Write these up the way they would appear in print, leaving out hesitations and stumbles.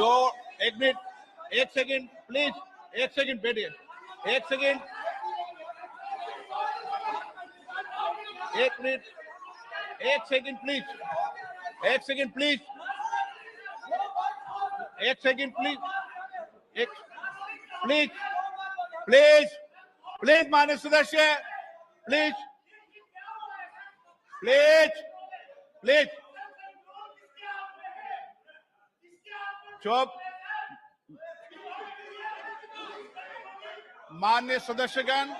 जो एक मिनट, एक सेकंड प्लीज, एक सेकंड बैठिए, एक सेकंड, एक मिनट, एक सेकंड प्लीज, एक सेकंड प्लीज, एक सेकंड प्लीज, एक प्लीज, प्लीज, प्लीज माननीय सदस्य, प्लीज, प्लीज, प्लीज, चुप। माननीय सदस्यगण,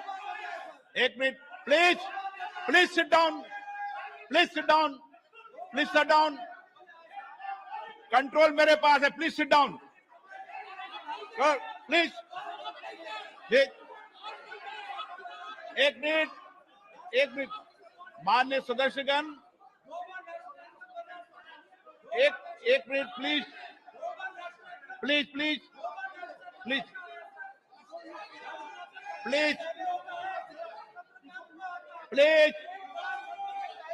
एक minute please, please sit down, please sit down, please sit down, control मेरे पास है, प्लीज सिट डाउन, प्लीज, एक मिनट, एक मिनट, माननीय सदस्यगण, एक minute please, please, please, please, please, please,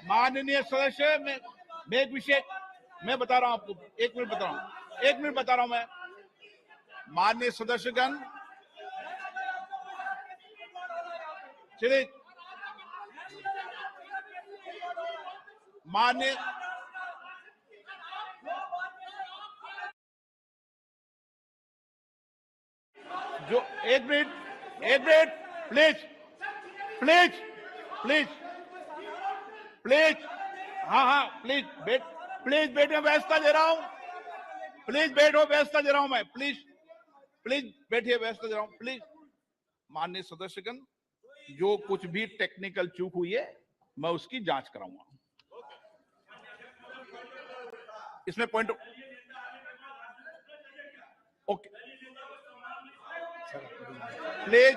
माननीय सदस्य, मैं एक विषय मैं बता रहा हूं आपको, एक मिनट बता रहा हूं, एक मिनट बता रहा हूं मैं। माननीय सदस्यगण, चलिए, माननीय, जो एक minute, please, please, please, please, हाँ, प्लीज प्लीज बैठो, व्यवस्था दे रहा हूं, प्लीज बैठो, व्यवस्था दे रहा हूं मैं, प्लीज, प्लीज बैठिए, व्यवस्था दे रहा हूं, प्लीज। माननीय सदस्यगण, जो कुछ भी टेक्निकल चूक हुई है मैं उसकी जांच कराऊंगा। इसमें पॉइंट, ओके, प्लीज,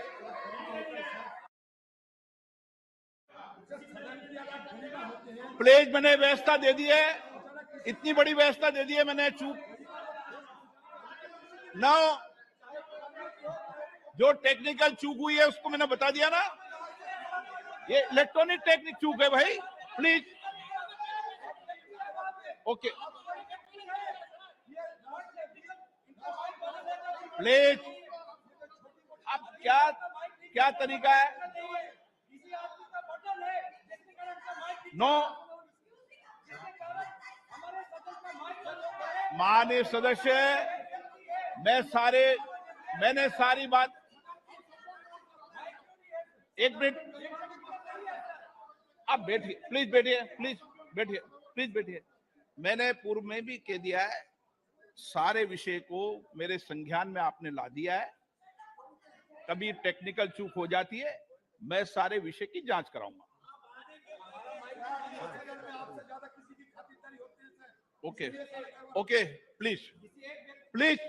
प्लीज, मैंने व्यवस्था दे दी है, इतनी बड़ी व्यवस्था दे दी है मैंने, चूक ना, जो टेक्निकल चूक हुई है उसको मैंने बता दिया ना, ये इलेक्ट्रॉनिक टेक्निक चूक है भाई, प्लीज, ओके, प्लीज, अब क्या तरीका है? नो, माननीय सदस्य, मैंने सारी बात, एक मिनट, आप बैठिए, प्लीज बैठिए, प्लीज बैठिए, प्लीज बैठिए। मैंने पूर्व में भी कह दिया है, सारे विषय को मेरे संज्ञान में आपने ला दिया है, कभी टेक्निकल चूक हो जाती है, मैं सारे विषय की जांच कराऊंगा। Okay, okay, please, please,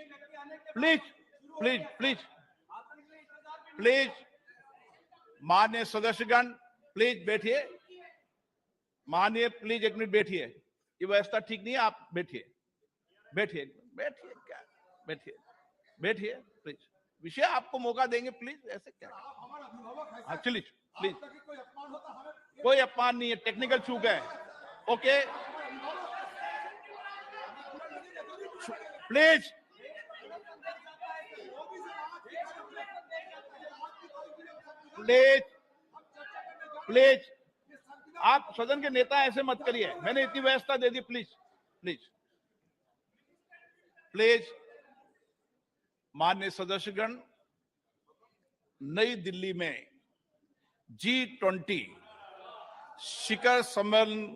please, please, please, please, माननीय सदस्यगण, प्लीज बैठिए, माननीय, प्लीज एक मिनट बैठिए, ये व्यवस्था ठीक नहीं है, आप बैठिए, बैठिए, बैठिए, क्या बैठिए, बैठिए, प्लीज, विषय आपको मौका देंगे, प्लीज, ऐसे क्या, हाँ चलिए, प्लीज, कोई अपमान नहीं है, टेक्निकल चूक है, ओके, प्लीज, प्लीज, प्लीज, आप सदन के नेता ऐसे मत करिए, मैंने इतनी व्यवस्था दे दी, प्लीज, प्लीज, प्लीज। माननीय सदस्यगण, नई दिल्ली में G20 शिखर सम्मेलन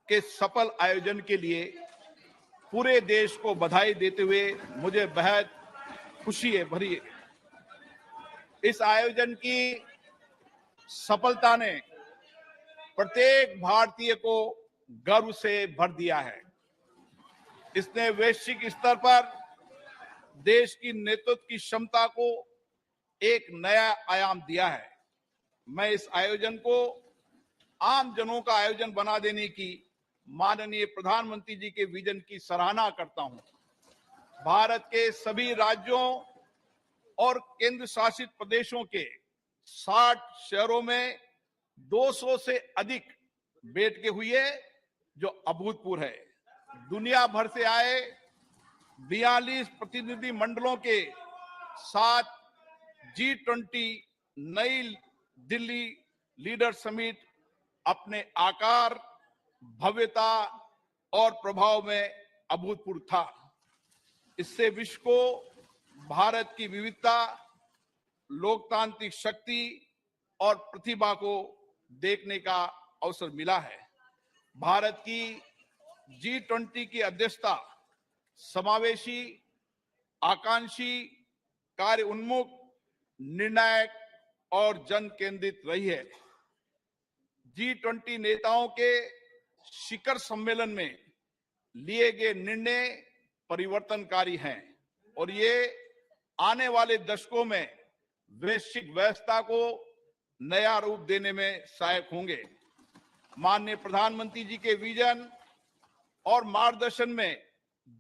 के सफल आयोजन के लिए पूरे देश को बधाई देते हुए मुझे बेहद खुशी है भरी। इस आयोजन की सफलता ने प्रत्येक भारतीय को गर्व से भर दिया है। इसने वैश्विक स्तर पर देश की नेतृत्व की क्षमता को एक नया आयाम दिया है। मैं इस आयोजन को आम जनों का आयोजन बना देने की माननीय प्रधानमंत्री जी के विजन की सराहना करता हूं। भारत के सभी राज्यों और केंद्र शासित प्रदेशों के 60 शहरों में 200 से अधिक बैठकें हुई है, जो अभूतपूर्व है। दुनिया भर से आए 42 प्रतिनिधि मंडलों के साथ G20 नई दिल्ली लीडर समिट अपने आकार, भव्यता और प्रभाव में अभूतपूर्व था। इससे विश्व को भारत की विविधता, लोकतांत्रिक शक्ति और प्रतिभा को देखने का अवसर मिला है। भारत की G20 की अध्यक्षता समावेशी, आकांक्षी, कार्य उन्मुख, निर्णायक और जन केंद्रित रही है। G20 नेताओं के शिखर सम्मेलन में लिए गए निर्णय परिवर्तनकारी हैं और ये आने वाले दशकों में वैश्विक व्यवस्था को नया रूप देने में सहायक होंगे। माननीय प्रधानमंत्री जी के विजन और मार्गदर्शन में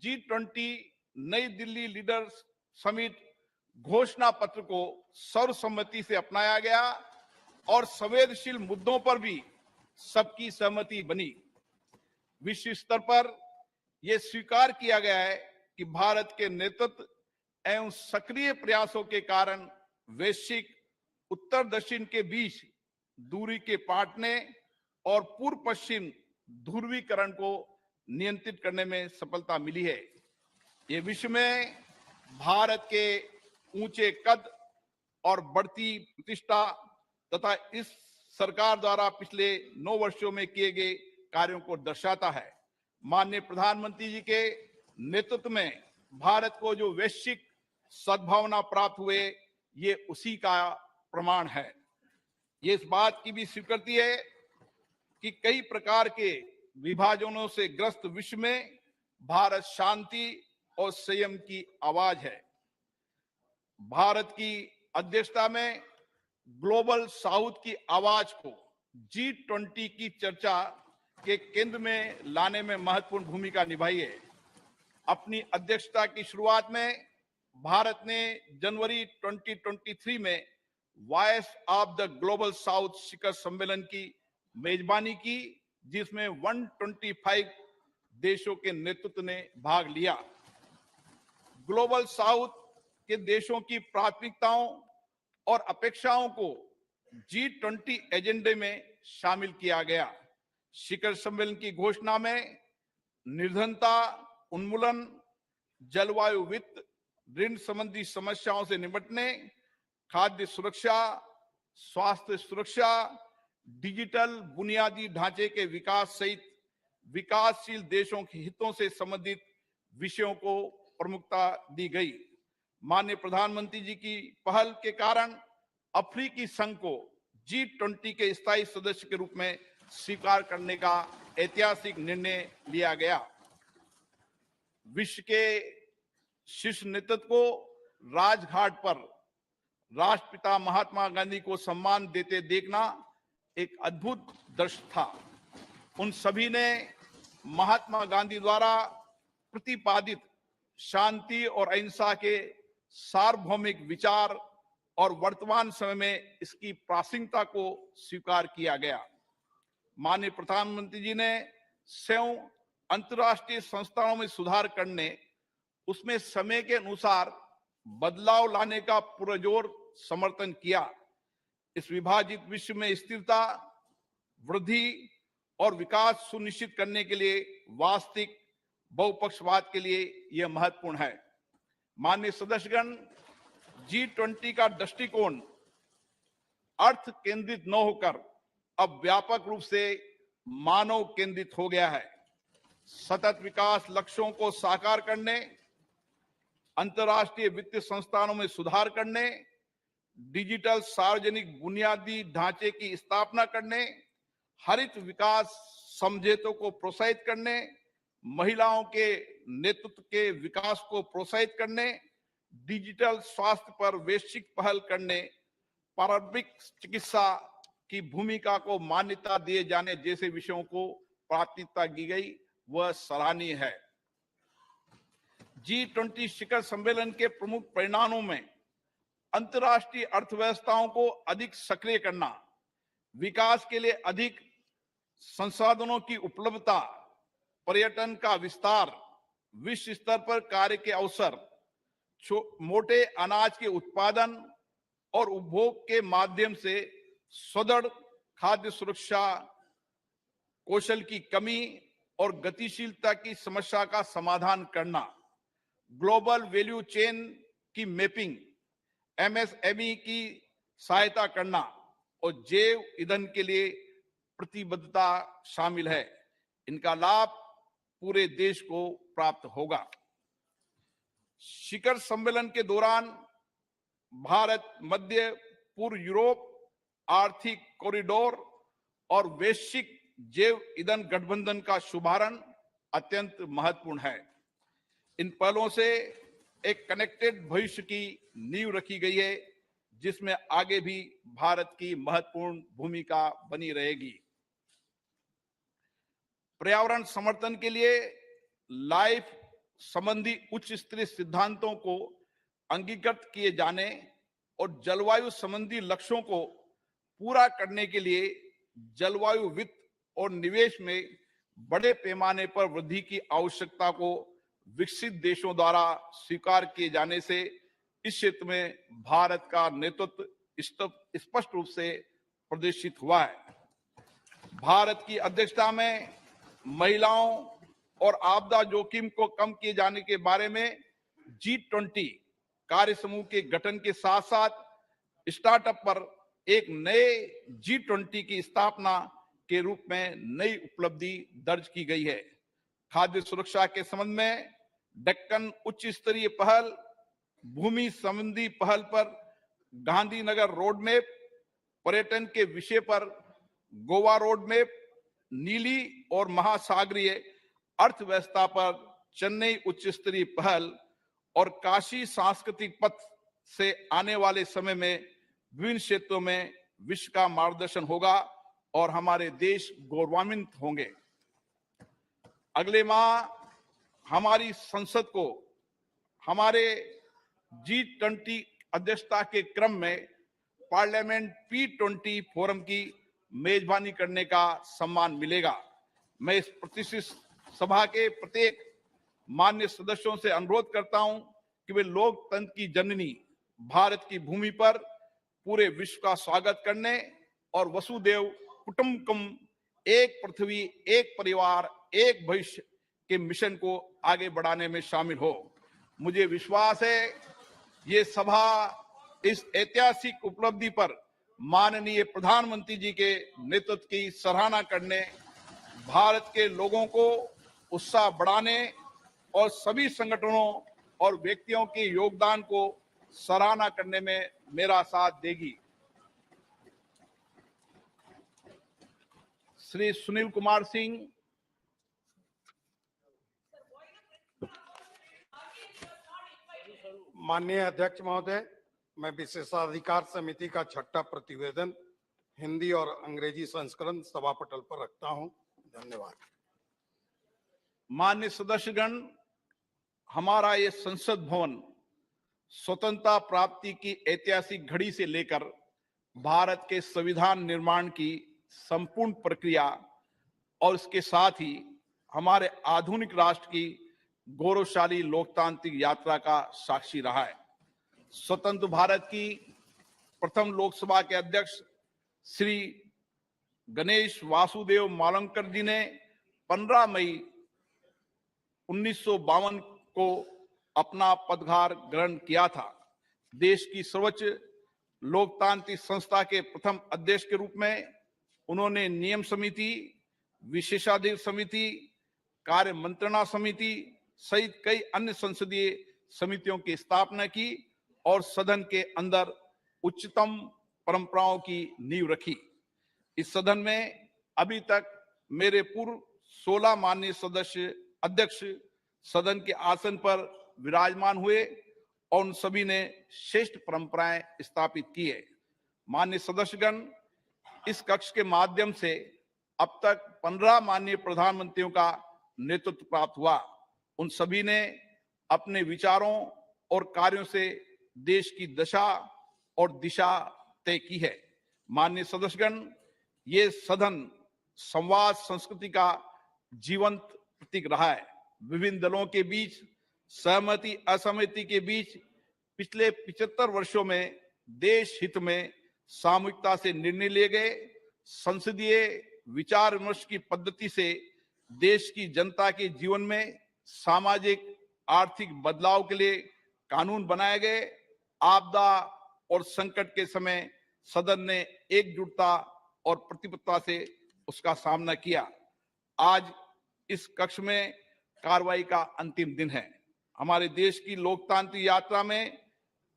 G20 नई दिल्ली लीडर्स समिट घोषणा पत्र को सर्वसम्मति से अपनाया गया और संवेदनशील मुद्दों पर भी सबकी सहमति बनी। विश्व स्तर पर यह स्वीकार किया गया है कि भारत के नेतृत्व एवं सक्रिय प्रयासों के कारण वैश्विक उत्तर दक्षिण के बीच दूरी के पाटने और पूर्व पश्चिम ध्रुवीकरण को नियंत्रित करने में सफलता मिली है। ये विश्व में भारत के ऊंचे कद और बढ़ती प्रतिष्ठा तथा इस सरकार द्वारा पिछले 9 वर्षों में किए गए कार्यों को दर्शाता है। माननीय प्रधानमंत्री जी के नेतृत्व में भारत को जो वैश्विक सद्भावना प्राप्त हुए, ये उसी का प्रमाण है। ये इस बात की भी स्वीकृति है कि कई प्रकार के विभाजनों से ग्रस्त विश्व में भारत शांति और संयम की आवाज है। भारत की अध्यक्षता में ग्लोबल साउथ की आवाज को G20 की चर्चा के केंद्र में लाने में महत्वपूर्ण भूमिका निभाई है। अपनी अध्यक्षता की शुरुआत में भारत ने जनवरी 2023 में Voice of the Global South शिखर सम्मेलन की मेजबानी की, जिसमें 125 देशों के नेतृत्व ने भाग लिया। ग्लोबल साउथ के देशों की प्राथमिकताओं और अपेक्षाओं को G20 एजेंडे में शामिल किया गया। शिखर सम्मेलन की घोषणा में निर्धनता उन्मूलन, जलवायु वित्त, ऋण संबंधी समस्याओं से निपटने, खाद्य सुरक्षा, स्वास्थ्य सुरक्षा, डिजिटल बुनियादी ढांचे के विकास सहित विकासशील देशों के हितों से संबंधित विषयों को प्रमुखता दी गई। माननीय प्रधानमंत्री जी की पहल के कारण अफ्रीकी संघ को G20 के स्थायी सदस्य के रूप में स्वीकार करने का ऐतिहासिक निर्णय लिया गया। विश्व के शीर्ष नेतृत्व को राजघाट पर राष्ट्रपिता महात्मा गांधी को सम्मान देते देखना एक अद्भुत दृश्य था। उन सभी ने महात्मा गांधी द्वारा प्रतिपादित शांति और अहिंसा के सार्वभौमिक विचार और वर्तमान समय में इसकी प्रासंगिकता को स्वीकार किया गया। माननीय प्रधानमंत्री जी ने स्वयं अंतर्राष्ट्रीय संस्थाओं में सुधार करने, उसमें समय के अनुसार बदलाव लाने का पुरजोर समर्थन किया। इस विभाजित विश्व में स्थिरता, वृद्धि और विकास सुनिश्चित करने के लिए वास्तविक बहुपक्षवाद के लिए यह महत्वपूर्ण है। माननीय सदस्यगण, G20 का दृष्टिकोण अर्थ केंद्रित न होकर अब व्यापक रूप से मानव केंद्रित हो गया है। सतत विकास लक्ष्यों को साकार करने, अंतर्राष्ट्रीय वित्तीय संस्थानों में सुधार करने, डिजिटल सार्वजनिक बुनियादी ढांचे की स्थापना करने, हरित विकास समझौतों को प्रोत्साहित करने, महिलाओं के नेतृत्व के विकास को प्रोत्साहित करने, डिजिटल स्वास्थ्य पर वैश्विक पहल करने, पारंपरिक चिकित्सा की भूमिका को मान्यता दिए जाने जैसे विषयों को प्राथमिकता दी गई, वह सराहनीय है। G20 शिखर सम्मेलन के प्रमुख परिणामों में अंतर्राष्ट्रीय अर्थव्यवस्थाओं को अधिक सक्रिय करना, विकास के लिए अधिक संसाधनों की उपलब्धता, पर्यटन का विस्तार, विश्व स्तर पर कार्य के अवसर, मोटे अनाज के उत्पादन और उपभोग के माध्यम से सुदृढ़ खाद्य सुरक्षा, कौशल की कमी और गतिशीलता की समस्या का समाधान करना, ग्लोबल वैल्यू चेन की मैपिंग, एमएसएमई की सहायता करना और जैव ईंधन के लिए प्रतिबद्धता शामिल है। इनका लाभ पूरे देश को प्राप्त होगा। शिखर सम्मेलन के दौरान भारत मध्य पूर्व यूरोप आर्थिक कॉरिडोर और वैश्विक जैव ईंधन गठबंधन का शुभारंभ अत्यंत महत्वपूर्ण है। इन पहलों से एक कनेक्टेड भविष्य की नींव रखी गई है, जिसमें आगे भी भारत की महत्वपूर्ण भूमिका बनी रहेगी। पर्यावरण समर्थन के लिए लाइफ संबंधी उच्च स्तरीय सिद्धांतों को अंगीकृत किए जाने और जलवायु संबंधी लक्ष्यों को पूरा करने के लिए जलवायु वित्त और निवेश में बड़े पैमाने पर वृद्धि की आवश्यकता को विकसित देशों द्वारा स्वीकार किए जाने से इस क्षेत्र में भारत का नेतृत्व स्पष्ट रूप से प्रदर्शित हुआ है। भारत की अध्यक्षता में महिलाओं और आपदा जोखिम को कम किए जाने के बारे में G20 कार्य समूह के गठन के साथ साथ स्टार्टअप पर एक नए G20 की स्थापना के रूप में नई उपलब्धि दर्ज की गई है। खाद्य सुरक्षा के संबंध में दक्कन उच्च स्तरीय पहल, भूमि संबंधी पहल पर गांधीनगर रोड मैप, पर्यटन के विषय पर गोवा रोड मैप, नीली और महासागरीय अर्थव्यवस्था पर चेन्नई उच्च स्तरीय पहल और काशी सांस्कृतिक पथ से आने वाले समय में विभिन्न क्षेत्रों में विश्व का मार्गदर्शन होगा और हमारे देश गौरवान्वित होंगे। अगले माह हमारी संसद को हमारे G20 अध्यक्षता के क्रम में पार्लियामेंट P20 फोरम की मेजबानी करने का सम्मान मिलेगा। मैं इस प्रतिष्ठित सभा के प्रत्येक मान्य सदस्यों से अनुरोध करता हूं कि वे लोकतंत्र की जननी भारत की भूमि पर पूरे विश्व का स्वागत करने और वसुदेव कुटुंबकम, एक पृथ्वी एक परिवार एक भविष्य के मिशन को आगे बढ़ाने में शामिल हो। मुझे विश्वास है ये सभा इस ऐतिहासिक उपलब्धि पर माननीय प्रधानमंत्री जी के नेतृत्व की सराहना करने, भारत के लोगों को उत्साह बढ़ाने और सभी संगठनों और व्यक्तियों के योगदान को सराहना करने में मेरा साथ देगी। श्री सुनील कुमार सिंह, माननीय अध्यक्ष महोदय, मैं विशेषाधिकार समिति का 6ठा प्रतिवेदन हिंदी और अंग्रेजी संस्करण सभा पटल पर रखता हूं। धन्यवाद। मान्य सदस्यगण, हमारा ये संसद भवन स्वतंत्रता प्राप्ति की ऐतिहासिक घड़ी से लेकर भारत के संविधान निर्माण की संपूर्ण प्रक्रिया और इसके साथ ही हमारे आधुनिक राष्ट्र की गौरवशाली लोकतांत्रिक यात्रा का साक्षी रहा है। स्वतंत्र भारत की प्रथम लोकसभा के अध्यक्ष श्री गणेश वासुदेव मावलंकर जी ने 15 मई 1952 को अपना पदभार ग्रहण किया था। देश की सर्वोच्च लोकतांत्रिक संस्था के प्रथम अध्यक्ष के रूप में उन्होंने नियम समिति, विशेषाधिकार समिति, कार्य मंत्रणा समिति सहित कई अन्य संसदीय समितियों की स्थापना की और सदन के अंदर उच्चतम परंपराओं की नींव रखी। इस सदन में अभी तक मेरे पूर्व 16 माननीय सदस्य अध्यक्ष सदन के आसन पर विराजमान हुए और उन सभी ने श्रेष्ठ परंपराएं स्थापित की है। माननीय सदस्यगण, इस कक्ष के माध्यम से अब तक 15 माननीय प्रधानमंत्रियों का नेतृत्व प्राप्त हुआ। उन सभी ने अपने विचारों और कार्यों से देश की दशा और दिशा तय की है। माननीय सदस्यगण, ये सदन संवाद संस्कृति का जीवंत प्रतीक रहा है। विभिन्न दलों के बीच सहमति असहमति के बीच पिछले 75 वर्षों में देश हित में सामूहिकता से निर्णय लिए गए। संसदीय विचार विमर्श की पद्धति से देश की जनता के जीवन में सामाजिक आर्थिक बदलाव के लिए कानून बनाए गए। आपदा और संकट के समय सदन ने एकजुटता और प्रतिबद्धता से उसका सामना किया। आज इस कक्ष में कार्रवाई का अंतिम दिन है। हमारे देश की लोकतांत्रिक यात्रा में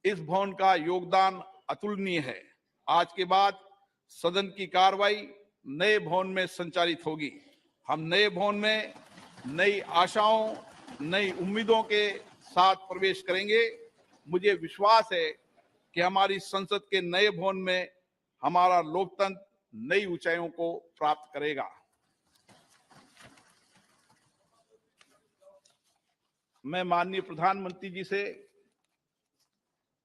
इस भवन का योगदान अतुलनीय है। आज के बाद सदन की कार्रवाई नए भवन में संचालित होगी। हम नए भवन में नई आशाओं, नई उम्मीदों के साथ प्रवेश करेंगे। मुझे विश्वास है कि हमारी संसद के नए भवन में हमारा लोकतंत्र नई ऊंचाइयों को प्राप्त करेगा। मैं माननीय प्रधानमंत्री जी से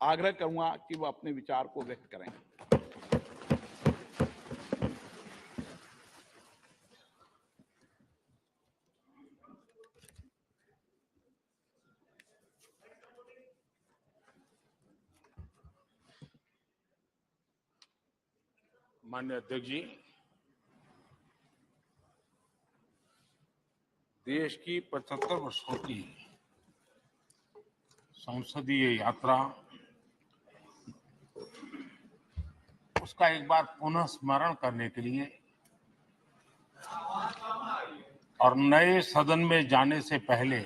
आग्रह करूंगा कि वो अपने विचार को व्यक्त करें। माननीय अध्यक्ष जी, देश की 75 वर्षों की संसदीय यात्रा, उसका एक बार पुनः स्मरण करने के लिए और नए सदन में जाने से पहले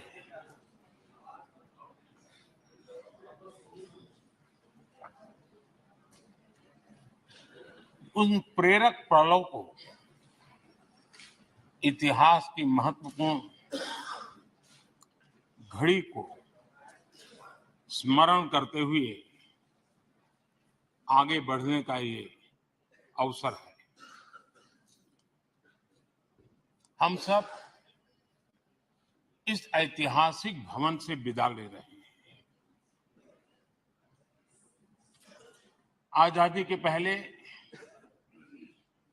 उन प्रेरक पलों को, इतिहास की महत्वपूर्ण घड़ी को स्मरण करते हुए आगे बढ़ने का ये अवसर है। हम सब इस ऐतिहासिक भवन से विदा ले रहे हैं। आजादी के पहले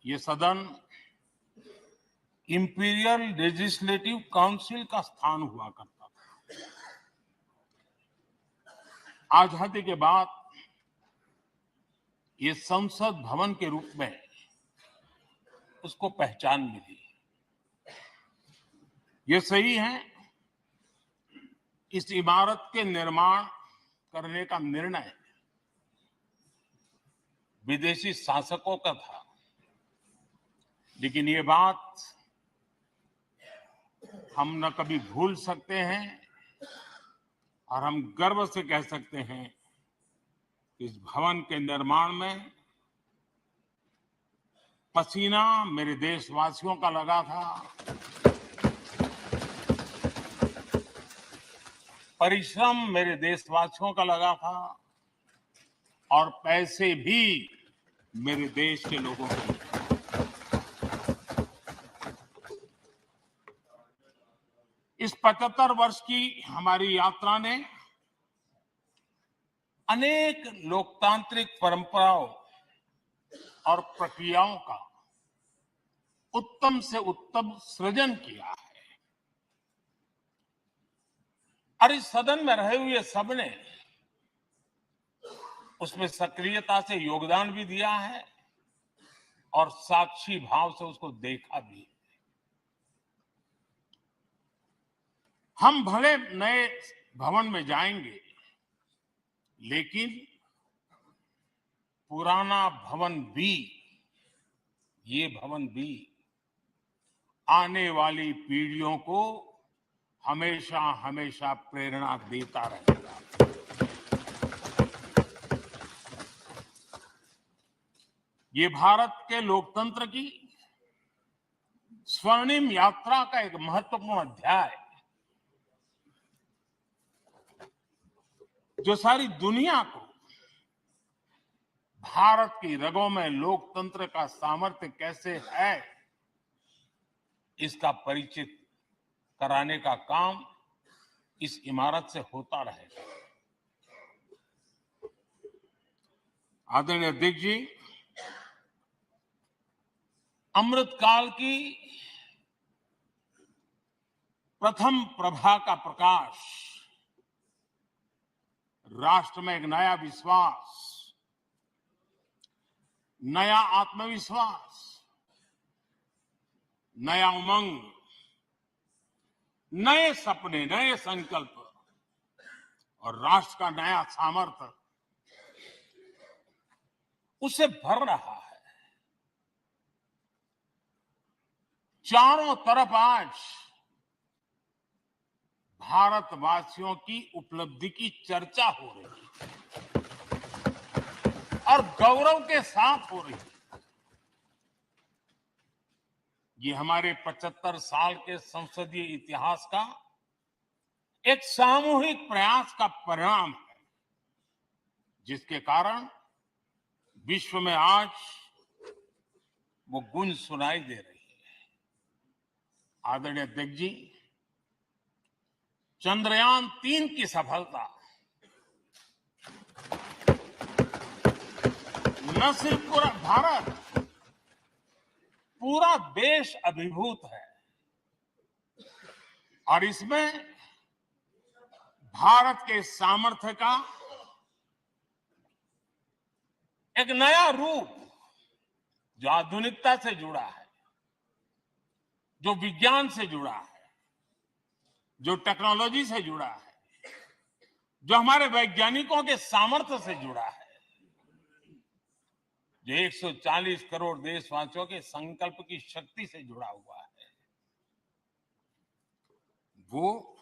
ये सदन इंपीरियल लेजिस्लेटिव काउंसिल का स्थान हुआ करता था। आजादी के बाद ये संसद भवन के रूप में उसको पहचान मिली। ये सही है, इस इमारत के निर्माण करने का निर्णय विदेशी शासकों का था, लेकिन ये बात हम न कभी भूल सकते हैं और हम गर्व से कह सकते हैं कि इस भवन के निर्माण में पसीना मेरे देशवासियों का लगा था, परिश्रम मेरे देशवासियों का लगा था और पैसे भी मेरे देश के लोगों के। इस 75 वर्ष की हमारी यात्रा ने अनेक लोकतांत्रिक परंपराओं और प्रक्रियाओं का उत्तम से उत्तम सृजन किया है और इस सदन में रहे हुए सबने उसमें सक्रियता से योगदान भी दिया है और साक्षी भाव से उसको देखा भी। हम भले नए भवन में जाएंगे, लेकिन पुराना भवन भी, ये भवन भी आने वाली पीढ़ियों को हमेशा हमेशा प्रेरणा देता रहेगा। ये भारत के लोकतंत्र की स्वर्णिम यात्रा का एक महत्वपूर्ण अध्याय, जो सारी दुनिया को भारत की रगों में लोकतंत्र का सामर्थ्य कैसे है, इसका परिचित कराने का काम इस इमारत से होता रहेगा। आदरणीय अध्यक्ष जी, अमृतकाल की प्रथम प्रभा का प्रकाश राष्ट्र में एक नया विश्वास, नया आत्मविश्वास, नया उमंग, नए सपने, नए संकल्प और राष्ट्र का नया सामर्थ्य उसे भर रहा है। चारों तरफ आज भारतवासियों की उपलब्धि की चर्चा हो रही है और गौरव के साथ हो रही है। ये हमारे 75 साल के संसदीय इतिहास का एक सामूहिक प्रयास का परिणाम है, जिसके कारण विश्व में आज वो गूंज सुनाई दे रही है। आदरणीय अध्यक्ष जी, चंद्रयान-3 की सफलता न सिर्फ पूरा भारत, पूरा देश अभिभूत है और इसमें भारत के सामर्थ्य का एक नया रूप जो आधुनिकता से जुड़ा है, जो विज्ञान से जुड़ा है, जो टेक्नोलॉजी से जुड़ा है, जो हमारे वैज्ञानिकों के सामर्थ्य से जुड़ा है, जो 140 करोड़ देशवासियों के संकल्प की शक्ति से जुड़ा हुआ है, वो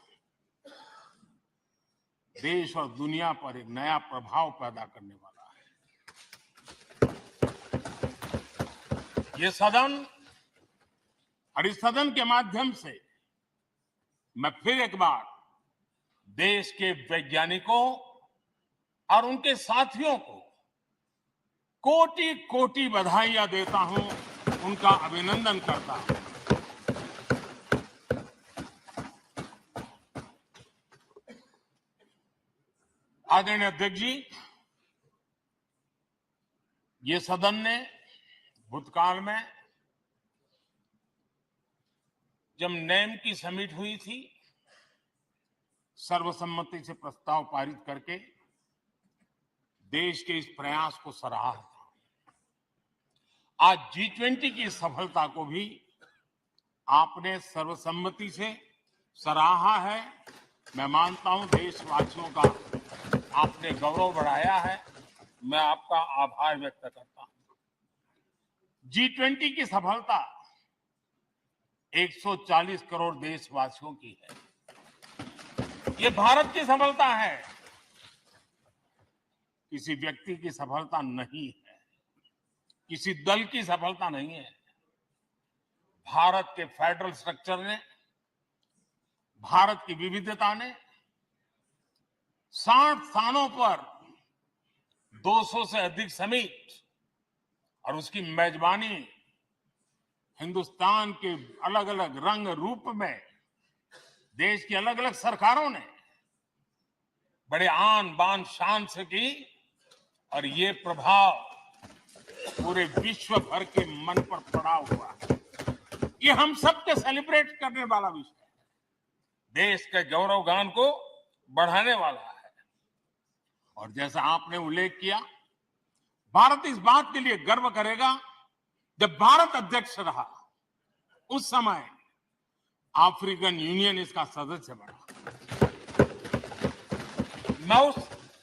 देश और दुनिया पर एक नया प्रभाव पैदा करने वाला है। ये सदन और इस सदन के माध्यम से मैं फिर एक बार देश के वैज्ञानिकों और उनके साथियों को कोटि कोटि बधाइयां देता हूं, उनका अभिनंदन करता हूं। आदरणीय अध्यक्ष जी, ये सदन ने भूतकाल में जब नेम की समिट हुई थी, सर्वसम्मति से प्रस्ताव पारित करके देश के इस प्रयास को सराहा था। आज G20 की सफलता को भी आपने सर्वसम्मति से सराहा है। मैं मानता हूं देशवासियों का आपने गौरव बढ़ाया है। मैं आपका आभार व्यक्त करता हूं। G20 की सफलता 140 करोड़ देशवासियों की है। ये भारत की सफलता है, किसी व्यक्ति की सफलता नहीं है, किसी दल की सफलता नहीं है। भारत के फेडरल स्ट्रक्चर ने, भारत की विविधता ने 60 स्थानों पर 200 से अधिक समिट और उसकी मेजबानी हिंदुस्तान के अलग अलग रंग रूप में देश की अलग अलग सरकारों ने बड़े आन बान शान से की और ये प्रभाव पूरे विश्व भर के मन पर पड़ा हुआ है। ये हम सबके सेलिब्रेट करने वाला विषय है, देश के गौरव गान को बढ़ाने वाला है। और जैसा आपने उल्लेख किया, भारत इस बात के लिए गर्व करेगा, जब भारत अध्यक्ष रहा उस समय अफ्रीकन यूनियन इसका सदस्य बना। मैं उस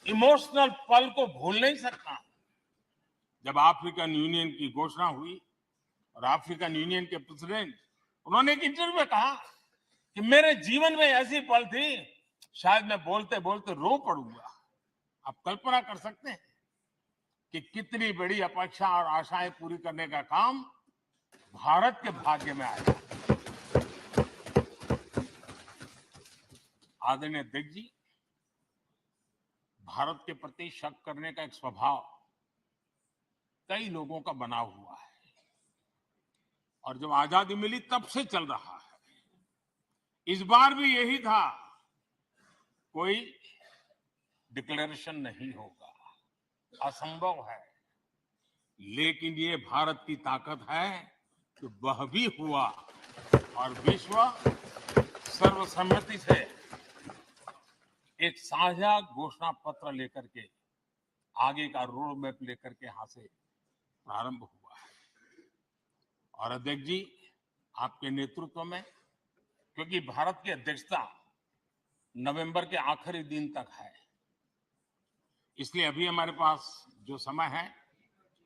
इमोशनल पल को भूल नहीं सकता जब अफ्रीकन यूनियन की घोषणा हुई और अफ्रीकन यूनियन के प्रेसिडेंट, उन्होंने एक इंटरव्यू में कहा कि मेरे जीवन में ऐसी पल थी, शायद मैं बोलते बोलते रो पड़ूंगा। आप कल्पना कर सकते हैं कि कितनी बड़ी अपेक्षा और आशाएं पूरी करने का काम भारत के भाग्य में आया। आदरणीय अध्यक्ष जी, भारत के प्रति शक करने का एक स्वभाव कई लोगों का बना हुआ है और जब आजादी मिली तब से चल रहा है। इस बार भी यही था, कोई डिक्लेरेशन नहीं होगा, असंभव है। लेकिन ये भारत की ताकत है कि वह भी हुआ और विश्व सर्वसम्मति से एक साझा घोषणा पत्र लेकर के आगे का रोड मैप लेकर के यहाँ से प्रारंभ हुआ है। और अध्यक्ष जी, आपके नेतृत्व में, क्योंकि भारत की अध्यक्षता नवंबर के आखिरी दिन तक है, इसलिए अभी हमारे पास जो समय है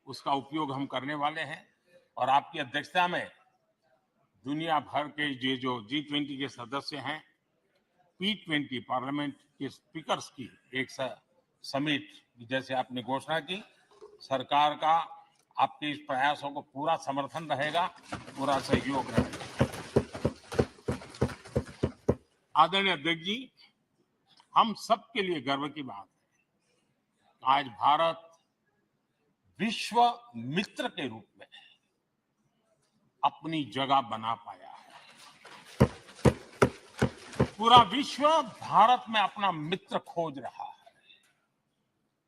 उसका उपयोग हम करने वाले हैं। और आपकी अध्यक्षता में दुनिया भर के ये जो G20 के सदस्य हैं, P20 पार्लियामेंट के स्पीकर्स की एक समिट, जैसे आपने घोषणा की, सरकार का आपके इस प्रयासों को पूरा समर्थन रहेगा, पूरा सहयोग रहेगा। आदरणीय अध्यक्ष जी, हम सबके लिए गर्व की बात है, आज भारत विश्व मित्र के रूप में अपनी जगह बना पाया है। पूरा विश्व भारत में अपना मित्र खोज रहा है,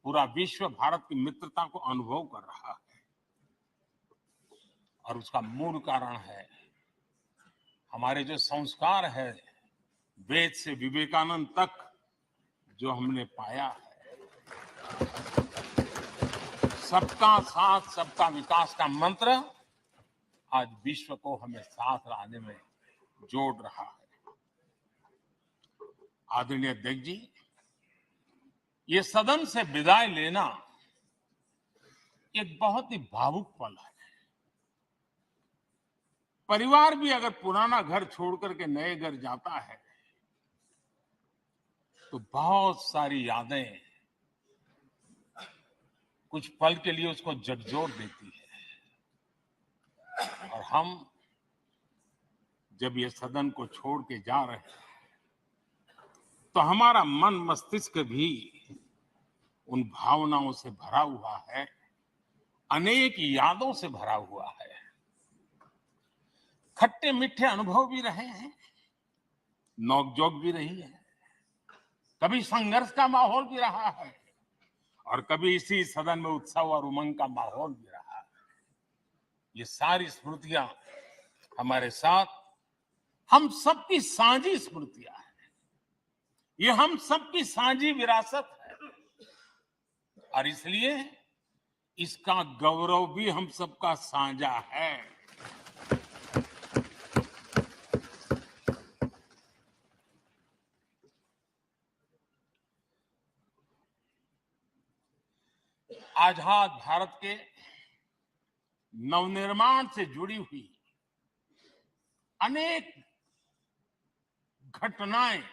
पूरा विश्व भारत की मित्रता को अनुभव कर रहा है। और उसका मूल कारण है हमारे जो संस्कार है, वेद से विवेकानंद तक जो हमने पाया है। सबका साथ सबका विकास का मंत्र आज विश्व को हमें साथ लाने में जोड़ रहा है। आदरणीय अध्यक्ष जी, ये सदन से विदाई लेना एक बहुत ही भावुक पल है। परिवार भी अगर पुराना घर छोड़ करके नए घर जाता है तो बहुत सारी यादें कुछ पल के लिए उसको झकझोर देती है। और हम जब ये सदन को छोड़ के जा रहे हैं तो हमारा मन मस्तिष्क भी उन भावनाओं से भरा हुआ है, अनेक यादों से भरा हुआ है। खट्टे मीठे अनुभव भी रहे हैं, नोकझोंक भी रही है, कभी संघर्ष का माहौल भी रहा है और कभी इसी सदन में उत्सव और उमंग का माहौल भी रहा है। ये सारी स्मृतियां हमारे साथ हम सबकी साझी स्मृतियां हैं, ये हम सबकी साझी विरासत है और इसलिए इसका गौरव भी हम सबका साझा है। आजाद भारत के नवनिर्माण से जुड़ी हुई अनेक घटनाएं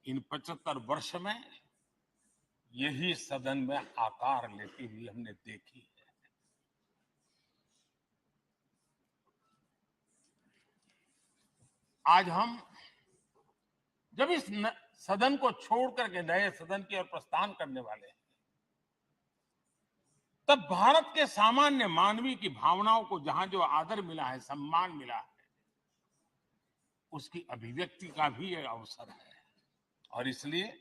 इन 75 वर्ष में यही सदन में आकार लेती हुई हमने देखी है। आज हम जब इस सदन को छोड़ करके नए सदन की ओर प्रस्थान करने वाले हैं, तब भारत के सामान्य मानवीय की भावनाओं को जहां जो आदर मिला है, सम्मान मिला है, उसकी अभिव्यक्ति का भी एक अवसर है। और इसलिए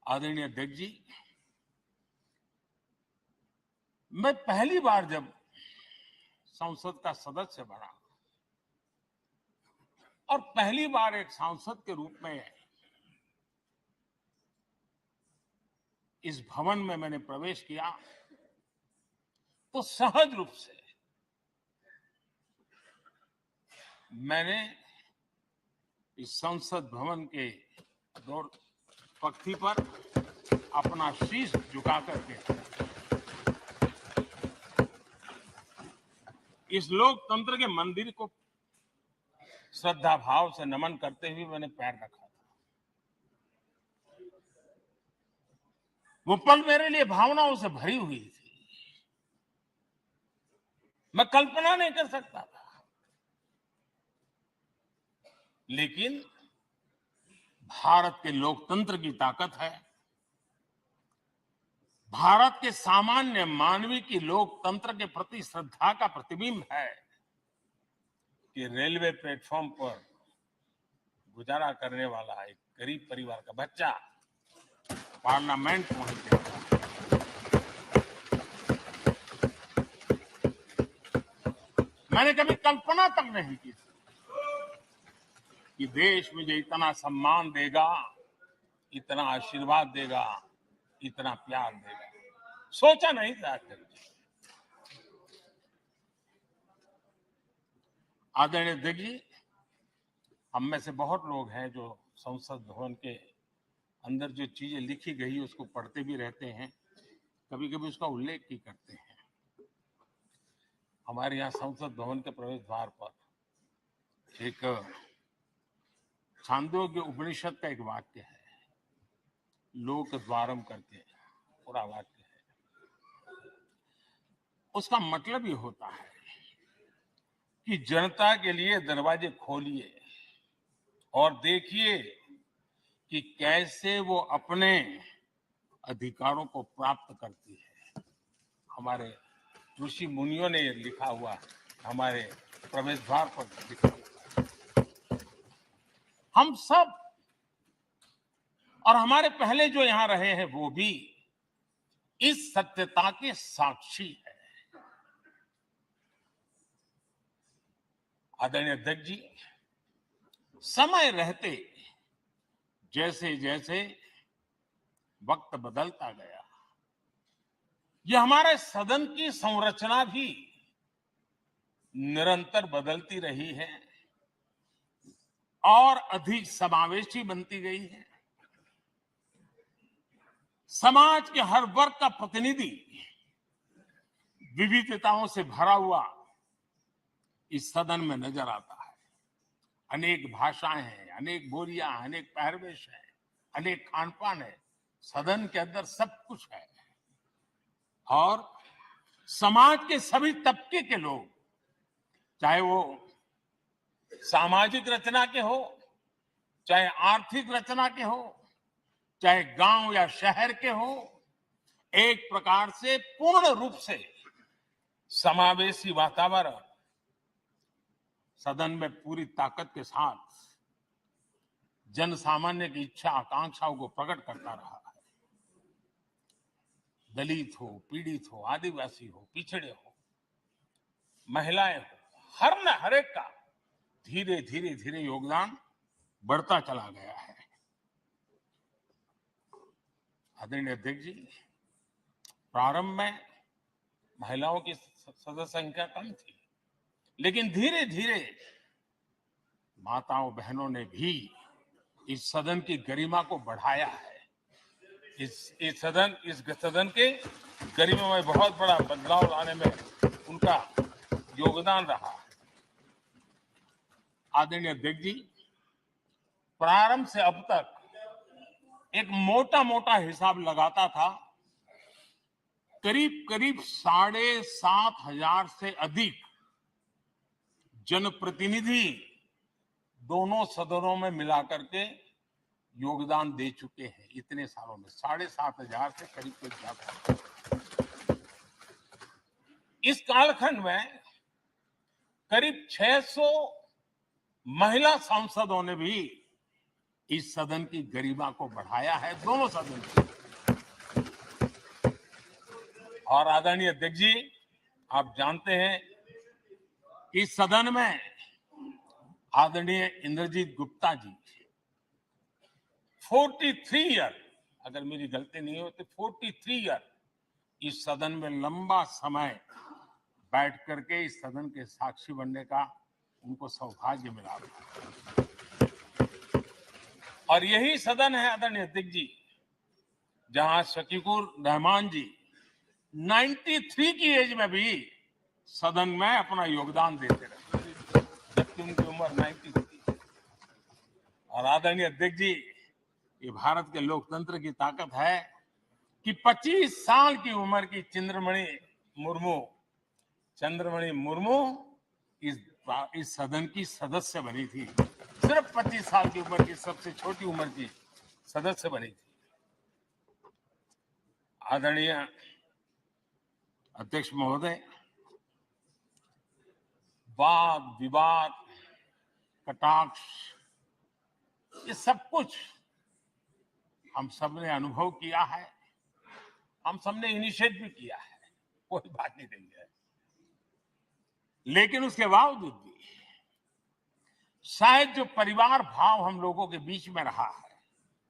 आदरणीय अध्यक्ष जी, मैं पहली बार जब संसद का सदस्य बना और पहली बार एक सांसद के रूप में इस भवन में मैंने प्रवेश किया तो सहज रूप से मैंने इस संसद भवन के दौर पक्ति पर अपना शीश झुका करके इस लोकतंत्र के मंदिर को श्रद्धा भाव से नमन करते हुए मैंने पैर रखा था। वो पल मेरे लिए भावनाओं से भरी हुई थी, मैं कल्पना नहीं कर सकता था। लेकिन भारत के लोकतंत्र की ताकत है, भारत के सामान्य मानवीय की लोकतंत्र के प्रति श्रद्धा का प्रतिबिंब है कि रेलवे प्लेटफॉर्म पर गुजारा करने वाला एक गरीब परिवार का बच्चा पार्लियामेंट पहुंच गया। मैंने कभी कल्पना तक नहीं की थी कि देश मुझे इतना सम्मान देगा, इतना आशीर्वाद देगा, इतना प्यार देगा, सोचा नहीं था अटल जी। आदरणीय अध्यक्ष जी, हम में से बहुत लोग हैं जो संसद भवन के अंदर जो चीजें लिखी गई उसको पढ़ते भी रहते हैं, कभी कभी उसका उल्लेख भी करते हैं। हमारे यहाँ संसद भवन के प्रवेश द्वार पर एक छांदोग्य उपनिषद का एक वाक्य है, लोक द्वारम करके पूरा वाक्य है। उसका मतलब ये होता है कि जनता के लिए दरवाजे खोलिए और देखिए कि कैसे वो अपने अधिकारों को प्राप्त करती है। हमारे ऋषि मुनियों ने ये लिखा हुआ, हमारे प्रवेश द्वार पर लिखा हुआ। हम सब और हमारे पहले जो यहां रहे हैं वो भी इस सत्यता के साक्षी है। आदरणीय अध्यक्ष जी, समय रहते जैसे जैसे वक्त बदलता गया, यह हमारे सदन की संरचना भी निरंतर बदलती रही है और अधिक समावेशी बनती गई है। समाज के हर वर्ग का प्रतिनिधि विविधताओं से भरा हुआ इस सदन में नजर आता है। अनेक भाषाएं हैं, अनेक बोलियां, अनेक पहरवेश है, अनेक खान पान है। सदन के अंदर सब कुछ है और समाज के सभी तबके के लोग, चाहे वो सामाजिक रचना के हो, चाहे आर्थिक रचना के हो, चाहे गांव या शहर के हो, एक प्रकार से पूर्ण रूप से समावेशी वातावरण सदन में पूरी ताकत के साथ जन सामान्य की इच्छा आकांक्षाओं को प्रकट करता रहा है। दलित हो, पीड़ित हो, आदिवासी हो, पिछड़े हो, महिलाएं हो, हर एक का धीरे धीरे धीरे योगदान बढ़ता चला गया है। आदरणीय अध्यक्ष जी, प्रारंभ में महिलाओं की सदस्य संख्या कम थी, लेकिन धीरे धीरे माताओं बहनों ने भी इस सदन की गरिमा को बढ़ाया है। इस सदन के गरिमा में बहुत बड़ा बदलाव लाने में उनका योगदान रहा है। आदरणीय अध्यक्ष जी, प्रारंभ से अब तक एक मोटा मोटा हिसाब लगाता था, करीब करीब 7,500 से अधिक जनप्रतिनिधि दोनों सदनों में मिलाकर के योगदान दे चुके हैं। इतने सालों में 7,500 से करीब ज्यादा। इस कालखंड में करीब 600 महिला सांसदों ने भी इस सदन की गरिमा को बढ़ाया है, दोनों सदन की। और आदरणीय अध्यक्ष जी, आप जानते हैं कि इस सदन में आदरणीय इंद्रजीत गुप्ता जी 43 ईयर, अगर मेरी गलती नहीं हो तो 43 ईयर इस सदन में लंबा समय बैठ करके इस सदन के साक्षी बनने का उनको सौभाग्य मिला। और यही सदन है आदरणीय अध्यक्ष जी जहां शकीकुर रहमान जी 93 की एज में भी सदन में अपना योगदान देते रहे, जबकि उनकी उम्र 93। और आदरणीय अध्यक्ष जी, ये भारत के लोकतंत्र की ताकत है कि 25 साल की उम्र की चंद्रमणि मुर्मू इस सदन की सदस्य बनी थी। सिर्फ 25 साल की उम्र की सबसे छोटी उम्र की सदस्य बनी थी। आदरणीय अध्यक्ष महोदय, वाद विवाद, कटाक्ष, ये सब कुछ हम सबने अनुभव किया है, हम सबने इनिशिएट भी किया है, कोई बात नहीं है। लेकिन उसके बावजूद भी शायद जो परिवार भाव हम लोगों के बीच में रहा है,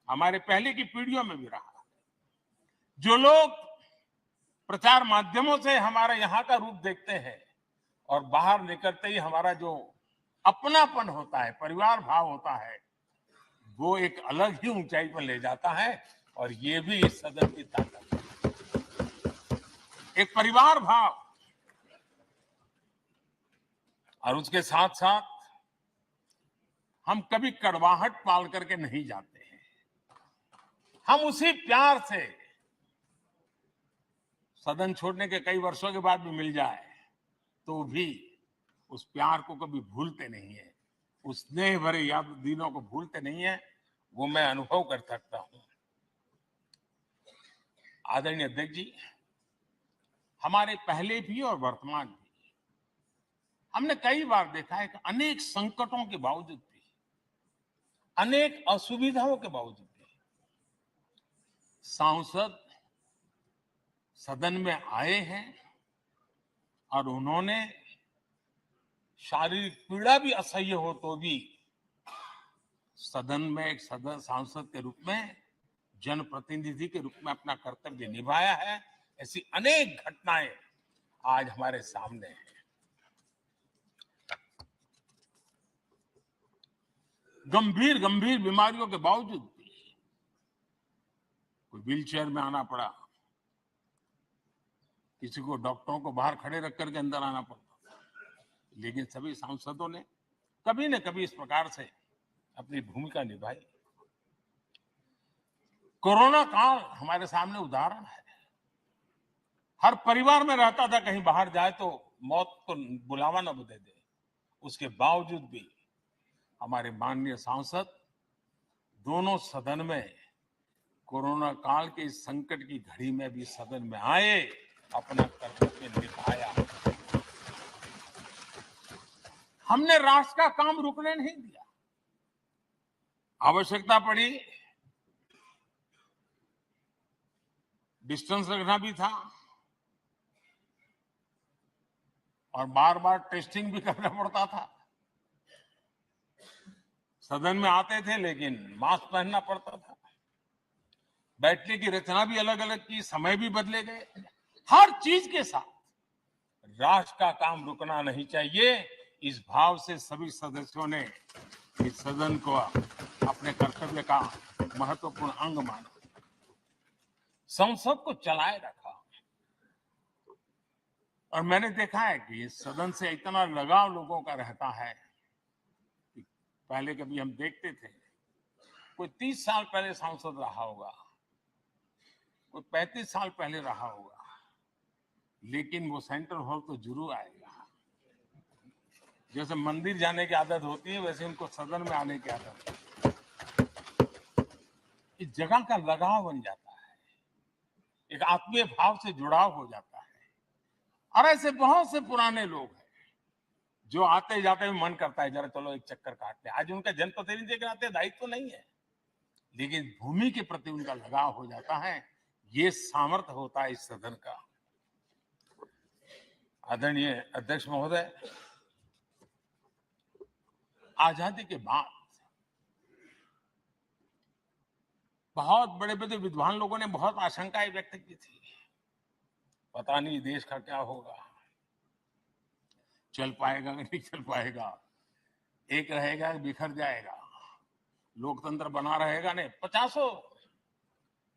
हमारे पहले की पीढ़ियों में भी रहा है, जो लोग प्रचार माध्यमों से हमारे यहाँ का रूप देखते हैं और बाहर निकलते ही हमारा जो अपनापन होता है, परिवार भाव होता है, वो एक अलग ही ऊंचाई पर ले जाता है। और ये भी इस सदन की ताकत है, एक परिवार भाव। और उसके साथ साथ हम कभी कड़वाहट पाल करके नहीं जाते हैं। हम उसी प्यार से सदन छोड़ने के कई वर्षों के बाद भी मिल जाए तो भी उस प्यार को कभी भूलते नहीं है, उस स्नेह भरे याद दिनों को भूलते नहीं है। वो मैं अनुभव कर सकता हूं। आदरणीय अध्यक्ष जी, हमारे पहले भी और वर्तमान भी हमने कई बार देखा है कि अनेक संकटों के बावजूद भी, अनेक असुविधाओं के बावजूद भी सांसद सदन में आए हैं और उन्होंने शारीरिक पीड़ा भी असह्य हो तो भी सदन में एक सांसद के रूप में, जनप्रतिनिधि के रूप में अपना कर्तव्य निभाया है। ऐसी अनेक घटनाएं आज हमारे सामने हैं। गंभीर गंभीर बीमारियों के बावजूद भी कोई व्हीलचेयर में आना पड़ा, किसी को डॉक्टरों को बाहर खड़े रख करके अंदर आना पड़ता, लेकिन सभी सांसदों ने कभी न कभी इस प्रकार से अपनी भूमिका निभाई। कोरोना काल हमारे सामने उदाहरण है। हर परिवार में रहता था कहीं बाहर जाए तो मौत को बुलावा न दे दे, उसके बावजूद भी हमारे माननीय सांसद दोनों सदन में कोरोना काल के इस संकट की घड़ी में भी सदन में आए, अपना कर्तव्य निभाया। हमने राष्ट्र का काम रुकने नहीं दिया। आवश्यकता पड़ी, डिस्टेंस रखना भी था और बार बार टेस्टिंग भी करना पड़ता था। सदन में आते थे लेकिन मास्क पहनना पड़ता था। बैठने की रचना भी अलग अलग की, समय भी बदले गए। हर चीज के साथ राष्ट्र का काम रुकना नहीं चाहिए, इस भाव से सभी सदस्यों ने इस सदन को अपने कर्तव्य का महत्वपूर्ण अंग माना, संसद को चलाए रखा। और मैंने देखा है कि इस सदन से इतना लगाव लोगों का रहता है कि पहले कभी हम देखते थे कोई 30 साल पहले सांसद रहा होगा, कोई 35 साल पहले रहा होगा, लेकिन वो सेंट्रल हॉल तो जरूर आएगा। जैसे मंदिर जाने की आदत होती है वैसे उनको सदन में आने की आदत है। इस जगह का लगाव बन जाता है, एक आत्मीय भाव से जुड़ाव हो जाता है। और ऐसे बहुत से पुराने लोग हैं जो आते जाते हुए मन करता है जरा चलो एक चक्कर काटते हैं। आज उनका जनप्रतिनिधि के नाते दायित्व तो नहीं है, लेकिन भूमि के प्रति उनका लगाव हो जाता है। ये सामर्थ्य होता है इस सदन का। आदरणीय अध्यक्ष महोदय, आजादी के बाद बहुत बड़े बड़े विद्वान लोगों ने बहुत आशंकाएं व्यक्त की थी, पता नहीं देश का क्या होगा, चल पाएगा कि नहीं चल पाएगा, एक रहेगा कि बिखर जाएगा, लोकतंत्र बना रहेगा नहीं, 50।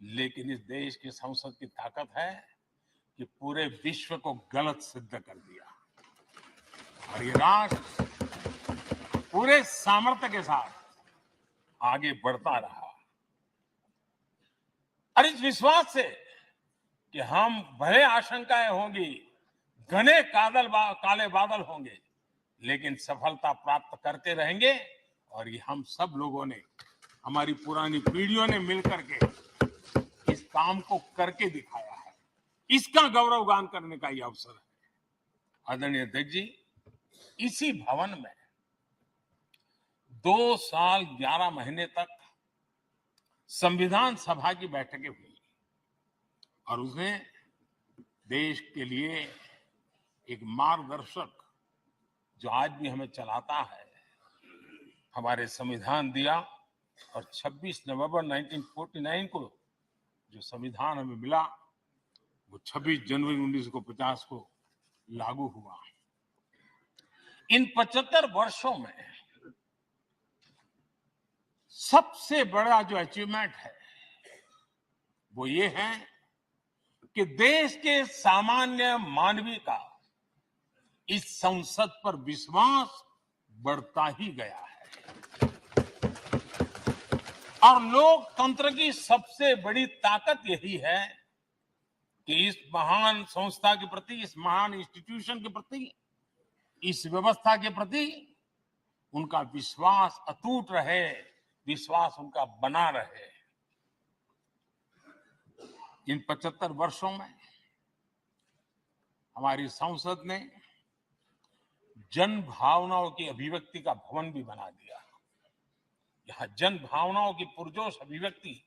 लेकिन इस देश की संसद की ताकत है कि पूरे विश्व को गलत सिद्ध कर दिया और ये राष्ट्र पूरे सामर्थ्य के साथ आगे बढ़ता रहा। और इस विश्वास से कि हम भले आशंकाएं होंगी, घने काले बादल होंगे, लेकिन सफलता प्राप्त करते रहेंगे। और ये हम सब लोगों ने, हमारी पुरानी पीढ़ियों ने मिलकर के इस काम को करके दिखाया है, इसका गौरवगान करने का ये अवसर है। आदरणीय अध्यक्ष जी, इसी भवन में 2 साल 11 महीने तक संविधान सभा की बैठकें हुई और उसने देश के लिए एक मार्गदर्शक जो आज भी हमें चलाता है, हमारे संविधान दिया और 26 नवंबर 1949 को जो संविधान हमें मिला वो 26 जनवरी 1950 को लागू हुआ। इन 75 वर्षों में सबसे बड़ा जो अचीवमेंट है वो ये है कि देश के सामान्य मानवी का इस संसद पर विश्वास बढ़ता ही गया है और लोकतंत्र की सबसे बड़ी ताकत यही है कि इस महान संस्था के प्रति, इस महान इंस्टीट्यूशन के प्रति, इस व्यवस्था के प्रति उनका विश्वास अटूट रहे, विश्वास उनका बना रहे। इन 75 वर्षों में हमारी संसद ने जन भावनाओं की अभिव्यक्ति का भवन भी बना दिया। यहाँ जन भावनाओं की पुरजोश अभिव्यक्ति,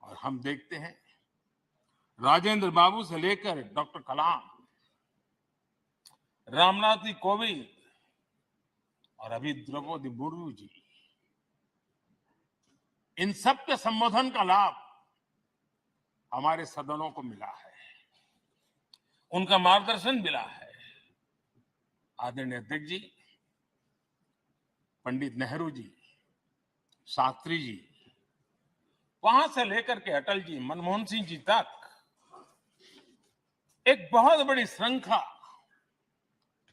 और हम देखते हैं राजेंद्र बाबू से लेकर डॉक्टर कलाम, रामनाथ जी कोविंद और अभी द्रौपदी मुर्मू जी, इन सब के संबोधन का लाभ हमारे सदनों को मिला है, उनका मार्गदर्शन मिला है। आदरणीय अध्यक्ष जी, पंडित नेहरू जी, शास्त्री जी, वहां से लेकर के अटल जी, मनमोहन सिंह जी तक एक बहुत बड़ी श्रृंखला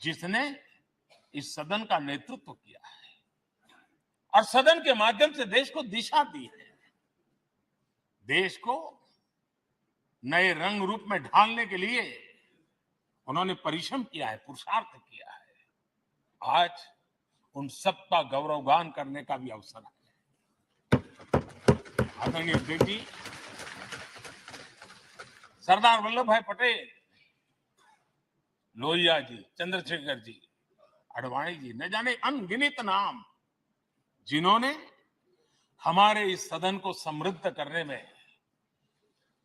जिसने इस सदन का नेतृत्व किया है और सदन के माध्यम से देश को दिशा दी है, देश को नए रंग रूप में ढालने के लिए उन्होंने परिश्रम किया है, पुरुषार्थ किया है। आज उन सबका गौरवगान करने का भी अवसर है। आदरणीय अध्यक्ष जी, सरदार वल्लभ भाई पटेल, लोहिया जी, चंद्रशेखर जी, आडवाणी जी, न जाने अनगिनत नाम जिन्होंने हमारे इस सदन को समृद्ध करने में,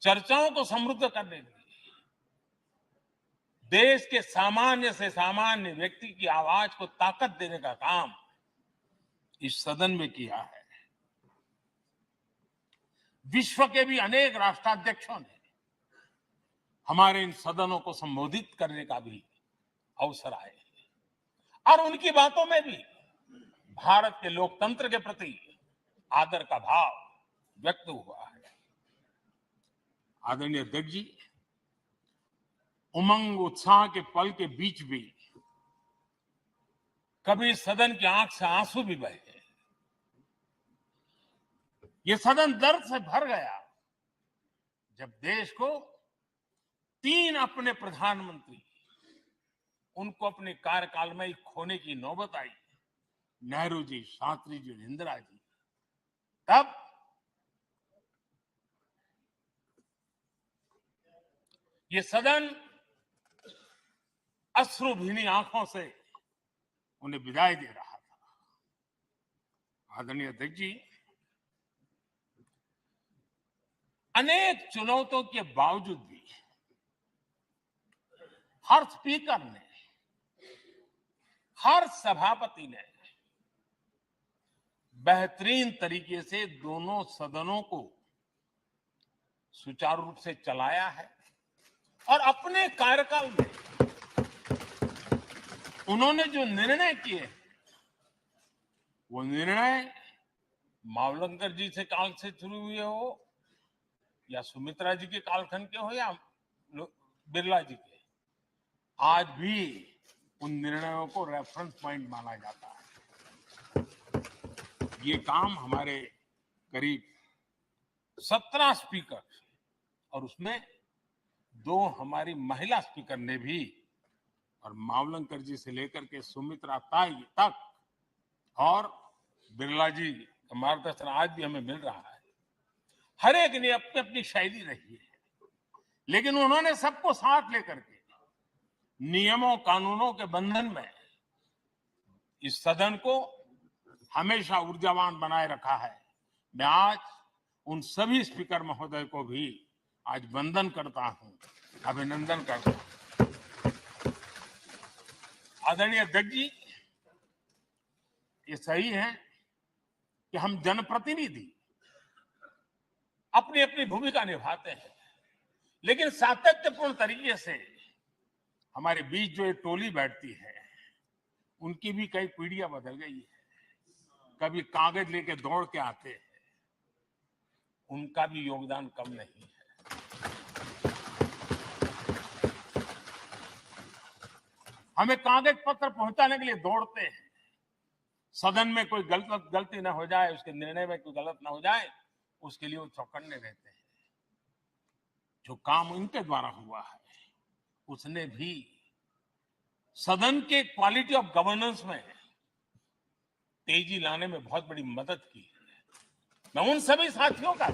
चर्चाओं को समृद्ध करने में, देश के सामान्य से सामान्य व्यक्ति की आवाज को ताकत देने का काम इस सदन में किया है। विश्व के भी अनेक राष्ट्राध्यक्षों ने हमारे इन सदनों को संबोधित करने का भी अवसर आए और उनकी बातों में भी भारत के लोकतंत्र के प्रति आदर का भाव व्यक्त हुआ है। आदरणीय अध्यक्ष जी, उमंग उत्साह के पल के बीच भी कभी सदन की आंख से आंसू भी बहे। ये सदन दर्द से भर गया जब देश को 3 अपने प्रधानमंत्री उनको अपने कार्यकाल में ही खोने की नौबत आई, नेहरू जी, शास्त्री जी और इंदिरा जी। तब ये सदन अश्रुभीनी आंखों से उन्हें विदाई दे रहा था। आदरणीय अध्यक्ष जी, अनेक चुनौतियों के बावजूद भी हर स्पीकर ने, हर सभापति ने बेहतरीन तरीके से दोनों सदनों को सुचारू रूप से चलाया है और अपने कार्यकाल में उन्होंने जो निर्णय किए वो निर्णय मावलंकर जी से काल से शुरू हुए हो या सुमित्रा जी के कालखंड के हो या बिरला जी के, आज भी उन निर्णयों को रेफरेंस पॉइंट माना जाता है। ये काम हमारे करीब 17 स्पीकर और उसमें 2 हमारी महिला स्पीकर ने भी, और मावलंकर जी से लेकर के सुमित्रा ताई तक और बिरला जी का मार्गदर्शन आज भी हमें मिल रहा है। हर एक ने अपनी अपनी शैली रही है, लेकिन उन्होंने सबको साथ लेकर के नियमों कानूनों के बंधन में इस सदन को हमेशा ऊर्जावान बनाए रखा है। मैं आज उन सभी स्पीकर महोदय को भी आज वंदन करता हूं, अभिनंदन करता हूं। आदरणीय अध्यक्ष जी, ये सही है कि हम जनप्रतिनिधि अपनी अपनी भूमिका निभाते हैं, लेकिन सातत्यपूर्ण तरीके से हमारे बीच जो एक टोली बैठती है, उनकी भी कई पीढ़ियां बदल गई है। कभी कागज लेके दौड़ के आते हैं, उनका भी योगदान कम नहीं है। हमें कागज पत्र पहुंचाने के लिए दौड़ते हैं, सदन में कोई गलती ना हो जाए, उसके निर्णय में कोई गलत ना हो जाए, उसके लिए वो चौकन्ने रहते हैं। जो काम उनके द्वारा हुआ है, उसने भी सदन के क्वालिटी ऑफ गवर्नेंस में तेजी लाने में बहुत बड़ी मदद की है। मैं उन सभी साथियों का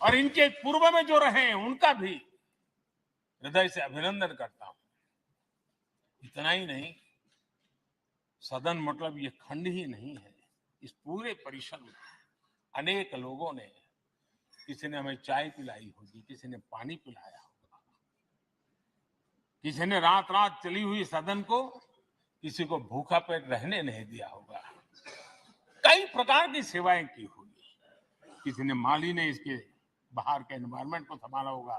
और इनके पूर्व में जो रहे हैं उनका भी हृदय से अभिनंदन करता हूं। इतना ही नहीं, सदन मतलब ये खंड ही नहीं है, इस पूरे परिसर में अनेक लोगों ने, किसी ने हमें चाय पिलाई होगी, किसी ने पानी पिलाया होगा, किसी ने रात रात चली हुई सदन को किसी को भूखा पेट रहने नहीं दिया होगा। कई प्रकार की सेवाएं की होगी। किसी ने माली ने इसके बाहर के एनवायरनमेंट को संभाला होगा,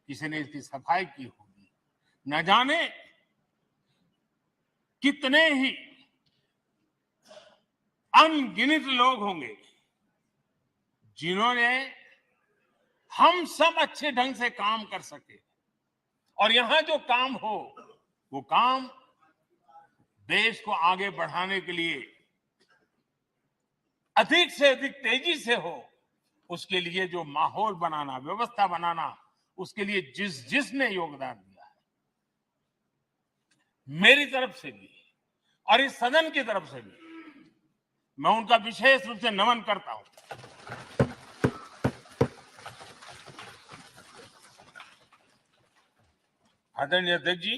किसी ने इसकी सफाई की होगी। न जाने कितने ही अनगिनत लोग होंगे जिन्होंने हम सब अच्छे ढंग से काम कर सके, और यहां जो काम हो वो काम देश को आगे बढ़ाने के लिए अधिक से अधिक तेजी से हो, उसके लिए जो माहौल बनाना, व्यवस्था बनाना, उसके लिए जिसने योगदान दिया है, मेरी तरफ से भी और इस सदन की तरफ से भी मैं उनका विशेष रूप से नमन करता हूं। आदरणीय अध्यक्ष जी,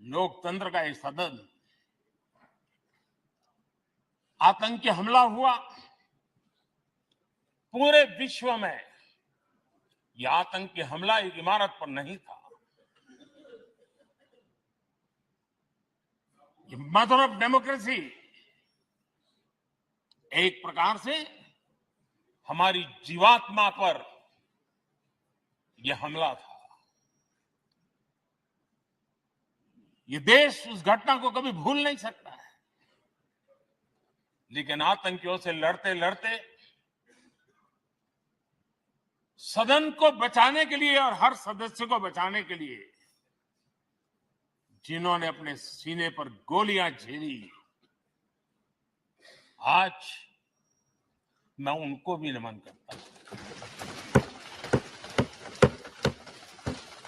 लोकतंत्र का एक सदन, आतंकी हमला हुआ, पूरे विश्व में यह आतंकी हमला एक इमारत पर नहीं था, ये मदर ऑफ डेमोक्रेसी एक प्रकार से हमारी जीवात्मा पर यह हमला था। ये देश उस घटना को कभी भूल नहीं सकता है, लेकिन आतंकियों से लड़ते लड़ते सदन को बचाने के लिए और हर सदस्य को बचाने के लिए जिन्होंने अपने सीने पर गोलियां झेली, आज मैं उनको भी नमन करता हूं।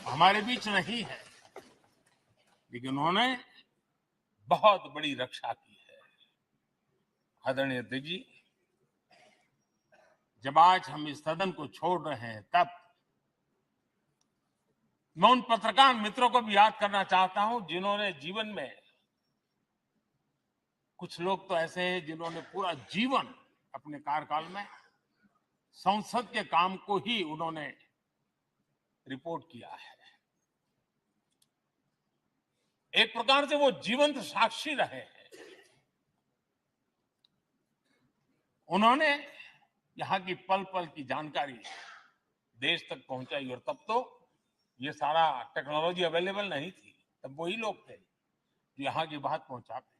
हमारे बीच नहीं है, लेकिन उन्होंने बहुत बड़ी रक्षा की है। आदरणीय अध्यक्ष जी, जब आज हम इस सदन को छोड़ रहे हैं, तब मैं उन पत्रकार मित्रों को भी याद करना चाहता हूं जिन्होंने जीवन में, कुछ लोग तो ऐसे हैं जिन्होंने पूरा जीवन अपने कार्यकाल में संसद के काम को ही उन्होंने रिपोर्ट किया है। एक प्रकार से वो जीवंत साक्षी रहे हैं। उन्होंने यहां की पल पल की जानकारी देश तक पहुंचाई, और तब तो ये सारा टेक्नोलॉजी अवेलेबल नहीं थी। तब वही लोग थे जो यहां की बात पहुंचाते थे,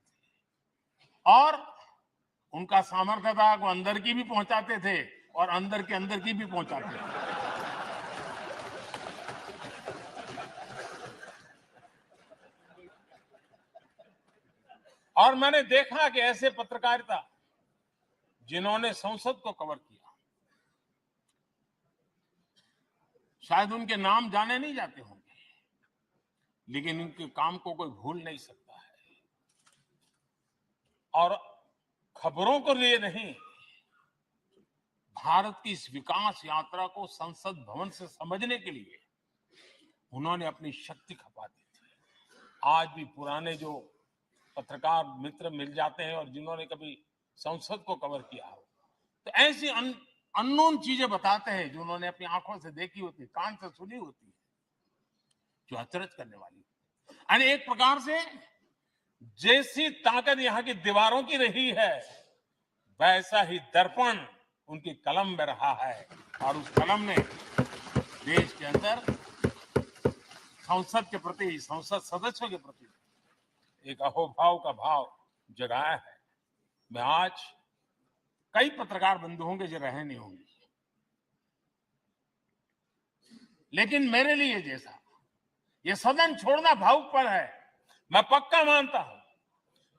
और उनका सामर्थ्य था वो अंदर की भी पहुंचाते थे और अंदर के अंदर की भी पहुंचाते थे। और मैंने देखा कि ऐसे पत्रकारिता जिन्होंने संसद को कवर किया, शायद उनके नाम जाने नहीं जाते होंगे, लेकिन उनके काम को कोई भूल नहीं सकता है। और खबरों को लिए नहीं, भारत की इस विकास यात्रा को संसद भवन से समझने के लिए उन्होंने अपनी शक्ति खपा दी थी। आज भी पुराने जो पत्रकार मित्र मिल जाते हैं और जिन्होंने कभी संसद को कवर किया हो, तो ऐसी अननोन चीजें बताते हैं जो उन्होंने अपनी आंखों से देखी होती, कान से सुनी होती है, जो अचरज करने वाली। यानी एक प्रकार से जैसी ताकत यहाँ की दीवारों की रही है, वैसा ही दर्पण उनकी कलम में रहा है। और उस कलम ने देश के अंदर संसद के प्रति, संसद सदस्यों के प्रति एक अहोभाव का भाव जगाया है। मैं आज कई पत्रकार बंधु होंगे जो रहे नहीं होंगे, लेकिन मेरे लिए जैसा ये सदन छोड़ना भावुक पल है, मैं पक्का मानता हूं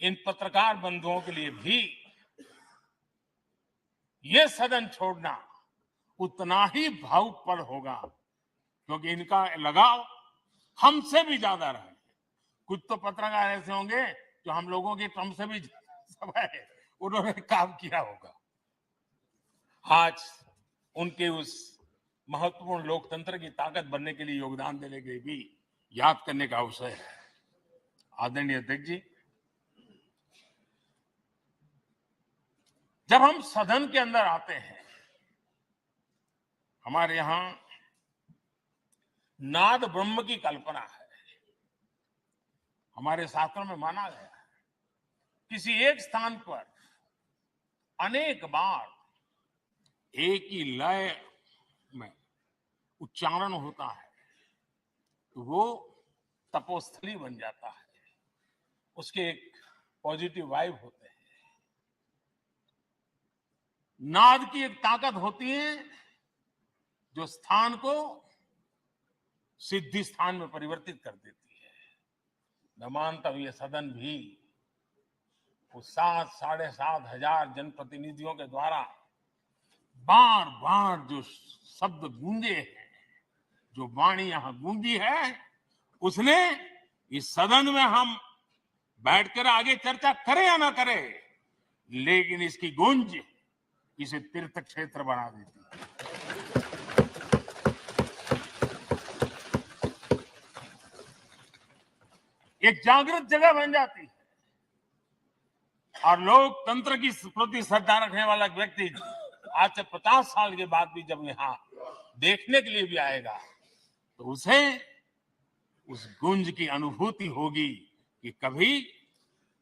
इन पत्रकार बंधुओं के लिए भी ये सदन छोड़ना उतना ही भावुक पल होगा, क्योंकि इनका लगाव हमसे भी ज्यादा रहे। कुछ तो पत्रकार ऐसे होंगे जो हम लोगों की टर्म से भी ज्यादा है, उन्होंने काम किया होगा। आज उनके उस महत्वपूर्ण लोकतंत्र की ताकत बनने के लिए योगदान देने के लिए भी याद करने का अवसर है। आदरणीय अध्यक्ष जी, जब हम सदन के अंदर आते हैं, हमारे यहां नाद ब्रह्म की कल्पना है। हमारे शास्त्रों में माना गया है किसी एक स्थान पर अनेक बार एक ही लय में उच्चारण होता है तो वो तपोस्थली बन जाता है, उसके एक पॉजिटिव वाइब होते हैं। नाद की एक ताकत होती है जो स्थान को सिद्धि स्थान में परिवर्तित कर देती है। मैं मानता हूं ये सदन भी उस 7,500 जनप्रतिनिधियों के द्वारा बार बार जो शब्द गूंजे हैं, जो वाणी यहां गूंजी है, उसने इस सदन में हम बैठकर आगे चर्चा करें या ना करें, लेकिन इसकी गूंज इसे तीर्थ क्षेत्र बना देती है। एक जागृत जगह बन जाती है और लोकतंत्र की प्रति श्रद्धा रखने वाला व्यक्ति आज से 50 साल के बाद भी जब यहाँ देखने के लिए भी आएगा तो उसे उस गुंज की अनुभूति होगी कि कभी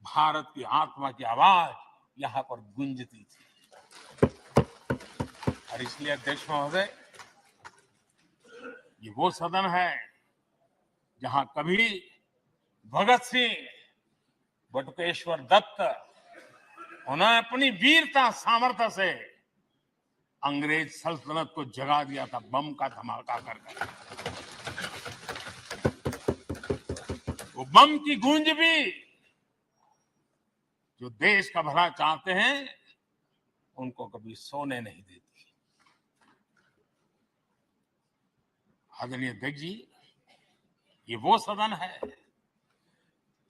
भारत की आत्मा की आवाज यहाँ पर गूंजती थी। और इसलिए अध्यक्ष महोदय, ये वो सदन है जहां कभी भगत सिंह, बटुकेश्वर दत्त, उन्होंने अपनी वीरता सामर्थ्य से अंग्रेज सल्तनत को जगा दिया था बम का धमाका कर। वो बम की गूंज भी जो देश का भला चाहते हैं उनको कभी सोने नहीं देती। आदरणीय अध्यक्ष जी, ये वो सदन है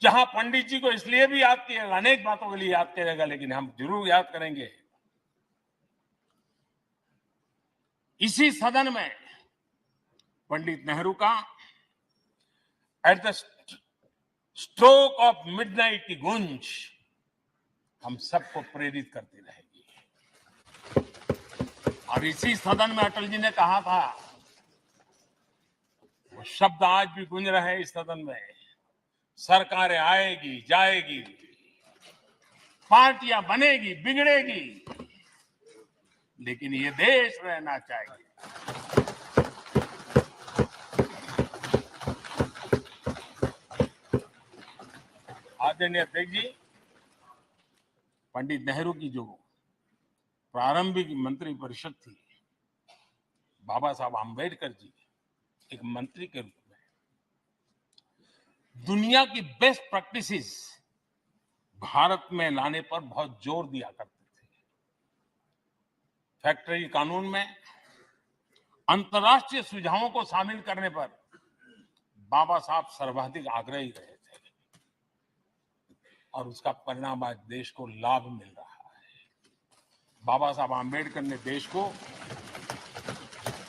जहां पंडित जी को इसलिए भी याद किया, अनेक बातों के लिए याद करेगा, लेकिन हम जरूर याद करेंगे इसी सदन में पंडित नेहरू का at the stroke of midnight की गूंज हम सबको प्रेरित करती रहेगी। और इसी सदन में अटल जी ने कहा था, वो शब्द आज भी गूंज रहे हैं इस सदन में, सरकारें आएगी जाएगी, पार्टियां बनेगी बिगड़ेगी, लेकिन ये देश रहना चाहिए। आदरणीय अध्यक्ष जी, पंडित नेहरू की जो प्रारंभिक मंत्री परिषद थी, बाबा साहब आम्बेडकर जी एक मंत्री के रूप में दुनिया की बेस्ट प्रैक्टिसेस भारत में लाने पर बहुत जोर दिया करते थे। फैक्ट्री कानून में अंतर्राष्ट्रीय सुझावों को शामिल करने पर बाबा साहब सर्वाधिक आग्रही रहे थे और उसका परिणाम आज देश को लाभ मिल रहा है। बाबा साहब आम्बेडकर ने देश को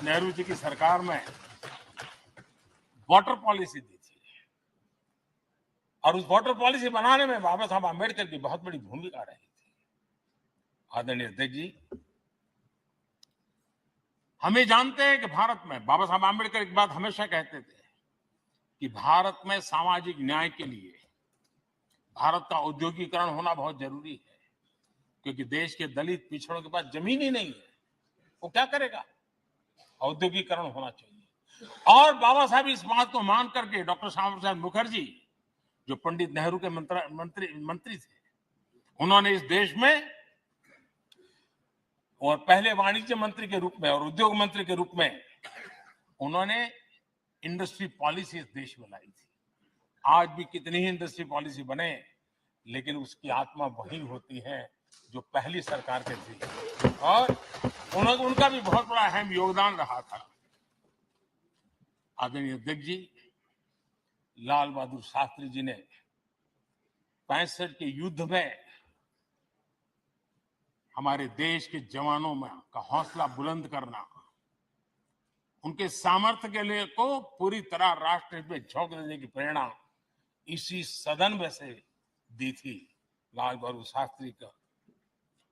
नेहरू जी की सरकार में वाटर पॉलिसी दी थी और उस वाटर पॉलिसी बनाने में बाबा साहब आम्बेडकर की बहुत बड़ी भूमिका रही थी। आदरणीय अध्यक्ष जी, हमें जानते हैं कि भारत में बाबा साहब आम्बेडकर एक बात हमेशा कहते थे कि भारत में सामाजिक न्याय के लिए भारत का औद्योगिकरण होना बहुत जरूरी है, क्योंकि देश के दलित पिछड़ों के पास जमीन ही नहीं है, वो क्या करेगा? औद्योगिकरण होना चाहिए। और बाबा साहब इस बात को मान करके, डॉक्टर श्यामा प्रसाद मुखर्जी जो पंडित नेहरू के मंत्री थे, उन्होंने इस देश में, और पहले वाणिज्य मंत्री के रूप में और उद्योग मंत्री के रूप में, उन्होंने इंडस्ट्री पॉलिसी इस देश में लाई थी। आज भी कितनी ही इंडस्ट्री पॉलिसी बने, लेकिन उसकी आत्मा वही होती है जो पहली सरकार के थी, और उनका भी बहुत बड़ा अहम योगदान रहा था। आदरणीय अध्यक्ष जी, लाल बहादुर शास्त्री जी ने 65 के युद्ध में हमारे देश के जवानों में का हौसला बुलंद करना, उनके सामर्थ्य के लिए को पूरी तरह राष्ट्र में झोंक देने की प्रेरणा इसी सदन में से दी थी लाल बहादुर शास्त्री का।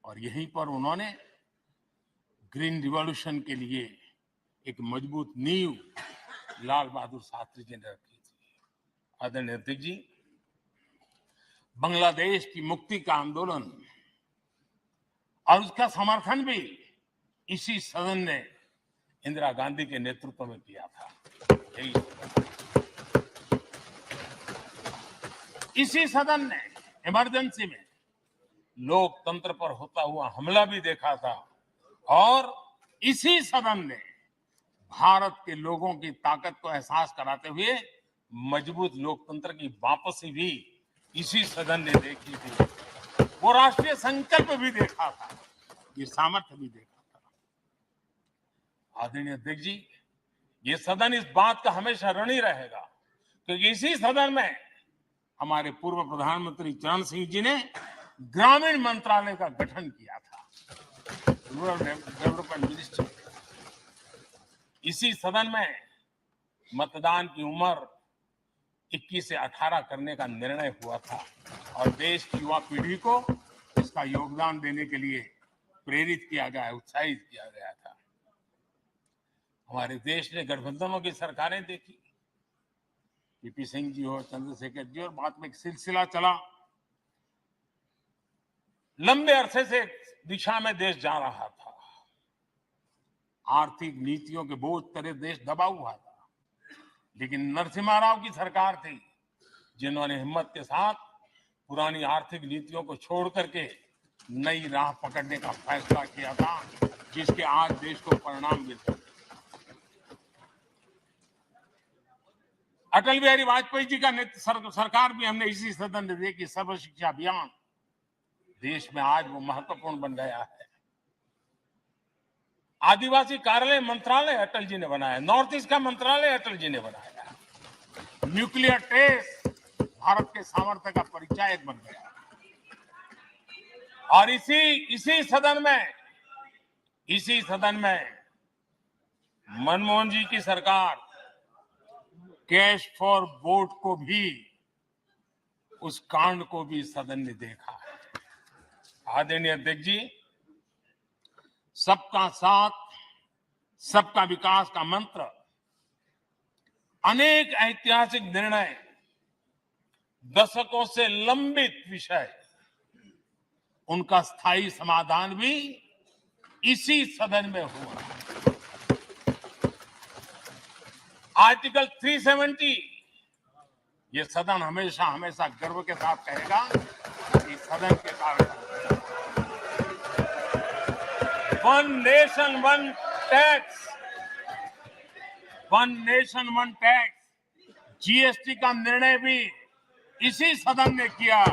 और यहीं पर उन्होंने ग्रीन रिवॉल्यूशन के लिए एक मजबूत नींव लाल बहादुर शास्त्री जी ने रखी थी। आदरणीय अध्यक्ष जी, बांग्लादेश की मुक्ति का आंदोलन और उसका समर्थन भी इसी सदन ने इंदिरा गांधी के नेतृत्व में किया था। इसी सदन ने इमरजेंसी में लोकतंत्र पर होता हुआ हमला भी देखा था, और इसी सदन ने भारत के लोगों की ताकत को एहसास कराते हुए मजबूत लोकतंत्र की वापसी भी इसी सदन ने देखी थी। वो राष्ट्रीय संकल्प भी देखा था, ये सामर्थ्य भी देखा था। आदरणीय अध्यक्ष जी, ये सदन इस बात का हमेशा ऋणी रहेगा, क्योंकि इसी सदन में हमारे पूर्व प्रधानमंत्री चरण सिंह जी ने ग्रामीण मंत्रालय का गठन किया था, रूरल डेवलपमेंट मिनिस्ट्री। इसी सदन में मतदान की उम्र 21 से 18 करने का निर्णय हुआ था, और देश की युवा पीढ़ी को इसका योगदान देने के लिए प्रेरित किया गया, उत्साहित किया गया था। हमारे देश ने गठबंधनों की सरकारें देखी, पीपी सिंह जी हो, चंद्रशेखर जी, और बाद में एक सिलसिला चला। लंबे अरसे से दिशा में देश जा रहा था, आर्थिक नीतियों के बोझ तले देश दबा हुआ था, लेकिन नरसिम्हा राव की सरकार थी जिन्होंने हिम्मत के साथ पुरानी आर्थिक नीतियों को छोड़ करके नई राह पकड़ने का फैसला किया था, जिसके आज देश को परिणाम मिलते हैं। अटल बिहारी वाजपेयी जी का सरकार भी हमने इसी सदन में देखी। सर्व शिक्षा अभियान देश में आज वो महत्वपूर्ण बन गया है। आदिवासी कार्यालय मंत्रालय अटल जी ने बनाया, नॉर्थ ईस्ट का मंत्रालय अटल जी ने बनाया, न्यूक्लियर टेस्ट भारत के सामर्थ्य का परिचायक बन गया। और इसी सदन में मनमोहन जी की सरकार कैश फॉर वोट को भी, उस कांड को भी सदन ने देखा है। आदरणीय अध्यक्ष जी, सबका साथ सबका विकास का मंत्र, अनेक ऐतिहासिक निर्णय, दशकों से लंबित विषय, उनका स्थायी समाधान भी इसी सदन में हुआ। आर्टिकल 370, ये सदन हमेशा हमेशा गर्व के साथ कहेगा कि सदन के कारण one nation one tax, one nation one tax, GST का निर्णय भी इसी सदन ने किया।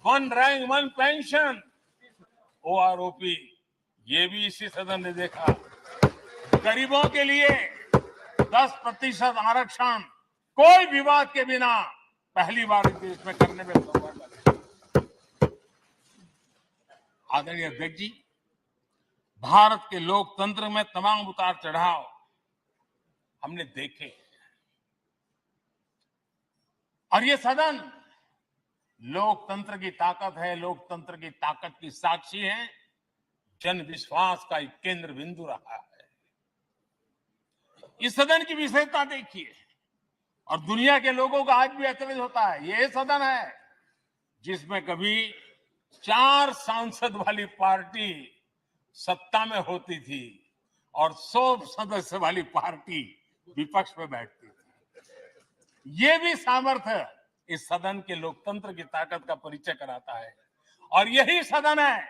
One rank one pension, OROP, ये भी इसी सदन ने देखा। गरीबों के लिए 10% आरक्षण कोई विवाद के बिना पहली बार इस देश में करने में सफल रहे। आदरणीय अध्यक्ष जी, भारत के लोकतंत्र में तमाम उतार चढ़ाव हमने देखे, और ये सदन लोकतंत्र की ताकत है, लोकतंत्र की ताकत की साक्षी है, जन विश्वास का एक केंद्र बिंदु रहा है। इस सदन की विशेषता देखिए, और दुनिया के लोगों का आज भी अचरज होता है। ये सदन है जिसमें कभी 4 सांसद वाली पार्टी सत्ता में होती थी और 100 सदस्य वाली पार्टी विपक्ष में बैठती थी। ये भी सामर्थ्य इस सदन के लोकतंत्र की ताकत का परिचय कराता है। और यही सदन है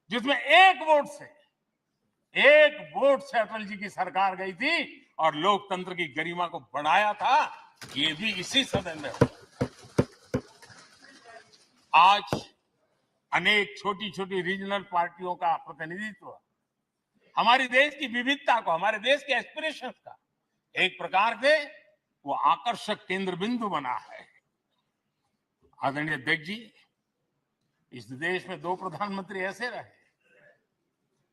जिसमें एक वोट से अटल जी की सरकार गई थी और लोकतंत्र की गरिमा को बढ़ाया था। ये भी इसी सदन में हुआ। आज अनेक छोटी छोटी रीजनल पार्टियों का प्रतिनिधित्व हमारे देश की विविधता को, हमारे देश के एस्पिरेशंस का एक प्रकार से वो आकर्षक केंद्र बिंदु बना है। आदरणीय अध्यक्ष जी, इस देश में 2 प्रधानमंत्री ऐसे रहे,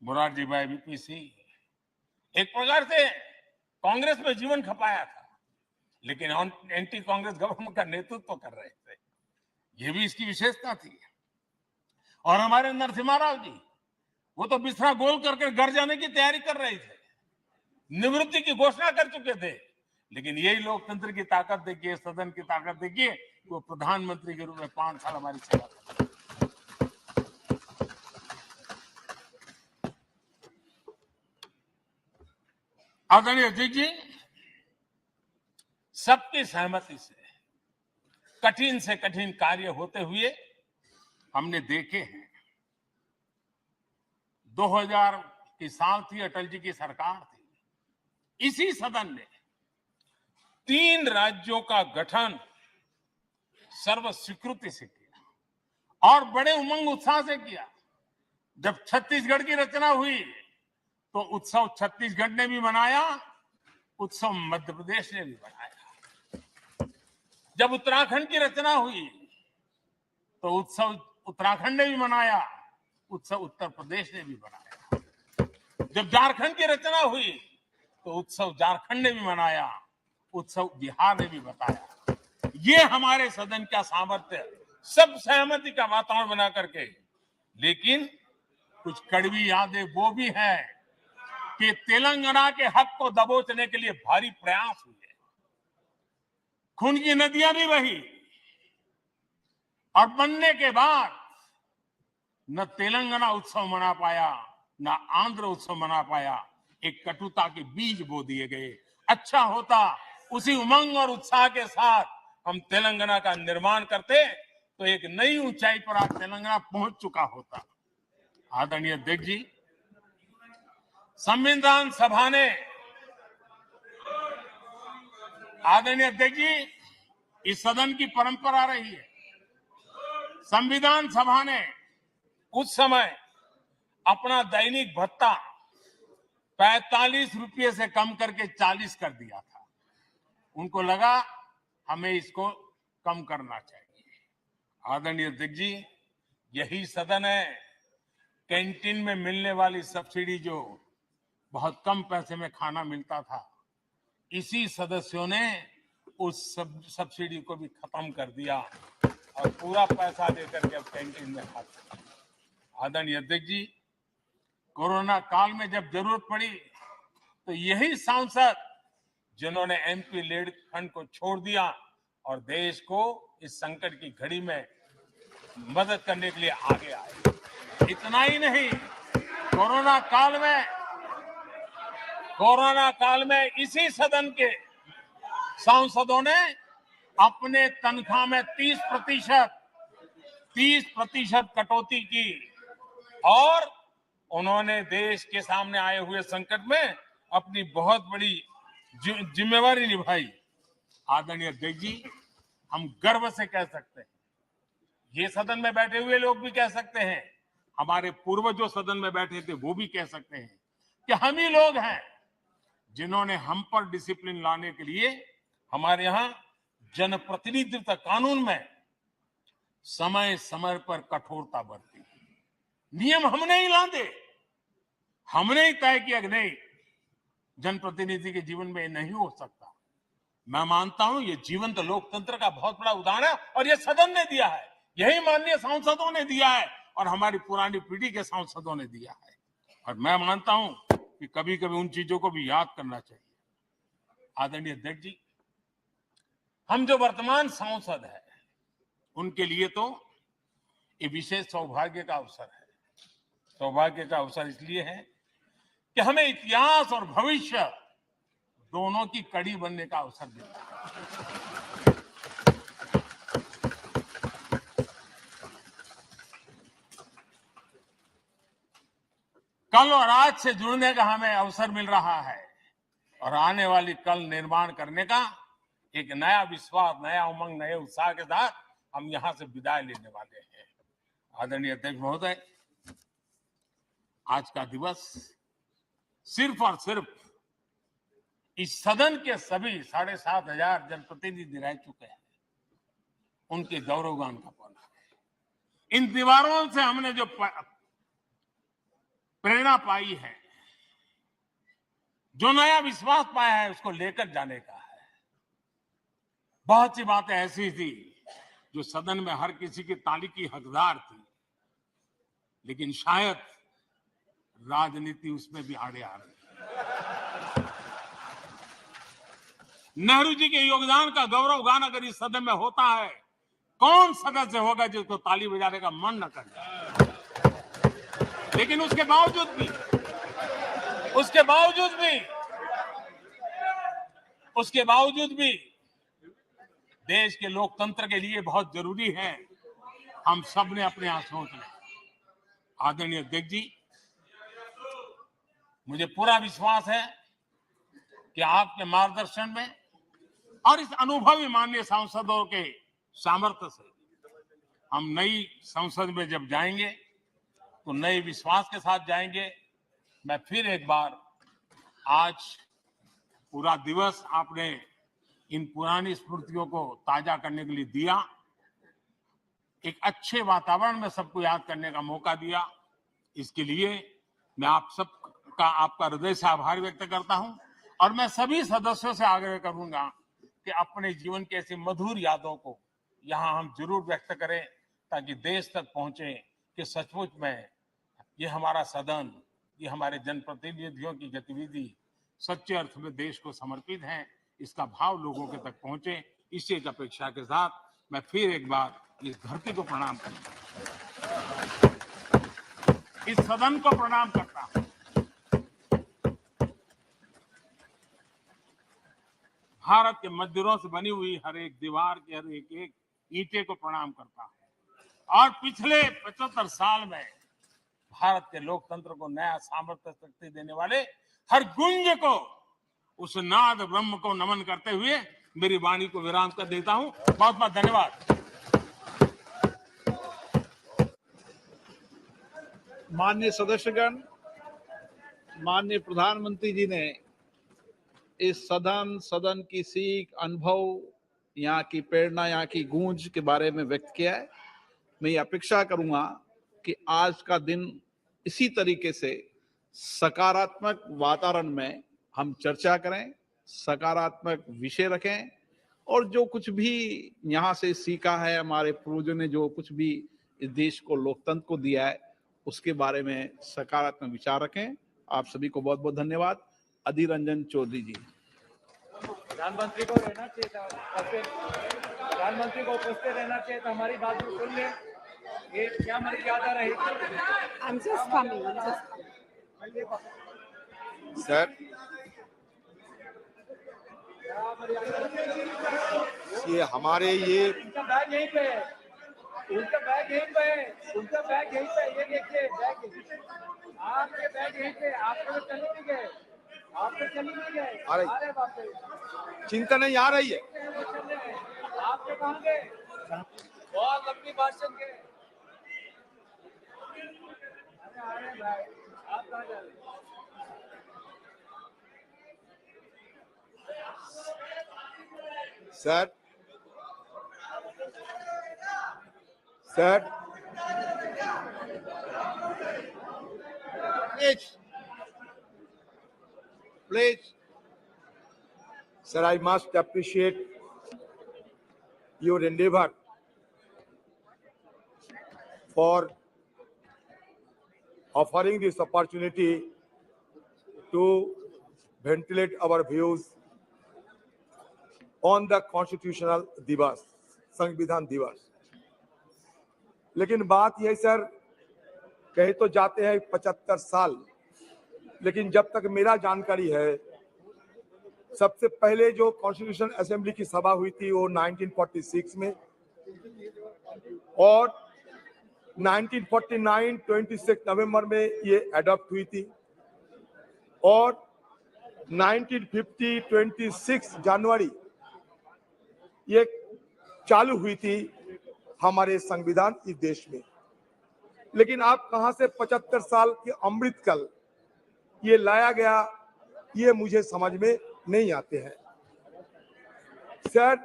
मोरारजी भाई, वीपी सिंह। एक प्रकार से कांग्रेस में जीवन खपाया था, लेकिन एंटी कांग्रेस गवर्नमेंट का नेतृत्व कर रहे थे। ये भी इसकी विशेषता थी। और हमारे नरसिम्हा राव जी, वो तो बिस्तरा गोल करके घर जाने की तैयारी कर रहे थे, निवृत्ति की घोषणा कर चुके थे। लेकिन यही लोकतंत्र की ताकत देखिए, सदन की ताकत देखिए, वो प्रधानमंत्री के रूप में 5 साल हमारी सेवा कर। आदरणीय अध्यक्ष जी, सबकी सहमति से कठिन कार्य होते हुए हमने देखे हैं। 2000 की साल थी, अटल जी की सरकार थी। इसी सदन ने 3 राज्यों का गठन सर्व स्वीकृति से किया और बड़े उमंग उत्साह से किया। जब छत्तीसगढ़ की रचना हुई तो उत्सव छत्तीसगढ़ ने भी मनाया, उत्सव मध्य प्रदेश ने भी मनाया। जब उत्तराखंड की रचना हुई तो उत्सव उत्तराखंड ने भी मनाया, उत्सव उत्तर प्रदेश ने भी मनाया। जब झारखंड की रचना हुई तो उत्सव झारखंड ने भी मनाया, उत्सव बिहार ने भी बताया। ये हमारे सदन का सामर्थ्य, सब सहमति का वातावरण बना करके। लेकिन कुछ कड़वी यादें वो भी है कि तेलंगाना के हक को दबोचने के लिए भारी प्रयास हुए, खून की नदियां भी बही और बनने के बाद न तेलंगाना उत्सव मना पाया, न आंध्र उत्सव मना पाया। एक कटुता के बीज बो दिए गए। अच्छा होता उसी उमंग और उत्साह के साथ हम तेलंगाना का निर्माण करते तो एक नई ऊंचाई पर आज तेलंगाना पहुंच चुका होता। आदरणीय अध्यक्ष जी, संविधान सभा ने, आदरणीय अध्यक्ष जी, इस सदन की परंपरा रही है। संविधान सभा ने उस समय अपना दैनिक भत्ता 45 रुपये से कम करके 40 कर दिया था। उनको लगा हमें इसको कम करना चाहिए। आदरणीय अध्यक्ष जी, यही सदन है कैंटीन में मिलने वाली सब्सिडी, जो बहुत कम पैसे में खाना मिलता था, इसी सदस्यों ने उस सब्सिडी को भी खत्म कर दिया और पूरा पैसा देकर के अब कैंटीन में खाते। आदरणीय अध्यक्ष जी, कोरोना काल में जब जरूरत पड़ी तो यही सांसद जिन्होंने एमपी लेड फंड को छोड़ दिया और देश को इस संकट की घड़ी में मदद करने के लिए आगे आए। इतना ही नहीं, कोरोना काल में इसी सदन के सांसदों ने अपने तनख्वाह में 30% कटौती की और उन्होंने देश के सामने आए हुए संकट में अपनी बहुत बड़ी जिम्मेवारी निभाई। आदरणीय अध्यक्ष जी, हम गर्व से कह सकते हैं, ये सदन में बैठे हुए लोग भी कह सकते हैं, हमारे पूर्वज जो सदन में बैठे थे वो भी कह सकते हैं कि हम ही लोग हैं जिन्होंने हम पर डिसिप्लिन लाने के लिए हमारे यहां जनप्रतिनिधित्व कानून में समय समय पर कठोरता बरती। नियम हमने ही लादे, हमने ही तय किया कि नहीं, जनप्रतिनिधि के जीवन में नहीं हो सकता। मैं मानता हूं ये जीवंत लोकतंत्र का बहुत बड़ा उदाहरण है और ये सदन ने दिया है, यही माननीय सांसदों ने दिया है और हमारी पुरानी पीढ़ी के सांसदों ने दिया है। और मैं मानता हूं कि कभी कभी उन चीजों को भी याद करना चाहिए। आदरणीय अध्यक्ष जी, हम जो वर्तमान सांसद हैं, उनके लिए तो ये विशेष सौभाग्य का अवसर है। सौभाग्य का अवसर इसलिए है कि हमें इतिहास और भविष्य दोनों की कड़ी बनने का अवसर मिलता है। कल और आज से जुड़ने का हमें अवसर मिल रहा है और आने वाली कल निर्माण करने का एक नया विश्वास, नया उमंग, नए उत्साह के साथ हम यहां से विदाई लेने वाले हैं। आदरणीय अध्यक्ष महोदय, आज का दिवस सिर्फ और सिर्फ इस सदन के सभी 7,500 जनप्रतिनिधि रह चुके हैं, उनके गौरवगान का पल है। इन दीवारों से हमने जो प्रेरणा पाई है, जो नया विश्वास पाया है, उसको लेकर जाने का है। बहुत सी बातें ऐसी थी जो सदन में हर किसी की ताली की हकदार थी, लेकिन शायद राजनीति उसमें भी आड़े आ रही है। नेहरू जी के योगदान का गौरवगान अगर इस सदन में होता है, कौन सदस्य होगा जिसको ताली बजाने का मन न करे। लेकिन उसके बावजूद भी देश के लोकतंत्र के लिए बहुत जरूरी है हम सब ने अपने यहां सोच लें। आदरणीय अध्यक्ष जी, मुझे पूरा विश्वास है कि आपके मार्गदर्शन में और इस अनुभवी माननीय सांसदों के सामर्थ्य से हम नई संसद में जब जाएंगे तो नए विश्वास के साथ जाएंगे। मैं फिर एक बार, आज पूरा दिवस आपने इन पुरानी स्मृतियों को ताजा करने के लिए दिया, एक अच्छे वातावरण में सबको याद करने का मौका दिया, इसके लिए मैं आप सबका, आपका हृदय से आभार व्यक्त करता हूं। और मैं सभी सदस्यों से आग्रह करूंगा कि अपने जीवन की ऐसी मधुर यादों को यहां हम जरूर व्यक्त करें, ताकि देश तक पहुंचे कि सचमुच में ये हमारा सदन, ये हमारे जनप्रतिनिधियों की गतिविधि सच्चे अर्थ में देश को समर्पित है, इसका भाव लोगों के तक पहुंचे। इसी एक अपेक्षा के साथ मैं फिर एक बार इस धरती को प्रणाम करता हूं, इस सदन को प्रणाम करता हूं। भारत के मंदिरों से बनी हुई हर एक दीवार के हर एक ईंटे को प्रणाम करता हूं और पिछले 75 साल में भारत के लोकतंत्र को नया सामर्थ्य शक्ति देने वाले हर गुंज को, उस नाद ब्रह्म को नमन करते हुए मेरी वाणी को विराम कर देता हूं। बहुत बहुत धन्यवाद। माननीय सदस्यगण, माननीय प्रधानमंत्री जी ने इस सदन की सीख, अनुभव, यहाँ की प्रेरणा, यहाँ की गूंज के बारे में व्यक्त किया है। मैं ये अपेक्षा करूंगा कि आज का दिन इसी तरीके से सकारात्मक वातावरण में हम चर्चा करें, सकारात्मक विषय रखें और जो कुछ भी यहाँ से सीखा है, हमारे पूर्वजों ने जो कुछ भी इस देश को, लोकतंत्र को दिया है, उसके बारे में सकारात्मक विचार रखें। आप सभी को बहुत बहुत धन्यवाद। अधीर रंजन चौधरी जी। प्रधानमंत्री को रहना चाहिए था, प्रधानमंत्री को उपस्थित रहना चाहिए था, हमारी बात को सुन ले। ये क्या मर्यादा रही? I'm just coming. सर, ये हमारे ये उनका बैग यहीं पे है, उनका बैग यहीं पे है, उनका बैग यहीं पे है, ये देखिए बैग, आपके बैग यहीं पे, आपके तो चले नहीं गए, आप तो चले नहीं गए, अरे बाप रे, चिंता नहीं आ रही है। आपके कहाँ गए? बहुत लंबी भाषण के। अरे भाई, आप कहाँ जा रहे हैं? Sir, sir, please, sir, I must appreciate your endeavor for offering this opportunity to ventilate our views on the constitutional दिवस, संविधान दिवस। लेकिन बात यह सर, कहे तो जाते हैं 75 साल, लेकिन जब तक मेरा जानकारी है, सबसे पहले जो कॉन्स्टिट्यूशन असेंबली की सभा हुई थी वो 1946 में, और 1949 26 नवंबर में ये अडॉप्ट हुई थी, और 1950 26 जनवरी ये चालू हुई थी हमारे संविधान इस देश में। लेकिन आप कहां से 75 साल के अमृतकाल ये लाया गया, ये मुझे समझ में नहीं आते हैं सर।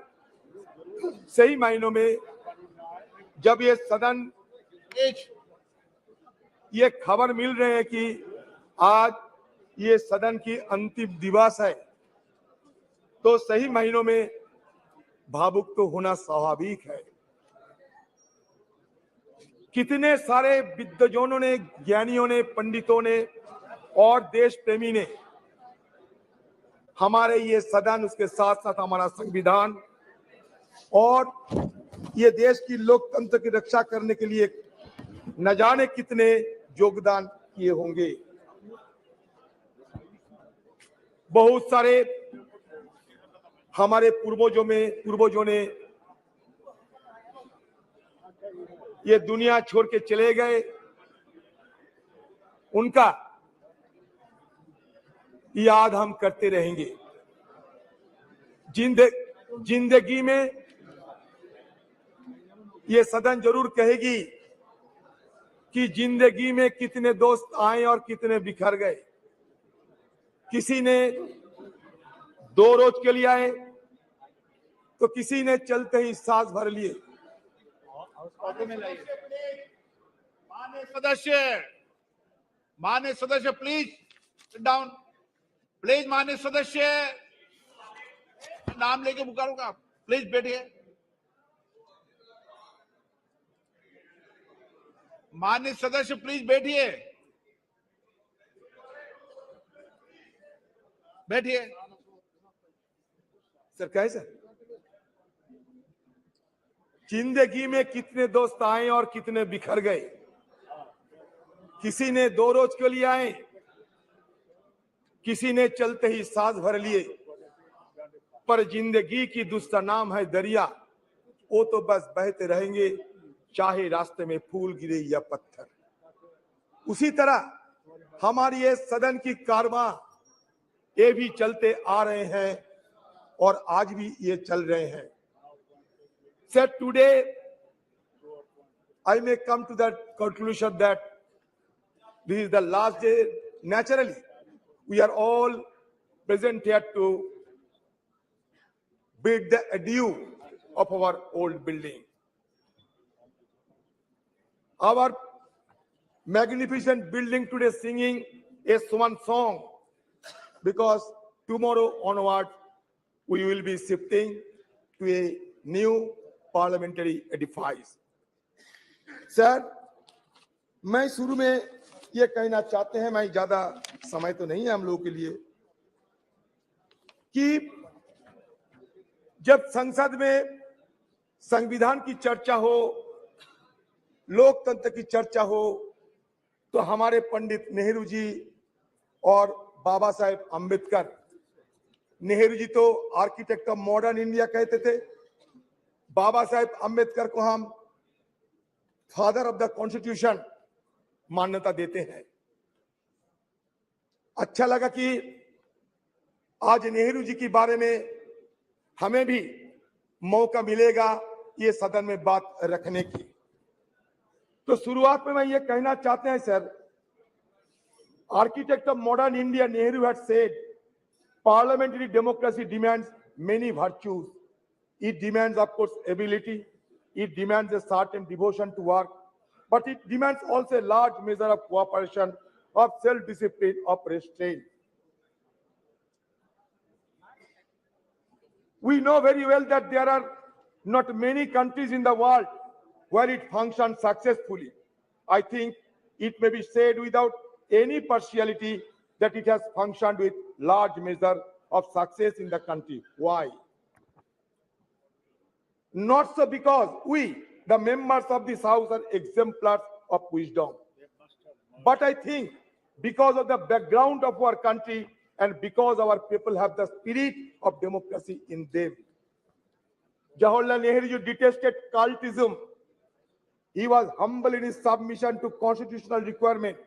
सही मायनों में जब ये सदन, ये खबर मिल रहे हैं कि आज ये सदन की अंतिम दिवस है, तो सही मायनों में भावुक तो होना स्वाभाविक है। कितने सारे विद्वजनों ने, ज्ञानियों ने, पंडितों ने और देश प्रेमी ने हमारे ये सदन, उसके साथ साथ हमारा संविधान और ये देश की लोकतंत्र की रक्षा करने के लिए न जाने कितने योगदान किए होंगे। बहुत सारे हमारे पूर्वजों ने ये दुनिया छोड़ के चले गए, उनका याद हम करते रहेंगे। जिंदगी में ये सदन जरूर कहेगी कि जिंदगी में कितने दोस्त आए और कितने बिखर गए। किसी ने 2 रोज के लिए आए, तो किसी ने चलते ही सांस भर लिए। माननीय सदस्य प्लीज सिट डाउन, प्लीज। माननीय सदस्य नाम लेके पुकारूंगा, प्लीज बैठिए। माननीय सदस्य प्लीज बैठिए, बैठिए। सर कहे सर, जिंदगी में कितने दोस्त आए और कितने बिखर गए। किसी ने 2 रोज के लिए आए, किसी ने चलते ही सांस भर लिए। पर जिंदगी की दूसरा नाम है दरिया, वो तो बस बहते रहेंगे, चाहे रास्ते में फूल गिरे या पत्थर। उसी तरह हमारी ये सदन की कारवां ये भी चलते आ रहे हैं और आज भी ये चल रहे हैं। Sir, today I may come to that conclusion that this is the last day. Naturally, we are all present here to bid the adieu of our old building. Our magnificent building today singing a swan song, because tomorrow onward we will be shifting to a new parliamentary edifice. Sir, मैं शुरू में ये कहना चाहते हैं, मैं ज्यादा समय तो नहीं है हम लोगों के लिए, कि जब संसद में संविधान की चर्चा हो, लोकतंत्र की चर्चा हो, तो हमारे पंडित नेहरू जी और बाबा साहेब अंबेडकर, नेहरू जी तो आर्किटेक्ट ऑफ मॉडर्न इंडिया कहते थे, बाबा साहेब अंबेडकर को हम फादर ऑफ द कॉन्स्टिट्यूशन मान्यता देते हैं। अच्छा लगा कि आज नेहरू जी के बारे में हमें भी मौका मिलेगा ये सदन में बात रखने की। तो शुरुआत में मैं ये कहना चाहते हैं sir, architect of modern India Nehru had said, parliamentary democracy demands many virtues. It demands, of course, ability. It demands a certain devotion to work, but it demands also a large measure of cooperation, of self-discipline, of restraint. We know very well that there are not many countries in the world where it functions successfully. I think it may be said without any partiality that it has functioned with large measure of success in the country. Why? Not so because we, the members of this house, are exemplars of wisdom, but I think because of the background of our country and because our people have the spirit of democracy in them. Jawaharlal Nehru, you detested cultism. He was humble in his submission to constitutional requirement.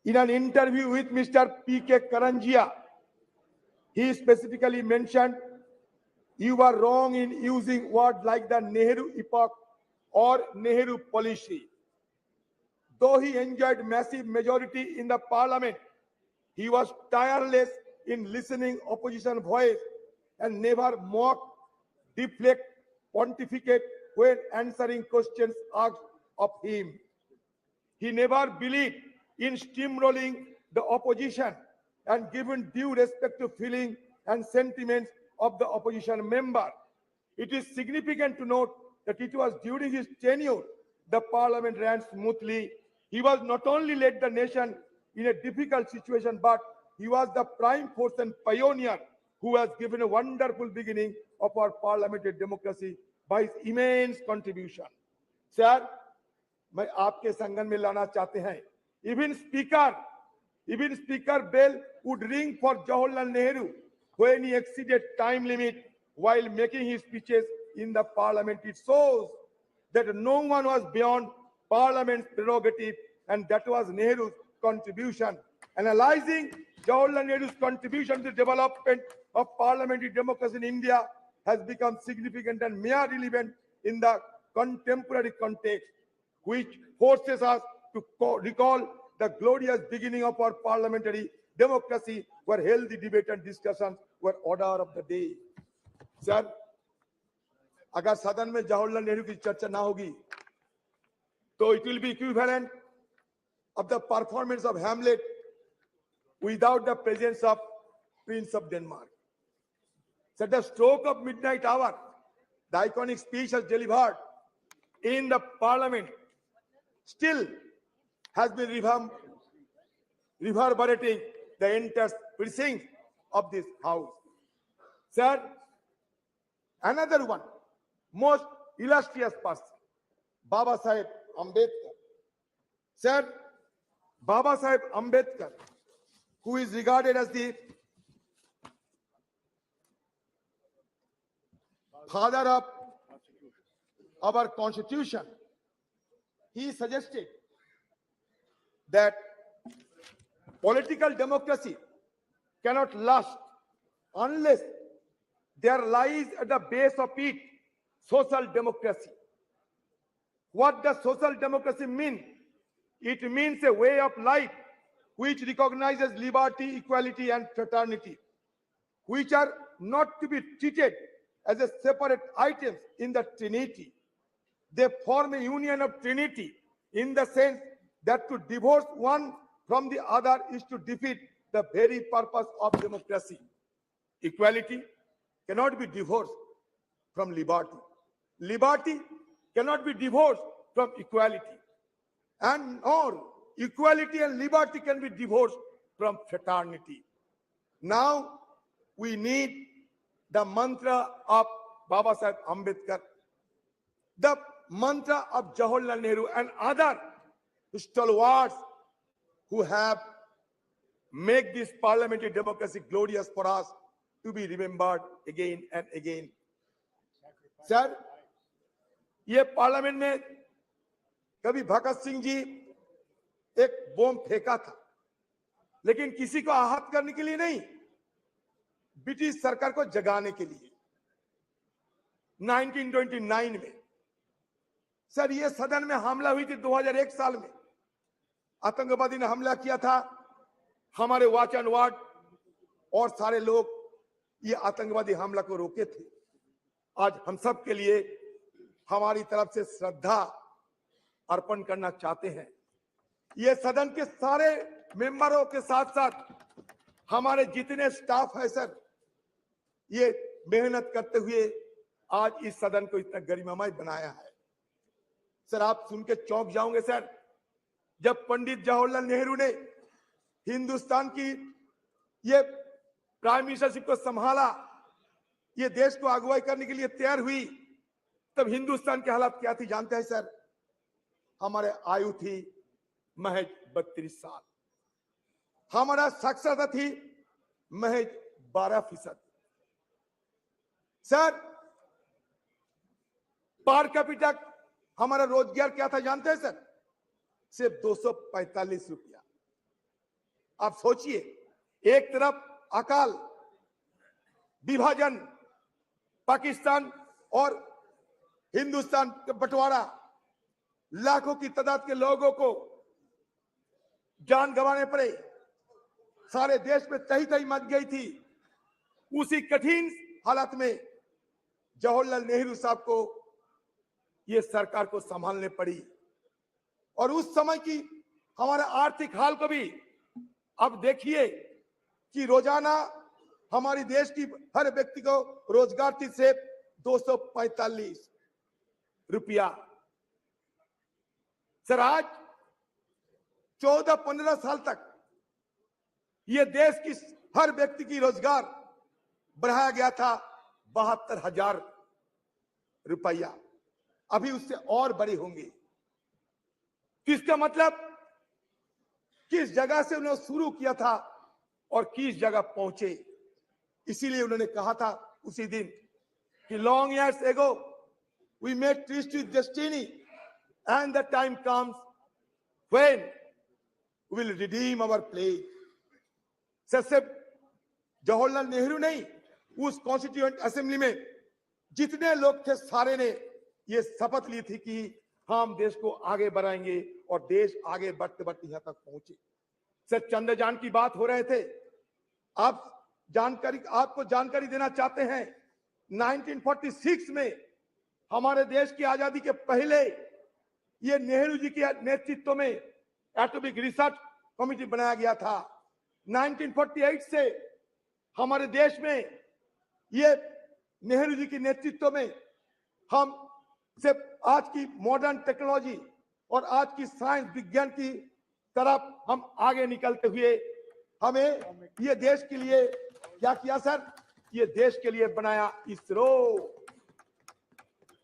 In an interview with Mr. P.K. Karanjia, he specifically mentioned, "You were wrong in using words like the Nehru epoch or Nehru policy." Though he enjoyed massive majority in the parliament, he was tireless in listening opposition voice and never mock, deflect, pontificate when answering questions asked of him. He never believed in steamrolling the opposition and given due respect to feelings and sentiments of the opposition member. It is significant to note that it was during his tenure the parliament ran smoothly. He was not only led the nation in a difficult situation, but he was the prime force and pioneer who has given a wonderful beginning of our parliamentary democracy by his immense contribution. Sir, मैं आपके संगठन में लाना चाहते हैं. Even Speaker Bell would ring for Jawaharlal Nehru when he exceeded time limit while making his speeches in the parliament. It shows that no one was beyond parliament's prerogative, and that was Nehru's contribution. Analyzing Jawaharlal Nehru's contribution to the development of parliamentary democracy in India has become significant and mere relevant in the contemporary context, which forces us to recall the glorious beginning of our parliamentary democracy, where healthy debate and discussions were order of the day. Sir, अगर सदन में जवाहरलाल नेहरू की चर्चा ना होगी, तो it will be equivalent of the performance of Hamlet without the presence of Prince of Denmark. So at the stroke of midnight hour, the iconic speech has delivered in the parliament still has been reverberating the entire precinct of this house. Sir, another one, most illustrious person, Baba Saheb Ambedkar. Sir, Baba Saheb Ambedkar, who is regarded as the father of our constitution, he suggested that political democracy cannot last unless there lies at the base of it social democracy. What does social democracy mean? It means a way of life which recognizes liberty, equality, and fraternity, which are not to be treated as a separate items in the Trinity. They form a union of Trinity in the sense that to divorce one from the other is to defeat the very purpose of democracy. Equality cannot be divorced from liberty. Liberty cannot be divorced from equality. And nor equality and liberty can be divorced from fraternity. Now we need the mantra of Baba Saheb Ambedkar, the mantra of Jawaharlal Nehru and other stalwarts who have made this parliamentary democracy glorious for us to be remembered again and again. Sir, ये parliament में कभी भगत सिंह जी एक बम फेंका था, लेकिन किसी को आहत करने के लिए नहीं, ब्रिटिश सरकार को जगाने के लिए 1929 में। सर, ये सदन में हमला हुई थी 2001 साल में, आतंकवादी ने हमला किया था, हमारे वॉच एंड वार्ड और सारे लोग ये आतंकवादी हमला को रोके थे। आज हम सब के लिए हमारी तरफ से श्रद्धा अर्पण करना चाहते हैं। ये सदन के सारे मेंबरों के साथ साथ हमारे जितने स्टाफ है सर, ये मेहनत करते हुए आज इस सदन को इतना गरिमामय बनाया है। सर, आप सुन के चौंक जाओगे सर, जब पंडित जवाहरलाल नेहरू ने हिंदुस्तान की ये प्राइम मिनिस्टरशिप को संभाला ये देश को अगुवाई करने के लिए तैयार हुई, तब हिंदुस्तान की हालत क्या थी जानते हैं सर? हमारे आयु थी महज 32 साल, हमारा साक्षरता थी महज 12%। सर, पर कैपिटा हमारा रोजगार क्या था जानते हैं सर? सिर्फ 245 रुपया। आप सोचिए, एक तरफ अकाल, विभाजन, पाकिस्तान और हिंदुस्तान का बंटवारा, लाखों की तादाद के लोगों को जान गंवाने पड़े, सारे देश में तही तही मच गई थी। उसी कठिन हालात में जवाहरलाल नेहरू साहब को ये सरकार को संभालने पड़ी। और उस समय की हमारा आर्थिक हाल को भी अब देखिए कि रोजाना हमारी देश की हर व्यक्ति को रोजगार की से 245 रुपया। सर, आज 14-15 साल तक ये देश की हर व्यक्ति की रोजगार बढ़ाया गया था 72,000 रुपया, अभी उससे और बड़ी होंगी। किसका मतलब किस जगह से उन्होंने शुरू किया था और किस जगह पहुंचे। इसीलिए उन्होंने कहा था उसी दिन कि long years ago we made tryst with destiny and the time comes when we will redeem our pledge. सिर्फ जवाहरलाल नेहरू नहीं, उस कॉन्स्टिट्यूएंट असेंबली में जितने लोग थे सारे ने ये शपथ ली थी कि हम देश को आगे बढ़ाएंगे, और देश आगे बढ़ते बढ़ते यहां तक पहुंचे। सर, चंद्रयान की बात हो रहे थे, आपको जानकारी देना चाहते हैं, 1946 में हमारे देश की आजादी के पहले ये नेहरू जी के नेतृत्व में एटॉमिक रिसर्च कमेटी बनाया गया था। 1948 से हमारे देश में ये नेहरू जी के नेतृत्व में हम सिर्फ आज की मॉडर्न टेक्नोलॉजी और आज की साइंस विज्ञान की तरफ हम आगे निकलते हुए हमें ये देश के लिए क्या किया सर? ये देश के लिए बनाया इसरो।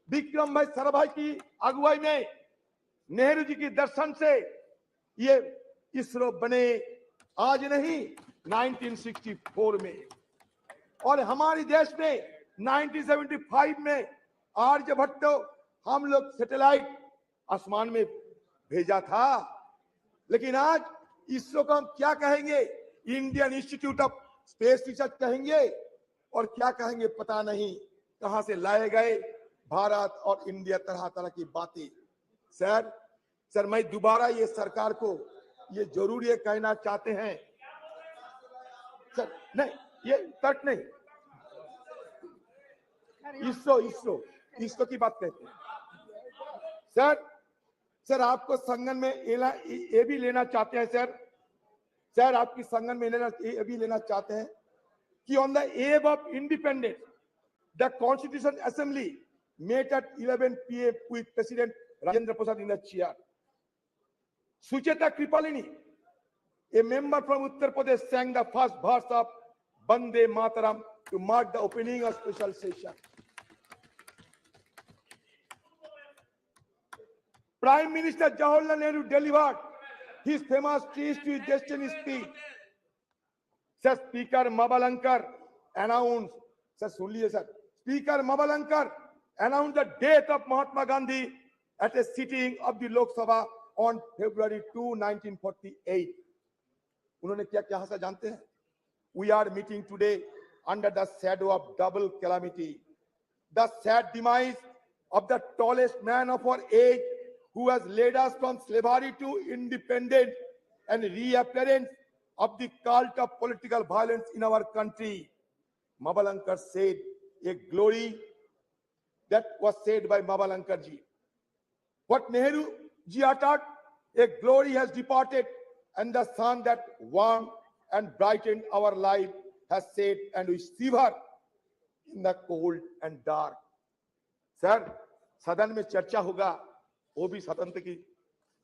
विक्रम भाई साराभाई की अगुवाई में, नेहरू जी के दर्शन से ये इसरो बने, आज नहीं 1964 में। और हमारे देश में 1975 में आर्यभट्ट हम लोग सैटेलाइट आसमान में भेजा था। लेकिन आज इसरो को हम क्या कहेंगे? Indian institute of space research कहेंगे, और क्या कहेंगे पता नहीं, कहां से लाए गए भारत और इंडिया, तरह तरह की बातें। सर मैं दोबारा ये सरकार को ये जरूर ये कहना चाहते हैं सर, नहीं ये तर्क नहीं, इसरो की बात कहते हैं। सर आपको संगठन में ये भी लेना चाहते हैं सर आपकी संगठन में ये भी लेना चाहते हैं कि on the above of independence the constitution assembly met at 11 p.m. with President Rajendra Prasad in the chair. Sucheta Kripalini, a member from Uttar Pradesh, sang the first verse of Bande Mataram to mark the opening of special session. Prime Minister Jawaharlal Nehru delivered his famous Trees to Destiny speech. Sir, Speaker Mavalankar announced, sir, सुनिए sir, Speaker Mavalankar announced the death of Mahatma Gandhi at a sitting of the Lok Sabha on February 2, 1948. उन्होंने क्या कहा था जानते हैं? We are meeting today under the shadow of double calamity. The sad demise of the tallest man of our age, who has led us from slavery to independence, and reappearance of the cult of political violence in our country. Mavalankar said, a glory that was said by Mavalankar ji. What Nehru ji uttered, a glory has departed, and the sun that warmed and brightened our life has set, and we shiver in the cold and dark. Sir, सदन में चर्चा होगा, वो भी स्वतंत्र की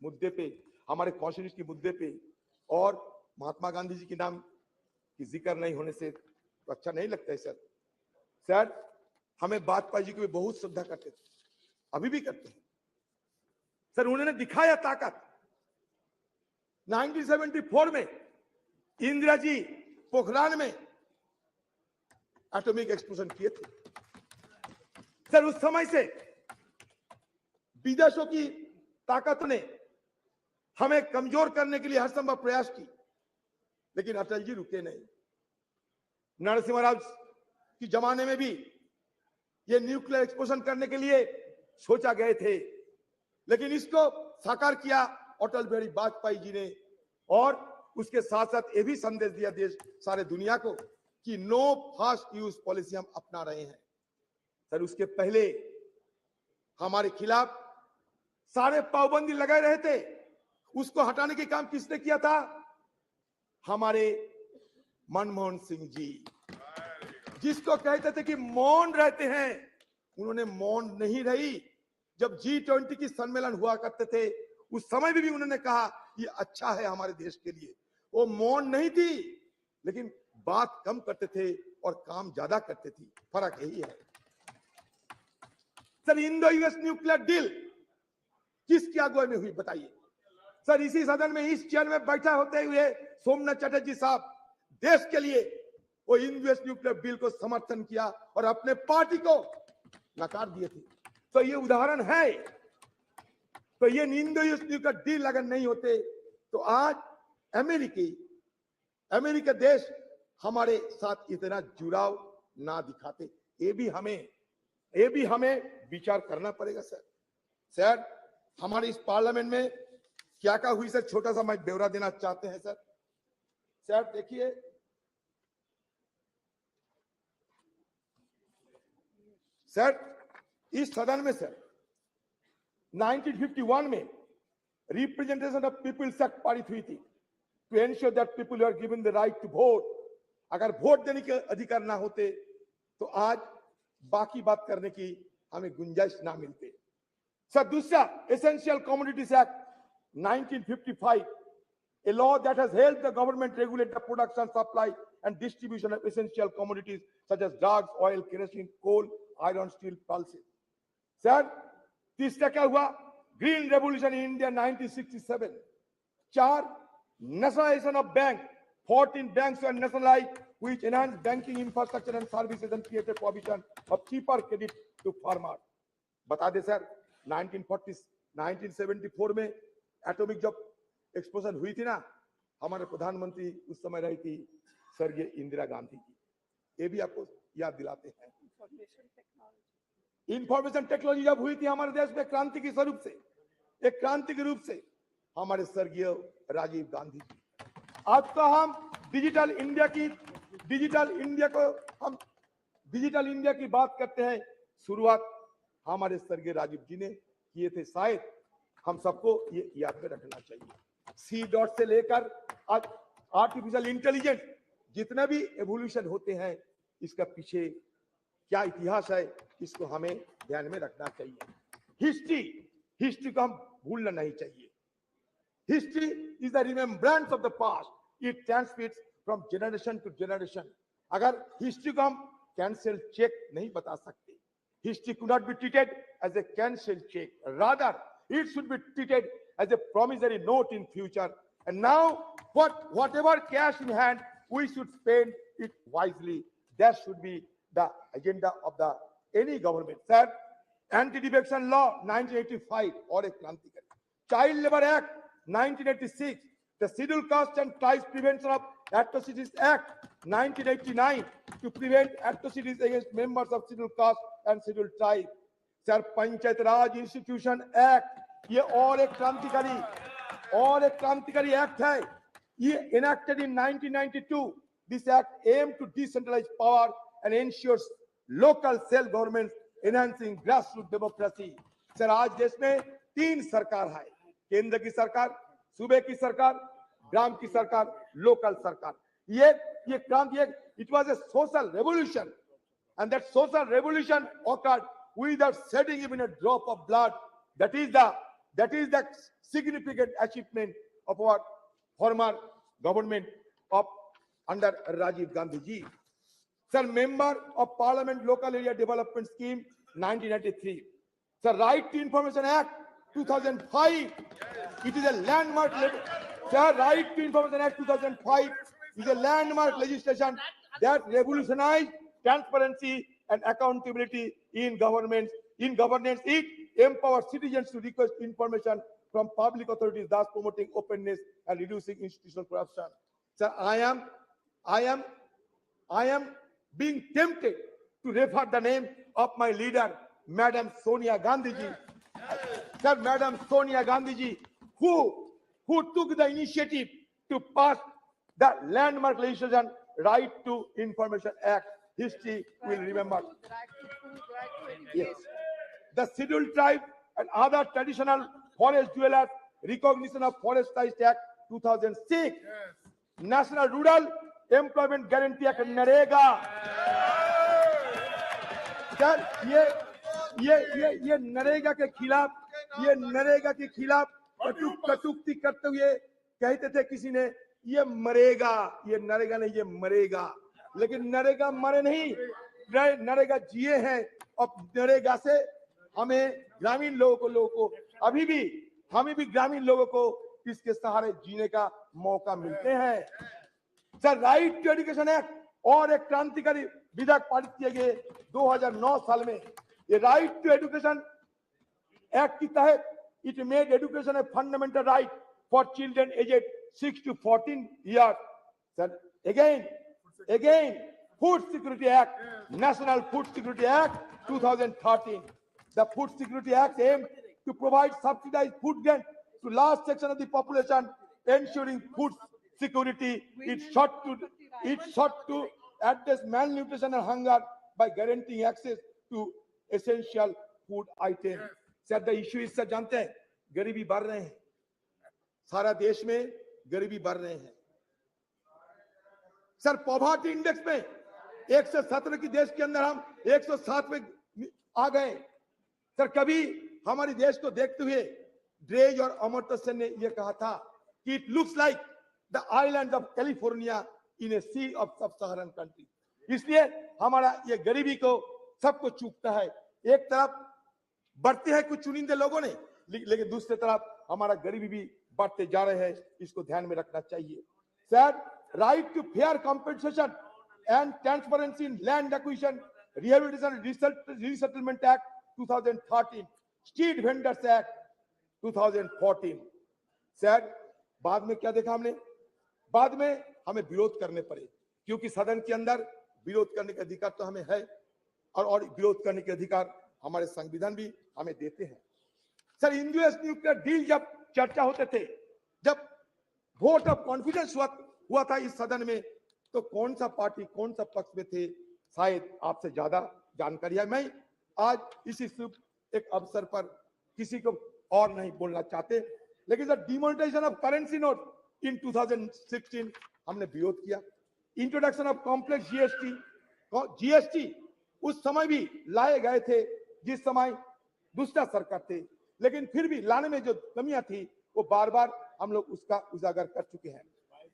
मुद्दे पे, हमारे कॉन्स्टिट्यूशन की मुद्दे पे, और महात्मा गांधी जी के नाम की जिक्र नहीं होने से तो अच्छा नहीं लगता है सर हमें वाजपेयी जी को भी बहुत श्रद्धा करते थे, अभी भी करते हैं सर। उन्होंने दिखाया ताकत। 1974 में इंदिरा जी पोखरान में एटॉमिक एक्सप्लोजन किए थे सर। उस समय से विदेशों की ताकत ने हमें कमजोर करने के लिए हर संभव प्रयास की, लेकिन अटल जी रुके नहीं। नरसिम्हा राव की जमाने में भी ये न्यूक्लियर एक्सप्लोजन करने के लिए सोचा गए थे, लेकिन इसको साकार किया अटल बिहारी वाजपेयी जी ने। और उसके साथ साथ ये भी संदेश दिया देश सारे दुनिया को कि नो फास्ट यूज पॉलिसी हम अपना रहे हैं सर। उसके पहले हमारे खिलाफ सारे पाबंदी लगाए रहे थे, उसको हटाने के काम किसने किया था? हमारे मनमोहन सिंह जी, जिसको कहते थे कि मौन रहते हैं, उन्होंने मौन नहीं रही। जब G20 की सम्मेलन हुआ करते थे उस समय भी उन्होंने कहा ये अच्छा है हमारे देश के लिए। वो मौन नहीं थी, लेकिन बात कम करते थे और काम ज्यादा करते थे। फर्क यही है sir. Indo US nuclear deal किसकी अगुवाई में हुई बताइए सर? इसी सदन में इस चेयर में बैठा होते हुए सोमनाथ चटर्जी साहब देश के लिए वो इंडो यूएस न्यूक्लियर डील को समर्थन किया और अपने पार्टी को नकार दिए थे। तो ये उदाहरण है। तो ये इंडो यूएस न्यूक्लियर डील अगर नहीं होते तो आज अमेरिका देश हमारे साथ इतना जुड़ाव ना दिखाते। ये भी हमें विचार करना पड़ेगा सर। सर हमारे इस पार्लियामेंट में क्या क्या हुई सर, छोटा सा मैं ब्यौरा देना चाहते हैं सर। सर देखिए सर, इस सदन में सर 1951 में रिप्रेजेंटेशन ऑफ पीपल्स एक्ट पारित हुई थी to ensure that people are given the right to vote. अगर वोट देने के अधिकार ना होते तो आज बाकी बात करने की हमें गुंजाइश ना मिलती सर। दूसरा essential commodities act 1955, a law that has helped the government regulate the production, supply and distribution of essential commodities such as drugs, oil, kerosene, coal, iron, steel, pulses. Sir तीसरा क्या हुआ? Green revolution in India 1967। 4 nationalization of bank, 14 banks were nationalized which enhanced banking infrastructure and services and created provision of cheaper credit to farmers. बता दे sir 1974 में atomic जब explosion हुई थी ना, हमारे प्रधानमंत्री उस समय रही थी स्वर्गीय इंदिरा गांधी जी। ये भी आपको याद दिलाते हैं। इंफॉर्मेशन टेक्नोलॉजी जब हुई थी हमारे देश में क्रांति के स्वरूप से, एक क्रांति के रूप से हमारे स्वर्गीय राजीव गांधी जी। आज तो हम डिजिटल इंडिया की बात करते हैं। शुरुआत हमारे स्वर्गीय राजीव जी ने किए थे। शायद हम सबको ये याद में रखना चाहिए। सी डॉट से लेकर आज आर्टिफिशियल इंटेलिजेंस, जितने भी एवोल्यूशन होते हैं, इसका पीछे क्या इतिहास है, इसको हमें ध्यान में रखना चाहिए। हिस्ट्री को हम भूलना नहीं चाहिए। History is the remembrance of the past, it transmits from generation to generation. अगर हिस्ट्री को हम कैंसिल चेक नहीं बता सकते, history could not be treated as a cancel cheque, rather it should be treated as a promissory note in future. And now whatever cash in hand, we should spend it wisely. That should be the agenda of the any government. Sir, anti-defection law 1985 और एक क्रांतिकारी, child labor act 1986, the scheduled caste and tribes prevention of atrocities act 1989 to prevent atrocities against members of scheduled caste and scheduled tribe. Sir panchayat Raj institution act, ये और एक क्रांतिकारी act है। ये enacted in 1992. This act aimed to decentralize power and ensures local self government, enhancing grassroots democracy. Sir आज देश में 3 सरकार है, केंद्र की सरकार, सूबे की सरकार, ग्राम की सरकार, लोकल सरकार। ये क्रांति, it was a social revolution, and that social revolution occurred without shedding even a drop of blood. That is the significant achievement of our former government of under Rajiv Gandhi ji. Sir, Member of Parliament Local Area Development Scheme 1993. Sir, Right to Information Act 2005. It is a landmark. Sir, Right to Information Act 2005 is a landmark legislation that revolutionized transparency and accountability in government. In governance, it empowers citizens to request information from public authorities, thus promoting openness and reducing institutional corruption. Sir, I am being tempted to refer the name of my leader, Madam Sonia Gandhi ji. Sir, Madam Sonia Gandhi ji, who took the initiative to pass the landmark legislation, Right to Information Act. History will remember. Yes. The Scheduled Tribe and other traditional forest dwellers, recognition of Forest Rights Act 2006, National Rural Employment Guarantee Act NREGA. Sir ये नरेगा के खिलाफ कटुक्ति करते हुए कहते थे किसी ने ये मरेगा, ये नरेगा नहीं, ये मरेगा। लेकिन नरेगा मरे नहीं, नरेगा जिए हैं। और नरेगा से हमें ग्रामीण लोगों को अभी भी हमें भी ग्रामीण लोगों को इसके सहारे जीने का मौका मिलते हैं। Sir, right to education act और एक क्रांतिकारी विधेयक पारित किए गए 2009 साल में। ये राइट टू एजुकेशन एक्ट के तहत it made education a fundamental right for children aged 6 to 14 years. Sir, again, Food Security Act, National Food Security Act 2013. The Food Security Act aimed to provide subsidized food grants to large section of the population, ensuring food security. It sought to address malnutrition and hunger by guaranteeing access to essential food items. Sir, the issue is, sir, जानते हैं गरीबी बढ़ रहे हैं, सारा देश में गरीबी बढ़ रहे हैं। सर, पॉवर्टी इंडेक्स में 117 की देश के अंदर हम 107 में आ गए। सर, कभी हमारे देश को देखते हुए ड्रेज और अमर्त्य सेन ने यह कहा था कि it looks like the island of California in a sea of sub Saharan country. इसलिए हमारा ये गरीबी को सबको चूकता है। एक तरफ बढ़ते हैं कुछ चुनिंदे लोगों ने, लेकिन दूसरी तरफ हमारा गरीबी भी बढ़ते जा रहे हैं। इसको ध्यान में रखना चाहिए। Sir, right to fair compensation and transparency in land acquisition rehabilitation resettlement act 2013, street vendors act 2014। Sir, बाद में क्या देखा हमने? बाद में हमें विरोध करने पड़े, क्योंकि सदन के अंदर विरोध करने का अधिकार तो हमें है और विरोध करने के अधिकार हमारे संविधान भी हमें देते हैं। सर, यूएस न्यूक्लियर डील जब चर्चा होते थे, जब वोट ऑफ कॉन्फिडेंस हुआ था इस सदन में, तो कौन सा पार्टी कौन सा पक्ष में थे, शायद आपसे ज्यादा जानकारी है। मैं आज इसी शुभ एक अवसर पर किसी को और नहीं बोलना चाहते, लेकिन sir, demonetisation of currency note in 2016 हमने विरोध किया। इंट्रोडक्शन ऑफ कॉम्प्लेक्स जीएसटी उस समय भी लाए गए थे जिस समय दूसरा सरकार थे, लेकिन फिर भी लाने में जो कमियां थी वो बार बार हम लोग उसका उजागर कर चुके हैं।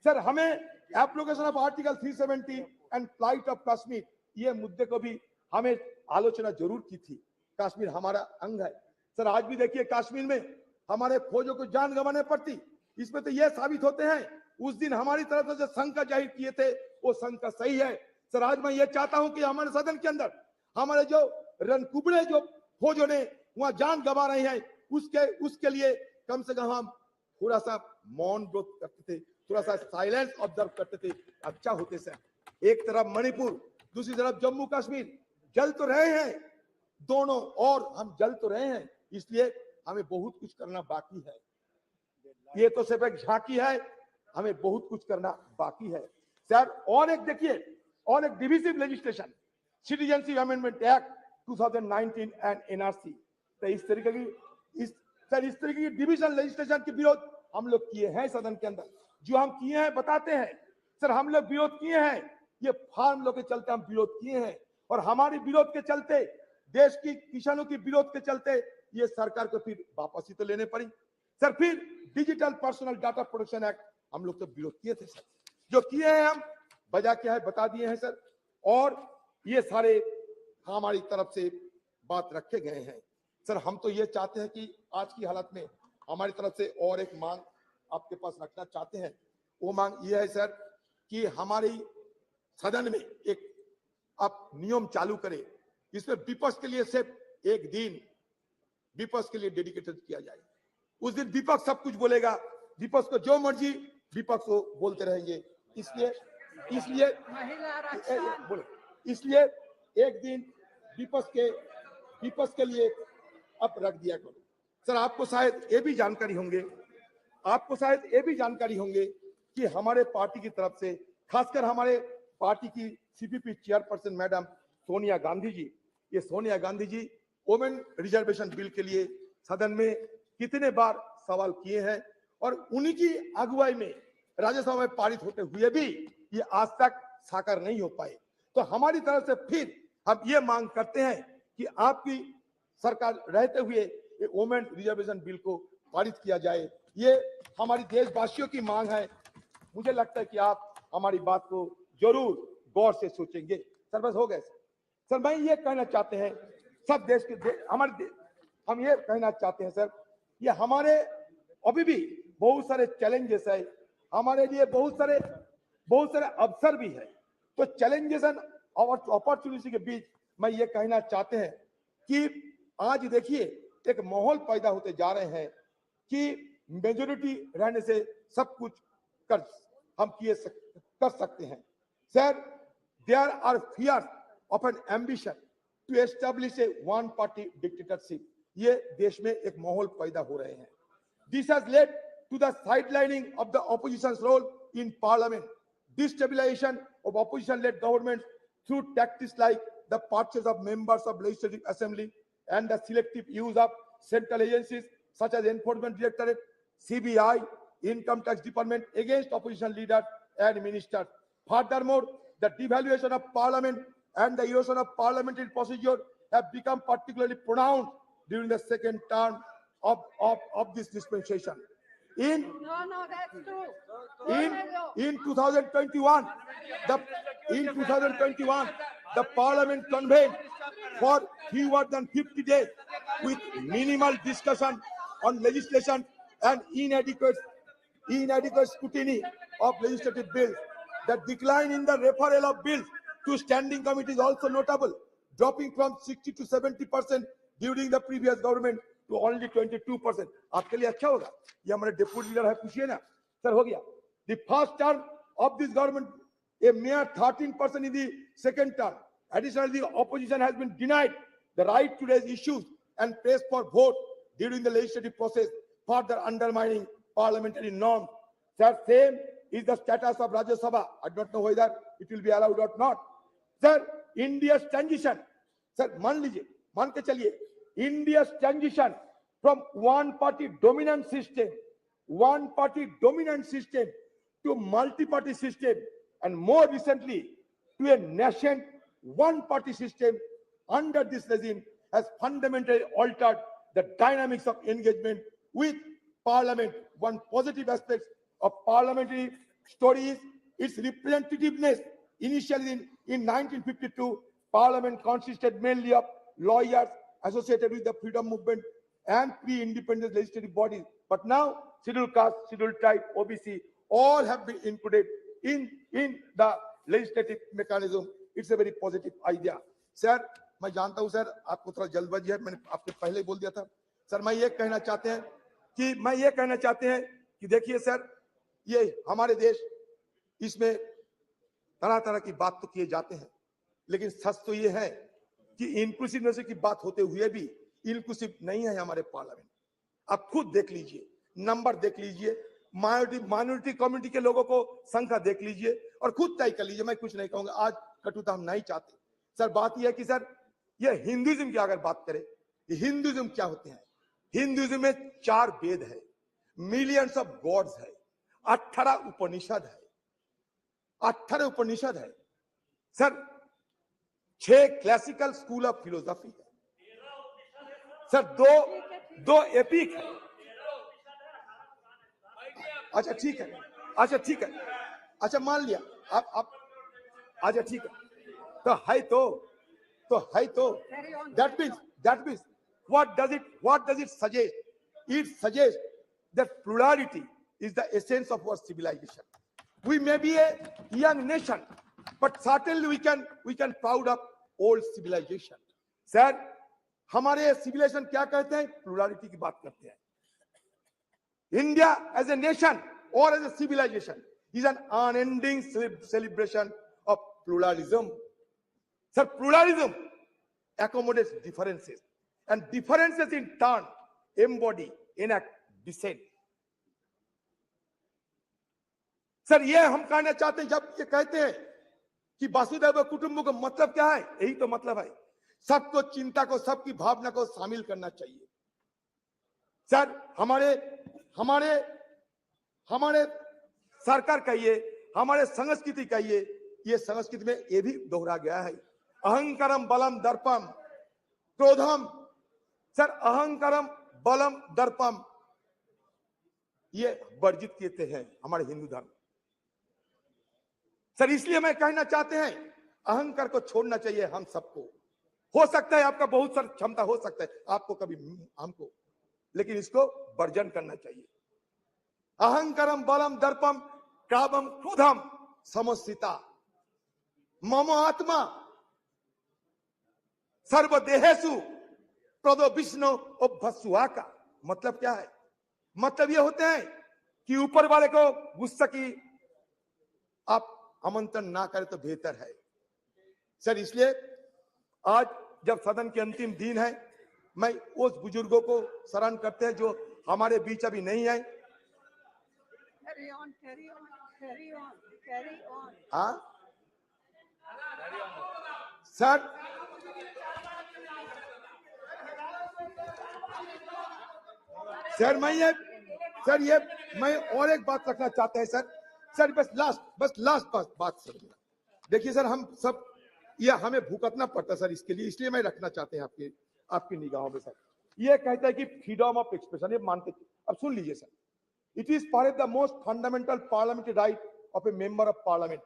सर, हमें application of article 370 and flight of Kashmir, ये मुद्दे को भी हमें आलोचना जरूर की थी। कश्मीर हमारा अंग है। सर, आज भी देखिए कश्मीर में हमारे फौजों को जान गंवाने पड़ती। इसमें तो यह साबित होते हैं उस दिन हमारी तरफ से जो शंका जाहिर किए थे वो शंका सही है। सर, आज मैं ये चाहता हूं कि हमारे सदन के अंदर हमारे जो रणकुबड़े जो फौजों ने वहां जान गंवा रहे हैं, उसके लिए कम से कम हम थोड़ा सा मौन व्रत करते थे, थोड़ा सा साइलेंस ऑब्जर्व करते थे, अच्छा होते सर। एक तरफ मणिपुर, दूसरी तरफ जम्मू कश्मीर जल तो रहे हैं दोनों, और हम जल तो रहे हैं, इसलिए हमें बहुत कुछ करना बाकी है। ये तो सिर्फ एक झांकी है, हमें बहुत कुछ करना बाकी है। सर, और एक देखिए, और एक divisive legislation, citizenship amendment act 2019 and NRC. तो इस तरीके की डिविजन लेजिस्लेशन के विरोध हम लोग किए हैं सदन के अंदर। जो हम किए हैं बताते हैं। सर, हम लोग विरोध किए हैं, ये फार्म लोग के चलते हम विरोध किए हैं, और हमारे विरोध के चलते, देश की किसानों की विरोध के चलते ये सरकार को फिर वापसी तो लेने पड़ी। सर, फिर digital personal data protection act हम लोग तो विरोध किए थे। सर, जो किए हैं हम, वजह क्या है बता दिए हैं। सर, और ये सारे हमारी तरफ से बात रखे गए हैं। सर हम तो ये चाहते हैं कि आज की हालत में हमारी तरफ से और एक मांग आपके पास रखना चाहते हैं। वो मांग ये है सर कि हमारी सदन में एक आप नियम चालू करें, इसमें विपक्ष के लिए सिर्फ एक दिन विपक्ष के लिए डेडिकेटेड किया जाए। उस दिन विपक्ष सब कुछ बोलेगा, विपक्ष को जो मर्जी विपक्ष को बोलते रहेंगे। इसलिए इसलिए एक दिन विपक्ष के लिए अब रख दिया करो। सर आपको शायद ये भी जानकारी होंगे कि हमारे पार्टी की तरफ से, खासकर हमारे पार्टी की CPP chairperson madam Sonia Gandhi ji, ये Sonia Gandhi ji women reservation bill के लिए सदन में कितने बार सवाल किए हैं और उन्हीं की अगुवाई में राज्यसभा में पारित होते हुए भी ये आज तक साकार नहीं हो पाए। तो हमारी तरफ से फिर हम ये मांग करते हैं कि आपकी सरकार रहते हुए ये वोमेन रिजर्वेशन बिल को पारित किया जाए। ये हमारी देशवासियों की मांग है। मुझे लगता है कि आप हमारी बात को जरूर गौर से सोचेंगे। सर बस हो गए सर। मैं ये कहना चाहते हैं सब देश के हम ये कहना चाहते हैं सर, ये हमारे अभी भी बहुत सारे चैलेंजेस है, हमारे लिए बहुत सारे अवसर भी है। तो चैलेंजेस और अपॉर्चुनिटी के बीच मैं ये कहना चाहते हैं कि आज देखिए एक माहौल पैदा होते जा रहे हैं कि मेजोरिटी रहने से सब कुछ कर सकते हैं। Sir there are fears of an ambition to establish a one party dictatorship. ये देश में एक माहौल पैदा हो रहे हैं। This has led to the sidelining of the opposition's role in parliament, destabilization of opposition-led governments through tactics like the purchase of members of legislative assembly and the selective use of central agencies such as Enforcement Directorate, CBI, Income Tax Department against opposition leaders and ministers. Furthermore, the devaluation of parliament and the erosion of parliamentary procedure have become particularly pronounced during the second term of this dispensation. No, that's true. In 2021, the parliament convened for fewer than 50 days with minimal discussion on legislation and inadequate scrutiny of legislative bills. The decline in the referral of bills to standing committee is also notable, dropping from 60 to 70% during the previous government to only 22%. आपके लिए अच्छा होगा, ये हमारे deputy leader है, पूछिए ना sir. हो गया the first term of this government, a mere 13% in the second term. Additionally, the opposition has been denied the right to raise issues and press for vote during the legislative process, further undermining parliamentary norms. Sir, same is the status of Rajya Sabha. I don't know whether it will be allowed or not. Sir, India's transition, sir, मान के चलिए, India's transition from one party dominant system to multi-party system, and more recently to a nascent one-party system under this regime has fundamentally altered the dynamics of engagement with parliament. One positive aspect of parliamentary story is its representativeness. Initially in 1952, parliament consisted mainly of lawyers associated with the freedom movement and pre-independence legislative bodies. But now, scheduled caste, scheduled tribe, OBC, all have been included in the legislative mechanism. It's a very positive idea. Sir, मैं जानता हूं sir आपको थोड़ा जल्दबाजी है, मैंने आपको पहले ही बोल दिया था। सर मैं ये कहना चाहते हैं कि देखिए सर, ये हमारे देश, इसमें तरह तरह की बात तो किए जाते हैं, लेकिन सच तो ये है कि इंक्लूसिवनेस की बात होते हुए भी इंक्लूसिव नहीं है हमारे पार्लियामेंट। आप खुद देख लीजिए, नंबर देख लीजिए, माइनॉरिटी कम्युनिटी के लोगों को संख्या देख लीजिए और खुद तय कर लीजिए। मैं कुछ नहीं कहूंगा, आज कटुता हम नहीं चाहते। सर बात यह है कि सर ये हिंदुइज्म की अगर बात करें, ये हिंदुइज्म क्या होते हैं? हिंदुइज्म में 4 वेद है, मिलियंस ऑफ गॉड्स है, 18 उपनिषद है sir, 6 classical school of philosophy है सर, दो एपिक है। अच्छा ठीक है, अच्छा मान लिया आप, अच्छा ठीक है, तो है तो that means what does it suggest? It suggests that plurality is the essence of our civilization. We may be a young nation, but certainly we can proud of old civilization. Sir, हमारे civilization क्या कहते हैं? Plurality की बात करते हैं. India as a nation or as a civilization is an unending celebration of pluralism. Sir, pluralism accommodates differences, and differences in turn embody, enact dissent. Sir, ये हम कहना चाहते हैं जब ये कहते हैं कि वसुधैव कुटुंबकम का मतलब क्या है? यही तो मतलब है, सबको चिंता को, सबकी भावना को शामिल करना चाहिए. सर, हमारे सरकार कहिए, हमारे संस्कृति कहिए, ये संस्कृति में ये भी दोहरा गया है. अहंकारम बलम दर्पम क्रोधम. सर, अहंकारम बलम दर्पम ये वर्जित कहते हैं हमारे हिंदू धर्म. सर, इसलिए मैं कहना चाहते हैं अहंकार को छोड़ना चाहिए हम सबको. हो सकता है आपका बहुत सारी क्षमता हो सकता है, आपको कभी हमको, लेकिन इसको वर्जन करना चाहिए. अहंकारम बलम दर्पम कामम क्रोधम समस्थिता मम आत्मा सर्वदेहेषु प्रदो विष्णु अभ्यसुआ का मतलब क्या है? मतलब ये होते हैं कि ऊपर वाले को गुस्सा की आप आमंत्रण ना करें तो बेहतर है. सर, इसलिए आज जब सदन के अंतिम दिन है, मैं उस बुजुर्गों को स्मरण करते हैं जो हमारे बीच अभी नहीं है. हाँ सर, मैं और एक बात रखना चाहते हैं सर. सर, बस लास्ट बात सर. देखिए सर, हम सब ये हमें भुगतना पड़ता सर इसके लिए, इसलिए मैं रखना चाहते हैं आपकी निगाहों में सर. ये कहता है कि फ्रीडम ऑफ एक्सप्रेशन, ये मानते. अब सुन लीजिए sir. It is perhaps the most fundamental parliamentary right of a member of parliament.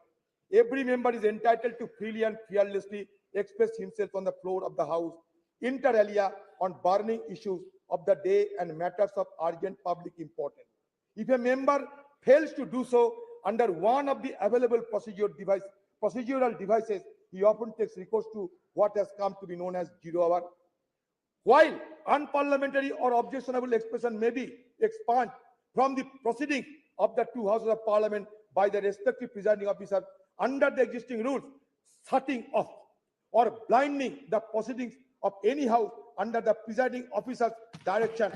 Every member is entitled to freely and fearlessly express himself on the floor of the house, inter alia, on burning issues of the day and matters of urgent public importance. If a member fails to do so under one of the available procedural devices, he often takes recourse to what has come to be known as zero hour. While unparliamentary or objectionable expression may be expunged from the proceedings of the two houses of parliament by the respective presiding officer under the existing rules, shutting off or blinding the proceedings of any house under the presiding officer's direction,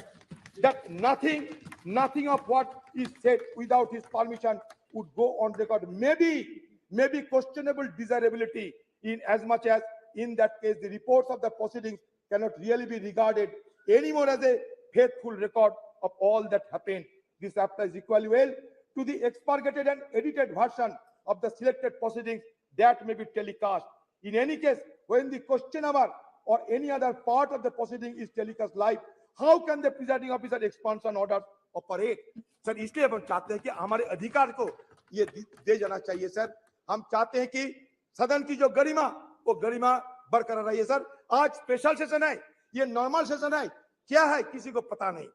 that nothing of what is said without his permission would go on record, may be questionable desirability, in as much as in that case the reports of the proceedings cannot really be regarded anymore as a faithful record of all that happened. This applies equally well to the expurgated and edited version of the selected proceedings that may be telecast. In any case, when the question hour or any other part of the proceeding is telecast live, how can the presiding officer expansion order operate? Sir, इसलिए हम चाहते हैं कि हमारे अधिकार को ये दे जाना चाहिए सर. हम चाहते हैं कि सदन की जो गरिमा, वो गरिमा बरकरार रही है सर. आज स्पेशल सेशन है, ये नॉर्मल सेशन है, क्या है किसी को पता नहीं.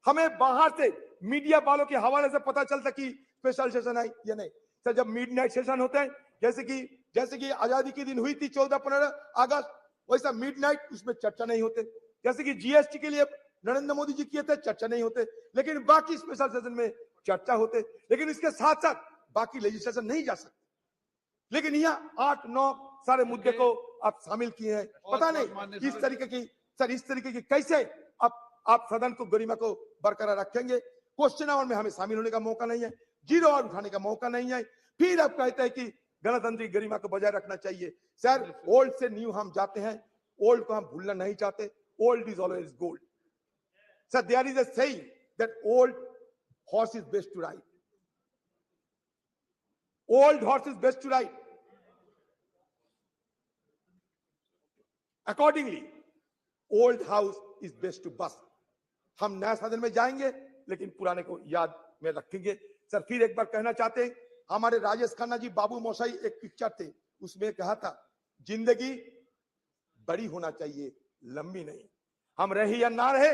हमें बाहर से मीडिया वालों के हवाले से पता चलता कि स्पेशल सेशन है या नहीं. सर, जब मिडनाइट सेशन होते हैं, जैसे कि आजादी के दिन हुई थी 14-15 अगस्त, वैसा मिडनाइट उसमें चर्चा नहीं होते. जैसे कि जीएसटी के लिए नरेंद्र मोदी जी किए थे, चर्चा नहीं होते, लेकिन बाकी स्पेशल सेशन में चर्चा होते. लेकिन इसके साथ साथ बाकी लेजिस्लेशन नहीं जा सकते. लेकिन यहाँ 8-9 सारे मुद्दे को आप शामिल किए हैं. पता नहीं इस तरीके की कैसे आप सदन को गरिमा को बरकरार रखेंगे. क्वेश्चन आवर में हमें शामिल होने का मौका नहीं है, जीरो आवर उठाने का मौका नहीं है. फिर आप कहते हैं कि गणतंत्र की गरिमा को बजाय रखना चाहिए. सर, ओल्ड से न्यू हम जाते हैं, ओल्ड को हम भूलना नहीं चाहते. Old is always gold. Sir, there is a saying that old horse is best to ride. Old horse is best to ride. Accordingly, old house is best to bust. हम नया सदन में जाएंगे, लेकिन पुराने को याद में रखेंगे. सर, फिर एक बार कहना चाहते हैं, हमारे राजेश खन्ना जी बाबू मोशाई एक पिक्चर थे, उसमें कहा था जिंदगी बड़ी होना चाहिए, लंबी नहीं। हम रहे या ना रहे,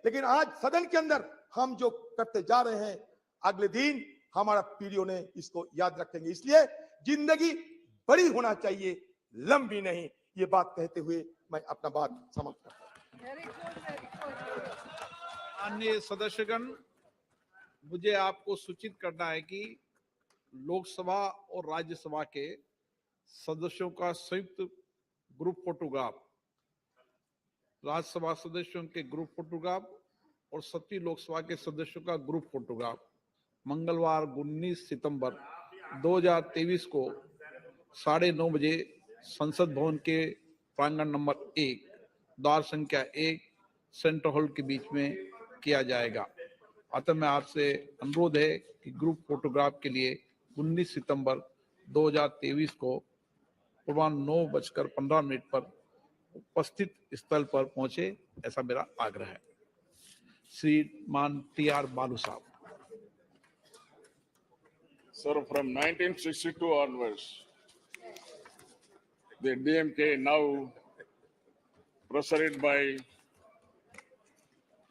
लेकिन आज सदन के अंदर हम जो करते जा रहे हैं, अगले दिन हमारा पीढ़ियों ने इसको याद रखेंगे। इसलिए जिंदगी बड़ी होना चाहिए, लंबी नहीं। ये बात कहते हुए मैं अपना बात समाप्त करता हूं। Very good, very good. माननीय सदस्यगण, मुझे आपको सूचित करना है कि लोकसभा और राज्यसभा के सदस्यों का संयुक्त ग्रुप फोटोग्राफ, राज्यसभा सदस्यों के ग्रुप फोटोग्राफ और 7वीं लोकसभा के सदस्यों का ग्रुप फोटोग्राफ मंगलवार 19 सितंबर 2023 को 9:30 बजे संसद भवन के प्रांगण नंबर 1, द्वार संख्या 1, सेंट्रल हॉल के बीच में किया जाएगा। अतः मैं आपसे अनुरोध है कि ग्रुप फोटोग्राफ के लिए 19 सितंबर 2023 को पूर्वाह्न 9:15 पर उपस्थित स्थल पर पहुंचे, ऐसा मेरा आग्रह है। श्रीमान TR बालू साहब। Sir, from 1962 onwards, the DMK, now presided by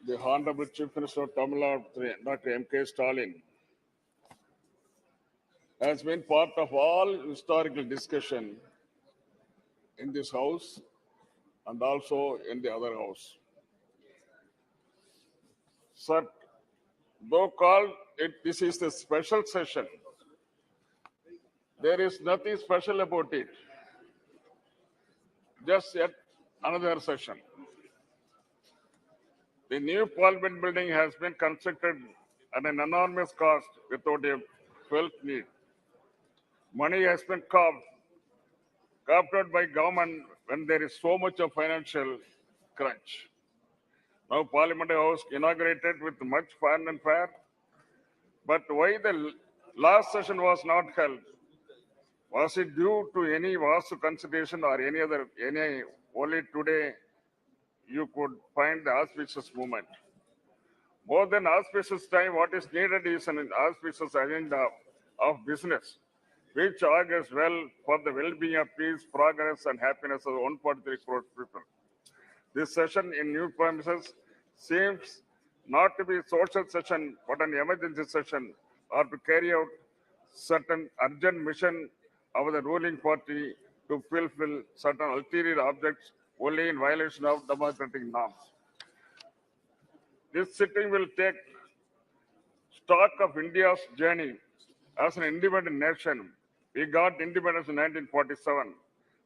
the Honorable Chief Minister of Tamil Nadu, Dr. M.K. Stalin, has been part of all historical discussion in this house and also in the other house. Sir, though called this is the special session, there is nothing special about it. Just yet another session. The new Parliament building has been constructed at an enormous cost without a felt need. Money has been carved out by government when there is so much of financial crunch. Now Parliament House inaugurated with much fun and fair, but why the last session was not held? Was it due to any vastu consideration or any only today you could find the auspicious moment? More than auspicious time, what is needed is an auspicious agenda of business, which augurs well for the well-being of peace, progress, and happiness of 143 crore people. This session in new premises seems not to be a social session, but an emergency session, or to carry out certain urgent mission of the ruling party to fulfill certain ulterior objects only in violation of democratic norms. This sitting will take stock of India's journey as an independent nation. We got independence in 1947.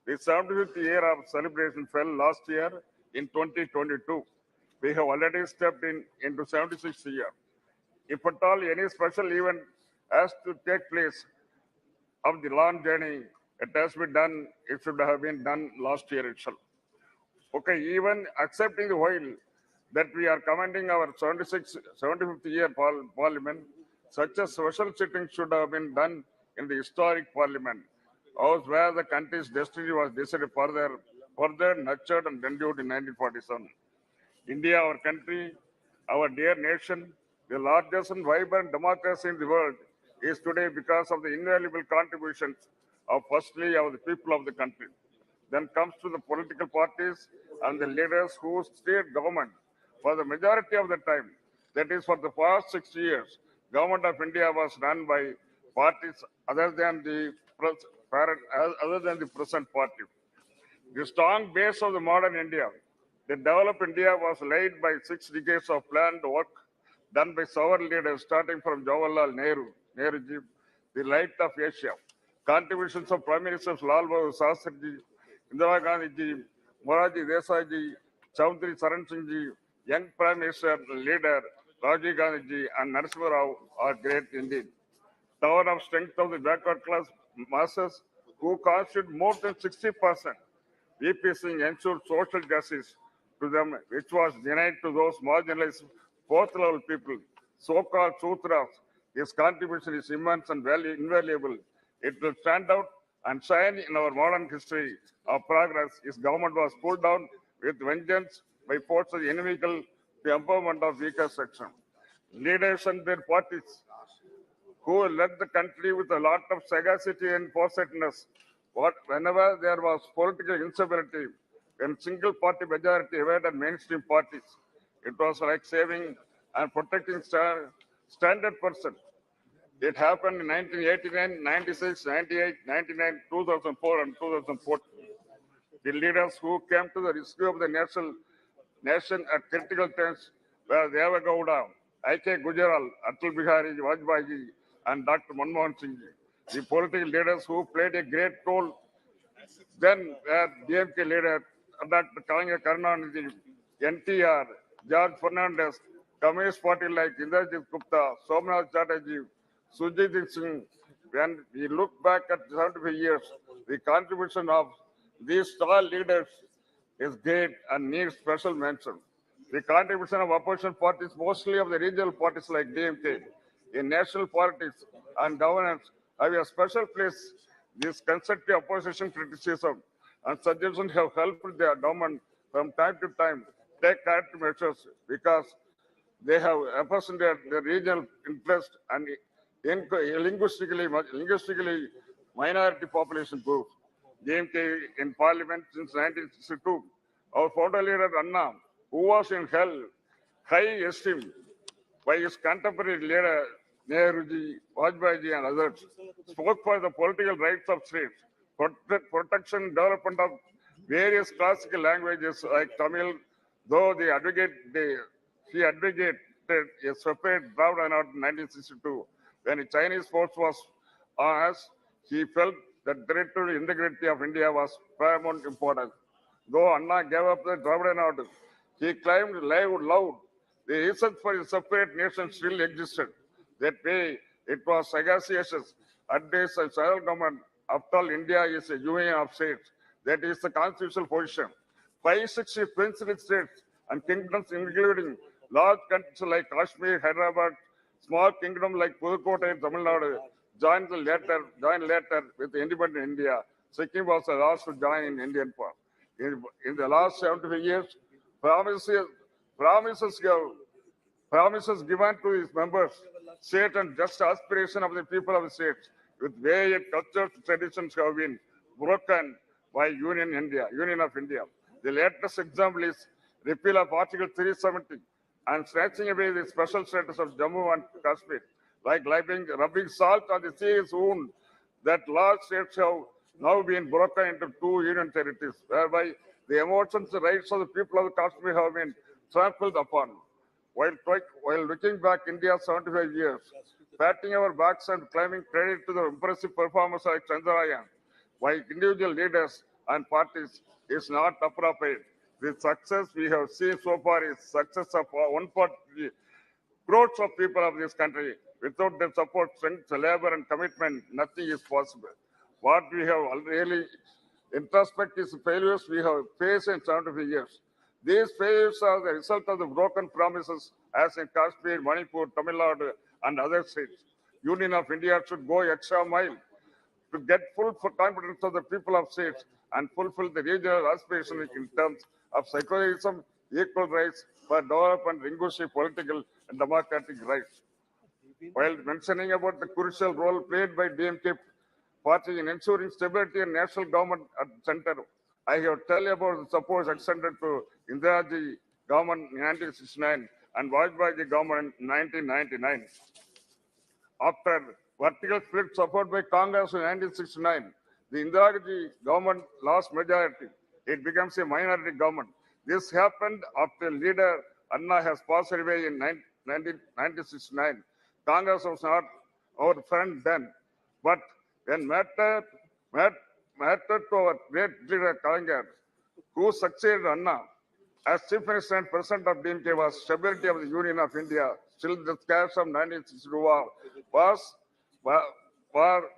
The 75th year of celebration fell last year in 2022. We have already stepped into 76th year. If at all any special event has to take place of the long journey, it has been done, it should have been done last year itself. Okay, even accepting the while that we are commending our 75th year parliament, such a special sitting should have been done in the historic parliament, house where the country's destiny was decided further nurtured and endured in 1947. India, our country, our dear nation, the largest and vibrant democracy in the world, is today because of the invaluable contributions of firstly of the people of the country. Then comes to the political parties and the leaders who steered government for the majority of the time. That is, for the past 6 years, government of India was run by parties other than the present party. The strong base of the modern India, the developed India, was laid by 6 decades of planned work done by sovereign leaders, starting from Jawaharlal Nehruji, the light of Asia. Contributions of Prime Ministers Lal Bahadur Shastri, Indira Gandhi ji, Morarji Desai ji, Chaudhary Charan Singh ji, young Prime Minister leader Rajiv Gandhi ji, and Narasimha Rao are great indeed. Tower of strength of the backward class masses who constitute more than 60%. VP Singh ensured social justice to them, which was denied to those marginalized fourth level people, so-called Sutras. His contribution is immense and invaluable. It will stand out and shine in our modern history of progress. His government was pulled down with vengeance by forces inimical to empowerment of weaker section. Leaders and their parties who led the country with a lot of sagacity and foresightedness Whenever there was political instability, when single party majority evaded mainstream parties, it was like saving and protecting standard person. It happened in 1989, 96, 98, 99, 2004, and 2014. The leaders who came to the rescue of the nation at critical times were Deva Gowda, I.K. Gujaral, Atal Bihari Vajpayee, and Dr. Manmohan Singh. The political leaders who played a great role then were DMK leader Dr. Kalanga Karunanidhi, NTR, George Fernandez, Communist Party like Indrajit Gupta, Somnath Chatterjee, Sujit Singh. When we look back at 75 years, the contribution of these tall leaders is great and needs special mention. The contribution of opposition parties, mostly of the regional parties like DMK, in national politics and governance, have a special place. This constructive opposition criticism and suggestions have helped the government from time to time take corrective measures because they have represented the regional interest and linguistically minority population groups. DMK in parliament since 1962. Our founder leader Anna, who was in high esteem by his contemporary leader Nehruji, Vajpayee and others, spoke for the political rights of states, protection, development of various classical languages like Tamil, though he advocated a separate Dravida Nadu in 1962. When the Chinese force was on us, he felt that territorial integrity of India was paramount importance. Though Anna gave up the Dravida Nadu, he claimed loud the reason for a separate nation still existed. That way, it was sagacious advice of federal government. After all, India is a union of states. That is the constitutional position. 560 princely states and kingdoms, including large countries like Kashmir, Hyderabad, small kingdom like Pudukkottai and Tamil Nadu, joined later with independent India. Sikkim was the last to join in Indian part. In the last 75 years, promises given to its members, state and just aspiration of the people of the states with various cultures, traditions have been broken by Union of India. The latest example is repeal of Article 370 and snatching away the special status of Jammu and Kashmir, like rubbing salt on the sea's wound that large states have now been broken into two union territories, whereby the emotions and rights of the people of Kashmir have been trampled upon. While looking back India 75 years, patting our backs and claiming credit to the impressive performance like Chandrayaan by individual leaders and parties is not appropriate. The success we have seen so far is success of one party, crores of people of this country. Without their support, strength, labor, and commitment, nothing is possible. What we have really introspect is failures we have faced in 75 years. These failures are the result of the broken promises as in Kashmir, Manipur, Tamil Nadu, and other states. Union of India should go extra mile to get full confidence of the people of states and fulfill the regional aspirations in terms of secularism, equal rights for development, linguistic, political, and democratic rights. While mentioning about the crucial role played by DMK party in ensuring stability and national government at the center, I have tell you about the support extended to Indiraji government in 1969 and Vajpayee government in 1999. After vertical split support by Congress in 1969, the Indiraji government lost majority. It becomes a minority government. This happened after leader Anna has passed away in 1969. Congress was not our friend then, but when mattered to our great leader Kalanga, who succeeded Anna as Chief Minister and President of DMK, was stability of the Union of India. Still, the scares of 1962 war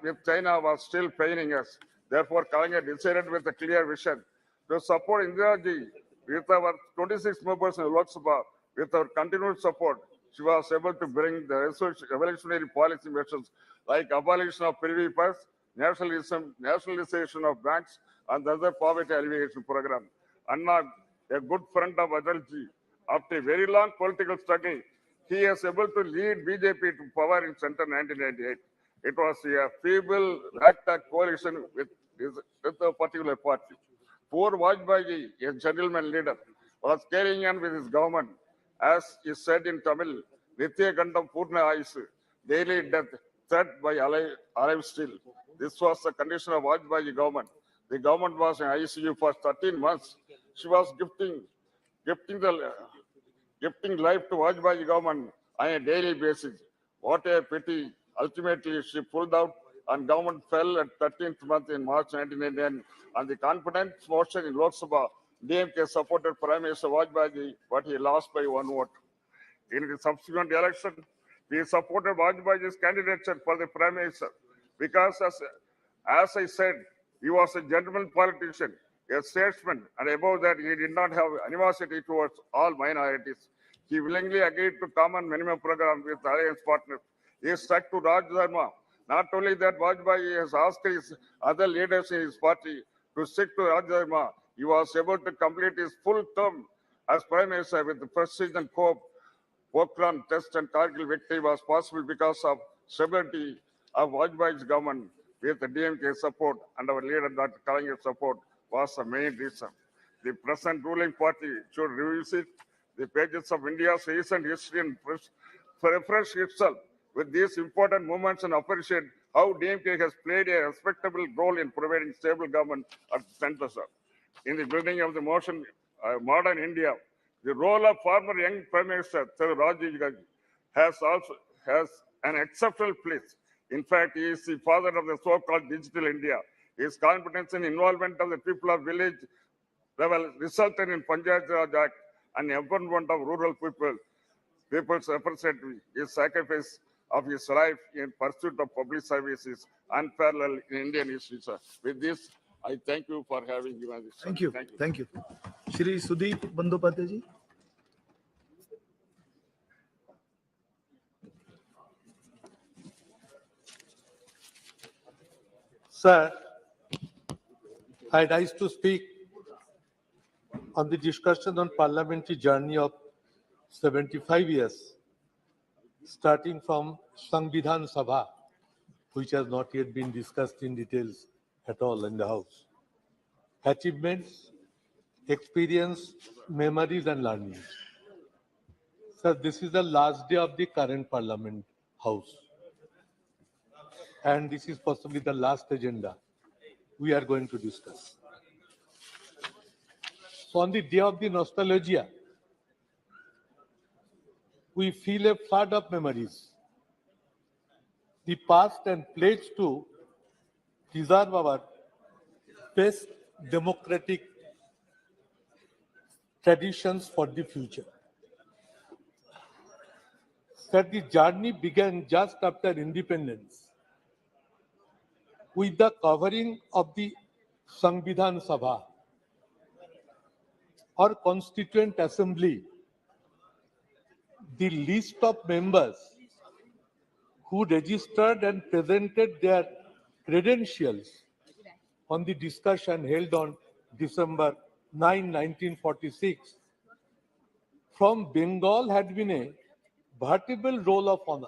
with China was still paining us. Therefore, Kalanga decided with a clear vision to support Indiraji with our 26 members in Lok Sabha. With our continued support, she was able to bring the revolutionary policy measures like abolition of privy purse, nationalization of banks, and the other poverty alleviation program. Anna, a good friend of Adalji, after a very long political struggle, he is able to lead BJP to power in center 1998. It was a feeble ragtag coalition with with a particular party. Poor Vajpayee, a gentleman leader, was carrying on with his government, as is said in Tamil, Nitya Gandam Purna Aisu, daily death, threat by alive still. This was the condition of Vajpayee government. The government was in ICU for 13 months. She was gifting life to Vajpayee government on a daily basis. What a pity. Ultimately, she pulled out and government fell at 13th month in March 1989. On the confidence motion in Lok Sabha, DMK supported Prime Minister Vajpayee, but he lost by one vote. In the subsequent election, we supported Vajpayee's candidature for the Prime Minister because, as I said, he was a gentleman politician, a statesman, and above that, he did not have animosity towards all minorities. He willingly agreed to common minimum program with alliance partners. He stuck to Raj Dharma. Not only that, Vajpayee has asked his other leaders in his party to stick to Raj Dharma. He was able to complete his full term as Prime Minister with the precision cope. Pokhran test and Kargil victory was possible because of stability of Vajpayee's government with the DMK support and our leader Dr. Kalangar's support was the main reason. The present ruling party should revisit the pages of India's recent history and refresh itself with these important movements and appreciate how DMK has played a respectable role in providing stable government at the center. In the building of the modern India, the role of former young Prime Minister Rajiv Gandhi has an exceptional place. In fact, he is the father of the so-called digital India. His competence and involvement of the people of village level resulted in Panchayat Raj Act and empowerment of rural people's representative. His sacrifice of his life in pursuit of public service is unparalleled in Indian history, sir. With this, I thank you for having given this. Thank you. Thank you. Shri Sudeep Bandyopadhyay ji. Sir, I rise to speak on the discussion on parliamentary journey of 75 years, starting from Samvidhan Sabha, which has not yet been discussed in details at all in the House. Achievements, experience, memories and learnings. Sir, this is the last day of the current Parliament House. And this is possibly the last agenda we are going to discuss. So on the day of the nostalgia, we feel a flood of memories. The past and pledge to preserve our best democratic traditions for the future. Sir, the journey began just after independence with the covering of the Samvidhan Sabha, or Constituent Assembly, the list of members who registered and presented their credentials on the discussion held on December 9, 1946, from Bengal had been a veritable roll of honor.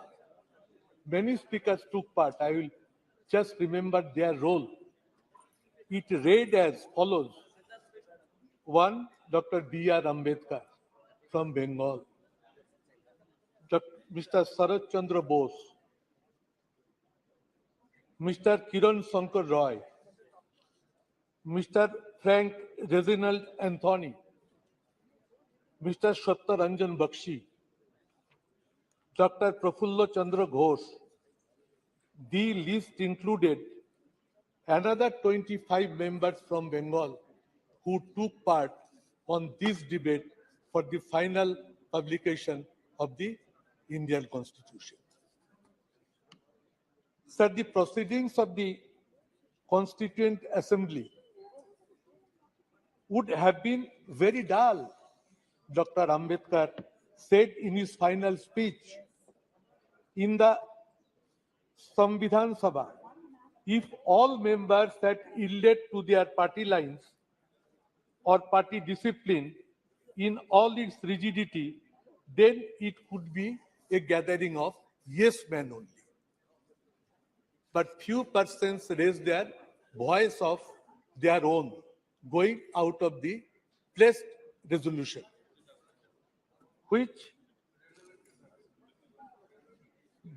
Many speakers took part. I will just remember their role. It read as follows. 1. Dr. B.R. Ambedkar from Bengal. Mr. Sarat Chandra Bose. Mr. Kiran Shankar Roy. Mr. Frank Reginald Anthony. Mr. Satyaranjan Bakshi. Dr. Prafulla Chandra Ghosh. The list included another 25 members from Bengal who took part on this debate for the final publication of the Indian Constitution. Sir, the proceedings of the Constituent Assembly would have been very dull, Dr. Ambedkar said in his final speech. In the Samvidhan Sabha, if all members had yielded to their party lines or party discipline in all its rigidity, then it could be a gathering of yes men only. But few persons raised their voice of their own going out of the placed resolution, which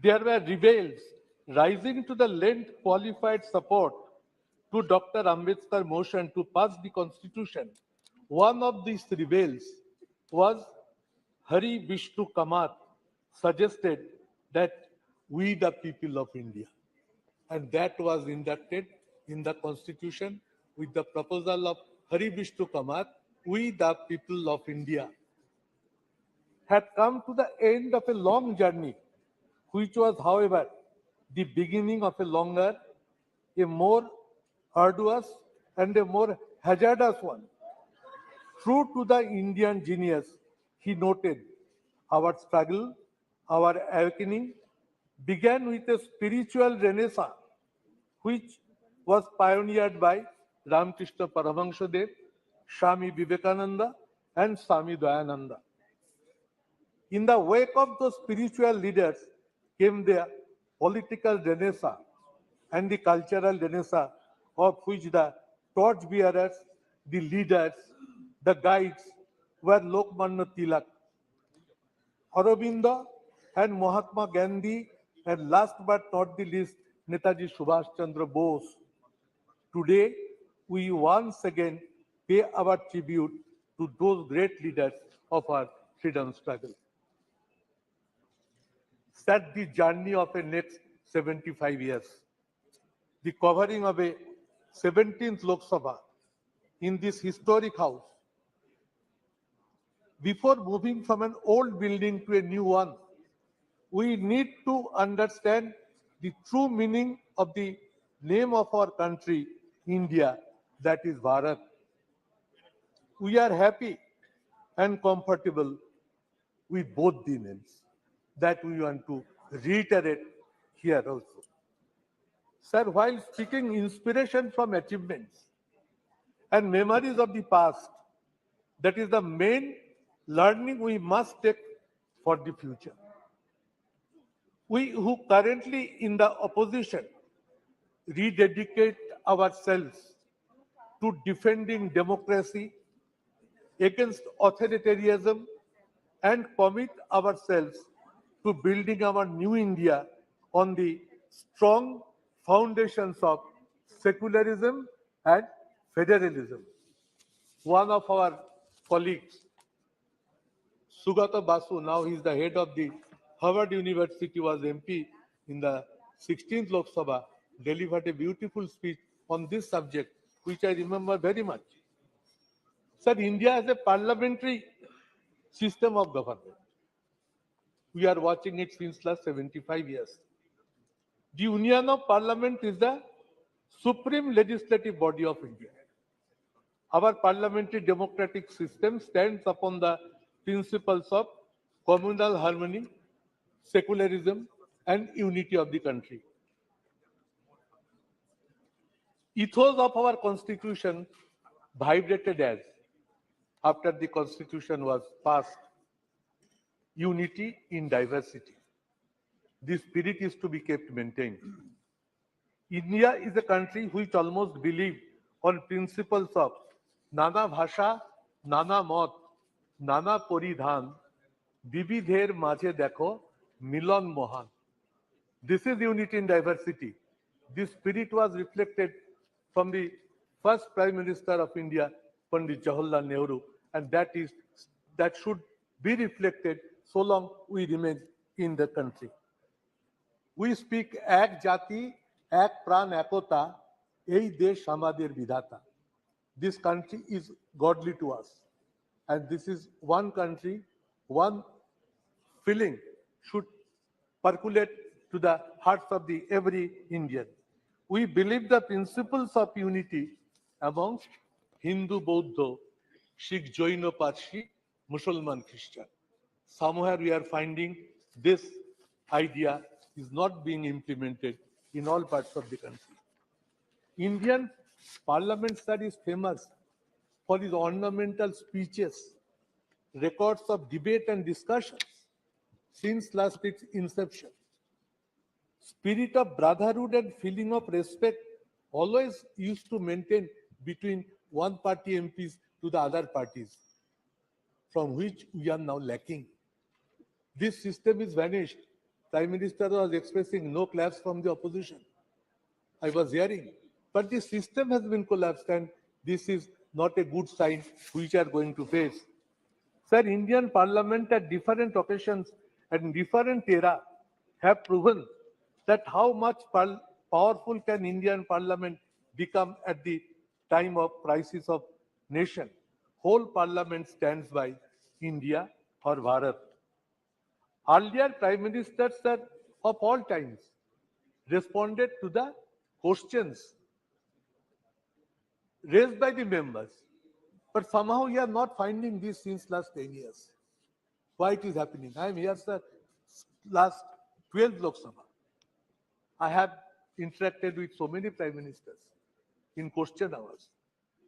there were rebels rising to the lend qualified support to Dr. Ambedkar motion to pass the constitution. One of these rebels was Hari Vishnu Kamath, suggested that we the people of India, and that was inducted in the constitution with the proposal of Hari Vishnu Kamath, we the people of India, had come to the end of a long journey, which was, however, the beginning of a longer, a more arduous, and a more hazardous one. True to the Indian genius, he noted, our struggle, our awakening began with a spiritual renaissance, which was pioneered by Ramakrishna Paramahansadev, Swami Vivekananda, and Swami Dayananda. In the wake of those spiritual leaders came the political renaissance and the cultural renaissance, of which the torchbearers, the leaders, the guides were Lokmanya Tilak, Aurobindo, and Mahatma Gandhi, and last but not the least, Netaji Subhash Chandra Bose. Today, we once again pay our tribute to those great leaders of our freedom struggle. Set the journey of a next 75 years. The covering of a 17th Lok Sabha in this historic house. Before moving from an old building to a new one, we need to understand the true meaning of the name of our country, India, that is Bharat. We are happy and comfortable with both the names. That we want to reiterate here also. Sir, while speaking inspiration from achievements and memories of the past, that is the main learning we must take for the future. We who currently in the opposition rededicate ourselves to defending democracy against authoritarianism and commit ourselves to building our new India on the strong foundations of secularism and federalism. One of our colleagues, Sugata Basu, now he is the head of the Harvard University, was MP in the 16th Lok Sabha, delivered a beautiful speech on this subject, which I remember very much. Sir, India has a parliamentary system of government. We are watching it since last 75 years. The Union of Parliament is the supreme legislative body of India. Our parliamentary democratic system stands upon the principles of communal harmony, secularism, and unity of the country. Ethos of our constitution vibrated as, after the constitution was passed, unity in diversity. This spirit is to be kept maintained. India is a country which almost believes on principles of Nana Bhasha, Nana Mat, Nana Poridhan, Vividher Majhe Dekho, Milan Mohan. This is unity in diversity. This spirit was reflected from the first Prime Minister of India, Pandit Jawaharlal Nehru, and that should be reflected so long we remain in the country. We speak Ek Jati, Ek Pran Ekota, Ei Desh Amader Vidhata. This country is godly to us. And this is one country, one feeling should percolate to the hearts of the every Indian. We believe the principles of unity amongst Hindu, Bauddha, Sikh, Jaina, Parsi, Muslim, Christian. Somewhere we are finding this idea is not being implemented in all parts of the country. Indian parliament, sir, is famous for its ornamental speeches, records of debate and discussions since last its inception. Spirit of brotherhood and feeling of respect always used to maintain between one party MPs to the other parties, from which we are now lacking. This system is vanished. Prime Minister was expressing no claps from the opposition. I was hearing. But the system has been collapsed, and this is not a good sign which we are going to face. Sir, Indian Parliament at different occasions and different era have proven that how much powerful can Indian Parliament become at the time of crisis of nation. Whole Parliament stands by India or Bharat. Earlier Prime Ministers, sir, of all times responded to the questions raised by the members. But somehow we are not finding this since last 10 years. Why it is happening? I am here, sir, last 12 Lok Sabha. I have interacted with so many prime ministers in question hours.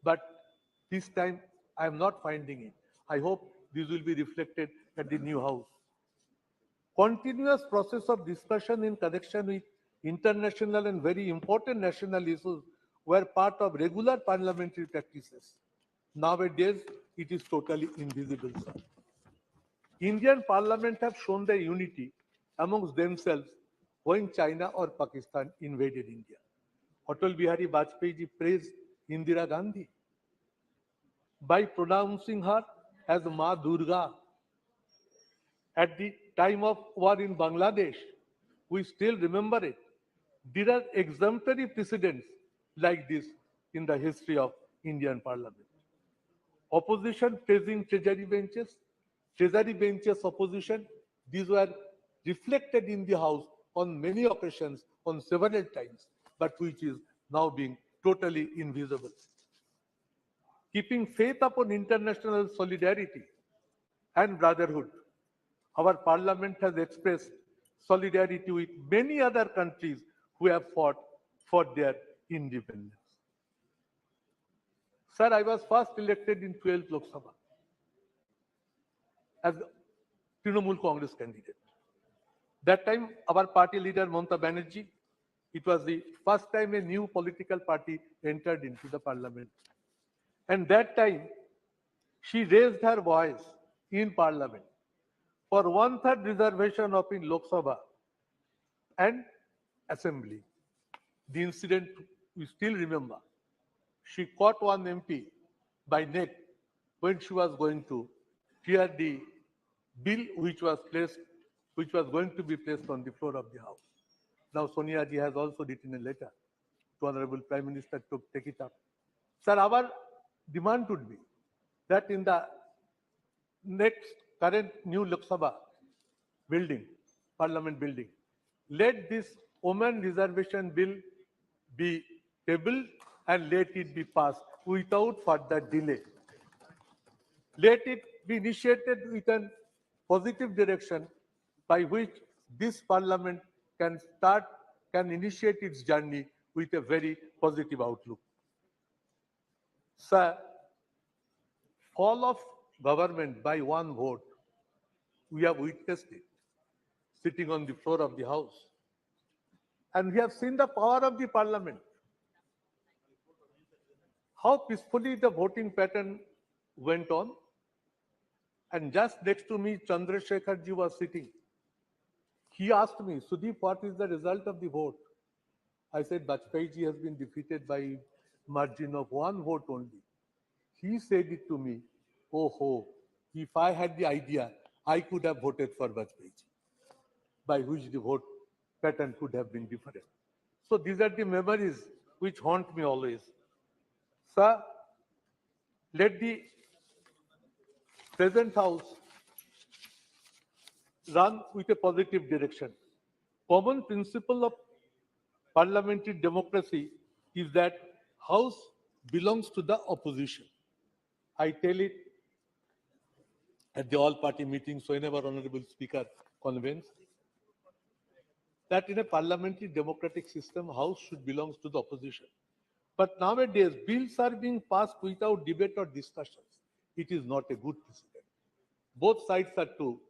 But this time I am not finding it. I hope this will be reflected at the new house. Continuous process of discussion in connection with international and very important national issues were part of regular parliamentary practices. Nowadays, it is totally invisible, sir. Indian Parliament have shown their unity amongst themselves when China or Pakistan invaded India. Atal Bihari Vajpayee ji praised Indira Gandhi by pronouncing her as Ma Durga. At the time of war in Bangladesh, we still remember it. There are exemplary precedents like this in the history of Indian Parliament. Opposition praising treasury benches opposition, these were reflected in the House on many occasions, on several times, but which is now being totally invisible. Keeping faith upon international solidarity and brotherhood, our Parliament has expressed solidarity with many other countries who have fought for their independence. Sir, I was first elected in 12th Lok Sabha as Trinamool Congress candidate. That time, our party leader, Mamata Banerjee, it was the first time a new political party entered into the parliament. And that time, she raised her voice in parliament for 1/3 reservation of in Lok Sabha and assembly. The incident we still remember. She caught one MP by neck when she was going to hear the bill which was going to be placed on the floor of the House. Now Sonia ji has also written a letter to Honorable Prime Minister to take it up. Sir, our demand would be that in the next current new Lok Sabha building, Parliament building, let this women reservation bill be tabled and let it be passed without further delay. Let it be initiated with a positive direction by which this Parliament can initiate its journey with a very positive outlook. Sir, fall of government by one vote, we have witnessed it sitting on the floor of the House. And we have seen the power of the Parliament. How peacefully the voting pattern went on. And just next to me, Chandrasekhar ji was sitting. He asked me, Sudeep, what is the result of the vote? I said, Vajpayee ji has been defeated by margin of one vote only. He said it to me, oh, if I had the idea, I could have voted for Vajpayee ji, by which the vote pattern could have been different. So these are the memories which haunt me always. Sir, let the present House run with a positive direction. Common principle of parliamentary democracy is that House belongs to the opposition. I tell it at the all-party meetings whenever Honorable Speaker convenes, that in a parliamentary democratic system, House should belong to the opposition. But nowadays, bills are being passed without debate or discussions. It is not a good precedent. Both sides are to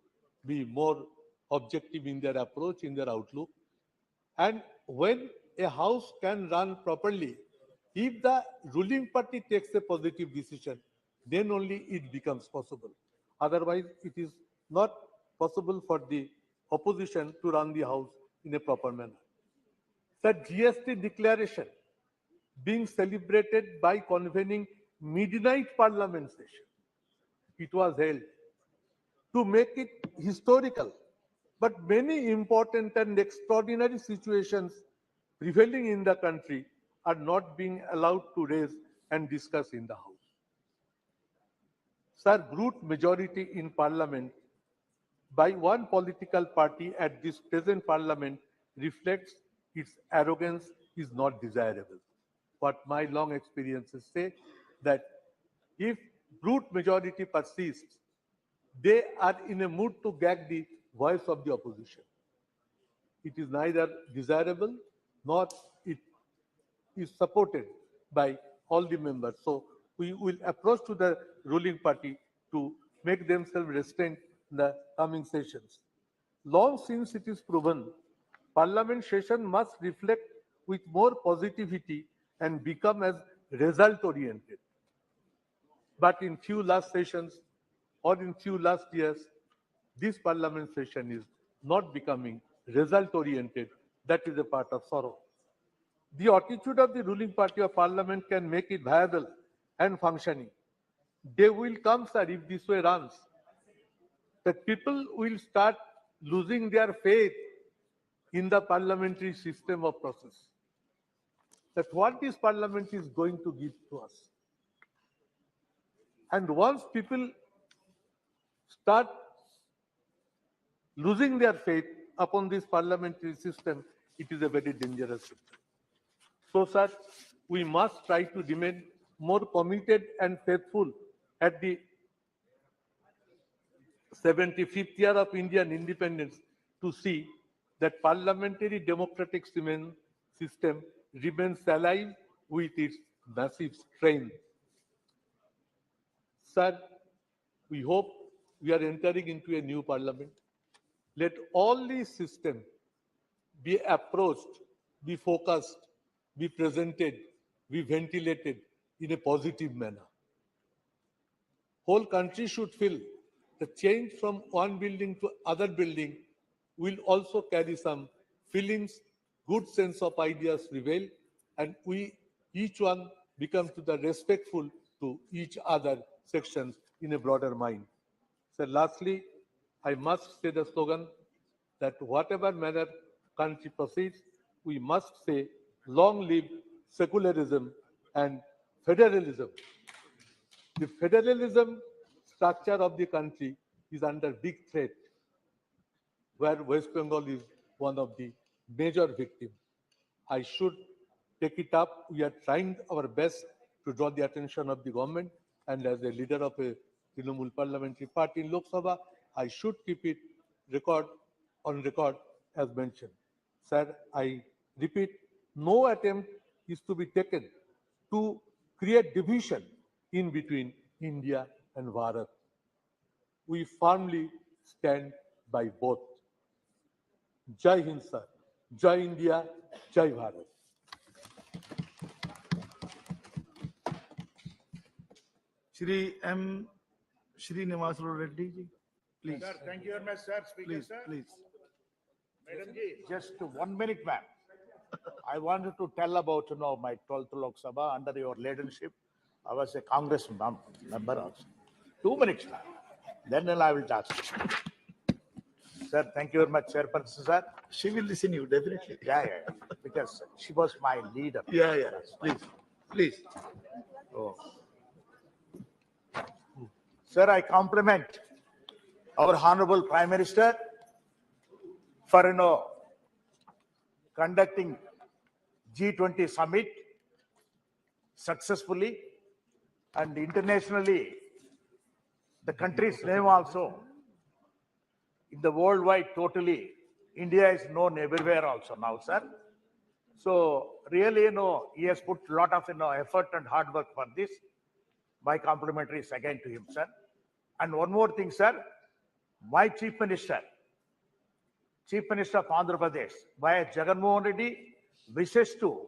be more objective in their approach, in their outlook. And when a House can run properly If the ruling party takes a positive decision, then only it becomes possible. Otherwise, it is not possible for the opposition to run the house in a proper manner. The GST declaration being celebrated by convening midnight parliament session. It was held to make it historical. But many important and extraordinary situations prevailing in the country are not being allowed to raise and discuss in the House. Sir, brute majority in Parliament by one political party at this present Parliament reflects its arrogance is not desirable. What my long experiences say that if brute majority persists, they are in a mood to gag the voice of the opposition. It is neither desirable nor it is supported by all the members. So we will approach to the ruling party to make themselves restrained in the coming sessions. Long since it is proven, Parliament session must reflect with more positivity and become as result-oriented. But in few last sessions or in few last years, this Parliament session is not becoming result-oriented. That is a part of sorrow. The attitude of the ruling party of Parliament can make it viable and functioning. Day will come, sir, if this way runs, that people will start losing their faith in the parliamentary system of process. That what this Parliament is going to give to us. And once people start losing their faith upon this parliamentary system, it is a very dangerous system. So, sir, we must try to remain more committed and faithful at the 75th year of Indian independence to see that parliamentary democratic system remains alive with its massive strength. Sir, we hope we are entering into a new parliament. Let all these systems be approached, be focused, be presented, be ventilated in a positive manner. Whole country should feel the change from one building to other building will also carry some feelings, good sense of ideas prevail, and we each one become to the respectful to each other sections in a broader mind. So lastly, I must say the slogan that whatever manner country proceeds, we must say, long live secularism and federalism. The federalism structure of the country is under big threat, where West Bengal is one of the major victims. I should take it up. We are trying our best to draw the attention of the government, and as a leader of a Trinamool parliamentary party in Lok Sabha, I should keep it on record as mentioned. Sir, I repeat, no attempt is to be taken to create division in between India and Bharat. We firmly stand by both. Jai Hind, sir. Jai India, Jai Bharat. Shri M. Srinivas Reddy ji, please. Sir, thank you very much, sir. Speaker, Please, sir. please. Madam ji, just 1 minute, ma'am. I wanted to tell about, my 12th Lok Sabha under your leadership. I was a Congress member also. 2 minutes, ma'am. Then I will talk. Sir, thank you very much, Chairperson, sir. She will listen you, definitely. Yeah. Because she was my leader. Yeah, please, please. Oh. Sir, I compliment our Honorable Prime Minister for, conducting G20 summit successfully and internationally. The country's name also in the worldwide totally. India is known everywhere also now, sir. So really, he has put a lot of, effort and hard work for this. My complimentaries again to him, sir. And one more thing, sir. My Chief Minister of Andhra Pradesh, by Jagannath Reddy, wishes to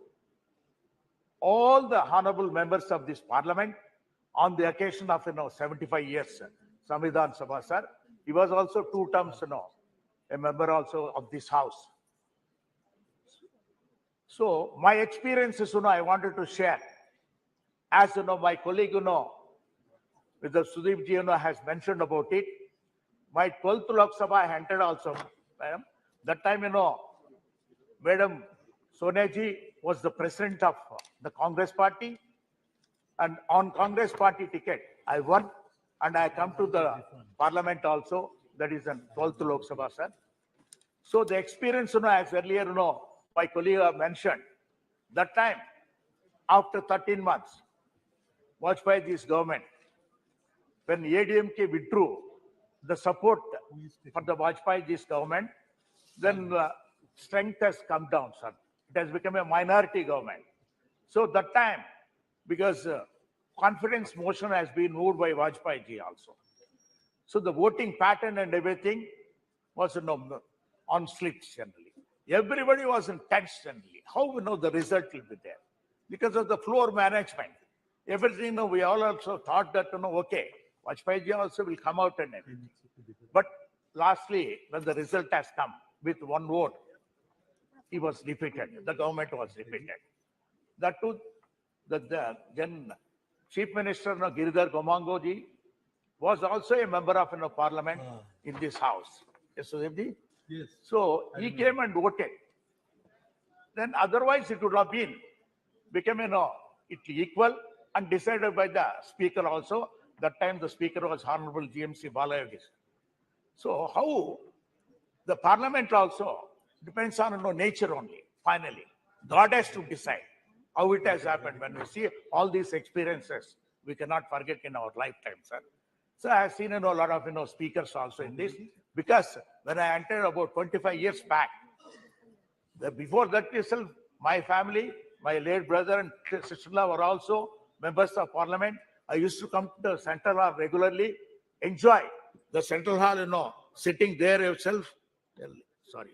all the honorable members of this parliament on the occasion of, 75 years, Samvidhan Sabha, sir. He was also 2 terms, a member also of this house. So my experiences, I wanted to share. As my colleague, with the Sudeep ji, has mentioned about it. My 12th Lok Sabha I entered also, madam. That time, Madam Sonia ji was the president of the Congress party. And on Congress party ticket, I won and I come to the parliament also. That is in 12th Lok Sabha, sir. So the experience, as earlier, my colleague mentioned, that time, after 13 months, Vajpayee ji's government, when ADMK withdrew the support for the Vajpayee ji's government, then strength has come down, sir. It has become a minority government. So that time, because confidence motion has been moved by Vajpayee ji also. So the voting pattern and everything was on slips generally. Everybody was in tense generally. How we know the result will be there? Because of the floor management. Everything, we all also thought that, okay, Vajpayee ji also will come out and everything. But lastly, when the result has come with 1 vote, he was defeated. The government was defeated. That too, then Chief Minister Giridhar Gomango ji was also a member of parliament in this house. Yes, Sudhir ji? Yes. So he came and voted. Then otherwise it would have become it equal and decided by the speaker also. That time the speaker was Honorable GMC Balayogi. So how the parliament also depends on nature only, finally. God has to decide how it has happened. When we see all these experiences, we cannot forget in our lifetime, sir. So I have seen a lot of speakers also in this, because when I entered about 25 years back, before that itself, my family, my late brother and sister-in-law were also members of parliament. I used to come to the Central Hall regularly, enjoy the Central Hall, sitting there yourself. Sorry.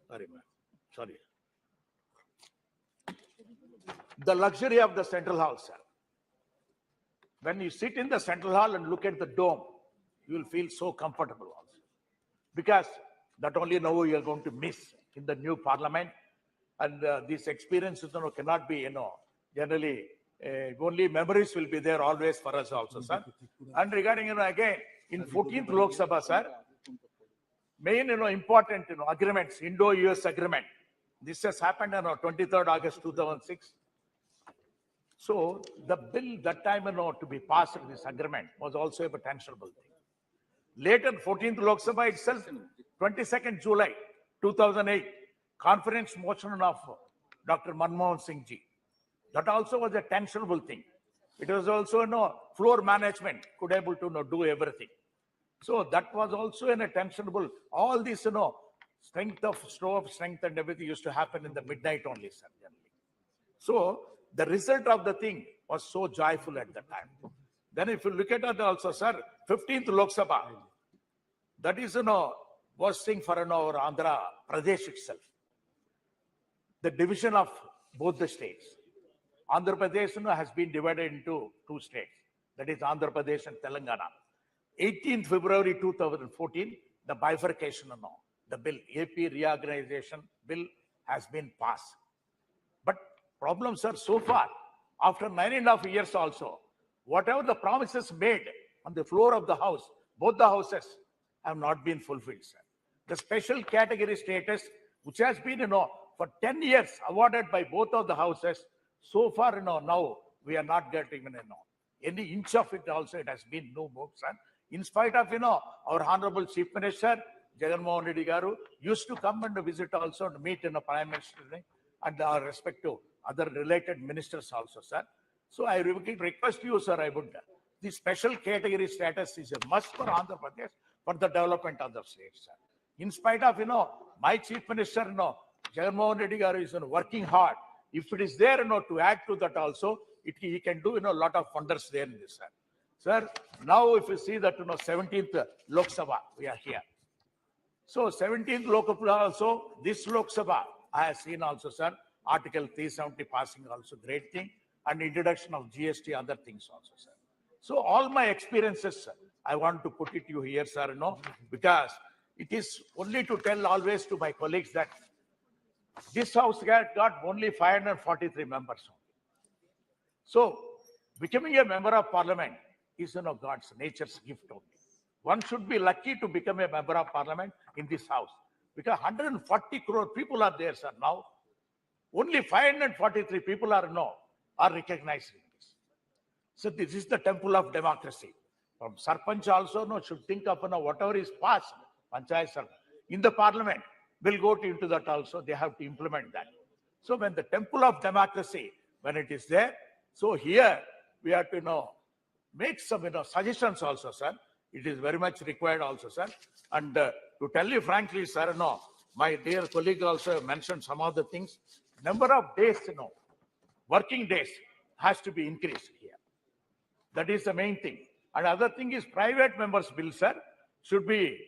Sorry, ma'am. Sorry. The luxury of the Central Hall, sir. When you sit in the Central Hall and look at the dome, you will feel so comfortable also. Because that only now you are going to miss in the new parliament. And these experiences cannot be, generally, only memories will be there always for us also, sir. And regarding, again, in 14th Lok Sabha, sir, main, important, agreements, Indo-US agreement. This has happened on 23rd August 2006. So the bill that time, to be passed in this agreement was also a potential thing. Later, 14th Lok Sabha itself, 22nd July 2008, conference motion of Dr. Manmohan Singh ji. That also was a tensionable thing. It was also, floor management could able to do everything. So that was also in a tensionable. All this, strength of strength and everything used to happen in the midnight only, sir. Generally. So the result of the thing was so joyful at the time. Then if you look at it also, sir, 15th Lok Sabha, that is, worst thing for our Andhra Pradesh itself. The division of both the states. Andhra Pradesh has been divided into 2 states. That is Andhra Pradesh and Telangana. 18th February 2014, the bifurcation, the bill, AP reorganization bill has been passed. But problems are so far, after 9.5 years also, whatever the promises made on the floor of the house, both the houses have not been fulfilled, sir. The special category status, which has been, for 10 years awarded by both of the houses, so far, now we are not getting, any inch of it also, it has been no move, sir. In spite of, our Honorable Chief Minister, Jagan Mohan Reddy Garu, used to come and visit also to meet in the Prime Minister and our respective other related ministers also, sir. So I request you, sir, the special category status is a must for Andhra Pradesh for the development of the state, sir. In spite of, my Chief Minister, Jagan Mohan Reddy Garu is working hard. If it is there, to add to that also, he can do, a lot of wonders there in this, sir. Sir, now if you see that, 17th Lok Sabha, we are here. So 17th Lok Sabha also, this Lok Sabha, I have seen also, sir, Article 370 passing also great thing, and introduction of GST, other things also, sir. So all my experiences, sir, I want to put it to you here, sir, because it is only to tell always to my colleagues that this house got only 543 members. So becoming a member of parliament is, God's nature's gift only. One should be lucky to become a member of parliament in this house, because 140 crore people are there, sir, now. Only 543 people are recognized in this. So this is the temple of democracy. From Sarpanch also should think of whatever is passed, Panchayat Sarpanch, in the parliament, will go into that also. They have to implement that. So when the temple of democracy, when it is there, so here we have to make some suggestions also, sir. It is very much required also, sir. And to tell you frankly, sir, my dear colleague also mentioned some of the things. Number of days, working days has to be increased here. That is the main thing. And other thing is private members bill, sir, should be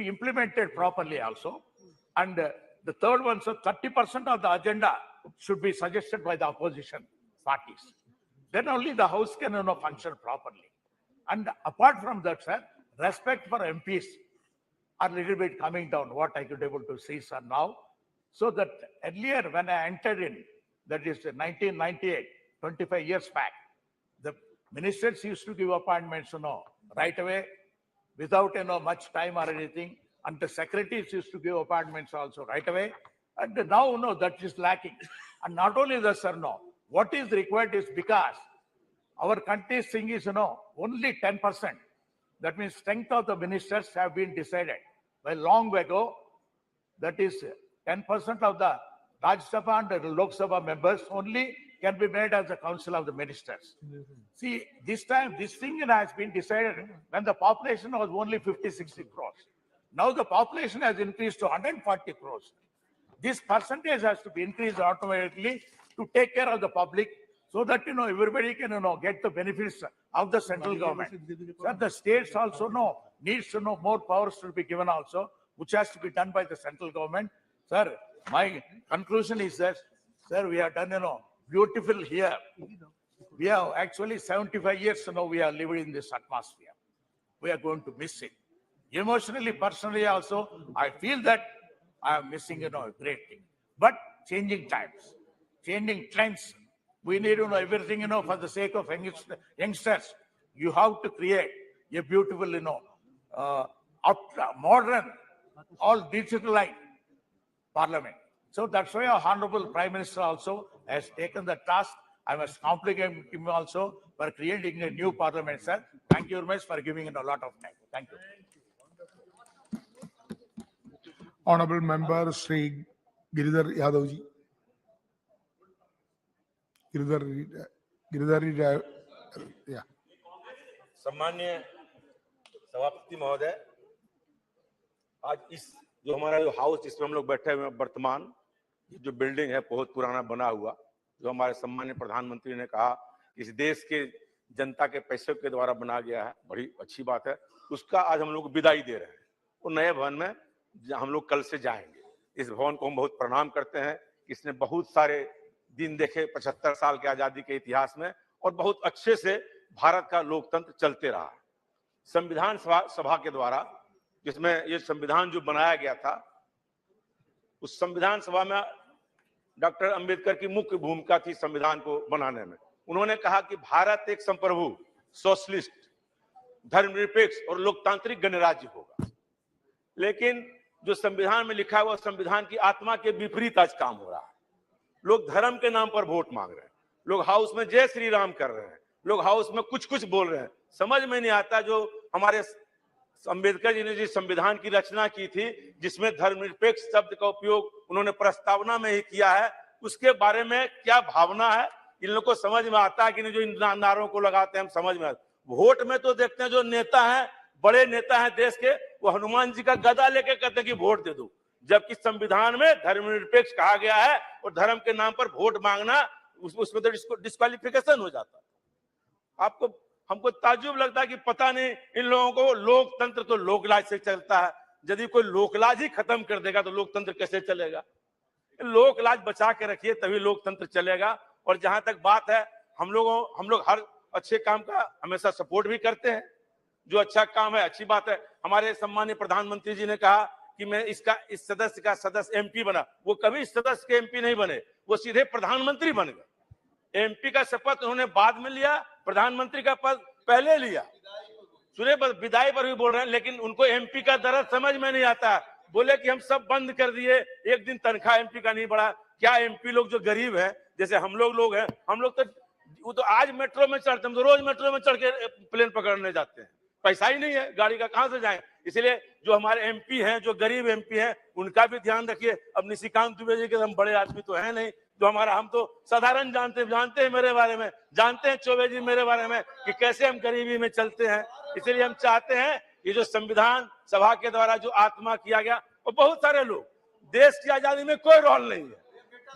implemented properly also. And the third one, so 30% of the agenda should be suggested by the opposition parties. Then only the house can function properly. And apart from that, sir, respect for MPs are a little bit coming down, what I could able to see, sir, now. So that earlier when I entered in, that is 1998, 25 years back, the ministers used to give appointments, right away, without, much time or anything. And the secretaries used to give appointments also right away. And now, that is lacking. And not only that, sir, what is required is because our country's thing is, only 10%. That means strength of the ministers have been decided by long ago. That is 10% of the Rajya Sabha and the Lok Sabha members only can be made as the council of the ministers. See, this time, this thing has been decided when the population was only 50-60 crores. Now the population has increased to 140 crores. This percentage has to be increased automatically to take care of the public, so that, everybody can, get the benefits of the central government. So the states also needs to know more powers to be given also, which has to be done by the central government. Sir, my conclusion is that, sir, we have done, beautiful here. We have actually 75 years now we are living in this atmosphere. We are going to miss it. Emotionally, personally also, I feel that I am missing, a great thing. But changing times, changing trends, we need to know everything, for the sake of youngsters. You have to create a beautiful, modern, all digitalized parliament. So that's why our Honorable Prime Minister also has taken the task. I must compliment him also for creating a new parliament, sir. Thank you very much for giving it a lot of time. Thank you. Honorable member Shri Giridhar Yadav ji. Giridhar, yeah. सम्मान्य सभापति महोदय, आज इस जो हमारा जो house जिसमें हम लोग बैठे हुए हैं वर्तमान, ये जो बिल्डिंग है बहुत पुराना बना हुआ, जो हमारे सम्मान्य प्रधानमंत्री ने कहा कि इस देश के जनता के पैसे के द्वारा बना गया है, बड़ी अच्छी बात है। उसका आज हम लोग विदाई दे रहे हैं। वो नए भवन में हम लोग कल से जाएंगे। इस भवन को हम बहुत प्रणाम करते हैं। इसने बहुत सारे दिन देखे 75 साल के आजादी के इतिहास में, और बहुत अच्छे से भारत का लोकतंत्र चलते रहा। संविधान सभा के द्वारा जिसमें ये संविधान जो बनाया गया था, उस संविधान सभा में डॉक्टर अंबेडकर की मुख्य भूमिका थी संविधान को बनाने में। उन्होंने कहा कि भारत एक संप्रभु, सोशलिस्ट, धर्मनिरपेक्ष और लोकतांत्रिक गणराज्य होगा। लेकिन जो संविधान में लिखा हुआ संविधान की आत्मा के विपरीत आज काम हो रहा है। लोग धर्म के नाम पर वोट मांग रहे हैं, लोग हाउस में जय श्री राम कर रहे हैं, लोग हाउस में कुछ कुछ बोल रहे हैं। समझ में नहीं आता जो हमारे अंबेडकर जी ने जिस संविधान की रचना की थी, जिसमें धर्मनिरपेक्ष शब्द का उपयोग उन्होंने प्रस्तावना में ही किया है, उसके बारे में क्या भावना है इन लोगों को समझ में आता है कि नहीं? जो इन नारों को लगाते हैं हम समझ में आता। वोट में तो देखते हैं जो नेता हैं, बड़े नेता हैं देश के, वो हनुमान जी का गदा लेके कहते हैं कि वोट दे दो, जबकि संविधान में धर्मनिरपेक्ष कहा गया है और धर्म के नाम पर वोट मांगना उसमें तो डिस्क्वालिफिकेशन हो जाता है। आपको हमको ताज्जुब लगता है कि पता नहीं इन लोगों को लोकतंत्र तो लोकलाज से चलता है, यदि कोई लोकलाज ही खत्म कर देगा तो लोकतंत्र कैसे चलेगा? लोकलाज बचा के रखिए तभी लोकतंत्र चलेगा। और जहां तक बात है, हम लोग हर अच्छे काम का हमेशा सपोर्ट भी करते हैं। जो अच्छा काम है अच्छी बात है। हमारे सम्मानीय प्रधानमंत्री जी ने कहा कि मैं इस सदस्य का सदस्य एमपी बना, वो कभी सदस्य के एमपी नहीं बने, वो सीधे प्रधानमंत्री बन गए। एमपी का शपथ उन्होंने बाद में लिया, प्रधानमंत्री का पद पहले लिया। सुने विदाई पर भी बोल रहे हैं, लेकिन उनको एमपी का दर्द समझ में नहीं आता। बोले कि हम सब बंद कर दिए, एक दिन तनख्वाह एमपी का नहीं बढ़ा। क्या एमपी लोग जो गरीब है, जैसे हम लोग हैं, हम लोग तो वो तो आज मेट्रो में चढ़ते, हम तो रोज मेट्रो में चढ़ के प्लेन पकड़ने जाते हैं। पैसा ही नहीं है, गाड़ी का कहां से जाएं? इसलिए जो हमारे एमपी हैं, जो गरीब एमपी हैं, उनका भी ध्यान रखिए। अब निशिकांत दुबे जी के हम बड़े आदमी तो है नहीं, जो हम तो साधारण जानते हैं मेरे बारे में, जानते हैं चौबे जी मेरे बारे में कि कैसे हम गरीबी में चलते हैं। इसलिए हम चाहते हैं कि जो संविधान सभा के द्वारा जो आत्मा किया गया, और बहुत सारे लोग, देश की आजादी में कोई रोल नहीं है,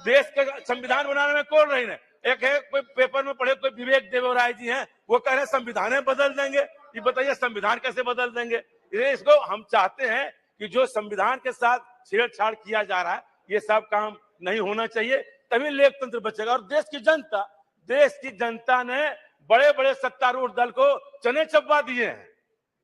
देश का संविधान बनाने में कोई नहीं है। एक है कोई पेपर में पढ़े, कोई विवेक देवराय जी हैं, वो कह रहे संविधान बदल देंगे। ये बताइए संविधान कैसे बदल देंगे? इसको हम चाहते हैं कि जो संविधान के साथ छेड़छाड़ किया जा रहा है, ये सब काम नहीं होना चाहिए, तभी लोकतंत्र बचेगा। और देश की जनता ने बड़े बड़े सत्तारूढ़ दल को चने चबा दिए हैं।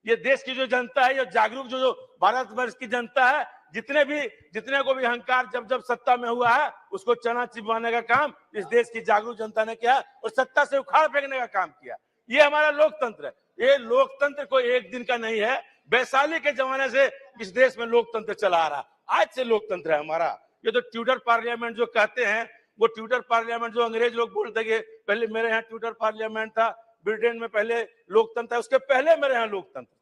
ये देश की जो जनता है, ये जागरूक जो भारतवर्ष की जनता है, जितने को भी अहंकार जब सत्ता में हुआ है, उसको चना चिपवाने का काम इस देश की जागरूक जनता ने किया और सत्ता से उखाड़ फेंकने का काम किया। ये हमारा लोकतंत्र है। ये लोकतंत्र कोई एक दिन का नहीं है, वैशाली के जमाने से इस देश में लोकतंत्र चला आ रहा, आज से लोकतंत्र है हमारा। ये तो ट्यूटर पार्लियामेंट जो कहते हैं, वो ट्यूटर पार्लियामेंट जो अंग्रेज लोग बोलते हैं, पहले मेरे यहाँ ट्यूटर पार्लियामेंट था, ब्रिटेन में पहले लोकतंत्र, उसके पहले मेरे यहाँ लोकतंत्र,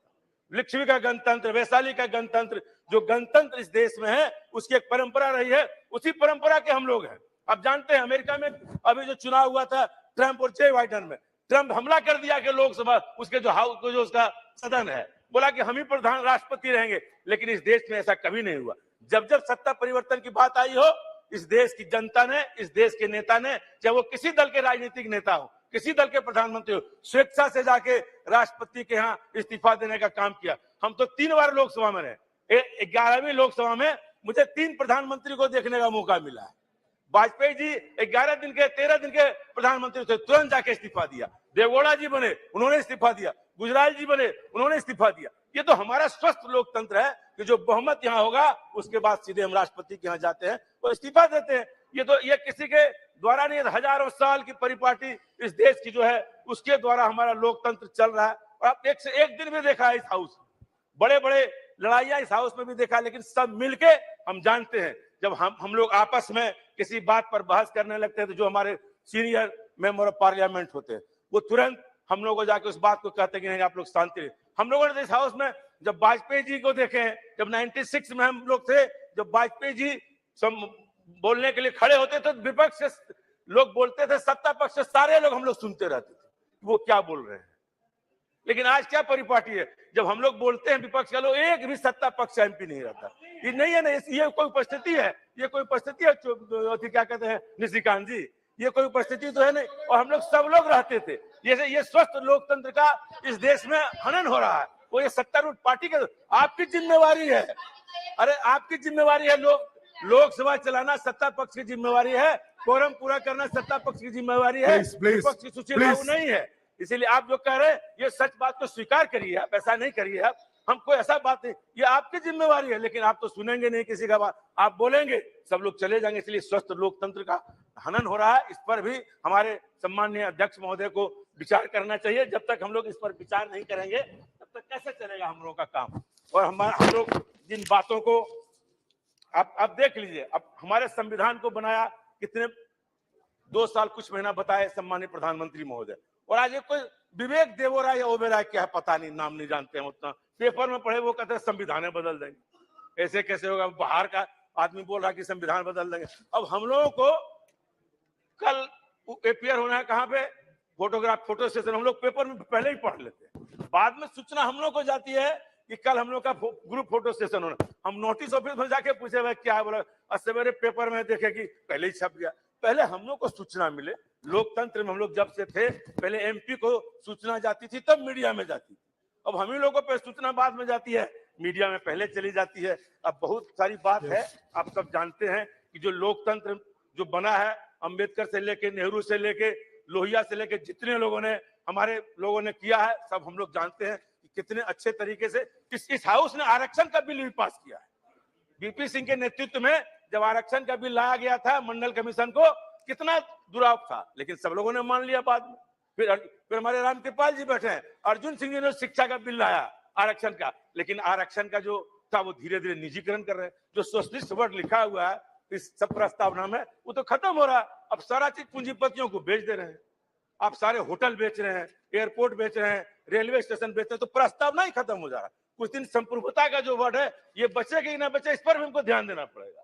लिच्छवी का गणतंत्र, वैशाली का गणतंत्र। जो गणतंत्र इस देश में है, उसकी एक परंपरा रही है, उसी परंपरा के हम लोग हैं। अब जानते हैं अमेरिका में अभी जो चुनाव हुआ था ट्रंप और जे बाइडेन में, ट्रंप हमला कर दिया कि लोकसभा उसके जो हाउस जो उसका सदन है, बोला कि हम ही प्रधान राष्ट्रपति रहेंगे। लेकिन इस देश में ऐसा कभी नहीं हुआ। जब सत्ता परिवर्तन की बात आई हो, इस देश की जनता ने, इस देश के नेता ने, चाहे वो किसी दल के राजनीतिक नेता हो, किसी दल के प्रधानमंत्री हो, स्वेच्छा से जाके राष्ट्रपति के यहाँ इस्तीफा देने का काम किया। हम तो 3 बार लोकसभा में रहे, 11वीं लोकसभा में मुझे 3 प्रधानमंत्री को देखने का मौका मिला है। वाजपेयी जी 13 दिन के प्रधानमंत्री थे, तुरंत जाके इस्तीफा दिया। देवगौड़ा जी बने, उन्होंने इस्तीफा दिया। गुजराल जी बने, उन्होंने इस्तीफा दिया। ये तो हमारा स्वस्थ लोकतंत्र है कि जो बहुमत यहाँ होगा, उसके बाद सीधे हम राष्ट्रपति के यहाँ जाते हैं, वो इस्तीफा देते हैं। ये किसी के द्वारा नहीं, हजारों साल की परिपाटी इस देश की जो है, उसके द्वारा हमारा लोकतंत्र चल रहा है। और आप एक से एक दिन में देखा है इस हाउस, बड़े बड़े लड़ाइयां इस हाउस में भी देखा, लेकिन सब मिलके हम जानते हैं, जब हम लोग आपस में किसी बात पर बहस करने लगते हैं, तो जो हमारे सीनियर मेंबर ऑफ पार्लियामेंट होते हैं, वो तुरंत हम लोगों को जाके उस बात को कहते हैं कि नहीं आप लोग शांति रहिए। हम लोगों ने इस हाउस में जब वाजपेयी जी को देखे हैं, जब 96 में हम लोग थे, जब वाजपेयी जी बोलने के लिए खड़े होते थे, विपक्ष से लोग बोलते थे, सत्ता पक्ष से सारे लोग हम लोग सुनते रहते थे वो क्या बोल रहे हैं। लेकिन आज क्या परिपाटी है, जब हम लोग बोलते हैं विपक्ष का लोग, एक भी सत्ता पक्ष एमपी नहीं रहता। ये नहीं है, नहीं, ये कोई उपस्थिति है, ये कोई उपस्थिति है, क्या कहते हैं निशिकांत जी, ये कोई उपस्थिति तो है नहीं। और हम लोग सब लोग रहते थे। ये स्वस्थ लोकतंत्र का इस देश में हनन हो रहा है। वो ये सत्तारूढ़ पार्टी के, आपकी जिम्मेवारी है, अरे आपकी जिम्मेवारी है, लोकसभा चलाना सत्ता पक्ष की जिम्मेवारी है, कोरम पूरा करना सत्ता पक्ष की जिम्मेवारी है, विपक्ष की सूची लागू नहीं है। इसीलिए आप जो कह रहे हैं, ये सच बात को स्वीकार करिए, आप ऐसा नहीं करिए। आप हम कोई ऐसा बात नहीं, ये आपकी जिम्मेवारी है, लेकिन आप तो सुनेंगे नहीं किसी का बात, आप बोलेंगे सब लोग चले जाएंगे। इसलिए स्वस्थ लोकतंत्र का हनन हो रहा है, इस पर भी हमारे सम्माननीय अध्यक्ष महोदय को विचार करना चाहिए। जब तक हम लोग इस पर विचार नहीं करेंगे, तब तक कैसे चलेगा हम लोगों का काम। और हम लोग जिन बातों को आप देख लीजिए, अब हमारे संविधान को बनाया कितने 2 साल कुछ महीना बताए सम्मानित प्रधानमंत्री महोदय, और आज कोई विवेक देवराय या ओबेराय क्या है पता नहीं, नाम नहीं जानते हैं उतना, पेपर में पढ़े वो कहते हैं संविधान बदल देंगे। ऐसे कैसे होगा, बाहर का आदमी बोल रहा है कि संविधान बदल देंगे। अब हम लोगों को कल अपियर होना है कहाँ पे, फोटो सेशन, हम लोग पेपर में पहले ही पढ़ लेते हैं, बाद में सूचना हम लोग को जाती है कि कल हम लोग का ग्रुप फोटो सेशन होना। हम नोटिस ऑफिस में जाके पूछे भाई क्या है, बोला सवेरे पेपर में देखे कि पहले ही छप गया। पहले हम लोग को सूचना मिले, लोकतंत्र में हम लोग जब से थे, पहले एमपी को सूचना जाती थी तब मीडिया में जाती थी। अब हम ही लोगों पे सूचना बाद में जाती है, मीडिया में पहले चली जाती है। अब बहुत सारी बात है, आप सब जानते हैं कि जो लोकतंत्र जो बना है, अंबेडकर से लेके, नेहरू से लेके, लोहिया से लेके, जितने लोगों ने, हमारे लोगों ने किया है, सब हम लोग जानते हैं कि कितने अच्छे तरीके से इस हाउस ने आरक्षण का बिल भी पास किया है। बीपी सिंह के नेतृत्व में जब आरक्षण का बिल लाया गया था मंडल कमीशन को, कितना दुराव था, लेकिन सब लोगों ने मान लिया बाद में। फिर हमारे रामकृपाल जी बैठे हैं, अर्जुन सिंह जी ने शिक्षा का बिल लाया आरक्षण का, लेकिन आरक्षण का जो था वो धीरे धीरे निजीकरण कर रहे हैं। जो सोशलिस्ट वर्ड लिखा हुआ है इस सब प्रस्तावना में, वो तो खत्म हो रहा है। अब सारा चीज पूंजीपतियों को बेच दे रहे हैं, आप सारे होटल बेच रहे हैं, एयरपोर्ट बेच रहे हैं, रेलवे स्टेशन बेच रहे हैं, तो प्रस्तावना ही खत्म हो जा रहा है। कुछ दिन संप्रभुता का जो वर्ड है, ये बचेगा कि ना बचे, इस पर भी हमको ध्यान देना पड़ेगा।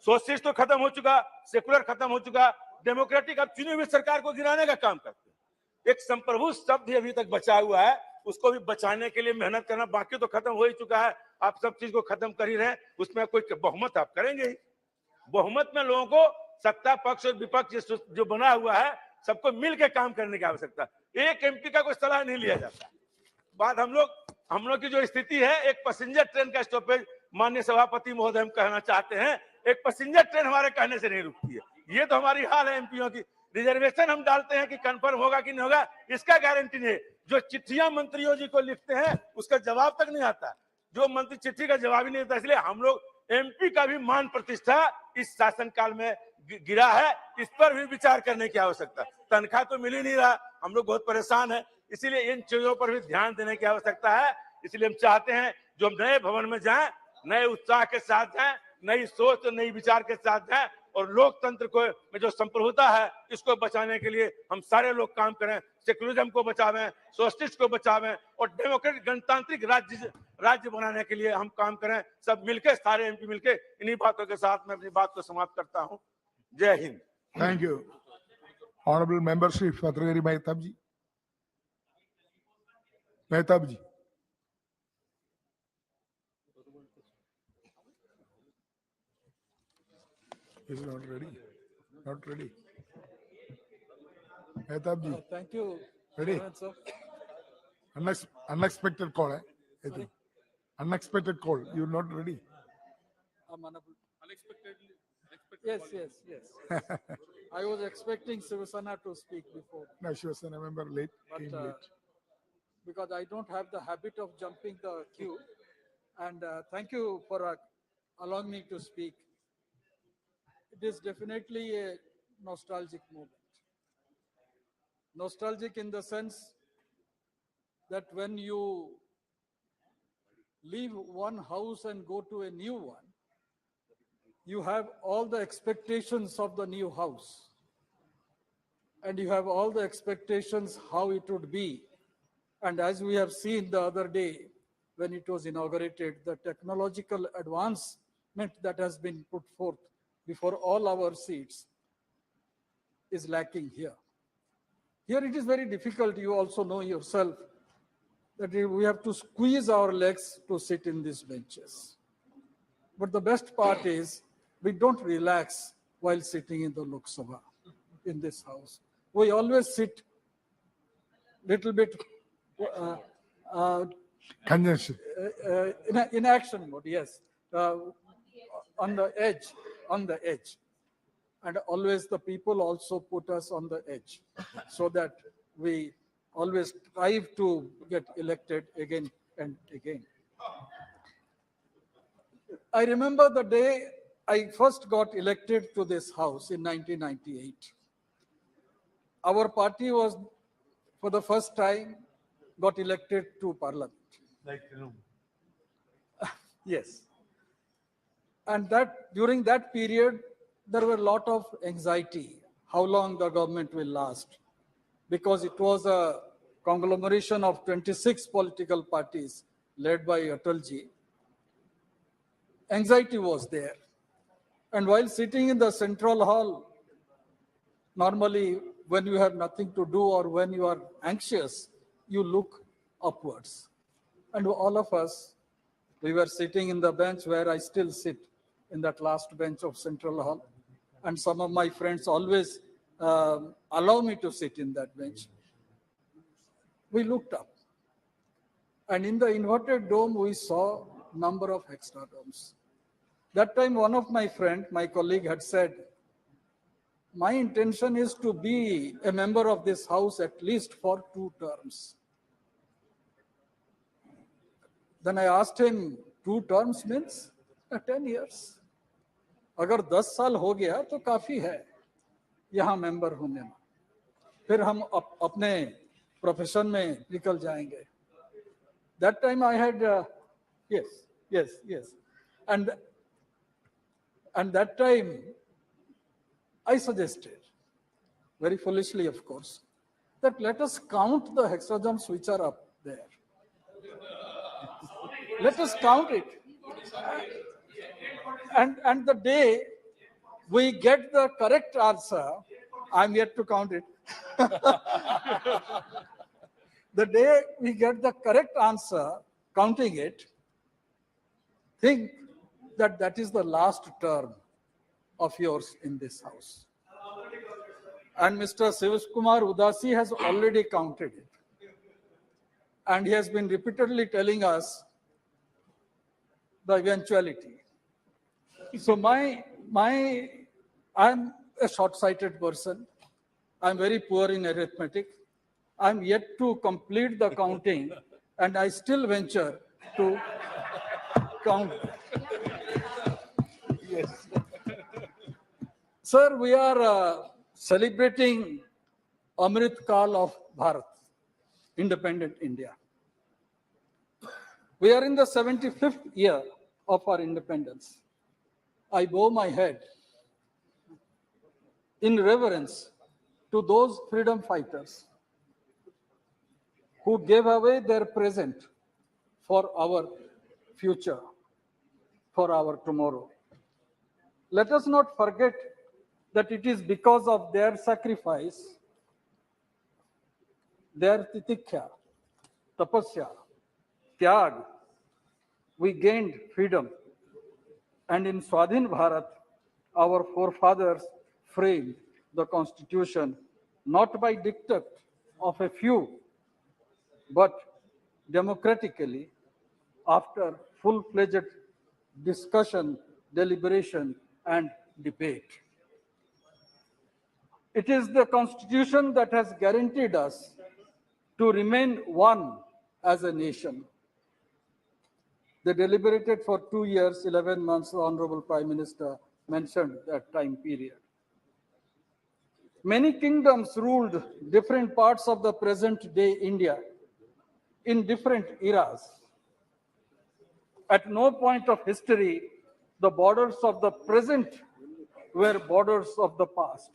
सोशलिस्ट तो खत्म हो चुका, सेकुलर खत्म हो चुका, डेमोक्रेटिक अब चुनी हुई सरकार को गिराने का काम करते हैं। एक संप्रभु शब्द अभी तक बचा हुआ है, उसको भी बचाने के लिए मेहनत करना, बाकी तो खत्म हो ही चुका है। आप सब चीज को खत्म कर ही रहे हैं, उसमें कोई बहुमत आप करेंगे ही। बहुमत में लोगों को सत्ता पक्ष और विपक्ष जो बना हुआ है, सबको मिलकर काम करने की आवश्यकता है। एक एमपी का कोई सलाह नहीं लिया जाता। बात हम लोग की जो स्थिति है, एक पैसेंजर ट्रेन का स्टॉपेज, माननीय सभापति महोदय हम कहना चाहते हैं, एक पैसेंजर ट्रेन हमारे कहने से नहीं रुकती है। ये तो हमारी हाल है एमपीओ की। रिजर्वेशन हम डालते हैं कि कंफर्म होगा कि नहीं होगा, इसका गारंटी नहीं है। जो चिट्ठियां मंत्रियों जी को लिखते हैं, उसका जवाब तक नहीं आता। जो मंत्री चिट्ठी का जवाब ही नहीं देता, इसलिए हम लोग एमपी का भी मान प्रतिष्ठा इस शासनकाल में गिरा है, इस पर भी विचार करने की आवश्यकता। तनख्वाह तो मिल ही नहीं रहा, हम लोग बहुत परेशान है, इसीलिए इन चीजों पर भी ध्यान देने की आवश्यकता है। इसलिए हम चाहते हैं जो हम नए भवन में जाएं, नए उत्साह के साथ जाएं, नई सोच और नई विचार के साथ जाएं, और लोकतंत्र को में जो संप्रभुता है, इसको बचाने के लिए हम सारे लोग काम करें। सेकुलरिज्म को बचावें, सोशलिस्ट को बचावें, और डेमोक्रेटिक गणतांत्रिक राज्य बनाने के लिए हम काम करें, सब मिलकर, सारे एमपी मिलकर। इन्हीं बातों के साथ मैं अपनी बात को समाप्त करता हूं। जय हिंद। Thank you. Honourable member Shri फतरगिरी Mahtab ji. Mahtab ji. Is not ready. Not ready. Mehtab ji. Thank you. Ready? Sir. Unexpected call, eh? I think. Unexpected call. You're not ready. I'm unable. Unexpectedly. Yes. I was expecting Sivasana to speak before, No, she was a member late. but Came late. because I don't have the habit of jumping the queue, and thank you for allowing me to speak. It is definitely a nostalgic moment. Nostalgic in the sense that when you leave one house and go to a new one, you have all the expectations of the new house. And you have all the expectations how it would be. And as we have seen the other day, when it was inaugurated, the technological advancement that has been put forth before all our seats is lacking here. Here it is very difficult, you also know yourself, that we have to squeeze our legs to sit in these benches. But the best part is, we don't relax while sitting in the Lok Sabha, in this house. We always sit little bit Congestion. in action mode, yes, on the edge. And always the people also put us on the edge, so that we always strive to get elected again and again. I remember the day I first got elected to this house in 1998. Our party was, for the first time, got elected to parliament. Yes. And that during that period, there were a lot of anxiety, how long the government will last, because it was a conglomeration of 26 political parties led by Atalji. Anxiety was there. And while sitting in the central hall, normally when you have nothing to do or when you are anxious, you look upwards. And all of us, we were sitting in the bench where I still sit, in that last bench of Central Hall. And some of my friends always allow me to sit in that bench. We looked up. And in the inverted dome, we saw number of hexagrams. That time, one of my friend, my colleague had said, my intention is to be a member of this house at least for 2 terms. Then I asked him, 2 terms means 10 years. अगर 10 साल हो गया तो काफी है यहाँ member होने में. फिर हम अपने प्रोफेशन में निकल जाएंगे. That time I had, yes. And that time I suggested, very foolishly of course, that let us count the hexagrams which are up there. Let us count it. And the day we get the correct answer, I'm yet to count it. The day we get the correct answer, counting it, think that that is the last term of yours in this house. And Mr. Shiv Kumar Udasi has already counted it. And he has been repeatedly telling us the eventuality. So I'm a short-sighted person. I'm very poor in arithmetic. I'm yet to complete the counting, and I still venture to count. Yes. Sir, we are celebrating Amrit Kal of Bharat, independent India. We are in the 75th year of our independence. I bow my head in reverence to those freedom fighters who gave away their present for our future, for our tomorrow. Let us not forget that it is because of their sacrifice, their titikya, tapasya, tyag, we gained freedom. And in Swadhin Bharat, our forefathers framed the constitution not by diktat of a few, but democratically after full-fledged discussion, deliberation, and debate. It is the constitution that has guaranteed us to remain one as a nation. They deliberated for 2 years, 11 months, the Honorable Prime Minister mentioned that time period. Many kingdoms ruled different parts of the present-day India in different eras. At no point of history, the borders of the present were borders of the past.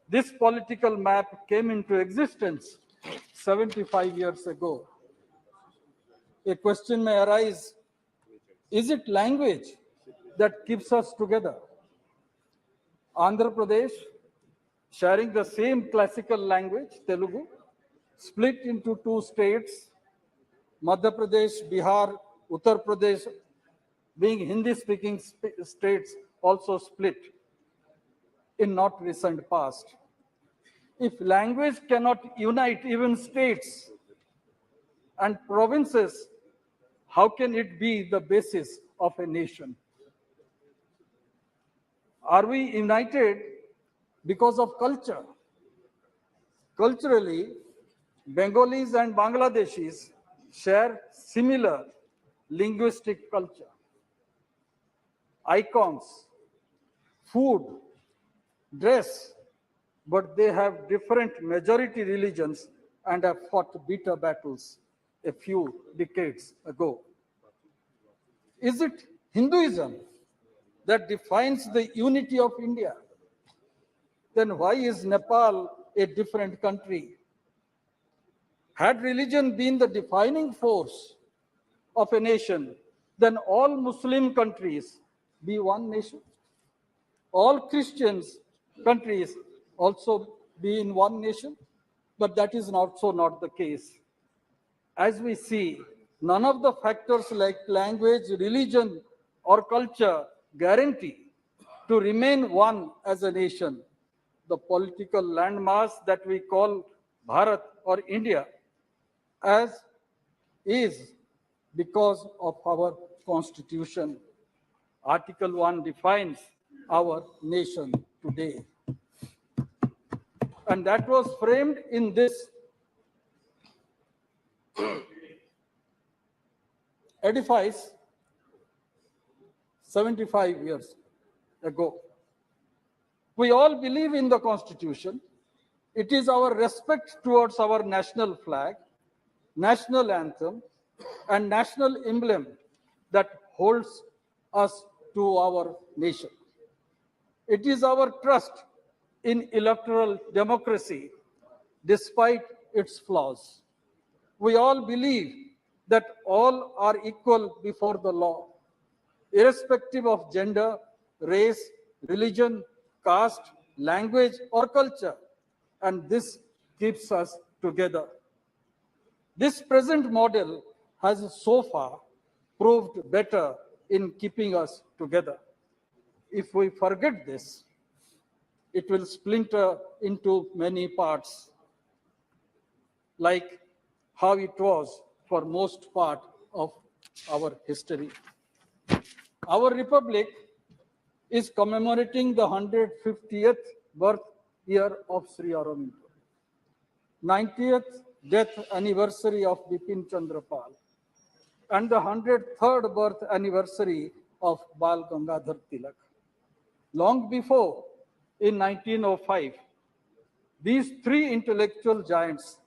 This political map came into existence 75 years ago. A question may arise, is it language that keeps us together? Andhra Pradesh, sharing the same classical language, Telugu, split into 2 states, Madhya Pradesh, Bihar, Uttar Pradesh, being Hindi-speaking states, also split in not recent past. If language cannot unite even states and provinces, how can it be the basis of a nation? Are we united because of culture? Culturally, Bengalis and Bangladeshis share similar linguistic culture, icons, food, dress, but they have different majority religions and have fought bitter battles a few decades ago. Is it Hinduism that defines the unity of India? Then why is Nepal a different country? Had religion been the defining force of a nation, then all Muslim countries be one nation. All Christians countries also be in one nation, but that is also not the case. As we see, none of the factors like language, religion, or culture guarantee to remain one as a nation. the political landmass that we call Bharat or India as is because of our constitution. Article 1 defines our nation today. And that was framed in this edifice 75 years ago. We all believe in the Constitution. It is our respect towards our national flag, national anthem, and national emblem that holds us to our nation. It is our trust in electoral democracy, despite its flaws. We all believe that all are equal before the law, irrespective of gender, race, religion, caste, language, or culture, and this keeps us together. This present model has so far proved better in keeping us together. If we forget this, it will splinter into many parts, like how it was for most part of our history. Our republic is commemorating the 150th birth year of Sri Aurobindo, 90th death anniversary of Bipin Chandra Pal, and the 103rd birth anniversary of Bal Gangadhar Tilak. Long before, in 1905, these three intellectual giants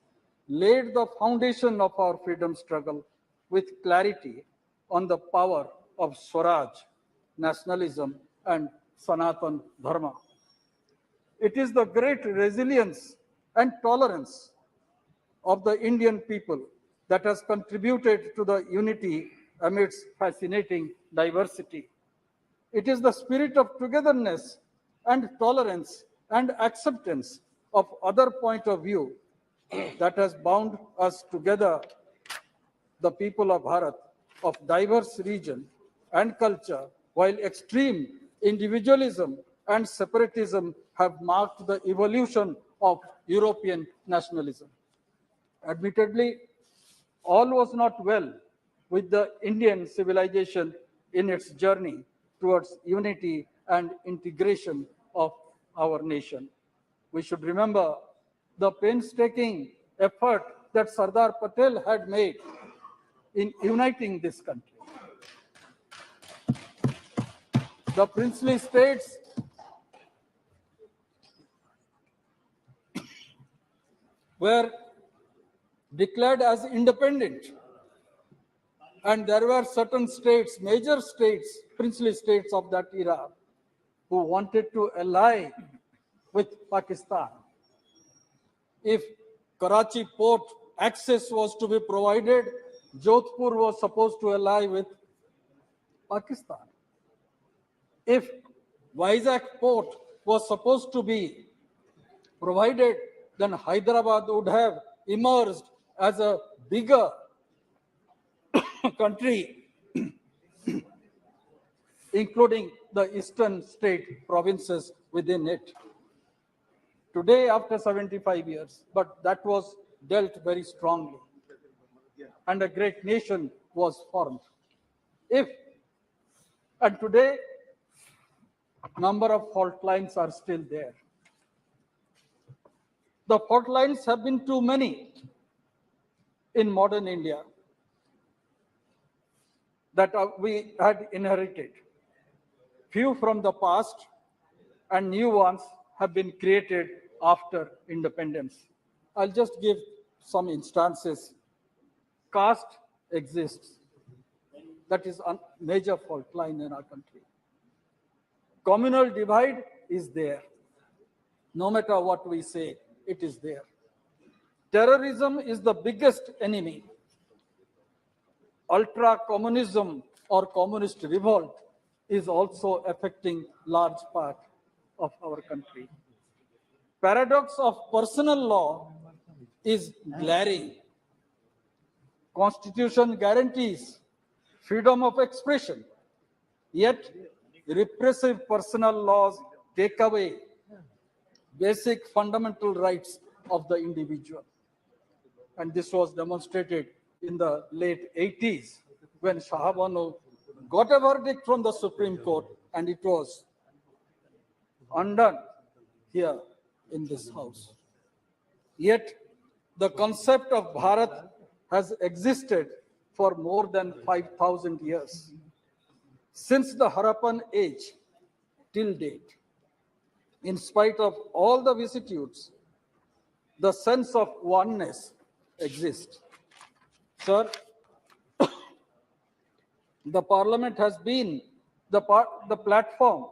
laid the foundation of our freedom struggle with clarity on the power of Swaraj, nationalism, and Sanatan Dharma. It is the great resilience and tolerance of the Indian people that has contributed to the unity amidst fascinating diversity. It is the spirit of togetherness and tolerance and acceptance of other point of view that has bound us together, the people of Bharat, of diverse region and culture, while extreme individualism and separatism have marked the evolution of European nationalism. Admittedly, all was not well with the Indian civilization in its journey towards unity and integration of our nation. We should remember the painstaking effort that Sardar Patel had made in uniting this country. The princely states were declared as independent, and there were certain states, major states, princely states of that era, who wanted to ally with Pakistan. If Karachi port access was to be provided, Jodhpur was supposed to ally with Pakistan. If Vizag port was supposed to be provided, then Hyderabad would have emerged as a bigger country, including the eastern state provinces within it. Today, after 75 years, but that was dealt very strongly, and a great nation was formed. And today, number of fault lines are still there. The fault lines have been too many in modern India that we had inherited. Few from the past and new ones have been created after independence. I'll just give some instances. Caste exists. That is a major fault line in our country. Communal divide is there. No matter what we say, it is there. Terrorism is the biggest enemy. Ultra-communism or communist revolt is also affecting large part of our country. Paradox of personal law is glaring. Constitution guarantees freedom of expression, yet repressive personal laws take away basic fundamental rights of the individual. And this was demonstrated in the late 80s when Shah Banu got a verdict from the Supreme Court and it was undone here in this house. Yet the concept of Bharat has existed for more than 5,000 years. Since the Harappan age till date, in spite of all the vicissitudes, the sense of oneness exists. Sir, the parliament has been the platform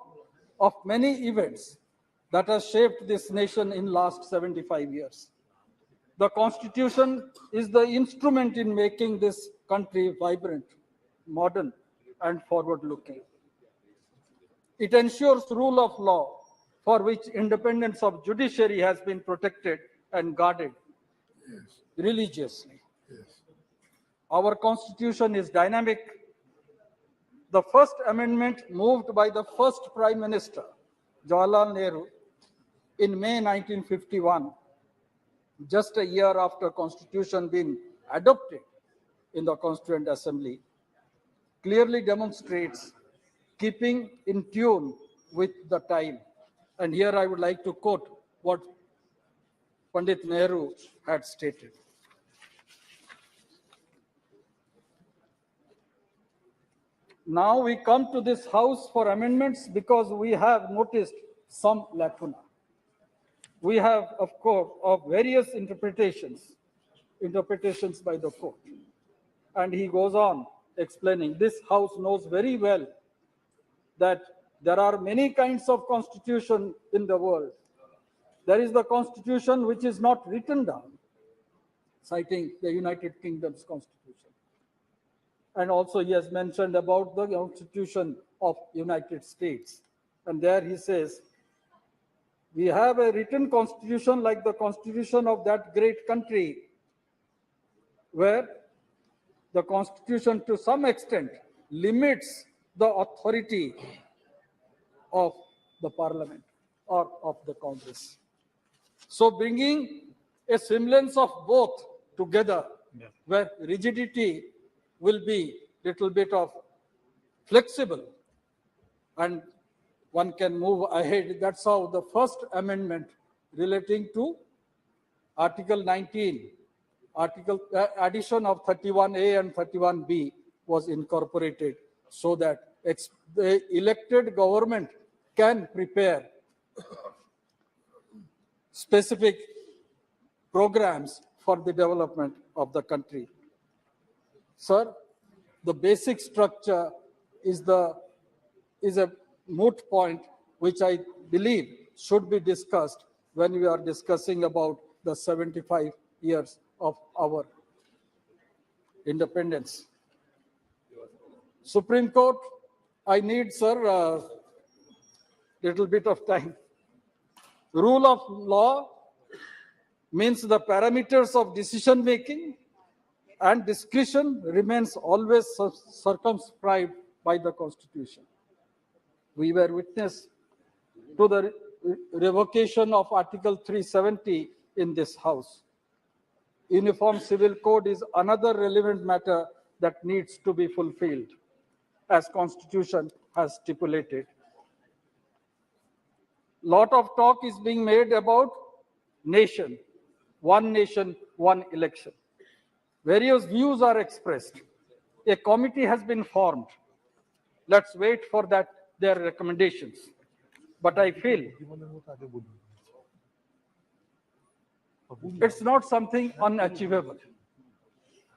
of many events that have shaped this nation in last 75 years. The constitution is the instrument in making this country vibrant, modern, and forward-looking. It ensures rule of law, for which independence of judiciary has been protected and guarded religiously. Our constitution is dynamic. The first amendment moved by the first Prime Minister, Jawaharlal Nehru, in May 1951, just a year after Constitution being adopted in the Constituent Assembly, clearly demonstrates keeping in tune with the time. And here I would like to quote what Pandit Nehru had stated. Now we come to this house for amendments because we have noticed some lacuna. We have, of course, of various interpretations by the court. And he goes on explaining, this house knows very well that there are many kinds of constitution in the world. There is the constitution which is not written down, citing the United Kingdom's constitution. And also he has mentioned about the Constitution of United States. And there he says, we have a written constitution like the constitution of that great country, where the constitution to some extent limits the authority of the parliament or of the Congress. So bringing a semblance of both together, where rigidity will be little bit of flexible and one can move ahead. That's how the first amendment relating to Article 19, addition of 31A and 31B was incorporated so that the elected government can prepare specific programs for the development of the country. Sir, the basic structure is a moot point which I believe should be discussed when we are discussing about the 75 years of our independence. Supreme Court, I need, sir, a little bit of time. Rule of law means the parameters of decision making and discretion remains always circumscribed by the Constitution. We were witness to the revocation of Article 370 in this House. Uniform Civil Code is another relevant matter that needs to be fulfilled, as Constitution has stipulated. Lot of talk is being made about nation, one election. Various views are expressed. A committee has been formed. Let's wait for that, their recommendations. But I feel it's not something unachievable.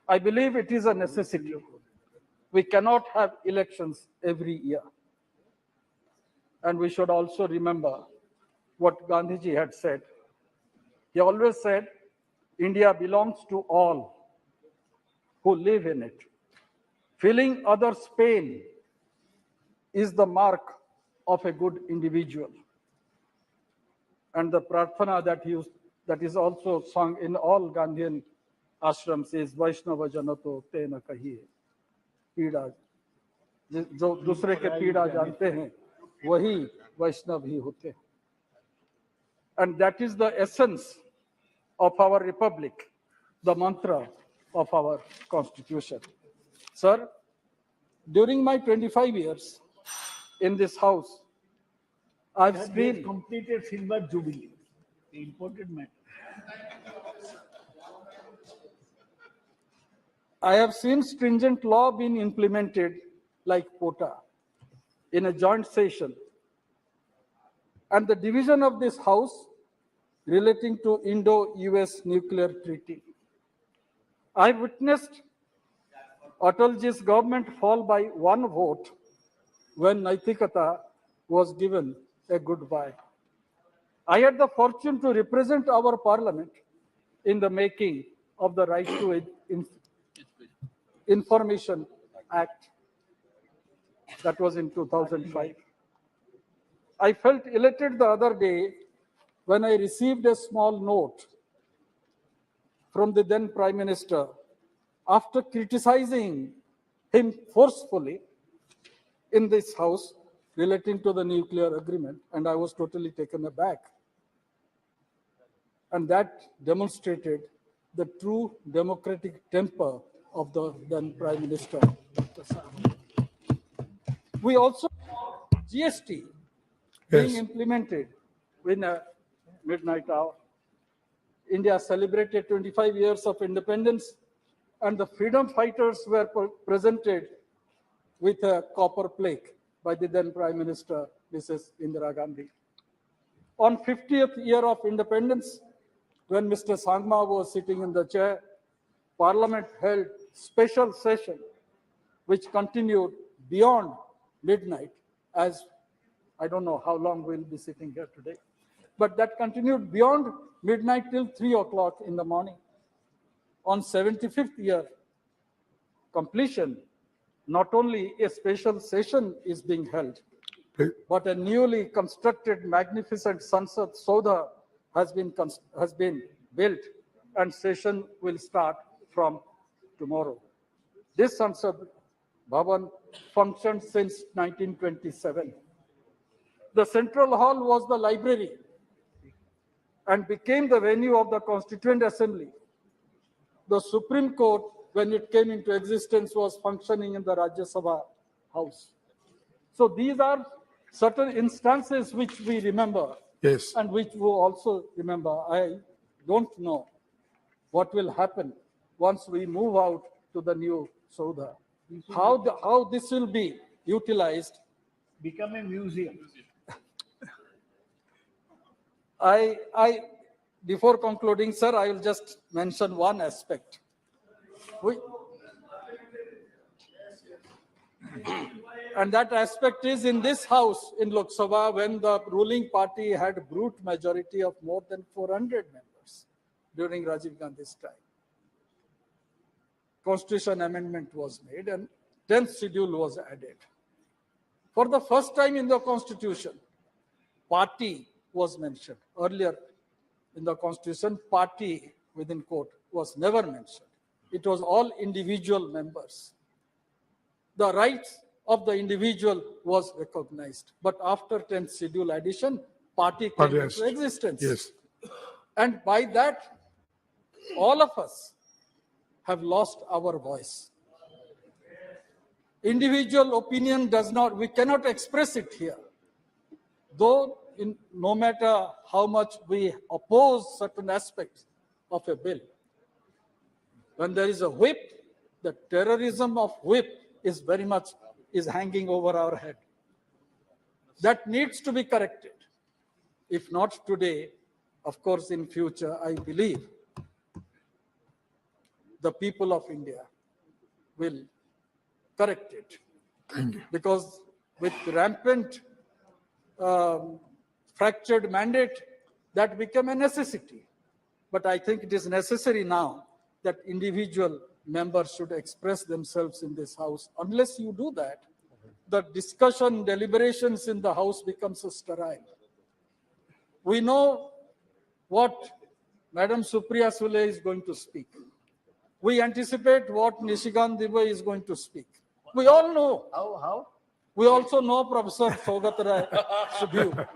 I believe it is a necessity. We cannot have elections every year. And we should also remember what Gandhiji had said. He always said, India belongs to all who live in it. Feeling others' pain is the mark of a good individual. And the prarthana that is also sung in all Gandhian ashrams is Vaishnava Janato Tena Kahiye. पीड़ा जो दूसरे के पीड़ा जानते हैं वही वैष्णव ही होते हैं. And that is the essence of our republic, the mantra of our constitution. Sir, during my 25 years in this house, I've seen Completed silver jubilee, the important matter. I have seen stringent law being implemented like POTA in a joint session, and the division of this house relating to Indo-US nuclear treaty. I witnessed Atalji's government fall by one vote when Naitikata was given a goodbye. I had the fortune to represent our parliament in the making of the Right to Information Act. That was in 2005. I felt elated the other day when I received a small note from the then Prime Minister after criticizing him forcefully in this house relating to the nuclear agreement, and I was totally taken aback. And that demonstrated the true democratic temper of the then Prime Minister. We also GST being implemented in a midnight hour. India celebrated 25 years of independence, and the freedom fighters were presented with a copper plaque by the then Prime Minister, Mrs. Indira Gandhi. On 50th year of independence, when Mr. Sangma was sitting in the chair, Parliament held special session, which continued beyond midnight, as I don't know how long we'll be sitting here today, but that continued beyond midnight till 3 o'clock in the morning. On 75th year completion, not only a special session is being held, but a newly constructed magnificent Sansad Saudha has been built, and session will start from tomorrow. This Sansad Bhavan functioned since 1927. The central hall was the library and became the venue of the Constituent Assembly. The Supreme Court, when it came into existence, was functioning in the Rajya Sabha house. So these are certain instances which we remember. Yes. And which we also remember. I don't know what will happen once we move out to the new Saudha. How this will be utilized. Become a museum. Before concluding, sir, I will just mention one aspect. And that aspect is in this house in Lok Sabha, when the ruling party had brute majority of more than 400 members during Rajiv Gandhi's time. Constitution amendment was made and 10th schedule was added. For the first time in the Constitution, party was mentioned. Earlier in the Constitution, party within quote was never mentioned. It was all individual members. The rights of the individual was recognized. But after 10th schedule addition, party came into existence. Yes. And by that, all of us have lost our voice. Individual opinion we cannot express it here. Though no matter how much we oppose certain aspects of a bill, when there is a whip, the terrorism of whip is very much hanging over our head. That needs to be corrected. If not today, of course in future, I believe the people of India will correct it. Thank you. Because with rampant fractured mandate, that became a necessity. But I think it is necessary now that individual members should express themselves in this house. Unless you do that, the discussion, deliberations in the house becomes sterile. We know what Madam Supriya Sule is going to speak. We anticipate what Nishikant Dubey is going to speak. We all know. How? We also know Professor Saugat Rai Subhu,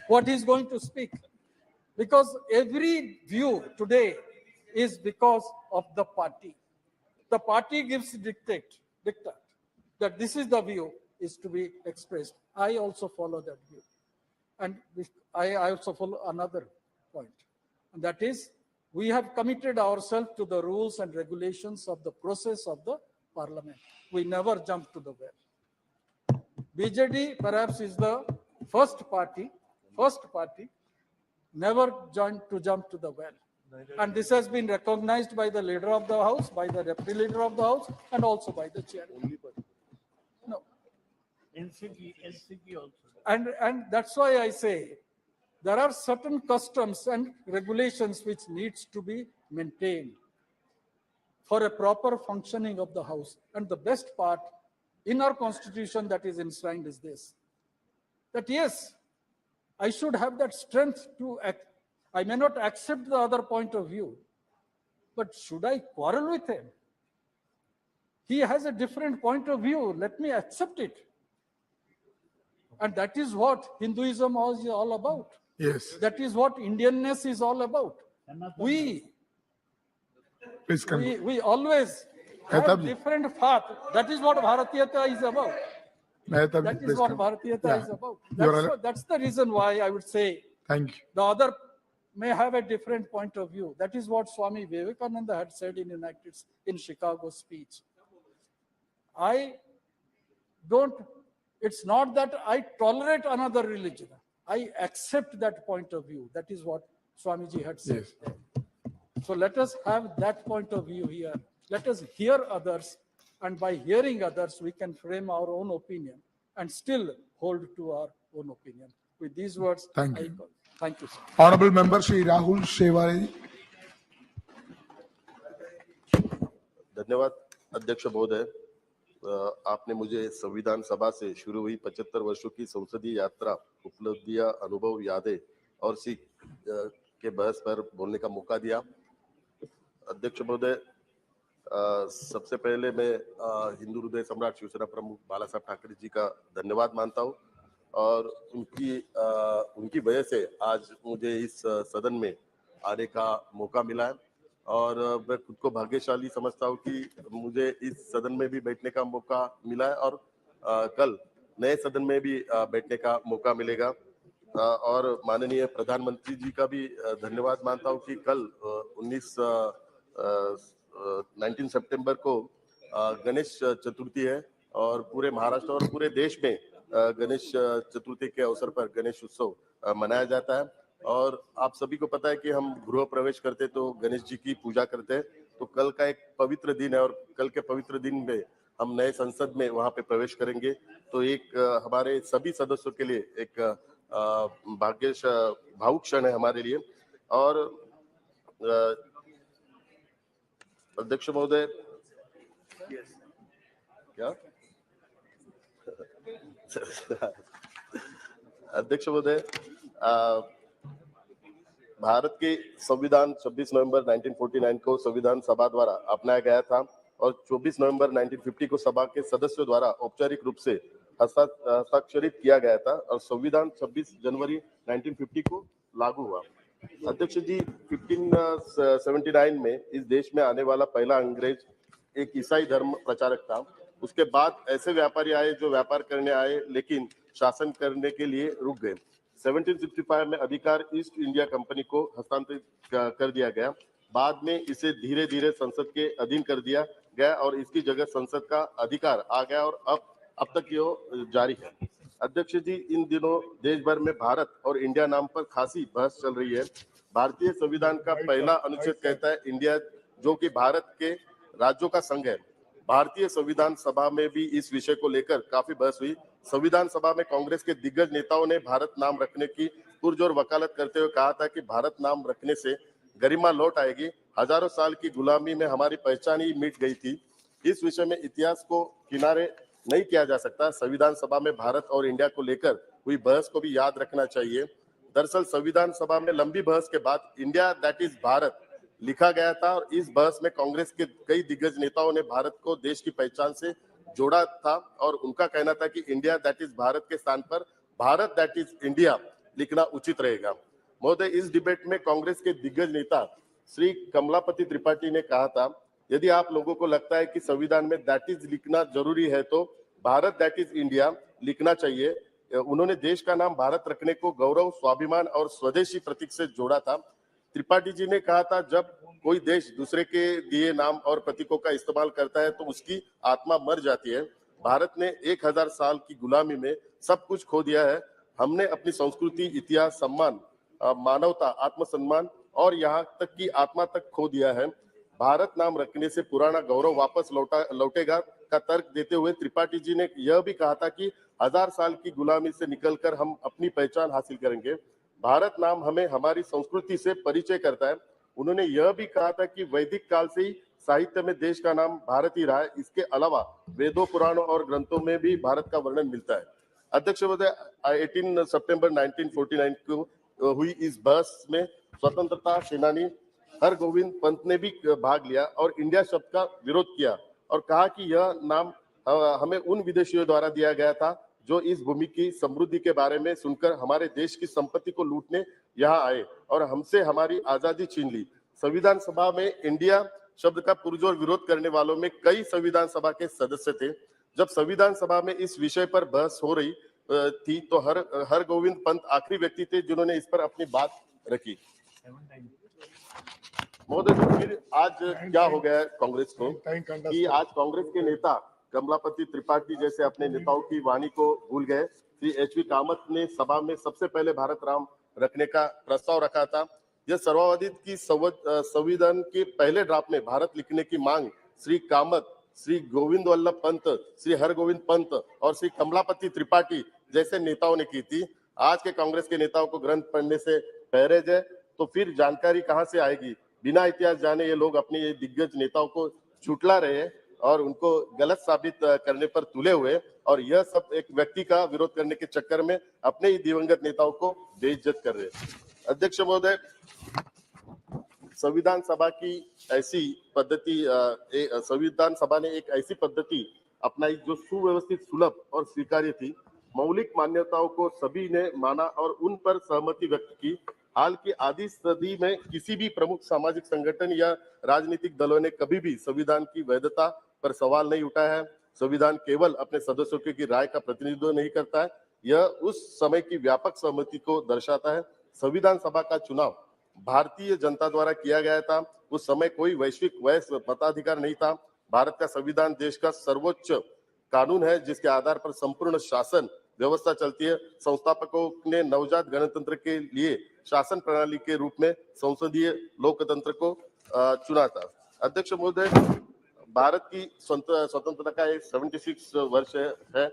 what he is going to speak. Because every view today is because of the party. The party gives dictate that this is the view is to be expressed. I also follow that view. And I also follow another point, and that is we have committed ourselves to the rules and regulations of the process of the parliament. We never jump to the well. BJD perhaps is the first party never jump to the well. And this has been recognized by the leader of the house, by the deputy leader of the house, and also by the chairman. No. NCP also. And that's why I say there are certain customs and regulations which needs to be maintained for a proper functioning of the house. And the best part in our constitution that is enshrined is this, that yes, I should have that strength to act. I may not accept the other point of view, but should I quarrel with him? He has a different point of view. Let me accept it. And that is what Hinduism is all about. Yes. That is what Indianness is all about. We always have different path. That is what Bharatiyata is about. That is what Bharatiyata is about. That's the reason why I would say Thank you. the other may have a different point of view. That is what Swami Vivekananda had said in Chicago speech. It's not that I tolerate another religion. I accept that point of view. That is what Swamiji had said. Yes. So let us have that point of view here. Let us hear others, and by hearing others, we can frame our own opinion and still hold to our own opinion. With these words, Thank you. Thank you, sir. Honorable Member Shri Rahul Shewari. धन्यवाद अध्यक्ष महोदय। आपने मुझे संविधान सभा से शुरू हुई 75 वर्षों की संसदीय यात्रा, उपलब्धियां, अनुभव, यादें और सीख के बहस पर बोलने का मौका दिया। अध्यक्ष महोदय, सबसे पहले मैं हिंदू हृदय सम्राट शिवसेना प्रमुख बाला साहब ठाकरे जी का धन्यवाद मानता हूं और उनकी वजह से आज मुझे इस सदन में आने का मौका मिला है और मैं खुद को भाग्यशाली समझता हूं कि मुझे इस सदन में भी बैठने का मौका मिला है और कल नए सदन में भी बैठने का मौका मिलेगा। और माननीय प्रधानमंत्री जी का भी धन्यवाद मानता हूं कि कल 19 सितंबर को गणेश चतुर्थी है और पूरे महाराष्ट्र और पूरे देश में गणेश चतुर्थी के अवसर पर गणेश उत्सव मनाया जाता है। और आप सभी को पता है कि हम गृह प्रवेश करते तो गणेश जी की पूजा करते हैं। तो कल का एक पवित्र दिन है और कल के पवित्र दिन में हम नए संसद में वहां पे प्रवेश करेंगे। तो एक हमारे सभी सदस्यों के लिए एक भावुक क्षण है हमारे लिए। और अध्यक्ष महोदय, क्या अध्यक्ष महोदय, भारत के संविधान 26 नवंबर 1949 को संविधान सभा द्वारा अपनाया गया था और 24 नवंबर 1950 को सभा के सदस्यों द्वारा औपचारिक रूप से हस्ताक्षरित किया गया था और संविधान 26 जनवरी 1950 को लागू हुआ। अध्यक्ष जी, 1579 में इस देश में आने वाला पहला अंग्रेज एक ईसाई धर्म प्रचारक था। उसके बाद ऐसे व्यापारी आए जो व्यापार करने आए लेकिन शासन करने के लिए रुक गए। 1765 में अधिकार ईस्ट इंडिया कंपनी को हस्तांतरित कर दिया गया। बाद में इसे धीरे धीरे संसद के अधीन कर दिया गया और इसकी जगह संसद का अधिकार आ गया और अब तक ये जारी है। अध्यक्ष जी, इन दिनों देश भर में भारत और इंडिया नाम पर खासी बहस चल रही है। भारतीय संविधान का पहला अनुच्छेद कहता है इंडिया, जो कि भारत के राज्यों का संघ है। भारतीय संविधान सभा में भी इस विषय को लेकर काफी बहस हुई। संविधान सभा में कांग्रेस के दिग्गज नेताओं ने भारत नाम रखने की पुरजोर वकालत करते हुए कहा था कि भारत नाम रखने से गरिमा लौट आएगी। हजारों साल की गुलामी में हमारी पहचान ही मिट गई थी। इस विषय में इतिहास को किनारे नहीं किया जा सकता। संविधान सभा में भारत और इंडिया को लेकर हुई बहस को भी याद रखना चाहिए। दरअसल संविधान सभा में लंबी बहस के बाद इंडिया दैट इज भारत लिखा गया था और इस बहस में कांग्रेस के कई दिग्गज नेताओं ने भारत को देश की पहचान से जोड़ा था और उनका कहना था कि इंडिया दैट इज भारत के स्थान पर भारत दैट इज इंडिया लिखना उचित रहेगा। महोदय, इस डिबेट में कांग्रेस के दिग्गज नेता श्री कमलापति त्रिपाठी ने कहा था, यदि आप लोगों को लगता है कि संविधान में दैट इज लिखना जरूरी है तो भारत दैट इज इंडिया लिखना चाहिए। उन्होंने देश का नाम भारत रखने को गौरव, स्वाभिमान और स्वदेशी प्रतीक से जोड़ा था। त्रिपाठी जी ने कहा था, जब कोई देश दूसरे के दिए नाम और प्रतीकों का इस्तेमाल करता है तो उसकी आत्मा मर जाती है। भारत ने 1000 साल की गुलामी में सब कुछ खो दिया है। हमने अपनी संस्कृति, इतिहास, सम्मान, मानवता, आत्मसम्मान और यहाँ तक की आत्मा तक खो दिया है। भारत नाम रखने से पुराना गौरव वापस लौटेगा का तर्क देते हुए त्रिपाठी जी ने यह भी कहा था कि 1000 साल की गुलामी से निकलकर हम अपनी पहचान हासिल करेंगे। भारत नाम हमें हमारी संस्कृति से परिचय करता है। उन्होंने यह भी कहा था कि वैदिक काल से ही साहित्य में देश का नाम भारत ही रहा है। इसके अलावा वेदों, पुराणों और ग्रंथों में भी भारत का वर्णन मिलता है। अध्यक्ष महोदय, 18 सितंबर 1949 को हुई इस बहस में स्वतंत्रता सेनानी हरगोविंद पंत ने भी भाग लिया और इंडिया शब्द का विरोध किया और कहा कि यह नाम हमें उन विदेशियों द्वारा दिया गया था जो इस भूमि की समृद्धि के बारे में सुनकर हमारे देश की संपत्ति को लूटने यहाँ आए और हमसे हमारी आजादी छीन ली। संविधान सभा में इंडिया शब्द का पुरजोर विरोध करने वालों में कई संविधान सभा के सदस्य थे। जब संविधान सभा में इस विषय पर बहस हो रही थी तो हरगोविंद पंत आखिरी व्यक्ति थे जिन्होंने इस पर अपनी बात रखी। महोदय, तो फिर आज क्या हो गया है कांग्रेस को कि आज कांग्रेस के नेता कमलापति त्रिपाठी जैसे अपने नेताओं की वाणी को भूल गए। श्री एचवी कामत ने सभा में सबसे पहले भारत नाम रखने का प्रस्ताव रखा था। यह सर्वाधिक की संविधान के पहले ड्राफ्ट में भारत लिखने की मांग श्री कामत, श्री गोविंद वल्लभ पंत, श्री हरगोविंद पंत और श्री कमलापति त्रिपाठी जैसे नेताओं ने की थी। आज के कांग्रेस के नेताओं को ग्रंथ पढ़ने से परहेज है तो फिर जानकारी कहां से आएगी। बिना इतिहास जाने ये लोग अपने ये दिग्गज नेताओं को झुठला रहे हैं और उनको गलत साबित करने पर तुले हुए और यह सब एक व्यक्ति का विरोध करने के चक्कर में अपने ही दिवंगत नेताओं को बेइज्जत कर रहे हैं। अध्यक्ष महोदय, संविधान सभा की ऐसी पद्धति संविधान सभा ने एक ऐसी पद्धति अपनाई जो सुव्यवस्थित, सुलभ और स्वीकार्य थी। मौलिक मान्यताओं को सभी ने माना और उन पर सहमति व्यक्त की। हाल की आधी सदी में किसी भी प्रमुख सामाजिक संगठन या राजनीतिक दलों ने कभी भी संविधान की वैधता पर सवाल नहीं उठाया है। संविधान केवल अपने सदस्यों की राय का प्रतिनिधित्व नहीं करता है, यह उस समय की व्यापक सहमति को दर्शाता है। संविधान सभा का चुनाव भारतीय जनता द्वारा किया गया था। उस समय कोई वैश्विक वैश्व मताधिकार नहीं था। भारत का संविधान देश का सर्वोच्च कानून है जिसके आधार पर संपूर्ण शासन व्यवस्था चलती है। संस्थापकों ने नवजात गणतंत्र के लिए शासन प्रणाली के रूप में संसदीय लोकतंत्र को चुना था। अध्यक्ष महोदय, भारत की स्वतंत्रता का 76 वर्ष है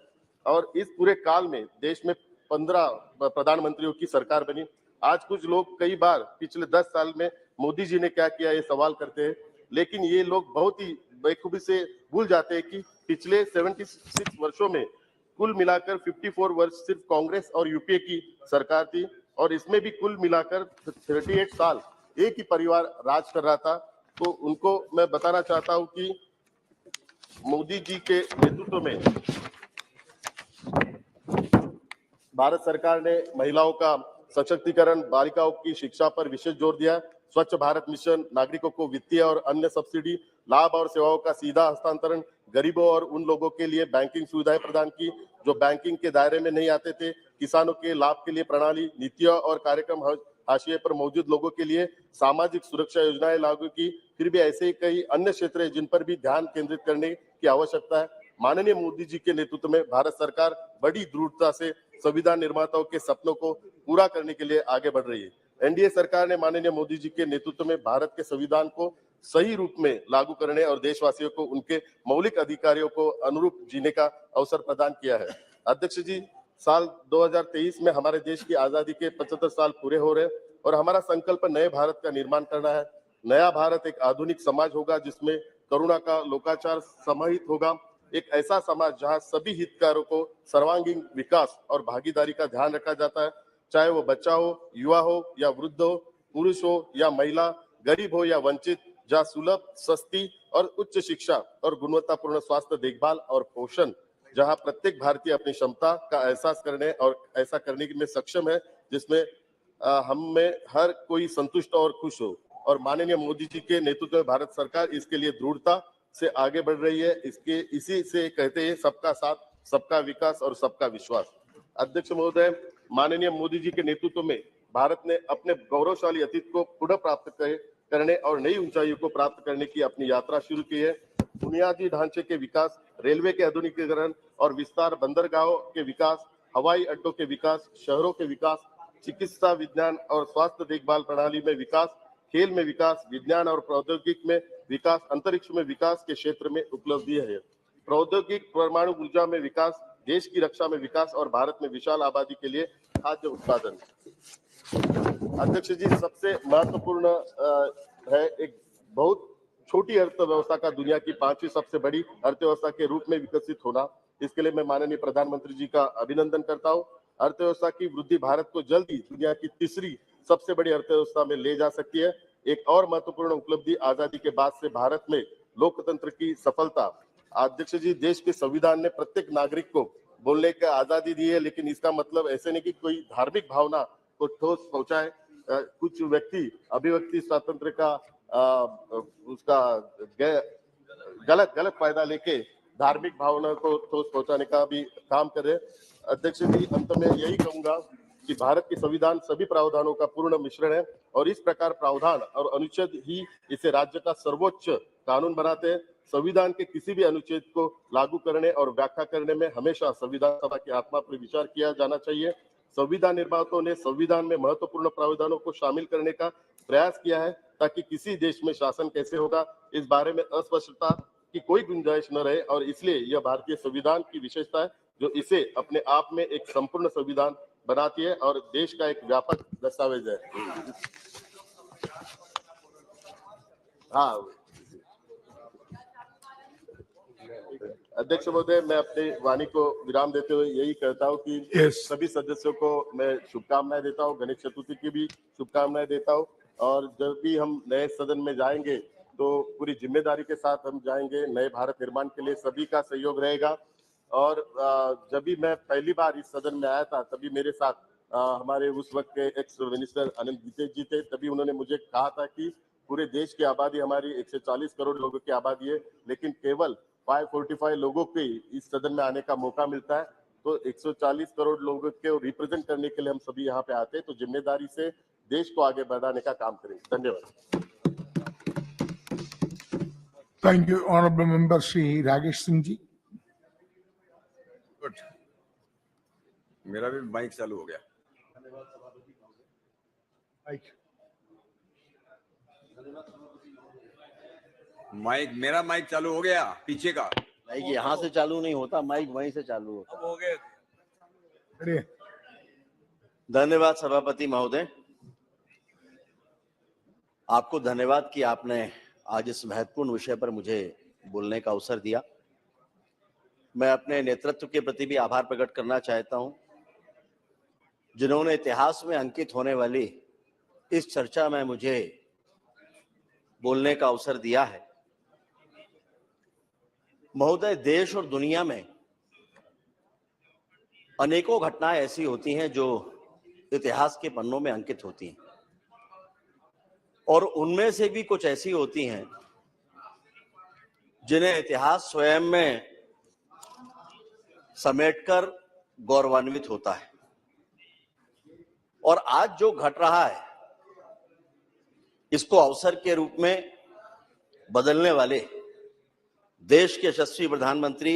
और इस पूरे काल में देश में 15 प्रधानमंत्रियों की सरकार बनी। आज कुछ लोग कई बार पिछले 10 साल में मोदी जी ने क्या किया ये सवाल करते हैं, लेकिन ये लोग बहुत ही बेखूबी से भूल जाते हैं कि पिछले 76 वर्षों में कुल मिलाकर 54 वर्ष सिर्फ कांग्रेस और यूपीए की सरकार थी और इसमें भी कुल मिलाकर 38 साल एक ही परिवार राज कर रहा था। तो उनको मैं बताना चाहता हूं कि मोदी जी के नेतृत्व में भारत सरकार ने महिलाओं का सशक्तिकरण, बालिकाओं की शिक्षा पर विशेष जोर दिया। स्वच्छ भारत मिशन, नागरिकों को वित्तीय और अन्य सब्सिडी, लाभ और सेवाओं का सीधा हस्तांतरण, गरीबों और उन लोगों के लिए बैंकिंग सुविधाएं प्रदान की जो बैंकिंग के दायरे में नहीं आते थे। किसानों के लाभ के लिए प्रणाली, नीतियां और कार्यक्रम, हाशिए पर मौजूद लोगों के लिए सामाजिक सुरक्षा योजनाएं लागू की। फिर भी ऐसे ही कई अन्य क्षेत्र हैं जिन पर भी ध्यान केंद्रित करने की आवश्यकता है। माननीय मोदी जी के नेतृत्व में भारत सरकार बड़ी दृढ़ता से संविधान निर्माताओं के सपनों को पूरा करने के लिए आगे बढ़ रही है। एनडीए सरकार ने माननीय मोदी जी के नेतृत्व में भारत के संविधान को सही रूप में लागू करने और देशवासियों को उनके मौलिक अधिकारों को अनुरूप जीने का अवसर प्रदान किया है। अध्यक्ष जी, साल 2023 में हमारे देश की आजादी के 75 साल पूरे हो रहे और हमारा संकल्प नए भारत का निर्माण करना है। नया भारत एक आधुनिक समाज होगा जिसमें करुणा का लोकाचार समाहित होगा। एक ऐसा समाज जहां सभी हितधारकों को सर्वांगीण विकास और भागीदारी का ध्यान रखा जाता है, चाहे वो बच्चा हो, युवा हो या वृद्ध हो, पुरुष हो या महिला, गरीब हो या वंचित, जहाँ सुलभ, सस्ती और उच्च शिक्षा और गुणवत्तापूर्ण स्वास्थ्य देखभाल और पोषण, जहां प्रत्येक भारतीय अपनी क्षमता का एहसास करने और ऐसा करने में सक्षम है, जिसमें हम में हर कोई संतुष्ट और खुश हो। और माननीय मोदी जी के नेतृत्व में भारत सरकार इसके लिए दृढ़ता से आगे बढ़ रही है। इसी से कहते हैं सबका साथ, सबका विकास और सबका विश्वास। अध्यक्ष महोदय, माननीय मोदी जी के नेतृत्व में भारत ने अपने गौरवशाली अतीत को पुनः प्राप्त करने और नई ऊंचाइयों को प्राप्त करने की अपनी यात्रा शुरू की है। बुनियादी ढांचे के विकास, रेलवे के आधुनिकीकरण और विस्तार, बंदरगाहों के विकास, हवाई अड्डों के विकास, शहरों के विकास, चिकित्सा विज्ञान और स्वास्थ्य देखभाल प्रणाली में विकास, खेल में विकास, विज्ञान और प्रौद्योगिकी में विकास, अंतरिक्ष में विकास के क्षेत्र में उपलब्धि है। प्रौद्योगिक परमाणु ऊर्जा में विकास, देश की रक्षा में विकास और भारत में विशाल आबादी के लिए खाद्य उत्पादन। अध्यक्ष जी, सबसे महत्वपूर्ण है एक बहुत छोटी अर्थव्यवस्था का दुनिया की 5वीं सबसे बड़ी अर्थव्यवस्था के रूप में विकसित होना। इसके लिए मैं माननीय प्रधानमंत्री जी का अभिनंदन करता हूं। अर्थव्यवस्था की वृद्धि भारत को जल्द ही दुनिया की तीसरी सबसे बड़ी अर्थव्यवस्था में ले जा सकती है। एक और महत्वपूर्ण उपलब्धि आजादी के बाद से भारत में लोकतंत्र की सफलता। अध्यक्ष जी, देश के संविधान ने प्रत्येक नागरिक को बोलने की आजादी दी है, लेकिन इसका मतलब ऐसे नहीं कि कोई धार्मिक भावना को ठोस पहुंचाए। कुछ व्यक्ति अभिव्यक्ति स्वातंत्र का उसका गलत फायदा लेके धार्मिक भावना को ठोस पहुंचाने का भी काम कर रहे। अध्यक्ष जी, अंत में यही कहूंगा कि भारत के संविधान सभी प्रावधानों का पूर्ण मिश्रण है और इस प्रकार प्रावधान और अनुच्छेद ही इसे राज्य का सर्वोच्च कानून बनाते हैं। संविधान के किसी भी अनुच्छेद को लागू करने और व्याख्या करने में हमेशा संविधान सभा की आत्मा पर विचार किया जाना चाहिए। संविधान निर्माताओं ने संविधान में महत्वपूर्ण प्रावधानों को शामिल करने का प्रयास किया है ताकि किसी देश में शासन कैसे होगा इस बारे में अस्पष्टता की कोई गुंजाइश न रहे, और इसलिए यह भारतीय संविधान की विशेषता है जो इसे अपने आप में एक संपूर्ण संविधान बनाती है और देश का एक व्यापक दस्तावेज है। हाँ अध्यक्ष महोदय, मैं अपनी वाणी को विराम देते हुए यही कहता हूँ कि सभी सदस्यों को मैं शुभकामनाएं देता हूँ, गणेश चतुर्थी की भी शुभकामनाएं देता हूँ। और जब भी हम नए सदन में जाएंगे तो पूरी जिम्मेदारी के साथ हम जाएंगे। नए भारत निर्माण के लिए सभी का सहयोग रहेगा। और जब भी मैं पहली बार इस सदन में आया था तभी मेरे साथ हमारे उस वक्त के एक्स मिनिस्टर अनिल वितेश जी थे। तभी उन्होंने मुझे कहा था कि पूरे देश की आबादी हमारी 140 करोड़ लोगों की आबादी है, लेकिन केवल 545 लोगों के इस सदन में आने का मौका मिलता है। तो 140 करोड़ लोगों के रिप्रेजेंट करने के लिए हम सभी यहाँ पे आते हैं, तो जिम्मेदारी से देश को आगे बढ़ाने का काम करेंगे। धन्यवाद। Thank you honourable member Shri Rajesh Singh ji. Good, मेरा भी माइक चालू हो गया। मेरा माइक चालू हो गया, पीछे का माइक यहाँ से चालू नहीं होता, माइक वहीं से चालू होता। हो गए। धन्यवाद सभापति महोदय, आपको धन्यवाद कि आपने आज इस महत्वपूर्ण विषय पर मुझे बोलने का अवसर दिया। मैं अपने नेतृत्व के प्रति भी आभार प्रकट करना चाहता हूं, जिन्होंने इतिहास में अंकित होने वाली इस चर्चा में मुझे बोलने का अवसर दिया है। महोदय, देश और दुनिया में अनेकों घटनाएं ऐसी होती हैं जो इतिहास के पन्नों में अंकित होती हैं, और उनमें से भी कुछ ऐसी होती हैं जिन्हें इतिहास स्वयं में समेटकर गौरवान्वित होता है। और आज जो घट रहा है इसको अवसर के रूप में बदलने वाले देश के यशस्वी प्रधानमंत्री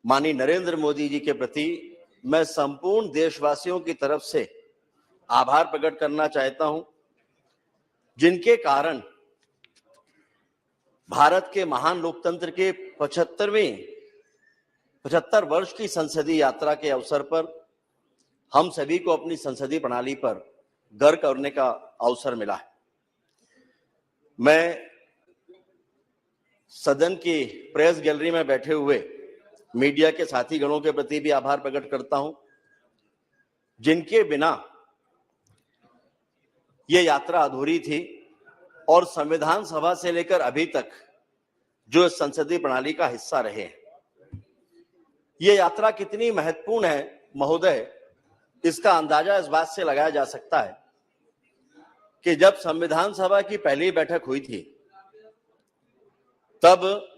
माननीय नरेंद्र मोदी जी के प्रति मैं संपूर्ण देशवासियों की तरफ से आभार प्रकट करना चाहता हूं, जिनके कारण भारत के महान लोकतंत्र के 75 वर्ष की संसदीय यात्रा के अवसर पर हम सभी को अपनी संसदीय प्रणाली पर गर्व करने का अवसर मिला है। मैं सदन की प्रेस गैलरी में बैठे हुए मीडिया के साथी गणों के प्रति भी आभार प्रकट करता हूं, जिनके बिना ये यात्रा अधूरी थी और संविधान सभा से लेकर अभी तक जो संसदीय प्रणाली का हिस्सा रहे हैं। ये यात्रा कितनी महत्वपूर्ण है महोदय, इसका अंदाजा इस बात से लगाया जा सकता है कि जब संविधान सभा की पहली बैठक हुई थी तब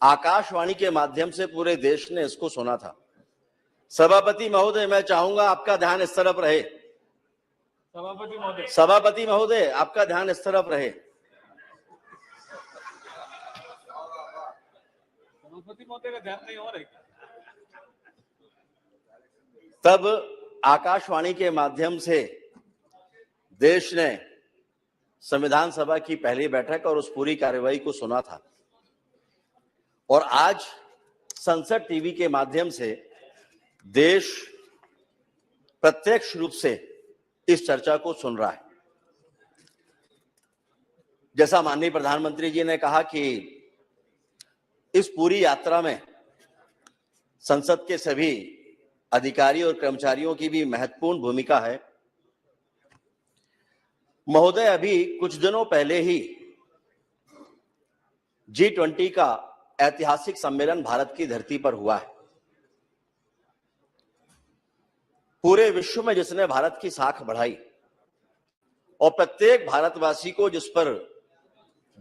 आकाशवाणी के माध्यम से पूरे देश ने इसको सुना था। सभापति महोदय, मैं चाहूंगा आपका ध्यान इस तरफ रहे। सभापति महोदय, आपका ध्यान इस तरफ रहे। सभापति महोदय का ध्यान नहीं हो रहा है। तब आकाशवाणी के माध्यम से देश ने संविधान सभा की पहली बैठक और उस पूरी कार्यवाही को सुना था, और आज संसद टीवी के माध्यम से देश प्रत्यक्ष रूप से इस चर्चा को सुन रहा है। जैसा माननीय प्रधानमंत्री जी ने कहा कि इस पूरी यात्रा में संसद के सभी अधिकारी और कर्मचारियों की भी महत्वपूर्ण भूमिका है। महोदय, अभी कुछ दिनों पहले ही G20 का ऐतिहासिक सम्मेलन भारत की धरती पर हुआ है। पूरे विश्व में जिसने भारत की साख बढ़ाई और प्रत्येक भारतवासी को जिस पर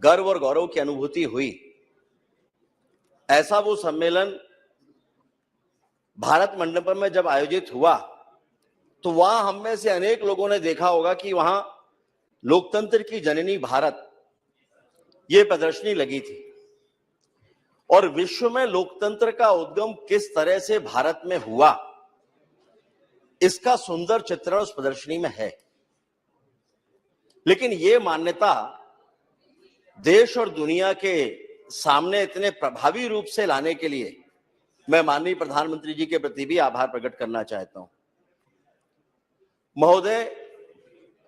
गर्व और गौरव की अनुभूति हुई, ऐसा वो सम्मेलन भारत मंडपम में जब आयोजित हुआ तो वहां हम में से अनेक लोगों ने देखा होगा कि वहां लोकतंत्र की जननी भारत, ये प्रदर्शनी लगी थी और विश्व में लोकतंत्र का उद्गम किस तरह से भारत में हुआ, इसका सुंदर चित्रण उस प्रदर्शनी में है। लेकिन ये मान्यता देश और दुनिया के सामने इतने प्रभावी रूप से लाने के लिए मैं माननीय प्रधानमंत्री जी के प्रति भी आभार प्रकट करना चाहता हूं। महोदय,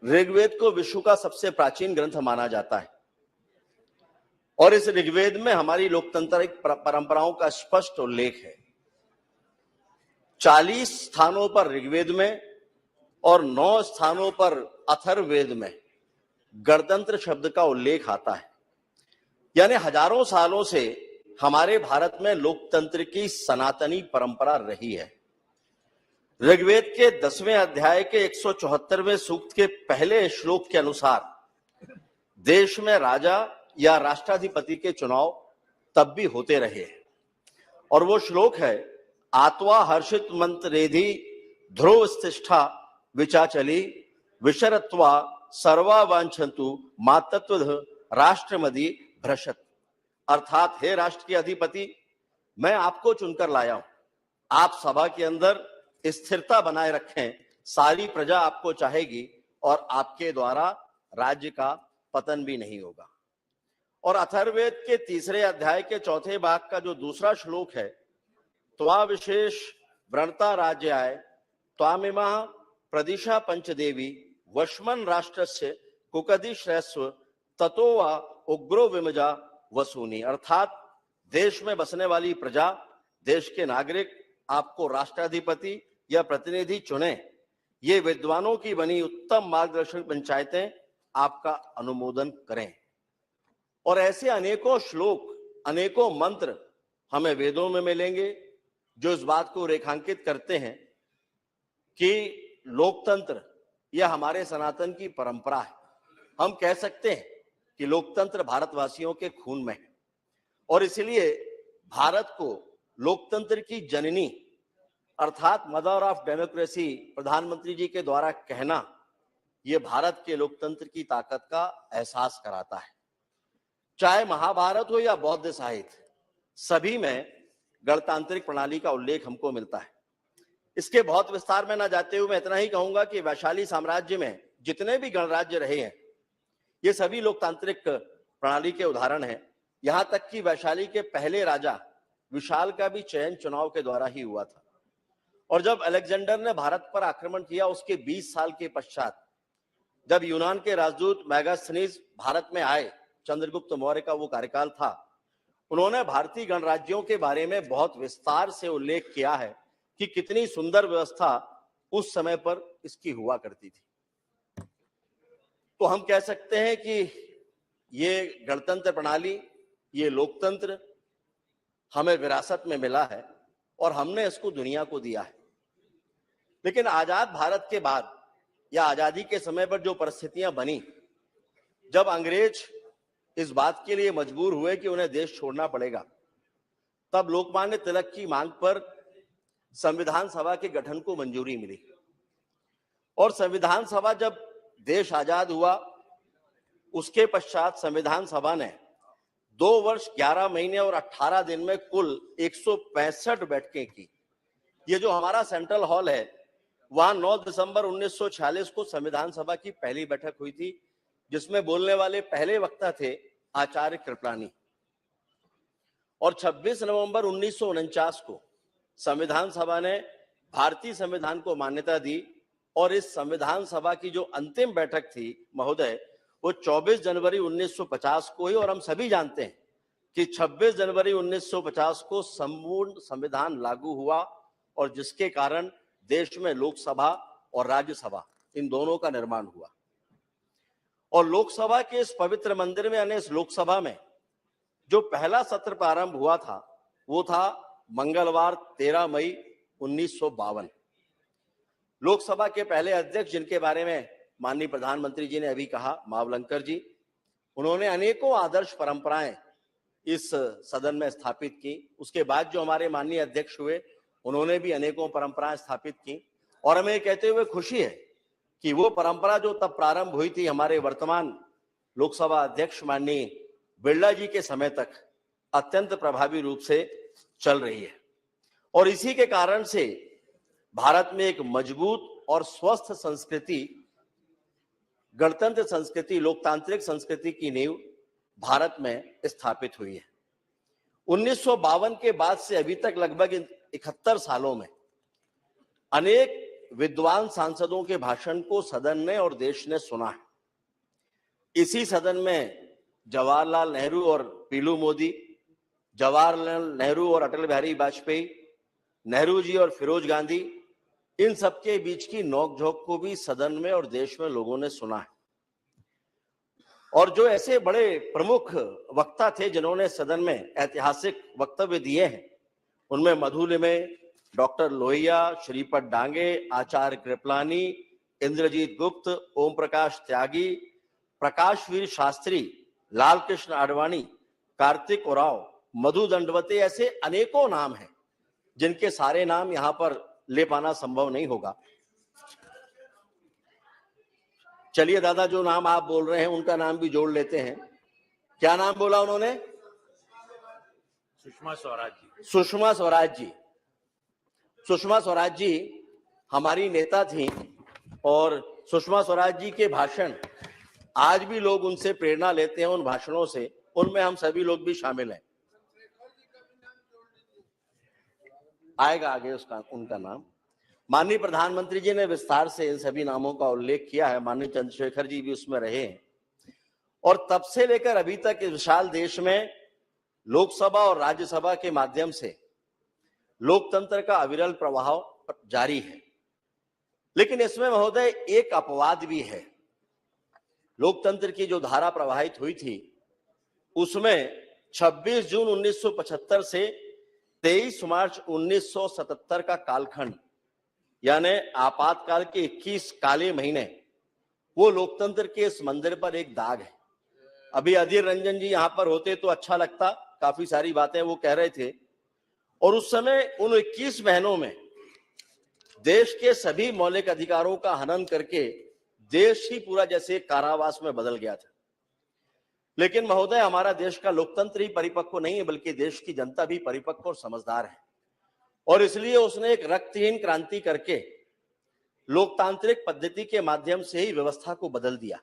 ऋग्वेद को विश्व का सबसे प्राचीन ग्रंथ माना जाता है और इस ऋग्वेद में हमारी लोकतांत्रिक परंपराओं का स्पष्ट उल्लेख है। 40 स्थानों पर ऋग्वेद में और 9 स्थानों पर अथर्ववेद में गणतंत्र शब्द का उल्लेख आता है। यानी हजारों सालों से हमारे भारत में लोकतंत्र की सनातनी परंपरा रही है। ऋग्वेद के 10वें अध्याय के 174वें सूक्त के पहले श्लोक के अनुसार देश में राजा या राष्ट्राधिपति के चुनाव तब भी होते रहे हैं, और वो श्लोक है, आत्वा हर्षित मंत्रेधि ध्रुव स्तिष्ठा विचाचली विशरत्वा सर्वा वांछन्तु मातत्व राष्ट्रमदि भ्रशत। अर्थात, हे राष्ट्र के अधिपति, मैं आपको चुनकर लाया हूं, आप सभा के अंदर स्थिरता बनाए रखें, सारी प्रजा आपको चाहेगी और आपके द्वारा राज्य का पतन भी नहीं होगा। और अथर्ववेद के 3रे अध्याय के 4थे भाग का जो दूसरा श्लोक है, त्वा विशेष व्रणता राज्याय त्वामिमा प्रदिशा पंचदेवी वश्मन राष्ट्रस्य कुकदि श्रेष्व ततो वा उग्रो विमजा वसूनी। अर्थात, देश में बसने वाली प्रजा, देश के नागरिक आपको राष्ट्राधिपति या प्रतिनिधि चुने, ये विद्वानों की बनी उत्तम मार्गदर्शक पंचायतें आपका अनुमोदन करें। और ऐसे अनेकों श्लोक, अनेकों मंत्र हमें वेदों में मिलेंगे जो इस बात को रेखांकित करते हैं कि लोकतंत्र यह हमारे सनातन की परंपरा है। हम कह सकते हैं कि लोकतंत्र भारतवासियों के खून में है, और इसलिए भारत को लोकतंत्र की जननी अर्थात मदर ऑफ डेमोक्रेसी प्रधानमंत्री जी के द्वारा कहना, यह भारत के लोकतंत्र की ताकत का एहसास कराता है। चाहे महाभारत हो या बौद्ध साहित्य, सभी में गणतांत्रिक प्रणाली का उल्लेख हमको मिलता है। इसके बहुत विस्तार में न जाते हुए मैं इतना ही कहूंगा कि वैशाली साम्राज्य में जितने भी गणराज्य रहे हैं, ये सभी लोकतांत्रिक प्रणाली के उदाहरण हैं। यहां तक कि वैशाली के पहले राजा विशाल का भी चयन चुनाव के द्वारा ही हुआ था। और जब अलेक्जेंडर ने भारत पर आक्रमण किया, उसके 20 साल के पश्चात जब यूनान के राजदूत मेगास्थनीज भारत में आए, चंद्रगुप्त मौर्य का वो कार्यकाल था, उन्होंने भारतीय गणराज्यों के बारे में बहुत विस्तार से उल्लेख किया है कि कितनी सुंदर व्यवस्था उस समय पर इसकी हुआ करती थी। तो हम कह सकते हैं कि ये गणतंत्र प्रणाली, ये लोकतंत्र हमें विरासत में मिला है और हमने इसको दुनिया को दिया है। लेकिन आजाद भारत के बाद या आजादी के समय पर जो परिस्थितियां बनी, जब अंग्रेज इस बात के लिए मजबूर हुए कि उन्हें देश छोड़ना पड़ेगा, तब लोकमान्य तिलक की मांग पर संविधान सभा के गठन को मंजूरी मिली। और संविधान सभा जब देश आजाद हुआ, उसके पश्चात संविधान सभा ने 2 वर्ष 11 महीने और 18 दिन में कुल 165 बैठकें की। ये जो हमारा सेंट्रल हॉल है, वहां 9 दिसंबर 1946 को संविधान सभा की पहली बैठक हुई थी, जिसमें बोलने वाले पहले वक्ता थे आचार्य कृपलानी। और 26 नवंबर 1949 को संविधान सभा ने भारतीय संविधान को मान्यता दी और इस संविधान सभा की जो अंतिम बैठक थी महोदय, वो 24 जनवरी 1950 को ही। और हम सभी जानते हैं कि 26 जनवरी 1950 को संपूर्ण संविधान लागू हुआ और जिसके कारण देश में लोकसभा और राज्यसभा इन दोनों का निर्माण हुआ। और लोकसभा के इस पवित्र मंदिर में यानी इस लोकसभा में जो पहला सत्र प्रारंभ हुआ था, वो था मंगलवार 13 मई 1952। लोकसभा के पहले अध्यक्ष, जिनके बारे में माननीय प्रधानमंत्री जी ने अभी कहा, मावलंकर जी, उन्होंने अनेकों आदर्श परंपराएं इस सदन में स्थापित की। उसके बाद जो हमारे माननीय अध्यक्ष हुए, उन्होंने भी अनेकों परंपराएं स्थापित की। और हमें कहते हुए खुशी है कि वो परंपरा जो तब प्रारंभ हुई थी, हमारे वर्तमान लोकसभा अध्यक्ष माननीय बिरला जी के समय तक अत्यंत प्रभावी रूप से चल रही है। और इसी के कारण से भारत में एक मजबूत और स्वस्थ संस्कृति, गणतंत्र संस्कृति, लोकतांत्रिक संस्कृति की नींव भारत में स्थापित हुई है। 1952 के बाद से अभी तक लगभग 71 सालों में अनेक विद्वान सांसदों के भाषण को सदन ने और देश ने सुना है। इसी सदन में जवाहरलाल नेहरू और पीलू मोदी, जवाहरलाल नेहरू और अटल बिहारी वाजपेयी, नेहरू जी और फिरोज गांधी, इन सबके बीच की नोकझोंक को भी सदन में और देश में लोगों ने सुना है। और जो ऐसे बड़े प्रमुख वक्ता थे जिन्होंने सदन में ऐतिहासिक वक्तव्य दिए हैं, उनमें मधुलिमे, डॉक्टर लोहिया, श्रीपद डांगे, आचार्य कृपलानी, इंद्रजीत गुप्त, ओम प्रकाश त्यागी, प्रकाशवीर शास्त्री, लाल कृष्ण आडवाणी, कार्तिक उरांव, मधु दंडवते, ऐसे अनेकों नाम हैं जिनके सारे नाम यहां पर ले पाना संभव नहीं होगा। चलिए दादा, जो नाम आप बोल रहे हैं उनका नाम भी जोड़ लेते हैं। क्या नाम बोला उन्होंने? सुषमा स्वराज जी। सुषमा स्वराज जी। सुषमा स्वराज जी हमारी नेता थी और सुषमा स्वराज जी के भाषण आज भी लोग उनसे प्रेरणा लेते हैं, उन भाषणों से। उनमें हम सभी लोग भी शामिल हैं। आएगा आगे उसका उनका नाम। माननीय प्रधानमंत्री जी ने विस्तार से इन सभी नामों का उल्लेख किया है। माननीय चंद्रशेखर जी भी उसमें रहे हैं। और तब से लेकर अभी तक इस विशाल देश में लोकसभा और राज्यसभा के माध्यम से लोकतंत्र का अविरल प्रवाह जारी है। लेकिन इसमें महोदय एक अपवाद भी है। लोकतंत्र की जो धारा प्रवाहित हुई थी, उसमें 26 जून 1975 से 23 मार्च 1977 का कालखंड, यानी आपातकाल के 21 काले महीने, वो लोकतंत्र के इस मंदिर पर एक दाग है। अभी अधीर रंजन जी यहां पर होते तो अच्छा लगता, काफी सारी बातें वो कह रहे थे। और उस समय उन 21 महीनों में देश के सभी मौलिक अधिकारों का हनन करके देश ही पूरा जैसे कारावास में बदल गया था। लेकिन महोदय, हमारा देश का लोकतंत्र ही परिपक्व नहीं है, बल्कि देश की जनता भी परिपक्व और समझदार है। और इसलिए उसने एक रक्तहीन क्रांति करके लोकतांत्रिक पद्धति के माध्यम से ही व्यवस्था को बदल दिया।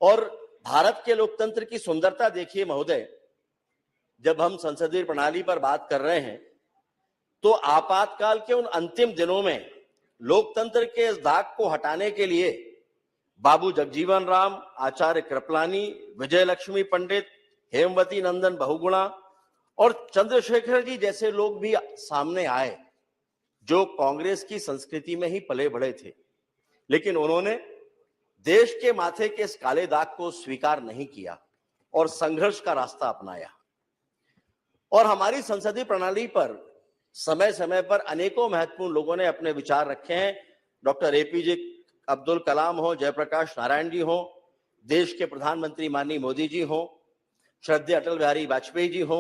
और भारत के लोकतंत्र की सुंदरता देखिए महोदय, जब हम संसदीय प्रणाली पर बात कर रहे हैं, तो आपातकाल के उन अंतिम दिनों में लोकतंत्र के इस दाग को हटाने के लिए बाबू जगजीवन राम, आचार्य कृपलानी, विजय लक्ष्मी पंडित, हेमवती नंदन बहुगुणा और चंद्रशेखर जी जैसे लोग भी सामने आए, जो कांग्रेस की संस्कृति में ही पले बढ़े थे। लेकिन उन्होंने देश के माथे के इस काले दाग को स्वीकार नहीं किया और संघर्ष का रास्ता अपनाया। और हमारी संसदीय प्रणाली पर समय समय पर अनेकों महत्वपूर्ण लोगों ने अपने विचार रखे हैं। डॉक्टर एपीजे अब्दुल कलाम हो, जयप्रकाश नारायण जी हो, देश के प्रधानमंत्री माननीय मोदी जी हो, श्रद्धेय अटल बिहारी वाजपेयी जी हो,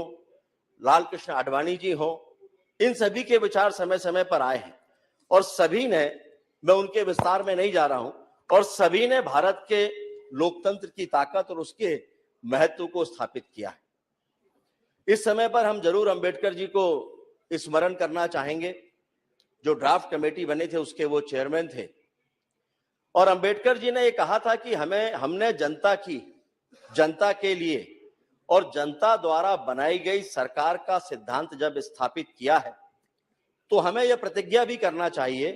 लाल कृष्ण आडवाणी जी हो, इन सभी के विचार समय समय पर आए हैं और सभी ने, मैं उनके विस्तार में नहीं जा रहा हूं, और सभी ने भारत के लोकतंत्र की ताकत और उसके महत्व को स्थापित किया है। इस समय पर हम जरूर अंबेडकर जी को स्मरण करना चाहेंगे। जो ड्राफ्ट कमेटी बने थे उसके वो चेयरमैन थे और अंबेडकर जी ने ये कहा था कि हमने जनता के लिए और जनता द्वारा बनाई गई सरकार का सिद्धांत जब स्थापित किया है तो हमें यह प्रतिज्ञा भी करना चाहिए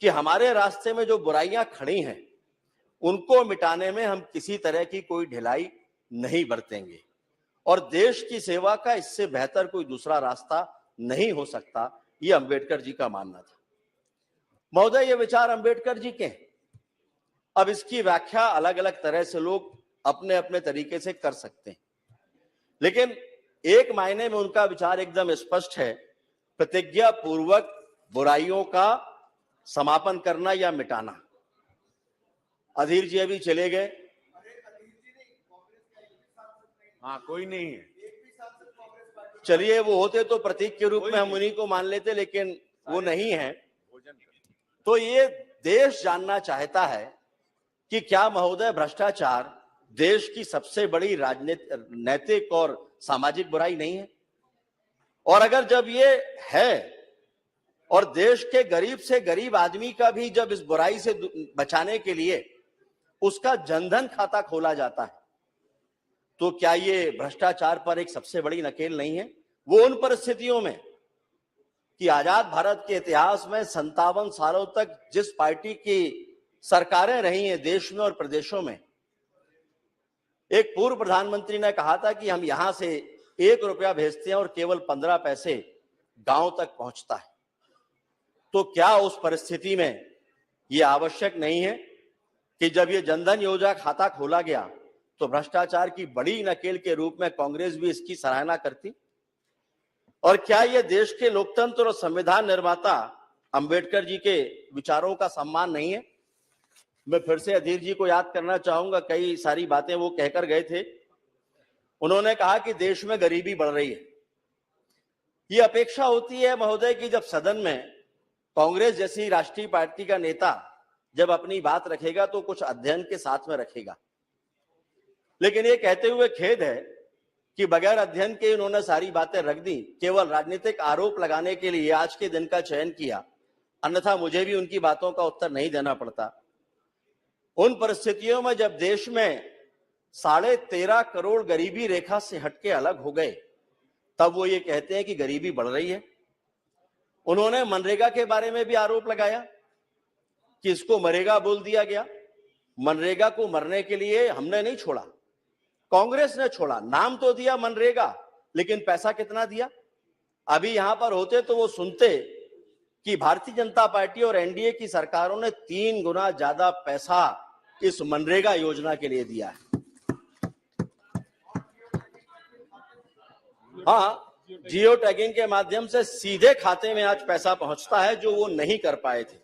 कि हमारे रास्ते में जो बुराइयां खड़ी हैं उनको मिटाने में हम किसी तरह की कोई ढिलाई नहीं बरतेंगे और देश की सेवा का इससे बेहतर कोई दूसरा रास्ता नहीं हो सकता, ये अंबेडकर जी का मानना था। महोदय, ये विचार अंबेडकर जी के हैं। अब इसकी व्याख्या अलग अलग तरह से लोग अपने अपने तरीके से कर सकते हैं, लेकिन एक मायने में उनका विचार एकदम स्पष्ट है, प्रतिज्ञा पूर्वक बुराइयों का समापन करना या मिटाना। अधीर जी अभी चले गए। हाँ, कोई नहीं है। चलिए, वो होते तो प्रतीक के रूप में हम उन्हीं को मान लेते, लेकिन वो नहीं है। तो ये देश जानना चाहता है कि क्या महोदय भ्रष्टाचार देश की सबसे बड़ी राजनीतिक, नैतिक और सामाजिक बुराई नहीं है? और अगर जब ये है और देश के गरीब से गरीब आदमी का भी जब इस बुराई से बचाने के लिए उसका जनधन खाता खोला जाता है, तो क्या ये भ्रष्टाचार पर एक सबसे बड़ी नकेल नहीं है? वो उन परिस्थितियों में कि आजाद भारत के इतिहास में 57 सालों तक जिस पार्टी की सरकारें रही हैं देश में और प्रदेशों में, एक पूर्व प्रधानमंत्री ने कहा था कि हम यहां से 1 रुपया भेजते हैं और केवल 15 पैसे गांव तक पहुंचता है। तो क्या उस परिस्थिति में यह आवश्यक नहीं है कि जब ये जनधन योजना खाता खोला गया तो भ्रष्टाचार की बड़ी नकेल के रूप में कांग्रेस भी इसकी सराहना करती? और क्या ये देश के लोकतंत्र और संविधान निर्माता अंबेडकर जी के विचारों का सम्मान नहीं है? मैं फिर से अधीर जी को याद करना चाहूंगा, कई सारी बातें वो कहकर गए थे। उन्होंने कहा कि देश में गरीबी बढ़ रही है। ये अपेक्षा होती है महोदय कि जब सदन में कांग्रेस जैसी राष्ट्रीय पार्टी का नेता जब अपनी बात रखेगा तो कुछ अध्ययन के साथ में रखेगा, लेकिन ये कहते हुए खेद है कि बगैर अध्ययन के इन्होंने सारी बातें रख दी, केवल राजनीतिक आरोप लगाने के लिए आज के दिन का चयन किया, अन्यथा मुझे भी उनकी बातों का उत्तर नहीं देना पड़ता। उन परिस्थितियों में जब देश में 13.5 करोड़ गरीबी रेखा से हटके अलग हो गए, तब वो ये कहते हैं कि गरीबी बढ़ रही है। उन्होंने मनरेगा के बारे में भी आरोप लगाया कि इसको मरेगा बोल दिया गया। मनरेगा को मरने के लिए हमने नहीं छोड़ा, कांग्रेस ने छोड़ा। नाम तो दिया मनरेगा, लेकिन पैसा कितना दिया? अभी यहां पर होते तो वो सुनते कि भारतीय जनता पार्टी और एनडीए की सरकारों ने 3 गुना ज्यादा पैसा इस मनरेगा योजना के लिए दिया है। हाँ, जियो टैगिंग के माध्यम से सीधे खाते में आज पैसा पहुंचता है, जो वो नहीं कर पाए थे।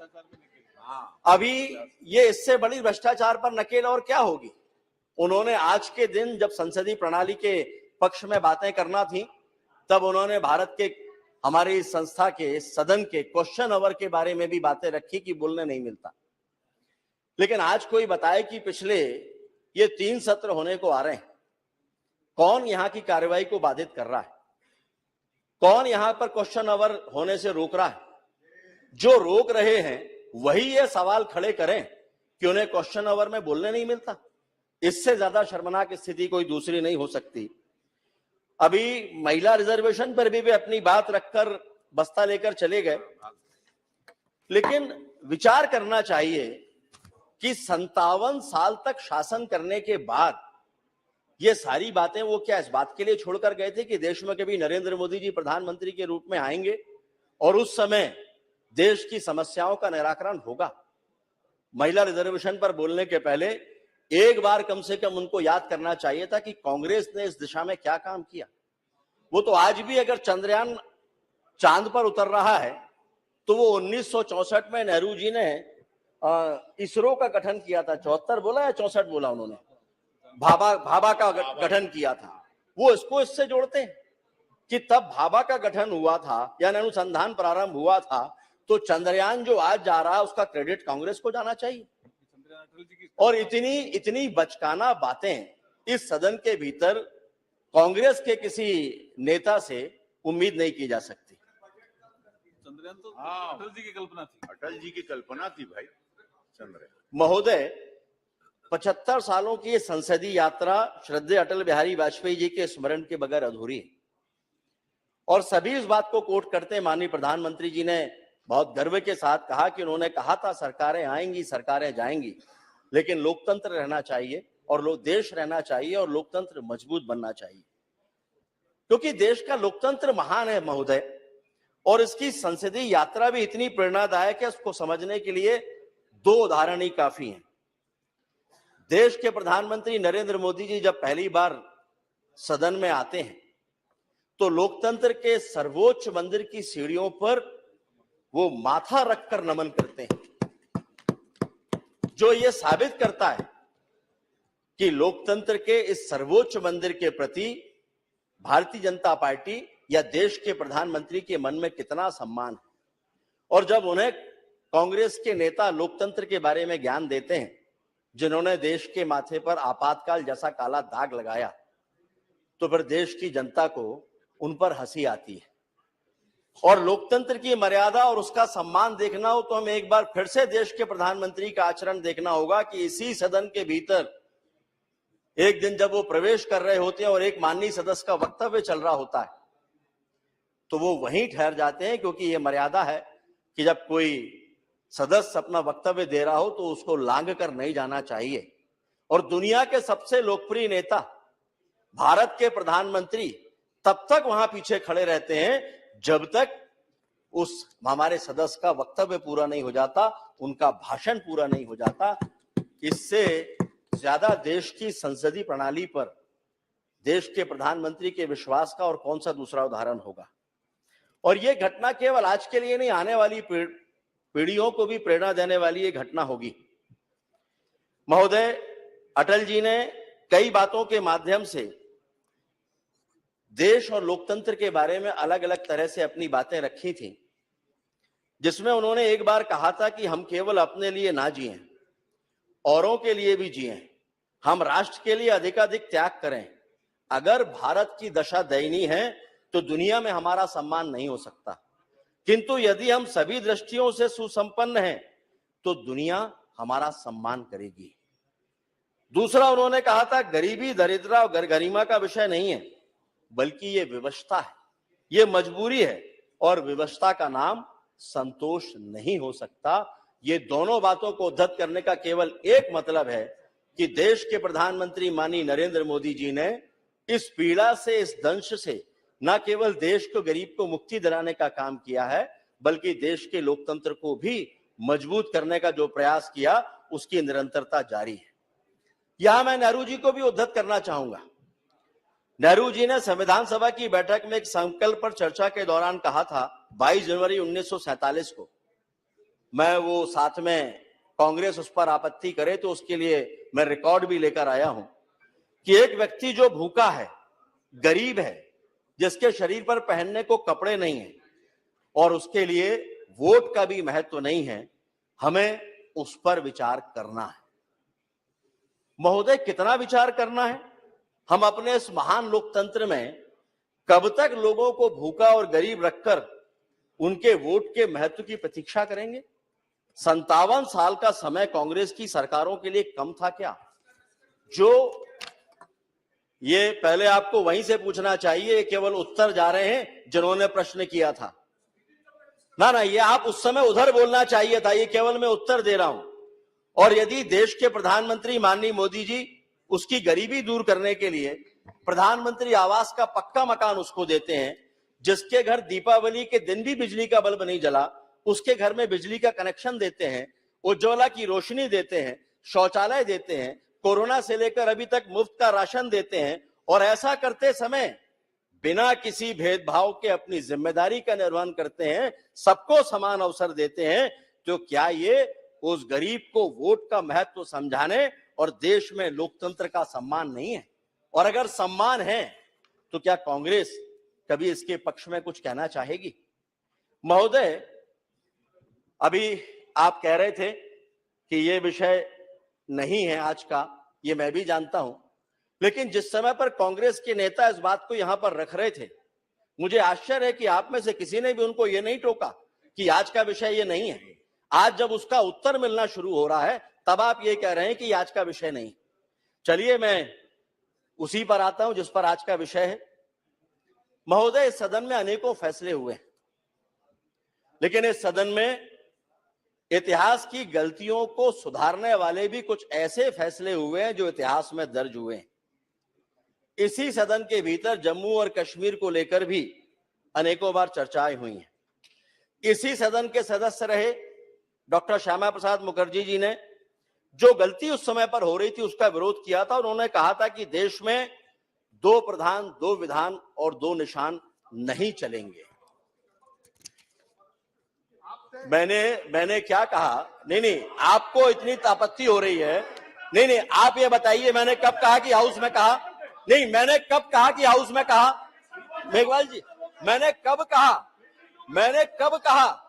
अभी ये इससे बड़ी भ्रष्टाचार पर नकेल और क्या होगी? उन्होंने आज के दिन जब संसदीय प्रणाली के पक्ष में बातें करना थी, तब उन्होंने भारत के हमारी संस्था के सदन के क्वेश्चन आवर के बारे में भी बातें रखी कि बोलने नहीं मिलता। लेकिन आज कोई बताए कि पिछले ये 3 सत्र होने को आ रहे हैं, कौन यहां की कार्रवाई को बाधित कर रहा है? कौन यहां पर क्वेश्चन आवर होने से रोक रहा है? जो रोक रहे हैं वही ये सवाल खड़े करें कि उन्हें क्वेश्चन आवर में बोलने नहीं मिलता। इससे ज्यादा शर्मनाक स्थिति कोई दूसरी नहीं हो सकती। अभी महिला रिजर्वेशन पर भी वे अपनी बात रखकर बस्ता लेकर चले गए, लेकिन विचार करना चाहिए कि 57 साल तक शासन करने के बाद ये सारी बातें वो क्या इस बात के लिए छोड़कर गए थे कि देश में कभी नरेंद्र मोदी जी प्रधानमंत्री के रूप में आएंगे और उस समय देश की समस्याओं का निराकरण होगा? महिला रिजर्वेशन पर बोलने के पहले एक बार कम से कम उनको याद करना चाहिए था कि कांग्रेस ने इस दिशा में क्या काम किया। वो तो आज भी अगर चंद्रयान चांद पर उतर रहा है, तो वो 1964 में नेहरू जी ने इसरो का गठन किया था। 74 बोला या 64 बोला उन्होंने? भाभा का गठन किया था। वो इसको इससे जोड़ते हैं कि तब भाभा का गठन हुआ था, यानी अनुसंधान प्रारंभ हुआ था, तो चंद्रयान जो आज जा रहा है उसका क्रेडिट कांग्रेस को जाना चाहिए। और इतनी बचकाना बातें इस सदन के भीतर कांग्रेस के किसी नेता से उम्मीद नहीं की जा सकती। चंद्रयान तो अटल जी की कल्पना थी। अटल जी की कल्पना थी भाई चंद्रयान। महोदय, 75 सालों की ये संसदीय यात्रा श्रद्धेय अटल बिहारी वाजपेयी जी के स्मरण के बगैर अधूरी है। और सभी इस बात को कोट करते हैं, माननीय प्रधानमंत्री जी ने बहुत गर्व के साथ कहा कि उन्होंने कहा था सरकारें आएंगी, सरकारें जाएंगी, लेकिन लोकतंत्र रहना चाहिए और देश रहना चाहिए और लोकतंत्र मजबूत बनना चाहिए। क्योंकि देश का लोकतंत्र महान है महोदय, और इसकी संसदीय यात्रा भी इतनी प्रेरणादायक है, उसको समझने के लिए 2 उदाहरण ही काफी हैं। देश के प्रधानमंत्री नरेंद्र मोदी जी जब पहली बार सदन में आते हैं तो लोकतंत्र के सर्वोच्च मंदिर की सीढ़ियों पर वो माथा रखकर नमन करते हैं, जो ये साबित करता है कि लोकतंत्र के इस सर्वोच्च मंदिर के प्रति भारतीय जनता पार्टी या देश के प्रधानमंत्री के मन में कितना सम्मान है। और जब उन्हें कांग्रेस के नेता लोकतंत्र के बारे में ज्ञान देते हैं, जिन्होंने देश के माथे पर आपातकाल जैसा काला दाग लगाया, तो फिर देश की जनता को उन पर हंसी आती है। और लोकतंत्र की मर्यादा और उसका सम्मान देखना हो तो हमें एक बार फिर से देश के प्रधानमंत्री का आचरण देखना होगा कि इसी सदन के भीतर एक दिन जब वो प्रवेश कर रहे होते हैं और एक माननीय सदस्य का वक्तव्य चल रहा होता है, तो वो वहीं ठहर जाते हैं, क्योंकि ये मर्यादा है कि जब कोई सदस्य अपना वक्तव्य दे रहा हो तो उसको लांघ कर नहीं जाना चाहिए। और दुनिया के सबसे लोकप्रिय नेता, भारत के प्रधानमंत्री, तब तक वहां पीछे खड़े रहते हैं जब तक उस हमारे सदस्य का वक्तव्य पूरा नहीं हो जाता, उनका भाषण पूरा नहीं हो जाता। इससे ज्यादा देश की संसदीय प्रणाली पर देश के प्रधानमंत्री के विश्वास का और कौन सा दूसरा उदाहरण होगा। और यह घटना केवल आज के लिए नहीं, आने वाली पीढ़ियों को भी प्रेरणा देने वाली ये घटना होगी। महोदय, अटल जी ने कई बातों के माध्यम से देश और लोकतंत्र के बारे में अलग अलग तरह से अपनी बातें रखी थी, जिसमें उन्होंने एक बार कहा था कि हम केवल अपने लिए ना जिएं, औरों के लिए भी जिएं, हम राष्ट्र के लिए अधिकाधिक त्याग करें। अगर भारत की दशा दयनीय है तो दुनिया में हमारा सम्मान नहीं हो सकता, किंतु यदि हम सभी दृष्टियों से सुसंपन्न हैं तो दुनिया हमारा सम्मान करेगी। दूसरा उन्होंने कहा था गरीबी, दरिद्रता और गरिमा का विषय नहीं है, बल्कि ये विवशता है, ये मजबूरी है, और विवशता का नाम संतोष नहीं हो सकता। ये दोनों बातों को उद्धत करने का केवल एक मतलब है कि देश के प्रधानमंत्री माननीय नरेंद्र मोदी जी ने इस पीड़ा से, इस दंश से न केवल देश को, गरीब को मुक्ति दिलाने का काम किया है, बल्कि देश के लोकतंत्र को भी मजबूत करने का जो प्रयास किया उसकी निरंतरता जारी है। यहां मैं नेहरू जी को भी उद्धत करना चाहूंगा। नेहरू जी ने संविधान सभा की बैठक में एक संकल्प पर चर्चा के दौरान कहा था 22 जनवरी 1947 को, मैं वो साथ में कांग्रेस उस पर आपत्ति करे तो उसके लिए मैं रिकॉर्ड भी लेकर आया हूं कि एक व्यक्ति जो भूखा है, गरीब है, जिसके शरीर पर पहनने को कपड़े नहीं है और उसके लिए वोट का भी महत्व नहीं है, हमें उस पर विचार करना है। महोदय, कितना विचार करना है? हम अपने इस महान लोकतंत्र में कब तक लोगों को भूखा और गरीब रखकर उनके वोट के महत्व की प्रतीक्षा करेंगे? 57 साल का समय कांग्रेस की सरकारों के लिए कम था क्या? जो ये पहले आपको वहीं से पूछना चाहिए, केवल उत्तर जा रहे हैं जिन्होंने प्रश्न किया था। ना, ये आप उस समय उधर बोलना चाहिए था, ये केवल मैं उत्तर दे रहा हूं। और यदि देश के प्रधानमंत्री माननीय मोदी जी उसकी गरीबी दूर करने के लिए प्रधानमंत्री आवास का पक्का मकान उसको देते हैं, जिसके घर दीपावली के दिन भी बिजली का बल्ब नहीं जला, उसके घर में बिजली का कनेक्शन देते हैं, उज्ज्वला की रोशनी देते हैं, शौचालय देते हैं, कोरोना से लेकर अभी तक मुफ्त का राशन देते हैं, और ऐसा करते समय बिना किसी भेदभाव के अपनी जिम्मेदारी का निर्वहन करते हैं, सबको समान अवसर देते हैं, तो क्या ये उस गरीब को वोट का महत्व समझाने और देश में लोकतंत्र का सम्मान नहीं है? और अगर सम्मान है तो क्या कांग्रेस कभी इसके पक्ष में कुछ कहना चाहेगी? महोदय, अभी आप कह रहे थे कि ये विषय नहीं है आज का, ये मैं भी जानता हूं, लेकिन जिस समय पर कांग्रेस के नेता इस बात को यहां पर रख रहे थे, मुझे आश्चर्य है कि आप में से किसी ने भी उनको ये नहीं टोका कि आज का विषय ये नहीं है। आज जब उसका उत्तर मिलना शुरू हो रहा है, तब आप ये कह रहे हैं कि आज का विषय नहीं। चलिए मैं उसी पर आता हूं जिस पर आज का विषय है। महोदय, इस सदन में अनेकों फैसले हुए हैं, लेकिन इस सदन में इतिहास की गलतियों को सुधारने वाले भी कुछ ऐसे फैसले हुए हैं जो इतिहास में दर्ज हुए हैं। इसी सदन के भीतर जम्मू और कश्मीर को लेकर भी अनेकों बार चर्चाएं हुई हैं। इसी सदन के सदस्य रहे डॉक्टर श्यामा प्रसाद मुखर्जी जी ने जो गलती उस समय पर हो रही थी उसका विरोध किया था। उन्होंने कहा था कि देश में 2 प्रधान, 2 विधान और 2 निशान नहीं चलेंगे। मैंने क्या कहा? नहीं, आपको इतनी आपत्ति हो रही है। नहीं, आप ये बताइए, मैंने कब कहा कि हाउस में कहा? नहीं, मैंने कब कहा कि हाउस में कहा? मेघवाल जी, मैंने कब कहा? मैंने कब कहा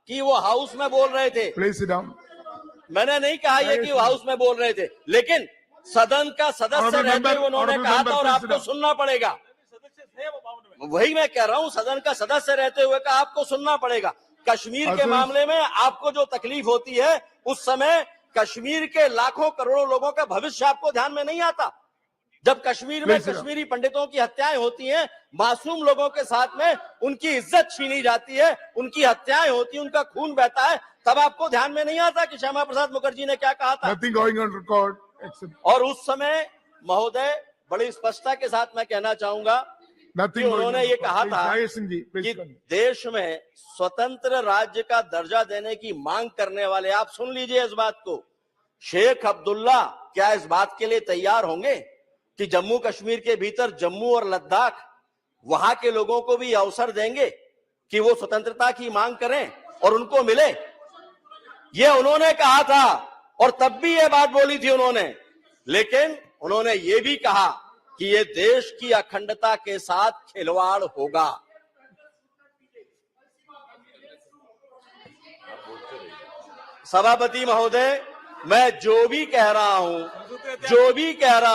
कि वो हाउस में बोल रहे थे? मैंने नहीं कहा ये कि वो हाउस में बोल रहे थे, लेकिन सदन का सदस्य रहते हुए उन्होंने कहा था और आपको सुनना पड़ेगा। वही मैं कह रहा हूं, सदन का सदस्य रहते हुए का आपको सुनना पड़ेगा। कश्मीर के मामले में आपको जो तकलीफ होती है, उस समय कश्मीर के लाखों करोड़ों लोगों का भविष्य आपको ध्यान में नहीं आता। जब कश्मीर में कश्मीरी पंडितों की हत्याएं होती हैं, मासूम लोगों के साथ में उनकी इज्जत छीनी जाती है, उनकी हत्याएं होती हैं, उनका खून बहता है, तब आपको ध्यान में नहीं आता कि श्यामा प्रसाद मुखर्जी ने क्या कहा था। और उस समय महोदय, बड़ी स्पष्टता के साथ मैं कहना चाहूंगा कि उन्होंने ये कहा था कि देश में स्वतंत्र राज्य का दर्जा देने की मांग करने वाले, आप सुन लीजिए इस बात को, शेख अब्दुल्ला क्या इस बात के लिए तैयार होंगे कि जम्मू कश्मीर के भीतर जम्मू और लद्दाख, वहां के लोगों को भी अवसर देंगे कि वो स्वतंत्रता की मांग करें और उनको मिले? ये उन्होंने कहा था और तब भी ये बात बोली थी उन्होंने। लेकिन उन्होंने ये भी कहा कि ये देश की अखंडता के साथ खिलवाड़ होगा। सभापति महोदय, मैं जो भी कह रहा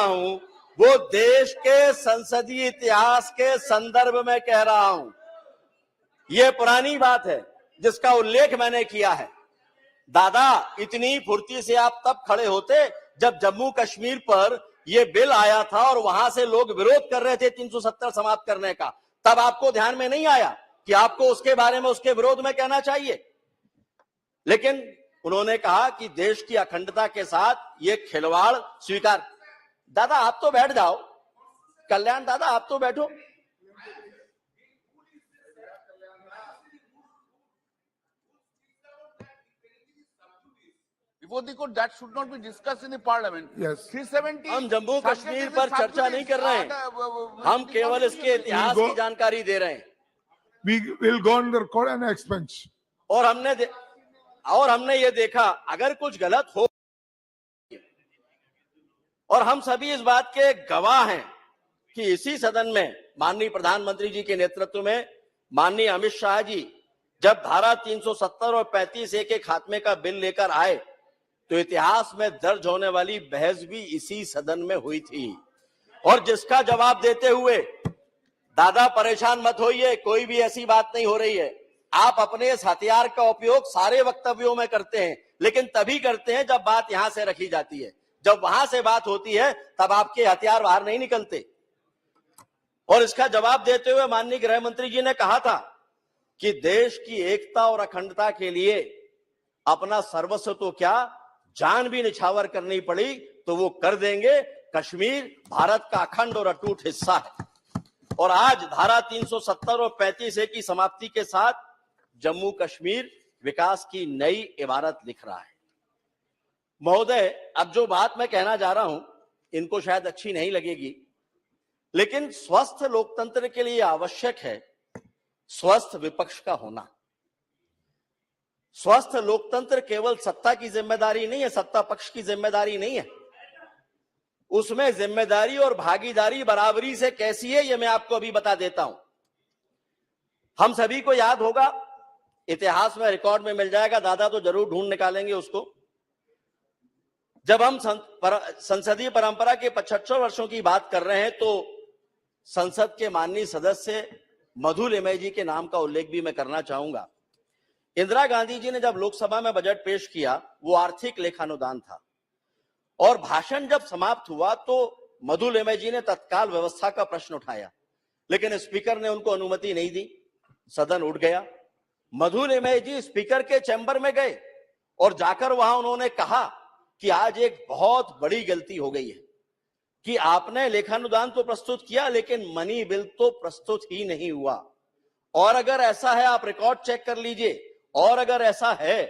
हूं वो देश के संसदीय इतिहास के संदर्भ में कह रहा हूं। यह पुरानी बात है जिसका उल्लेख मैंने किया है। दादा, इतनी फुर्ती से आप तब खड़े होते जब जम्मू कश्मीर पर यह बिल आया था और वहां से लोग विरोध कर रहे थे 370 समाप्त करने का, तब आपको ध्यान में नहीं आया कि आपको उसके बारे में, उसके विरोध में कहना चाहिए। लेकिन उन्होंने कहा कि देश की अखंडता के साथ ये खिलवाड़ स्वीकार। दादा आप तो बैठ जाओ, कल्याण दादा आप तो बैठो। Before the court, that should not be discussed in the parliament. Yes. 370. हम जम्मू कश्मीर पर चर्चा नहीं कर रहे हैं, हम केवल इसके इतिहास की जानकारी दे रहे हैं। We will go on the record and expense. और हमने ये देखा, अगर कुछ गलत हो, और हम सभी इस बात के गवाह हैं कि इसी सदन में माननीय प्रधानमंत्री जी के नेतृत्व में माननीय अमित शाह जी जब धारा 370 और 35A के खात्मे का बिल लेकर आए, तो इतिहास में दर्ज होने वाली बहस भी इसी सदन में हुई थी। और जिसका जवाब देते हुए, दादा परेशान मत होइए, कोई भी ऐसी बात नहीं हो रही है। आप अपने इस हथियार का उपयोग सारे वक्तव्यों में करते हैं, लेकिन तभी करते हैं जब बात यहां से रखी जाती है। जब वहां से बात होती है तब आपके हथियार बाहर नहीं निकलते। और इसका जवाब देते हुए माननीय गृह मंत्री जी ने कहा था कि देश की एकता और अखंडता के लिए अपना सर्वस्व तो क्या, जान भी निछावर करनी पड़ी तो वो कर देंगे। कश्मीर भारत का अखंड और अटूट हिस्सा है। और आज धारा 370 और 35A की समाप्ति के साथ जम्मू कश्मीर विकास की नई इबारत लिख रहा है। महोदय, अब जो बात मैं कहना जा रहा हूं इनको शायद अच्छी नहीं लगेगी, लेकिन स्वस्थ लोकतंत्र के लिए आवश्यक है स्वस्थ विपक्ष का होना। स्वस्थ लोकतंत्र केवल सत्ता की जिम्मेदारी नहीं है, सत्ता पक्ष की जिम्मेदारी नहीं है, उसमें जिम्मेदारी और भागीदारी बराबरी से कैसी है, यह मैं आपको अभी बता देता हूं। हम सभी को याद होगा, इतिहास में रिकॉर्ड में मिल जाएगा, दादा तो जरूर ढूंढ निकालेंगे उसको। जब हम संसदीय परंपरा के 75 वर्षों की बात कर रहे हैं तो संसद के माननीय सदस्य मधु लिमय जी के नाम का उल्लेख भी मैं करना चाहूंगा। इंदिरा गांधी जी ने जब लोकसभा में बजट पेश किया, वो आर्थिक लेखानुदान था, और भाषण जब समाप्त हुआ तो मधु लिमय जी ने तत्काल व्यवस्था का प्रश्न उठाया, लेकिन स्पीकर ने उनको अनुमति नहीं दी, सदन उठ गया। मधु लिमय जी स्पीकर के चैम्बर में गए और जाकर वहां उन्होंने कहा कि आज एक बहुत बड़ी गलती हो गई है कि आपने लेखानुदान तो प्रस्तुत किया लेकिन मनी बिल तो प्रस्तुत ही नहीं हुआ, और अगर ऐसा है आप रिकॉर्ड चेक कर लीजिए, और अगर ऐसा है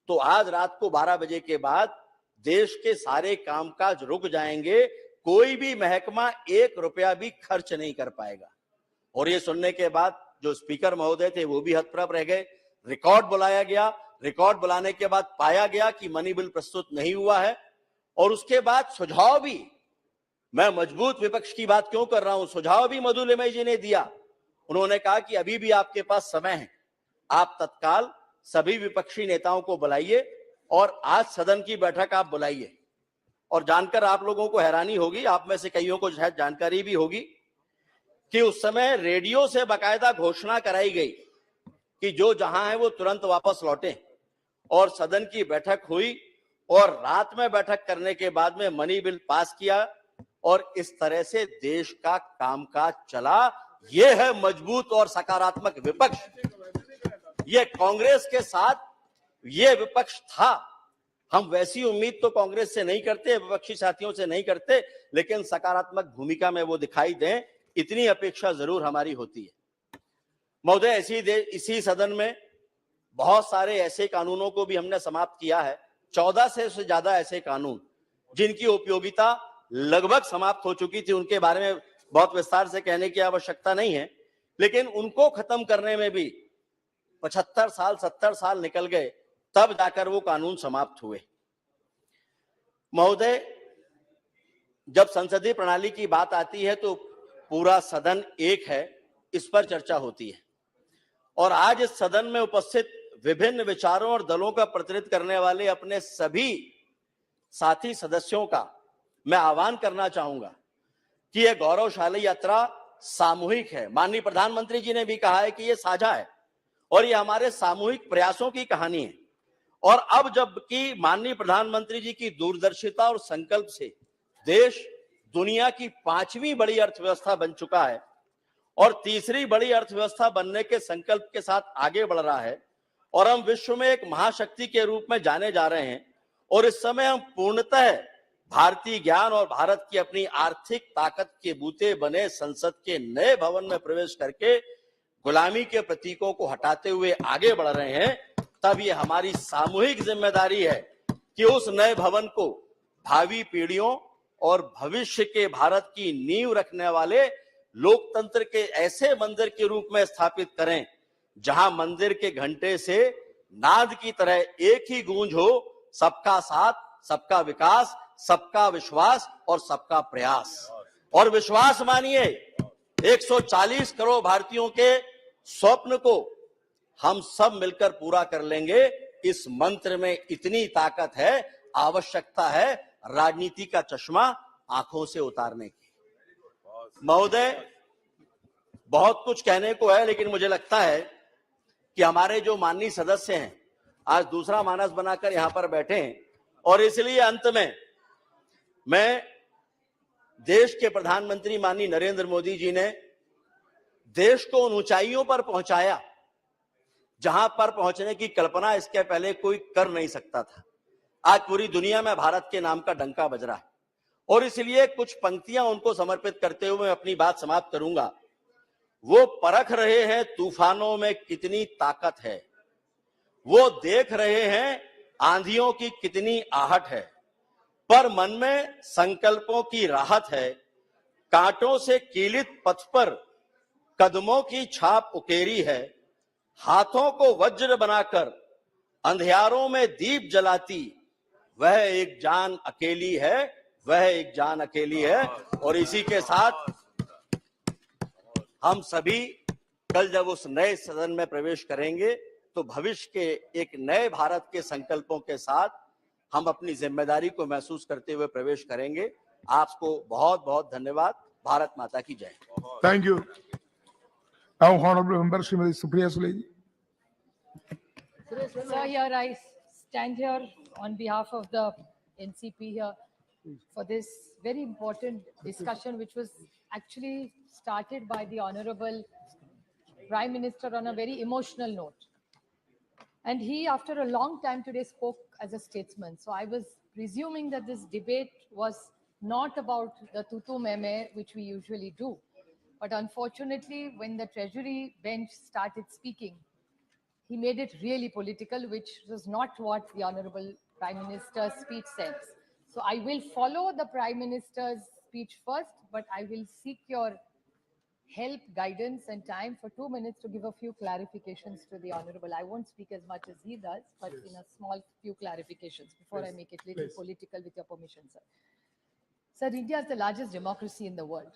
तो आज रात को 12 बजे के बाद देश के सारे कामकाज रुक जाएंगे, कोई भी महकमा 1 रुपया भी खर्च नहीं कर पाएगा। और ये सुनने के बाद जो स्पीकर महोदय थे वो भी हतप्रभ रह गए। रिकॉर्ड बुलाया गया, रिकॉर्ड बुलाने के बाद पाया गया कि मनी बिल प्रस्तुत नहीं हुआ है, और उसके बाद सुझाव भी, मैं मजबूत विपक्ष की बात क्यों कर रहा हूं, सुझाव भी मधु लिमय जी ने दिया। उन्होंने कहा कि अभी भी आपके पास समय है, आप तत्काल सभी विपक्षी नेताओं को बुलाइए और आज सदन की बैठक आप बुलाइए। और जानकर आप लोगों को हैरानी होगी, आप में से कईयों को शायद जानकारी भी होगी कि उस समय रेडियो से बाकायदा घोषणा कराई गई कि जो जहां है वो तुरंत वापस लौटे, और सदन की बैठक हुई और रात में बैठक करने के बाद में मनी बिल पास किया, और इस तरह से देश का कामकाज चला। ये है मजबूत और सकारात्मक विपक्ष। ये कांग्रेस के साथ ये विपक्ष था। हम वैसी उम्मीद तो कांग्रेस से नहीं करते, विपक्षी साथियों से नहीं करते, लेकिन सकारात्मक भूमिका में वो दिखाई दें, इतनी अपेक्षा जरूर हमारी होती है। महोदय, इसी सदन में बहुत सारे ऐसे कानूनों को भी हमने समाप्त किया है, 14 से ज्यादा ऐसे कानून जिनकी उपयोगिता लगभग समाप्त हो चुकी थी, उनके बारे में बहुत विस्तार से कहने की आवश्यकता नहीं है, लेकिन उनको खत्म करने में भी 75 साल 70 साल निकल गए, तब जाकर वो कानून समाप्त हुए। महोदय, जब संसदीय प्रणाली की बात आती है तो पूरा सदन एक है, इस पर चर्चा होती है, और आज इस सदन में उपस्थित विभिन्न विचारों और दलों का प्रतिनिधित्व करने वाले अपने सभी साथी सदस्यों का मैं आह्वान करना चाहूंगा कि यह गौरवशाली यात्रा सामूहिक है। माननीय प्रधानमंत्री जी ने भी कहा है कि यह साझा है और यह हमारे सामूहिक प्रयासों की कहानी है। और अब जबकि माननीय प्रधानमंत्री जी की दूरदर्शिता और संकल्प से देश दुनिया की 5वीं बड़ी अर्थव्यवस्था बन चुका है और तीसरी बड़ी अर्थव्यवस्था बनने के संकल्प के साथ आगे बढ़ रहा है, और हम विश्व में एक महाशक्ति के रूप में जाने जा रहे हैं। और इस समय हम पूर्णतः भारतीय ज्ञान और भारत की अपनी आर्थिक ताकत के बूते बने संसद के नए भवन में प्रवेश करके गुलामी के प्रतीकों को हटाते हुए आगे बढ़ रहे हैं, तब ये हमारी सामूहिक जिम्मेदारी है कि उस नए भवन को भावी पीढ़ियों और भविष्य के भारत की नींव रखने वाले लोकतंत्र के ऐसे मंदिर के रूप में स्थापित करें, जहां मंदिर के घंटे से नाद की तरह एक ही गूंज हो, सबका साथ, सबका विकास, सबका विश्वास और सबका प्रयास। और विश्वास मानिए, 140 करोड़ भारतीयों के स्वप्न को हम सब मिलकर पूरा कर लेंगे। इस मंत्र में इतनी ताकत है, आवश्यकता है राजनीति का चश्मा आंखों से उतारने की। महोदय, बहुत कुछ कहने को है, लेकिन मुझे लगता है कि हमारे जो माननीय सदस्य हैं आज दूसरा मानस बनाकर यहां पर बैठे हैं, और इसलिए अंत में मैं देश के प्रधानमंत्री माननीय नरेंद्र मोदी जी ने देश को उन ऊंचाइयों पर पहुंचाया जहां पर पहुंचने की कल्पना इसके पहले कोई कर नहीं सकता था। आज पूरी दुनिया में भारत के नाम का डंका बज रहा है, और इसलिए कुछ पंक्तियां उनको समर्पित करते हुए मैं अपनी बात समाप्त करूंगा। वो परख रहे हैं तूफानों में कितनी ताकत है, वो देख रहे हैं आंधियों की कितनी आहट है, पर मन में संकल्पों की राहत है। कांटों से कीलित पथ पर कदमों की छाप उकेरी है। हाथों को वज्र बनाकर अंधियारों में दीप जलाती वह एक जान अकेली है, वह एक जान अकेली है। और इसी के साथ हम सभी कल जब उस नए सदन में प्रवेश करेंगे तो भविष्य के एक नए भारत के संकल्पों के साथ हम अपनी जिम्मेदारी को महसूस करते हुए प्रवेश करेंगे। आपको बहुत बहुत धन्यवाद। भारत माता की जय। Thank you. Now, Honorable Member Srimati Supriya Sule ji. Sir, here I stand here on behalf of the NCP here for this very important discussion, which was actually started by the Honorable Prime Minister on a very emotional note. And he, after a long time today, spoke as a statesman. So I was presuming that this debate was not about the tutu meme, which we usually do. But unfortunately, when the Treasury bench started speaking, he made it really political, which was not what the Honorable Prime Minister's speech says. So I will follow the Prime Minister's speech first, but I will seek your help, guidance, and time for 2 minutes to give a few clarifications to the Honorable. I won't speak as much as he does, but in a small few clarifications before I make it little political, with your permission, sir. Sir, India is the largest democracy in the world.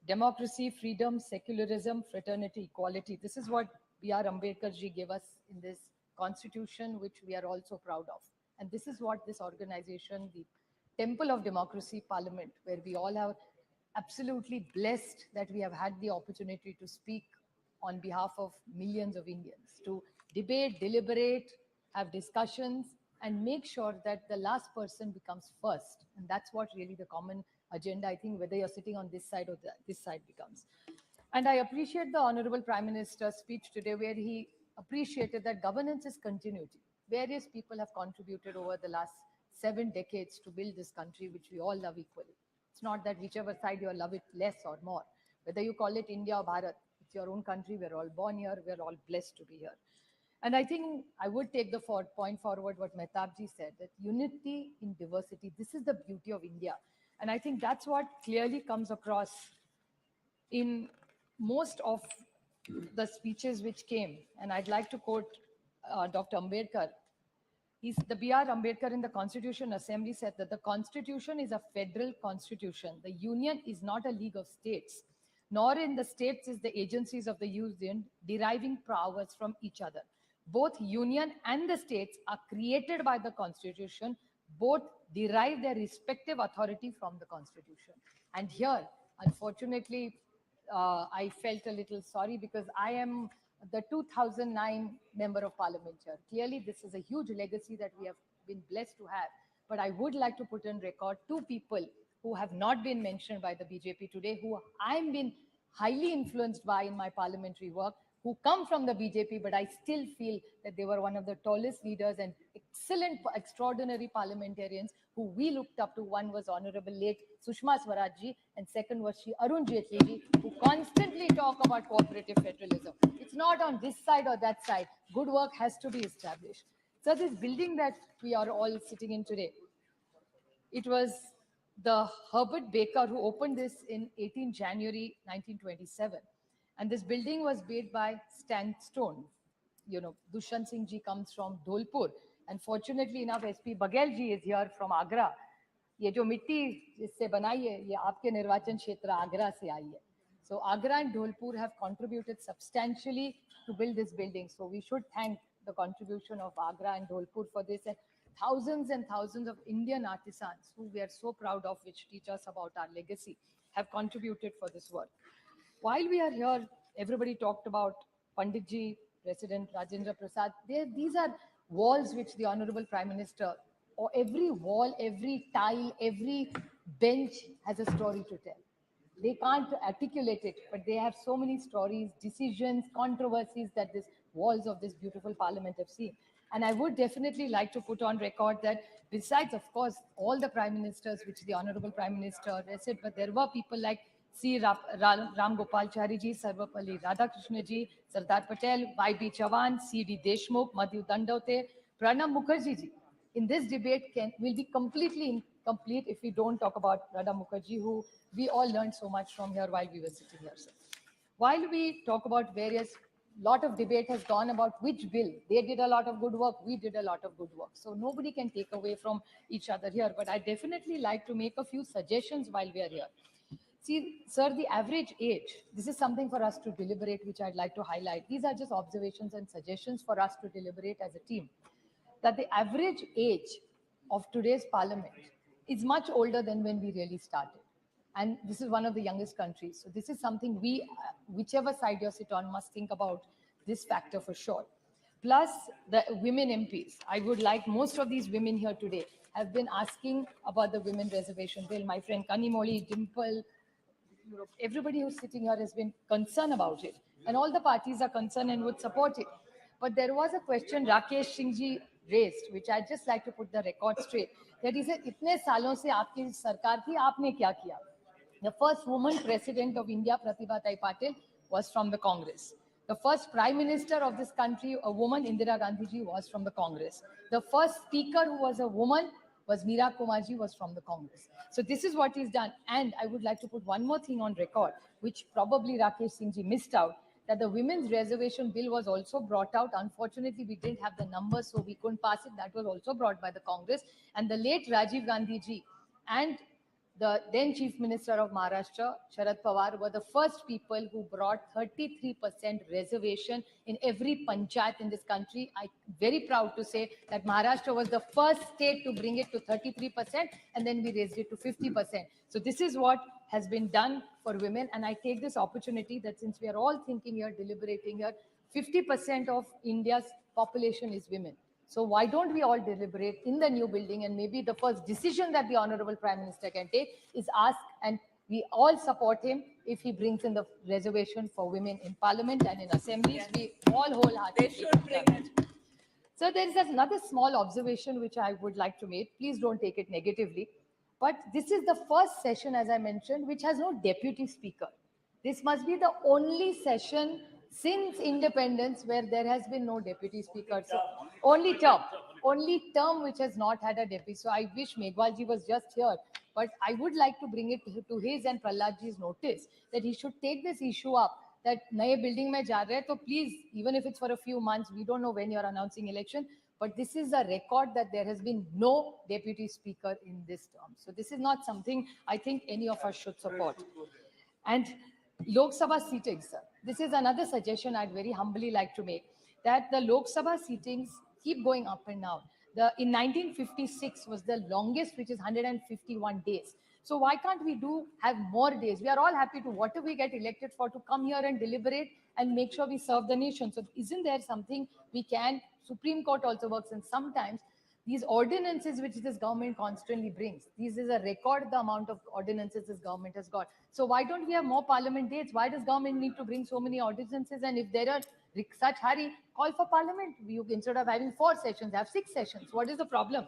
Democracy, freedom, secularism, fraternity, equality. This is what B.R. Ambedkar ji gave us in this constitution, which we are also proud of. And this is what this organization, the Temple of Democracy Parliament, where we all are absolutely blessed that we have had the opportunity to speak on behalf of millions of Indians, to debate, deliberate, have discussions, and make sure that the last person becomes first. And that's what really the common agenda, I think, whether you're sitting on this side or this side becomes. And I appreciate the Honorable Prime Minister's speech today, where he appreciated that governance is continuity. Various people have contributed over the last 7 decades to build this country, which we all love equally. It's not that whichever side you love it less or more. Whether you call it India or Bharat, it's your own country. We're all born here. We're all blessed to be here. And I think I would take the point forward what Mehtabji said, that unity in diversity, this is the beauty of India. And I think that's what clearly comes across in most of the speeches which came. And I'd like to quote Dr. Ambedkar. The B.R. Ambedkar in the Constitution Assembly said that the Constitution is a federal constitution. The Union is not a league of states, nor in the states is the agencies of the Union deriving powers from each other. Both Union and the states are created by the Constitution. Both derive their respective authority from the Constitution. And here, unfortunately, I felt a little sorry because I am the 2009 Member of Parliament here. Clearly, this is a huge legacy that we have been blessed to have. But I would like to put on record 2 people who have not been mentioned by the BJP today, who I'm been highly influenced by in my parliamentary work, who come from the BJP, but I still feel that they were one of the tallest leaders and excellent, extraordinary parliamentarians who we looked up to. One was Honorable late Sushma Swaraj ji, and second was Shri Arun Jaitley ji, who constantly talk about cooperative federalism. It's not on this side or that side. Good work has to be established. So this building that we are all sitting in today, it was the Herbert Baker who opened this in 18 January 1927. And this building was built by sandstone. You know, Dushyant Singh ji comes from Dholpur. And fortunately enough, SP Baghel ji is here from Agra. ये जो मिट्टी जिससे बनाई है, ये आपके निर्वाचन क्षेत्र आगरा से आई है. So Agra and Dholpur have contributed substantially to build this building. So we should thank the contribution of Agra and Dholpur for this, and thousands of Indian artisans who we are so proud of, which teach us about our legacy, have contributed for this work. While we are here, everybody talked about Pandit ji, President Rajendra Prasad. These are walls which the Honorable Prime Minister, or every wall, every tile, every bench has a story to tell. They can't articulate it, but they have so many stories, decisions, controversies that these walls of this beautiful parliament have seen. And I would definitely like to put on record that besides, of course, all the prime ministers, which the Honorable Prime Minister said, but there were people like C. Ram Gopalachari ji, Sarvapalli Radhakrishna ji, Sardar Patel, Y.B. Chavan, C.D. Deshmukh, Madhu Dandote, Pranab Mukherjee ji. In this debate will be completely complete if we don't talk about Radha Mukherjee, who we all learned so much from here while we were sitting here, sir. While we talk about various, lot of debate has gone about which bill. They did a lot of good work, we did a lot of good work. So nobody can take away from each other here. But I definitely like to make a few suggestions while we are here. See, sir, the average age, this is something for us to deliberate, which I'd like to highlight. These are just observations and suggestions for us to deliberate as a team. That the average age of today's parliament is much older than when we really started. And this is one of the youngest countries. So this is something we, whichever side you sit on, must think about this factor for sure. Plus the women MPs. I would like, most of these women here today have been asking about the women reservation bill. My friend Kanimoli, Dimple, everybody who's sitting here has been concerned about it. And all the parties are concerned and would support it. But there was a question Rakesh Singh ji raised, which I'd just like to put the record straight. That he said, "Itne salon se aapki sarkar thi, aapne kya kiya?" The first woman president of India, Pratibha Tai Patil, was from the Congress. The first prime minister of this country, a woman, Indira Gandhi ji, was from the Congress. The first speaker who was a woman was Meera Kumarji, was from the Congress. So this is what he's done. And I would like to put one more thing on record, which probably Rakesh Singh ji missed out, that the women's reservation bill was also brought out. Unfortunately, we didn't have the numbers, so we couldn't pass it. That was also brought by the Congress. And the late Rajiv Gandhi ji and the then Chief Minister of Maharashtra, Sharad Pawar, were the first people who brought 33% reservation in every panchayat in this country. I'm very proud to say that Maharashtra was the first state to bring it to 33%, and then we raised it to 50%. So this is what has been done for women. And I take this opportunity that since we are all thinking here, deliberating here, 50% of India's population is women. So why don't we all deliberate in the new building, and maybe the first decision that the Honorable Prime Minister can take is ask, and we all support him if he brings in the reservation for women in Parliament and in assemblies. We all wholeheartedly support it. So there is another small observation which I would like to make. Please don't take it negatively. But this is the first session, as I mentioned, which has no deputy speaker. This must be the only session since independence where there has been no deputy speaker. So only term which has not had a deputy. So I wish Meghwalji was just here, but I would like to bring it to his and Prahladji's notice that he should take this issue up, that naye building mein ja rahe, so please, even if it's for a few months, we don't know when you're announcing election, but this is a record that there has been no deputy speaker in this term. So this is not something I think any of us should support. And Lok Sabha seatings, sir. This is another suggestion I'd very humbly like to make, that the Lok Sabha seatings keep going up and down. In 1956 was the longest, which is 151 days. So why can't we have more days? We are all happy to, whatever we get elected for, to come here and deliberate and make sure we serve the nation. So isn't there something we can, Supreme Court also works, and sometimes these ordinances which this government constantly brings, this is a record, the amount of ordinances this government has got. So why don't we have more parliament dates? Why does government need to bring so many ordinances? And if there are such hurry, call for parliament. You, instead of having 4 sessions, have 6 sessions. What is the problem?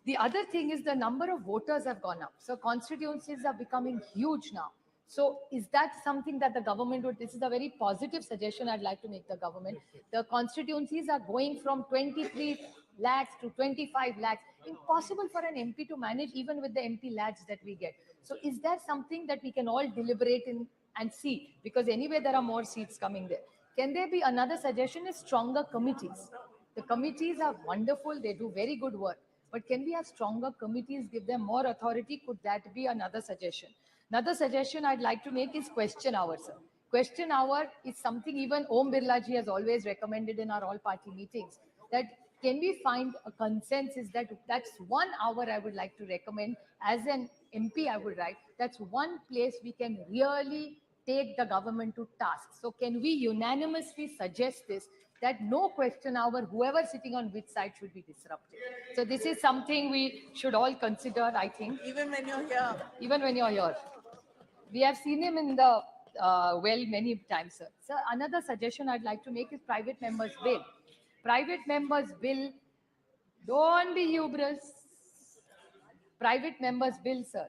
The other thing is the number of voters have gone up. So constituencies are becoming huge now. So is that something that the government would, this is a very positive suggestion I'd like to make the government. The constituencies are going from 23 lakhs to 25 lakhs. Impossible for an MP to manage even with the MP lakhs that we get. So is there something that we can all deliberate in and see? Because anyway, there are more seats coming there. Can there be another suggestion is stronger committees? The committees are wonderful. They do very good work. But can we have stronger committees, give them more authority? Could that be another suggestion? Another suggestion I'd like to make is question hour, sir. Question hour is something even Om Birla ji has always recommended in our all party meetings, that can we find a consensus that that's 1 hour I would like to recommend as an MP. I would write, that's one place we can really take the government to task. So can we unanimously suggest this, that no question hour, whoever sitting on which side should be disrupted. So this is something we should all consider, I think. Even when you're here. Even when you're here. We have seen him in the, many times, sir. So another suggestion I'd like to make is private members bill. Private members bill, don't be hubris. Private members bill, sir.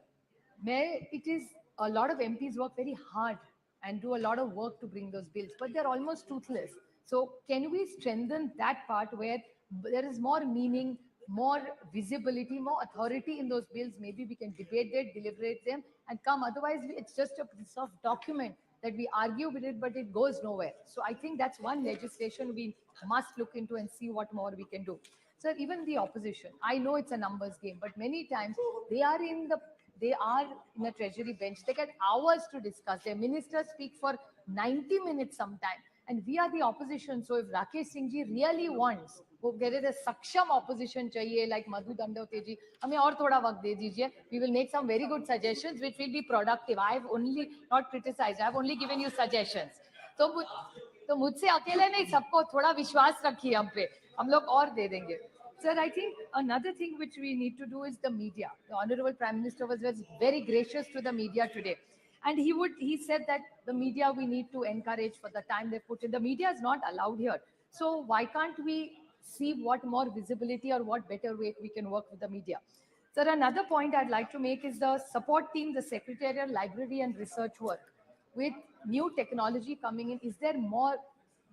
It is, a lot of MPs work very hard and do a lot of work to bring those bills, but they're almost toothless. So can we strengthen that part where there is more meaning more visibility, more authority in those bills. Maybe we can debate it, deliberate them, and come. Otherwise, it's just a piece of document that we argue with it, but it goes nowhere. So I think that's one legislation we must look into and see what more we can do. Sir, even the opposition, I know it's a numbers game, but many times they are in a treasury bench. They get hours to discuss. Their ministers speak for 90 minutes sometime. And we are the opposition. So if Rakesh Singh ji really wants, वो कह रहे थे सक्षम opposition चाहिए, like Madhu Dandavate ji, हमें और थोड़ा वक्त दे दीजिए. We will make some very good suggestions which will be productive. I have only not criticized. I have only given you suggestions. तो मुझसे अकेले नहीं, सबको थोड़ा विश्वास रखिए हम पे. हम लोग और दे देंगे. Sir, I think another thing which we need to do is the media. The Honorable Prime Minister was very gracious to the media today. And he said that the media we need to encourage for the time they put in. The media is not allowed here. So why can't we see what more visibility or what better way we can work with the media? Sir, another point I'd like to make is the support team, the secretarial, library and research work. With new technology coming in, is there more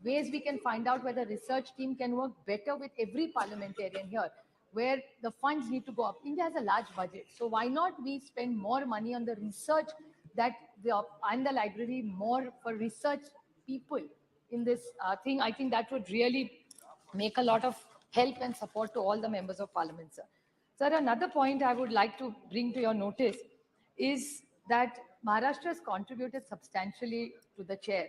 ways we can find out where the research team can work better with every parliamentarian here, where the funds need to go up? India has a large budget. So why not we spend more money on the research and the library, more for research people in this thing? I think that would really make a lot of help and support to all the members of parliament, sir. Sir, another point I would like to bring to your notice is that Maharashtra has contributed substantially to the chair.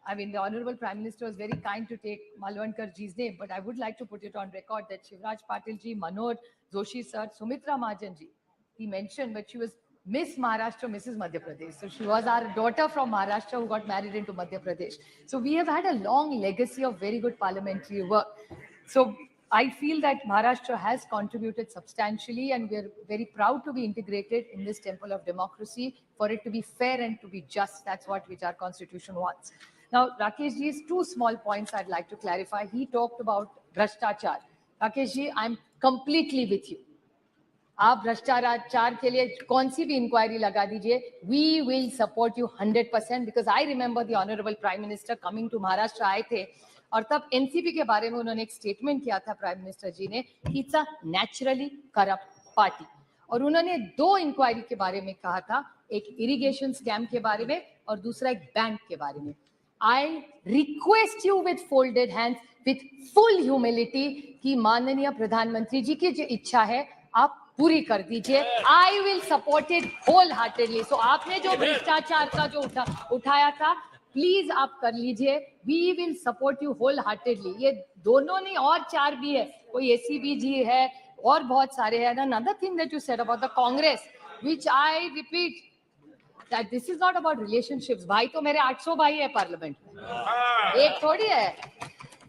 I mean, the Honorable Prime Minister was very kind to take Malvankar ji's name, but I would like to put it on record that Shivraj Patil ji, Manoj Joshi sir, Sumitra Mahajan ji, he mentioned, but she was Miss Maharashtra, Mrs. Madhya Pradesh. So she was our daughter from Maharashtra who got married into Madhya Pradesh. So we have had a long legacy of very good parliamentary work. So I feel that Maharashtra has contributed substantially, and we're very proud to be integrated in this temple of democracy, for it to be fair and to be just. That's which our constitution wants. Now, Rakesh ji's two small points I'd like to clarify. He talked about Bhrashtachar. Rakesh ji, I'm completely with you. आप भ्रष्टाचार के लिए कौन सी भी inquiry लगा दीजिए. We will support you 100% because I remember the Honorable Prime Minister coming to Maharashtra आए थे और तब एनसीपी के बारे में उन्होंने एक स्टेटमेंट किया था प्राइम मिनिस्टर जी ने, it's a naturally corrupt party. और उन्होंने दो इंक्वायरी के बारे में कहा था, एक इरिगेशन स्कैम के बारे में और दूसरा एक बैंक के बारे में. I request you with folded hands, with full humility, कि माननीय प्रधानमंत्री जी की जो इच्छा है आप पूरी कर दीजिए. I will support it wholeheartedly. So आपने जो भ्रष्टाचार का जो उठाया था, प्लीज आप कर लीजिए. We will support you wholeheartedly. ये दोनों नहीं और चार भी है, कोई एसीबी जी है और बहुत सारे हैं. Another thing that you said about the Congress, which I repeat, that this is not about relationships. भाई तो मेरे 800 भाई है पार्लियामेंट में, एक थोड़ी है.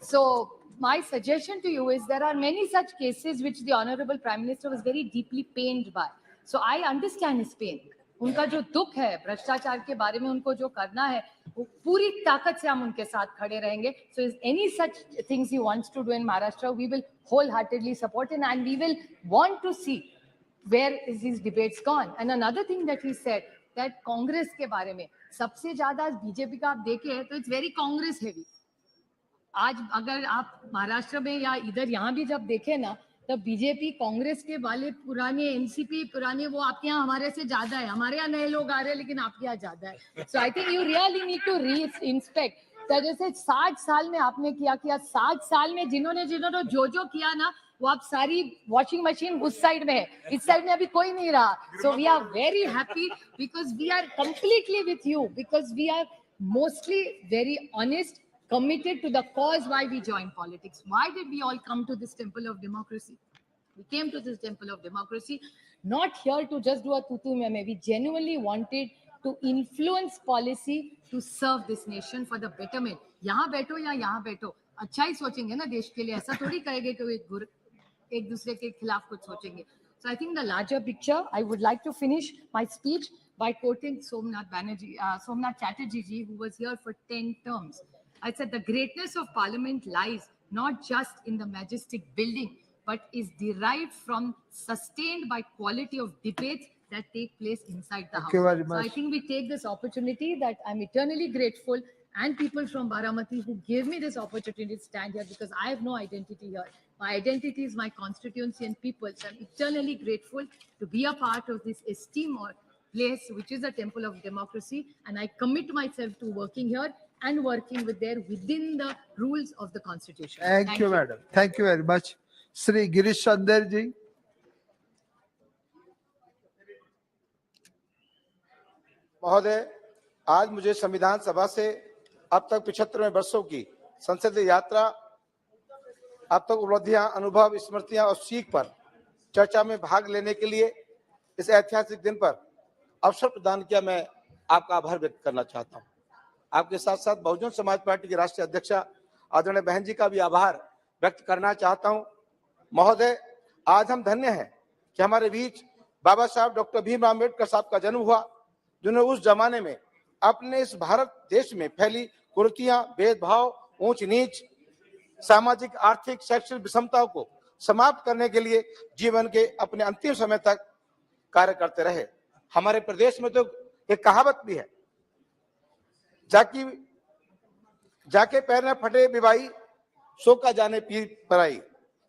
So my suggestion to you is there are many such cases which the Honorable Prime Minister was very deeply pained by. So I understand his pain. उनका जो दुख है भ्रष्टाचार के बारे में, उनको जो करना है वो पूरी ताकत से हम उनके साथ खड़े रहेंगे. So if any such things he wants to do in Maharashtra, we will wholeheartedly support him, and we will want to see where is these debates gone. And another thing that he said, that Congress के बारे में सबसे ज्यादा BJP का आप देखें तो it's very Congress heavy. आज अगर आप महाराष्ट्र में या इधर यहाँ भी जब देखें ना, तो बीजेपी कांग्रेस के वाले पुराने एनसीपी पुराने वो आपके यहाँ हमारे से ज्यादा है. हमारे यहाँ नए लोग आ रहे हैं लेकिन आपके यहाँ ज्यादा है. So I think you really need to reinspect. जैसे 60 साल में आपने किया 60 साल में जिन्होंने जो किया ना, वो आप सारी वॉशिंग मशीन उस साइड में है, इस साइड में अभी कोई नहीं रहा. So we are very happy because we are completely with you, because we are mostly very honest, committed to the cause why we joined politics. Why did we all come to this temple of democracy? We came to this temple of democracy not here to just do a tutu meme. We genuinely wanted to influence policy to serve this nation for the betterment. यहाँ बैठो या यहाँ बैठो, अच्छा ही सोचेंगे ना देश के लिए, ऐसा थोड़ी करेंगे कि एक दूसरे के खिलाफ कुछ सोचेंगे. So I think the larger picture, I would like to finish my speech by quoting Somnath Chatterjee ji, who was here for 10 terms. I said the greatness of parliament lies not just in the majestic building, but is derived from sustained by quality of debates that take place inside the house. So I think we take this opportunity that I'm eternally grateful, and people from Baramati who gave me this opportunity to stand here, because I have no identity here. My identity is my constituency and people. So I'm eternally grateful to be a part of this esteemed place, which is a temple of democracy. And I commit myself to working here and working within the rules of the constitution. Thank you, madam. Thank you very much. Sri Girish Chandar ji. महोदय, आज मुझे संविधान सभा से अब तक 75वें वर्षों की संसदीय यात्रा, अब तक उपलब्धियां, अनुभव, स्मृतियां और सीख पर चर्चा में भाग लेने के लिए इस ऐतिहासिक दिन पर अवसर प्रदान किया। मैं आपका आभार व्यक्त करना चाहता हूं। आपके साथ साथ बहुजन समाज पार्टी के राष्ट्रीय अध्यक्षा आदरणीय बहन जी का भी आभार व्यक्त करना चाहता हूं। महोदय, आज हम धन्य हैं कि हमारे बीच बाबा साहब डॉक्टर भीमराव अम्बेडकर साहब का जन्म हुआ, जिन्होंने उस जमाने में अपने इस भारत देश में फैली कुरीतियां, भेदभाव, ऊंच नीच, सामाजिक, आर्थिक, शैक्षणिक विषमताओं को समाप्त करने के लिए जीवन के अपने अंतिम समय तक कार्य करते रहे। हमारे प्रदेश में तो एक कहावत भी है, जाके पैर न फटे बिबाई, सो का जाने पीर पराई।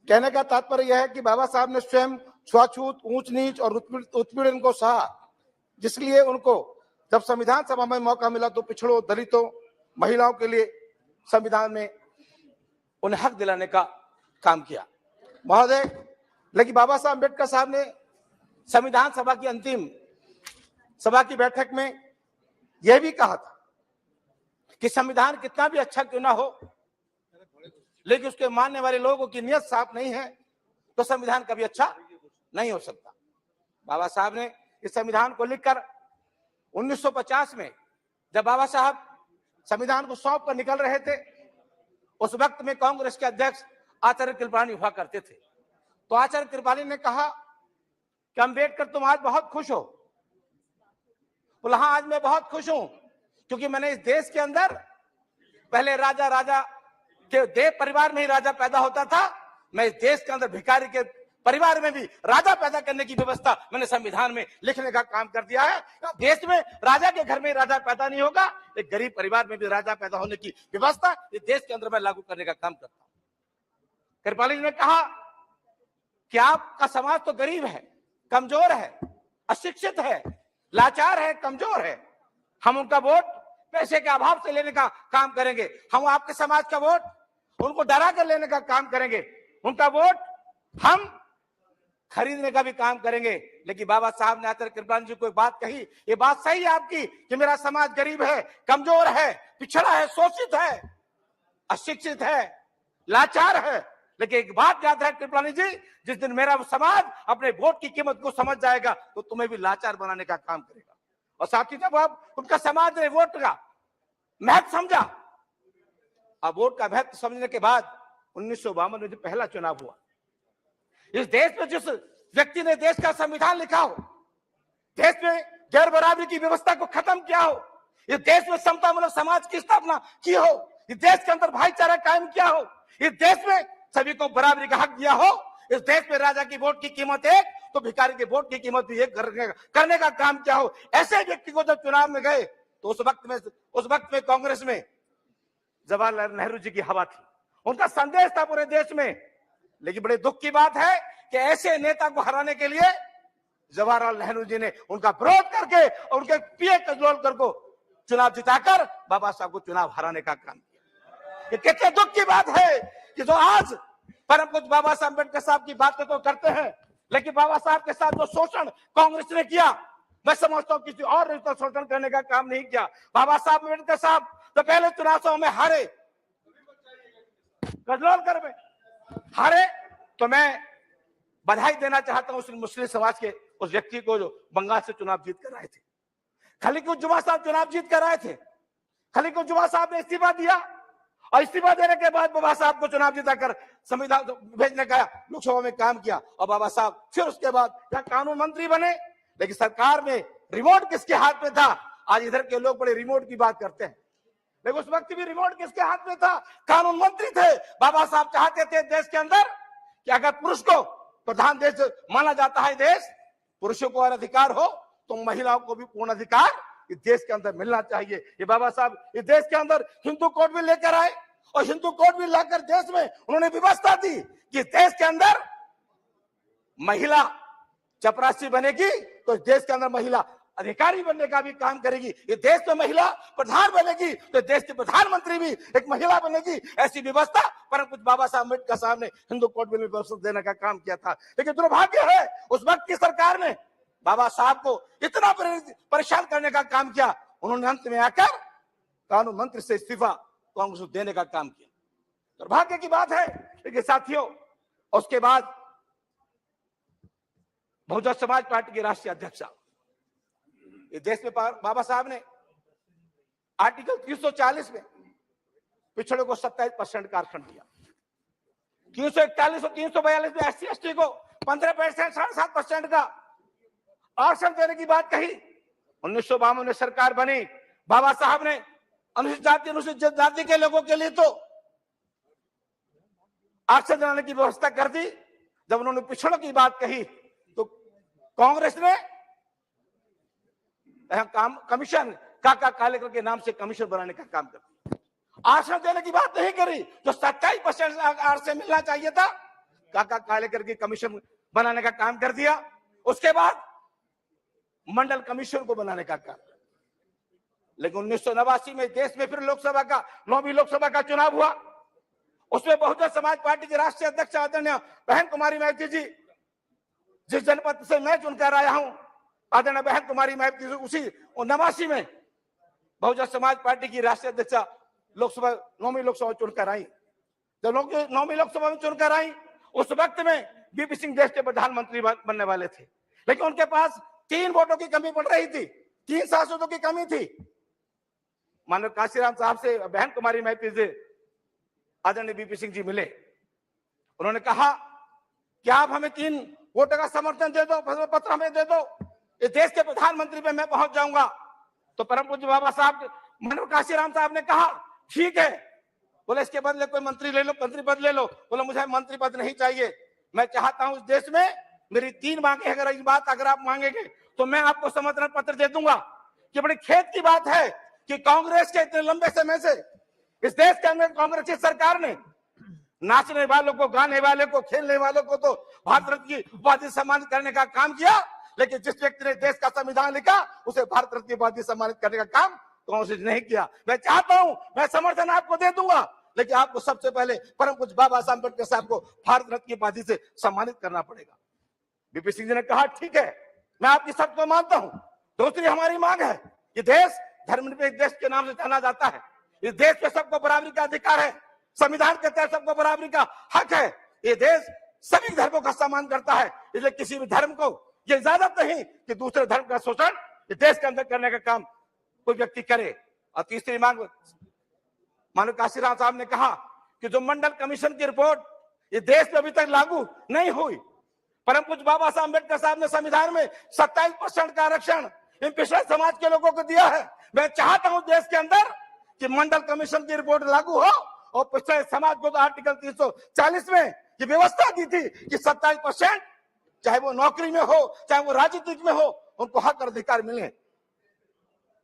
कहने का तात्पर्य यह है कि बाबा साहब ने स्वयं छुआछूत, ऊंच नीच और उत्पीड़न को सहा, जिसलिए उनको जब संविधान सभा में मौका मिला तो पिछड़ों, दलितों, महिलाओं के लिए संविधान में उन्हें हक दिलाने का काम किया। महोदय, लेकिन बाबा साहब अम्बेडकर साहब ने संविधान सभा की अंतिम सभा की बैठक में यह भी कहा था कि संविधान कितना भी अच्छा क्यों ना हो, लेकिन उसके मानने वाले लोगों की नियत साफ नहीं है तो संविधान कभी अच्छा नहीं हो सकता। बाबा साहब ने इस संविधान को लिखकर 1950 में जब बाबा साहब संविधान को सौंप कर निकल रहे थे, उस वक्त में कांग्रेस के अध्यक्ष आचार्य कृपलानी हुआ करते थे। तो आचार्य कृपलानी ने कहा कि अम्बेडकर तुम आज बहुत खुश हो। बोला हाँ, आज मैं बहुत खुश हूं क्योंकि मैंने इस देश के अंदर पहले राजा के देव परिवार में ही राजा पैदा होता था, मैं इस देश के अंदर भिखारी के परिवार में भी राजा पैदा करने की व्यवस्था मैंने संविधान में लिखने का काम कर दिया है। देश में राजा के घर में राजा पैदा नहीं होगा, एक गरीब परिवार में भी राजा पैदा होने की व्यवस्था इस देश के अंदर मैं लागू करने का काम करता हूं। कृपाली जी ने कहा कि आपका समाज तो गरीब है, कमजोर है, अशिक्षित है, लाचार है, कमजोर है। हम उनका वोट पैसे के अभाव से लेने का काम करेंगे। हम आपके समाज का वोट उनको डरा कर लेने का काम करेंगे। उनका वोट हम खरीदने का भी काम करेंगे। लेकिन बाबा साहब ने आचार्य कृपलानी जी को एक बात कही, ये बात सही है आपकी कि मेरा समाज गरीब है, कमजोर है, पिछड़ा है, शोषित है, अशिक्षित है, लाचार है, लेकिन एक बात याद है कृपलानी जी, जिस दिन मेरा समाज अपने वोट की कीमत को समझ जाएगा तो तुम्हें भी लाचार बनाने का काम करेगा। और साथ ही जब अब उनका समाज ने वोट का महत्व समझा, अब वोट का महत्व समझने के बाद 1952 में जो पहला चुनाव हुआ, इस देश में जिस व्यक्ति ने देश का संविधान लिखा हो, देश में गैर बराबरी की व्यवस्था को खत्म किया हो, इस देश में समतामूलक समाज की स्थापना की हो, इस देश के अंदर भाईचारा कायम किया हो, इस देश में सभी को बराबरी का हक दिया हो, इस देश में राजा की वोट की कीमत एक तो भिखारी के वोट की कीमत भी एक करने का काम किया हो, ऐसे व्यक्ति को जब चुनाव में गए तो उस वक्त में कांग्रेस में जवाहरलाल नेहरू जी की हवा थी, उनका संदेश था पूरे देश में। लेकिन बड़े दुख की बात है कि ऐसे नेता को हराने के लिए जवाहरलाल नेहरू जी ने उनका विरोध करके और उनके पीए कजरोलकर को चुनाव जिताकर बाबा साहब को चुनाव हराने का काम किया। ये कितने दुख की बात है कि जो आज परम पूज्य बाबा साहब अम्बेडकर साहब की बातें तो करते हैं, लेकिन बाबा साहब के साथ जो शोषण कांग्रेस ने किया, मैं समझता हूं किसी और ने शोषण करने का काम नहीं किया। बाबा साहब अम्बेडकर साहब तो पहले चुनाव में हारे, कजरोलकर में हारे, तो मैं बधाई देना चाहता हूं उस मुस्लिम समाज के उस व्यक्ति को जो बंगाल से चुनाव जीत कर आए थे। खलीकुज्जुमा साहब चुनाव जीत कर आए थे, खलीकुज्जुमा साहब ने इस्तीफा दिया और इस्तीफा देने के बाद बाबा साहब को चुनाव जिताकर संविधान भेजने का लोकसभा में काम किया और बाबा साहब फिर उसके बाद यहाँ कानून मंत्री बने। लेकिन सरकार में रिमोट किसके हाथ में था? आज इधर के लोग बड़े रिमोट की बात करते हैं, लेकिन उस वक्त भी रिमोट किसके हाथ में था? कानून मंत्री थे। बाबा साहब चाहते थे देश के अंदर कि अगर पुरुष को प्रधान देश माना जाता है देश, पुरुषों को और अधिकार हो तो महिलाओं को भी पूर्ण अधिकार इस देश के अंदर मिलना चाहिए। ये बाबा साहब इस देश के अंदर हिंदू कोड भी लेकर आए और हिंदू कोड भी लाकर देश में उन्होंने व्यवस्था दी कि देश के अंदर महिला चपरासी बनेगी तो देश के अंदर महिला अधिकारी बनने का भी काम करेगी। ये देश में महिला प्रधान बनेगी तो देश की प्रधानमंत्री भी एक महिला बनेगी। ऐसी व्यवस्था परम पूज्य बाबा साहब अम्बेडकर साहब ने हिंदू कोड बिल में व्यवस्था देने का काम किया था। लेकिन दुर्भाग्य है उस वक्त की सरकार ने बाबा साहब को इतना परेशान करने का काम किया, उन्होंने अंत में आकर कानून मंत्री से इस्तीफा कांग्रेस को देने का काम किया। दुर्भाग्य की बात है। लेकिन साथियों, उसके बाद बहुजन समाज पार्टी के राष्ट्रीय अध्यक्ष इस देश में बाबा साहब ने आर्टिकल 340 में पिछड़ों को 27% का आरक्षण दिया। 341 और 342 में SC ST को 15% 7.5% का आरक्षण देने की बात कही। 1952 में सरकार बनी, बाबा साहब ने अनुसूचित जाति अनुसूचित जनजाति के लोगों के लिए तो आरक्षण दिलाने की व्यवस्था कर दी। जब उन्होंने पिछड़ों की बात कही तो कांग्रेस ने कमीशन काका कालेकर के नाम से कमीशन बनाने का काम कर आरक्षण देने की बात नहीं करी। जो 27% आरक्षण मिलना चाहिए था, काका कालेकर की कमीशन बनाने का काम कर दिया। उसके बाद मंडल कमीशन को बनाने का काम। लेकिन 1989 में देश में फिर लोकसभा का 9वीं लोकसभा का चुनाव हुआ। उसमें बहुजन समाज पार्टी के राष्ट्रीय अध्यक्ष आदरणीय बहन कुमारी महती जी, जिस जनपद से मैं चुनकर आया हूं, आदरणीय बहन कुमारी महती जी उसी 89 में बहुजन समाज पार्टी की राष्ट्रीय अध्यक्ष लोकसभा 9वीं लोकसभा चुनकर आई। जब 9वीं लोकसभा में चुनकर आई, उस वक्त में बीपी सिंह देश के प्रधानमंत्री बनने वाले थे। लेकिन उनके पास 3 वोटों की कमी पड़ रही थी, 3 सांसदों की कमी थी। माननीय काशीराम साहब से बहन कुमारी महती से आदरणीय बीपी सिंह जी मिले। उन्होंने कहा कि आप हमें 3 वोटों का समर्थन दे दो, पत्र हमें दे दो, इस देश के प्रधानमंत्री पे मैं पहुंच जाऊंगा। तो परम पूज्य बाबा साहब माननीय काशीराम साहब ने कहा ठीक है। बोले इसके बदले कोई मंत्री ले लो, मंत्री पद ले लो। बोला मुझे मंत्री पद नहीं चाहिए, मैं चाहता हूं इस देश में मेरी 3 मांगे, अगर इस बात अगर आप मांगेंगे तो मैं आपको समर्थन पत्र दे दूंगा। कि बड़ी खेद की बात है कि कांग्रेस के इतने लंबे समय से इस देश के अंदर कांग्रेस की सरकार ने नाचने वालों को, गाने वाले को, खेलने वालों को तो भारत रत्न की उपाधि सम्मानित करने का काम किया। लेकिन जिस व्यक्ति ने देश का संविधान लिखा उसे भारत रत्न की उपाधि सम्मानित करने का काम कांग्रेस ने नहीं किया। मैं चाहता हूं, मैं समर्थन आपको दे दूंगा, लेकिन आपको सबसे पहले परम पूज्य बाबा साहब अम्बेडकर साहब को भारत रत्न की उपाधि से सम्मानित करना पड़ेगा। बीपी सिंह जी ने कहा ठीक है, मैं आपकी शर्त को मानता हूं। दूसरी हमारी मांग है कि देश धर्मनिरपेक्ष देश के नाम से जाना जाता है। इस देश पे सबको बराबरी का अधिकार है, संविधान के तहत सबको बराबरी का हक है। ये देश सभी धर्मों का सम्मान करता है, इसलिए किसी भी धर्म को ये इजाजत नहीं कि दूसरे धर्म का शोषण इस देश के अंदर करने का काम कोई व्यक्ति करे। और तीसरी मांग माननीय काशीराम साहब ने कहा कि जो मंडल कमीशन की रिपोर्ट ये देश में अभी तक लागू नहीं हुई। परम पूज्य बाबा साहब अम्बेडकर साहब ने संविधान में 27% का आरक्षण इन पिछड़े समाज के लोगों को दिया है। मैं चाहता हूं देश के अंदर कि मंडल कमीशन की रिपोर्ट लागू हो और पिछड़े समाज को तो आर्टिकल 340 में ये व्यवस्था दी थी कि 27%, चाहे वो नौकरी में हो, चाहे वो राजनीतिक में हो, उनको हक और अधिकार मिले।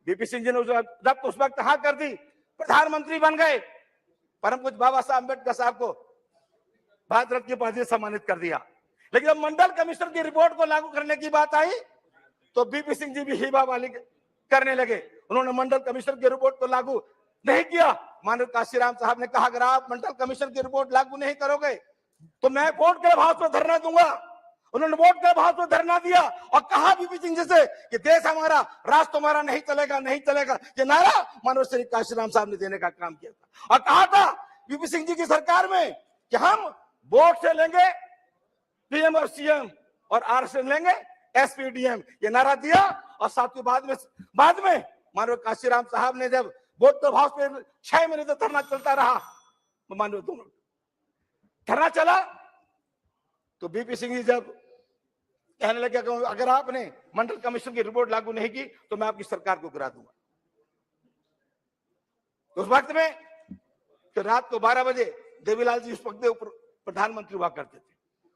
बीपी सिंह जी ने जब उस वक्त हाँ कर दी, प्रधानमंत्री बन गए, परम पूज्य बाबा साहब अम्बेडकर साहब को भारत रत्न की उपाधि से सम्मानित कर दिया। लेकिन जब मंडल कमीशन की रिपोर्ट को लागू करने की बात आई तो बीपी सिंह जी भी हिबा वाली करने लगे। उन्होंने मंडल कमीशन की रिपोर्ट को लागू नहीं किया। माननीय काशीराम साहब ने कहा अगर आप मंडल कमीशन की रिपोर्ट लागू नहीं करोगे तो मैं वोट के अभाव में धरना दूंगा। उन्होंने वोट के अभाव में धरना दिया और कहा बीपी सिंह जी से कि देश हमारा, राष्ट्र तुम्हारा नहीं चलेगा, नहीं चलेगा। ये नारा माननीय श्री काशीराम साहब ने देने का काम किया था और कहा था बीपी सिंह जी की सरकार में कि हम वोट से लेंगे पीएम और सीएम और आरक्षण लेंगे एसपीडीएम, ये नारा दिया। और साथ ही बाद में माननीय काशीराम साहब ने जब वोट के अभाव पे 6 महीने तक धरना चलता रहा, माननीय दोनों धरना चला तो बीपी सिंह जी जब कहने लगे कि अगर आपने मंडल कमीशन की रिपोर्ट लागू नहीं की तो मैं आपकी सरकार को गिरा दूंगा। तो उस वक्त में तो रात को 12 बजे देवीलाल जी उस वक्त प्रधानमंत्री हुआ करते थे,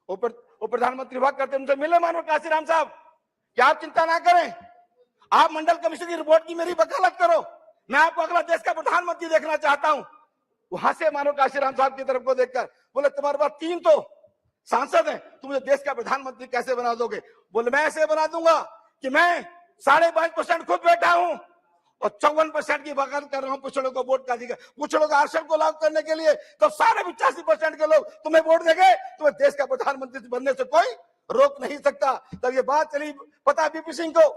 वो प्रधानमंत्री हुआ करते, उनसे मिले माननीय काशीराम साहब कि आप चिंता ना करें, आप मंडल कमीशन की रिपोर्ट की मेरी वकालत करो, मैं आपको अगला देश का प्रधानमंत्री देखना चाहता हूं। वो हंसे मानो काशीराम साहब की तरफ को देखकर, बोले तुम्हारे पास 3 तो सांसद हैं, तुम मुझे देश का प्रधानमंत्री कैसे बना दोगे? बोले मैं ऐसे बना दूंगा कि मैं 5.5% खुद बैठा हूं और 54% की बात कर रहा हूं पिछड़ों को वोट का अधिकार, पिछड़ों का आरक्षण को लागू करने के लिए, तो सारे 85% के लोग तुम्हें वोट देंगे, तुम्हें देश का प्रधानमंत्री बनने से कोई रोक नहीं सकता। तब ये बात चली, पता बीपी सिंह को,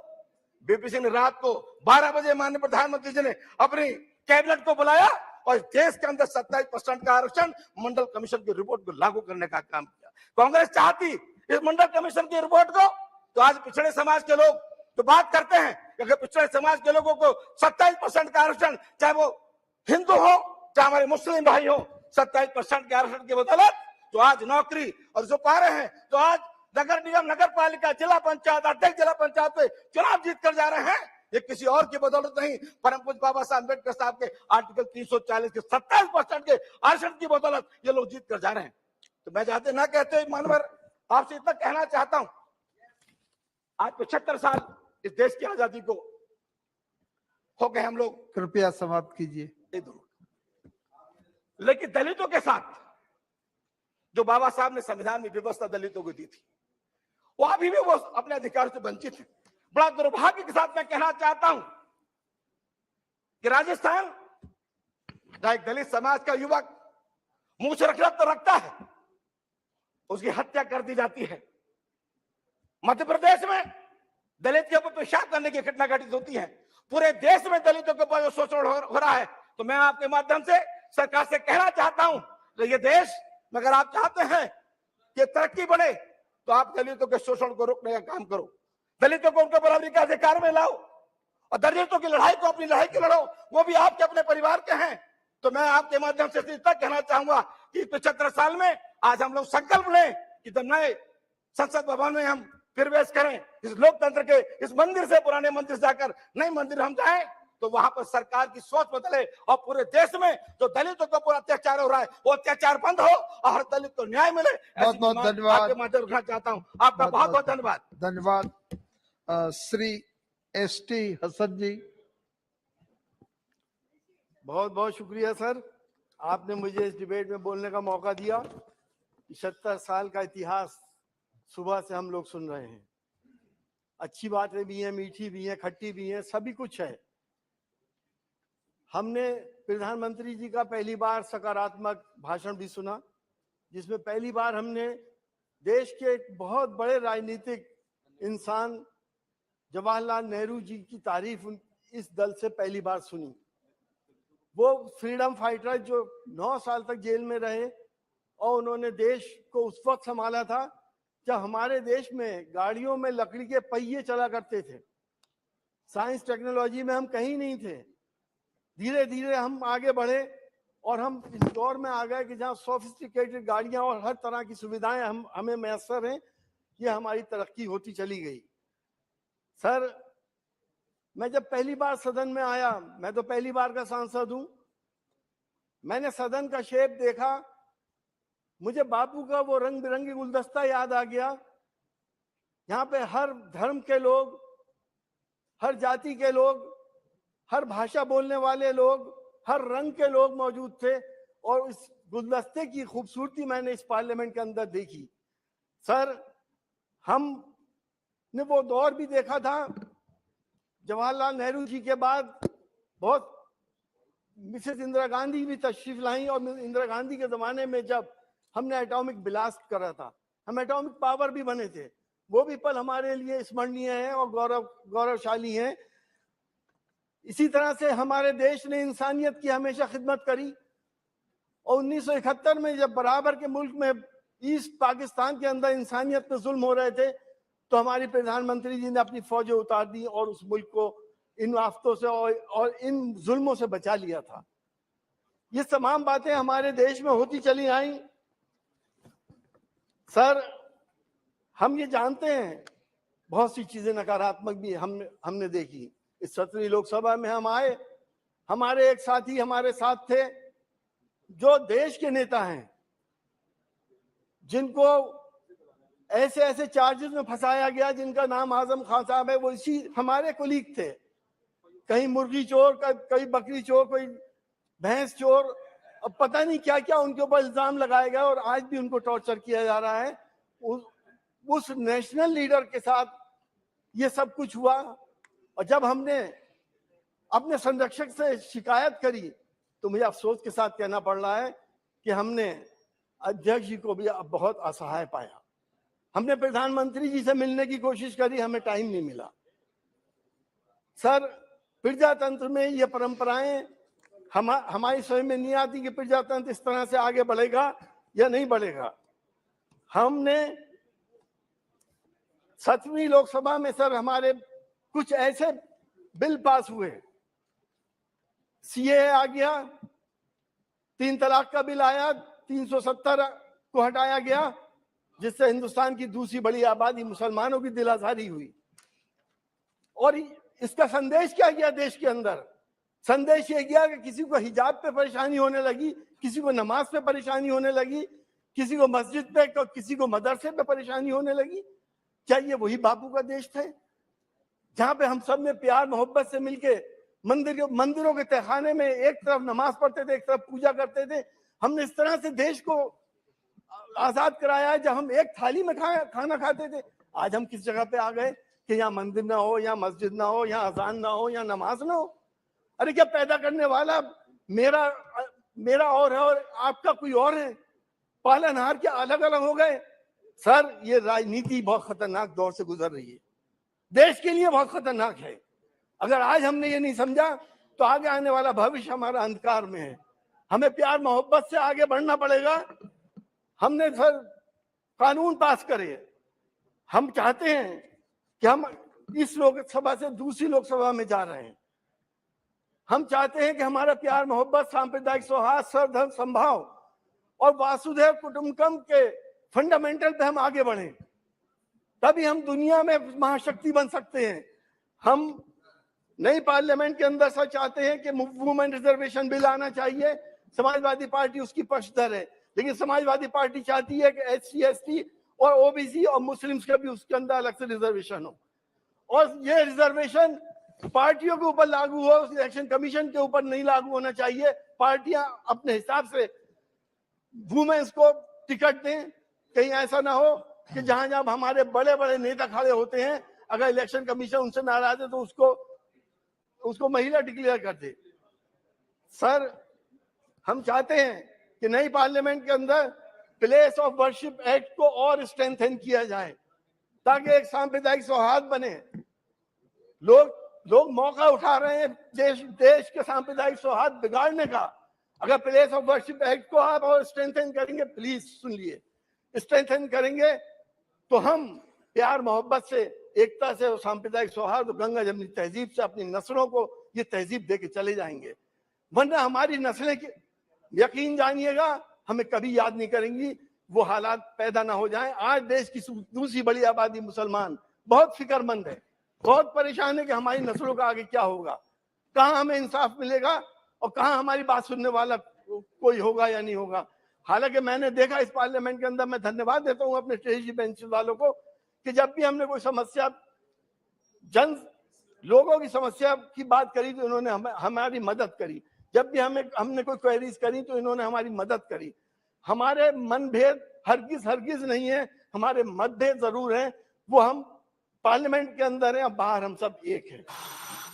बीपी सिंह ने रात को 12 बजे माननीय प्रधानमंत्री जी ने अपनी कैबिनेट को बुलाया और देश के अंदर 27% का आरक्षण मंडल कमीशन की रिपोर्ट को लागू करने का काम किया। कांग्रेस चाहती इस मंडल कमीशन की रिपोर्ट को, तो आज पिछड़े समाज के लोग तो बात करते हैं कि अगर पिछड़े समाज के लोगों को 27% का आरक्षण, चाहे वो हिंदू हो चाहे हमारे मुस्लिम भाई हो, 27% के आरक्षण की बदौलत तो आज नौकरी और जो पा रहे हैं, तो आज नगर निगम, नगर पालिका, जिला पंचायत अध्यक्ष, जिला पंचायत पे चुनाव जीत कर जा रहे हैं। ये किसी और की बदौलत नहीं, परम पूज्य बाबा साहब अम्बेडकर साहब के आर्टिकल 340 के 27% के आरक्षण की बदौलत ये लोग जीत कर जा रहे हैं। तो मैं चाहते ना कहते मानवर, आपसे इतना कहना चाहता हूं, आज 75 साल इस देश की आजादी को हो गए हम लोग। कृपया समाप्त कीजिए। लेकिन दलितों के साथ जो बाबा साहब ने संविधान में व्यवस्था दलितों को दी थी, वो अभी भी वो अपने अधिकार से वंचित है। बड़ा दुर्भाग्य के साथ मैं कहना चाहता हूं कि राजस्थान का एक दलित समाज का युवक मुंह से रखना तो रखता है, उसकी हत्या कर दी जाती है। मध्य प्रदेश में दलित के ऊपर पेशाब करने की घटना घटित होती है। पूरे देश में दलितों के ऊपर शोषण हो रहा है। तो मैं आपके माध्यम से सरकार से कहना चाहता हूं कि ये देश में अगर आप चाहते हैं कि तरक्की बढ़े, तो आप दलितों के शोषण को रोकने का काम करो, दलितों को उनके बराबरी का अधिकार में लाओ और दलितों की लड़ाई को अपनी लड़ाई की लड़ो, वो भी आपके अपने परिवार के हैं। तो मैं आपके माध्यम से इतना कहना चाहूंगा कि 75 साल में आज हम लोग संकल्प लें कि जब नए संसद भवन में हम प्रवेश करें, इस लोकतंत्र के इस मंदिर से, पुराने मंदिर से जाकर नए मंदिर हम जाएं, तो वहां पर सरकार की सोच बदले और पूरे देश में जो दलितों को पूरा अत्याचार हो रहा है वो अत्याचार बंद हो और हर दलित को न्याय मिले। बहुत बहुत धन्यवाद। आपके माध्यम रखना चाहता हूं। आपका बहुत बहुत धन्यवाद। धन्यवाद। श्री एसटी हसन जी। बहुत बहुत शुक्रिया सर, आपने मुझे इस डिबेट में बोलने का मौका दिया। 70 साल का इतिहास सुबह से हम लोग सुन रहे हैं। अच्छी बातें भी हैं, मीठी भी हैं, खट्टी भी हैं, सभी कुछ है। हमने प्रधानमंत्री जी का पहली बार सकारात्मक भाषण भी सुना, जिसमें पहली बार हमने देश के एक बहुत बड़े राजनीतिक इंसान जवाहरलाल नेहरू जी की तारीफ इस दल से पहली बार सुनी। वो फ्रीडम फाइटर जो 9 साल तक जेल में रहे और उन्होंने देश को उस वक्त संभाला था जब हमारे देश में गाड़ियों में लकड़ी के पहिए चला करते थे। साइंस टेक्नोलॉजी में हम कहीं नहीं थे। धीरे धीरे हम आगे बढ़े और हम इस दौर में आ गए कि जहाँ सोफिस्टिकेटेड गाड़ियां और हर तरह की सुविधाएं हमें मैसर हैं। ये हमारी तरक्की होती चली गई। सर, मैं जब पहली बार सदन में आया, मैं तो पहली बार का सांसद हूं, मैंने सदन का शेप देखा, मुझे बापू का वो रंग बिरंगी गुलदस्ता याद आ गया। यहाँ पे हर धर्म के लोग, हर जाति के लोग, हर भाषा बोलने वाले लोग, हर रंग के लोग मौजूद थे और इस गुलदस्ते की खूबसूरती मैंने इस पार्लियामेंट के अंदर देखी। सर, हमने वो दौर भी देखा था जवाहरलाल नेहरू जी के बाद बहुत मिसेस इंदिरा गांधी भी तशरीफ लाई और इंदिरा गांधी के जमाने में जब हमने एटॉमिक ब्लास्ट करा था, हम एटॉमिक पावर भी बने थे, वो भी पल हमारे लिए स्मरणीय है और गौरवशाली है। इसी तरह से हमारे देश ने इंसानियत की हमेशा खिदमत करी और 1971 में जब बराबर के मुल्क में ईस्ट पाकिस्तान के अंदर इंसानियत पे जुल्म हो रहे थे तो हमारी प्रधानमंत्री जी ने अपनी फौजें उतार दी और उस मुल्क को इन आफतों से और इन जुल्मों से बचा लिया था। ये तमाम बातें हमारे देश में होती चली आई। सर, हम ये जानते हैं बहुत सी चीजें नकारात्मक भी हमने देखी। इस 17वीं लोकसभा में हम आए, हमारे एक साथी हमारे साथ थे जो देश के नेता हैं, जिनको ऐसे ऐसे चार्जेस में फंसाया गया जिनका नाम आजम खान साहब है। वो इसी हमारे कुलीग थे, कहीं मुर्गी चोर, कहीं बकरी चोर, कोई भैंस चोर अब पता नहीं क्या क्या उनके ऊपर इल्जाम लगाए गए और आज भी उनको टॉर्चर किया जा रहा है। उस नेशनल लीडर के साथ ये सब कुछ हुआ और जब हमने अपने संरक्षक से शिकायत करी तो मुझे अफसोस के साथ कहना पड़ रहा है कि हमने अध्यक्ष जी को भी बहुत असहाय पाया। हमने प्रधानमंत्री जी से मिलने की कोशिश करी, हमें टाइम नहीं मिला। सर, प्रजातंत्र में ये परंपराएं हमारी समझ में नहीं आती कि प्रजातंत्र इस तरह से आगे बढ़ेगा या नहीं बढ़ेगा। हमने 7वीं लोकसभा में सर हमारे कुछ ऐसे बिल पास हुए, सीए आ गया, 3 तलाक का बिल आया, 370 को हटाया गया, जिससे हिंदुस्तान की दूसरी बड़ी आबादी मुसलमानों की दिल आजारी हुई। और इसका संदेश क्या गया देश के अंदर? संदेश ये गया कि किसी को हिजाब पे परेशानी होने लगी, किसी को नमाज पे परेशानी होने लगी, किसी को मस्जिद पे, किसी को मदरसे पे परेशानी होने लगी। क्या ये वही बापू का देश था जहां पे हम सब ने प्यार मोहब्बत से मिलके मंदिरों के तहखाने में एक तरफ नमाज पढ़ते थे, एक तरफ पूजा करते थे? हमने इस तरह से देश को आजाद कराया है जब हम एक थाली में खाना खाते थे। आज हम किस जगह पे आ गए कि यहाँ मंदिर ना हो, यहाँ मस्जिद ना हो, यहाँ अजान ना हो, यहाँ नमाज ना हो। अरे क्या पैदा करने वाला मेरा और है और आपका कोई और है? पालनहार क्या अलग अलग हो गए? सर, ये राजनीति बहुत खतरनाक दौर से गुजर रही है, देश के लिए बहुत खतरनाक है। अगर आज हमने ये नहीं समझा तो आगे आने वाला भविष्य हमारा अंधकार में है। हमें प्यार मोहब्बत से आगे बढ़ना पड़ेगा। हमने सर कानून पास करे। हम चाहते हैं कि हम इस लोकसभा से दूसरी लोकसभा में जा रहे हैं। हम चाहते हैं कि हमारा प्यार मोहब्बत, सांप्रदायिक सौहार्द, सर्वधर्म समभाव और वासुदेव कुटुंबकम के फंडामेंटल पे हम आगे बढ़ें, तभी हम दुनिया में महाशक्ति बन सकते हैं। हम नई पार्लियामेंट के अंदर सर चाहते हैं कि वुमेन रिजर्वेशन बिल आना चाहिए। समाजवादी पार्टी उसकी पक्षधर है, लेकिन समाजवादी पार्टी चाहती है कि SC, ST और OBC और मुस्लिम्स का भी उसके अंदर अलग से रिजर्वेशन हो। और ये रिजर्वेशन पार्टियों के ऊपर लागू हो, इलेक्शन कमीशन के ऊपर नहीं लागू होना चाहिए। पार्टियां अपने हिसाब से वुमेन्स को टिकट दें। कहीं ऐसा ना हो कि जहां जहां हमारे बड़े बड़े नेता खड़े होते हैं, अगर इलेक्शन कमीशन उनसे नाराज है तो उसको महिला डिक्लेयर कर दे। सर, हम चाहते हैं कि नई पार्लियामेंट के अंदर प्लेस ऑफ वर्शिप एक्ट को और स्ट्रेंथन किया जाए ताकि एक सांप्रदायिक सौहार्द बने। लोग मौका उठा रहे हैं देश के सांप्रदायिक सौहार्द बिगाड़ने का। अगर प्लेस ऑफ वर्शिप एक्ट को आप और स्ट्रेंथन करेंगे, प्लीज सुन लिए, स्ट्रेंथन करेंगे तो हम प्यार मोहब्बत से, एकता से और सांप्रदायिक सौहार्द गंगा जमनी तहजीब से अपनी नस्लों को ये तहजीब दे के चले जाएंगे। वरना हमारी नस्लें, यकीन जानिएगा, हमें कभी याद नहीं करेंगी। वो हालात पैदा ना हो जाएं। आज देश की दूसरी बड़ी आबादी मुसलमान बहुत फिक्रमंद है, बहुत परेशान है कि हमारी नस्लों का आगे क्या होगा, कहाँ हमें इंसाफ मिलेगा और कहाँ हमारी बात सुनने वाला कोई होगा या नहीं होगा। हालांकि मैंने देखा इस पार्लियामेंट के अंदर, मैं धन्यवाद देता हूँ अपने ट्रेजरी बेंच वालों को कि जब भी हमने कोई समस्या, लोगों की समस्या की बात करी तो इन्होंने हमारी मदद करी। जब भी हमने कोई क्वेरीज करी तो इन्होंने हमारी मदद करी। हमारे मनभेद हरगिज नहीं है, हमारे मतभेद जरूर हैं। वो हम पार्लियामेंट के अंदर हैं, बाहर हम सब एक हैं।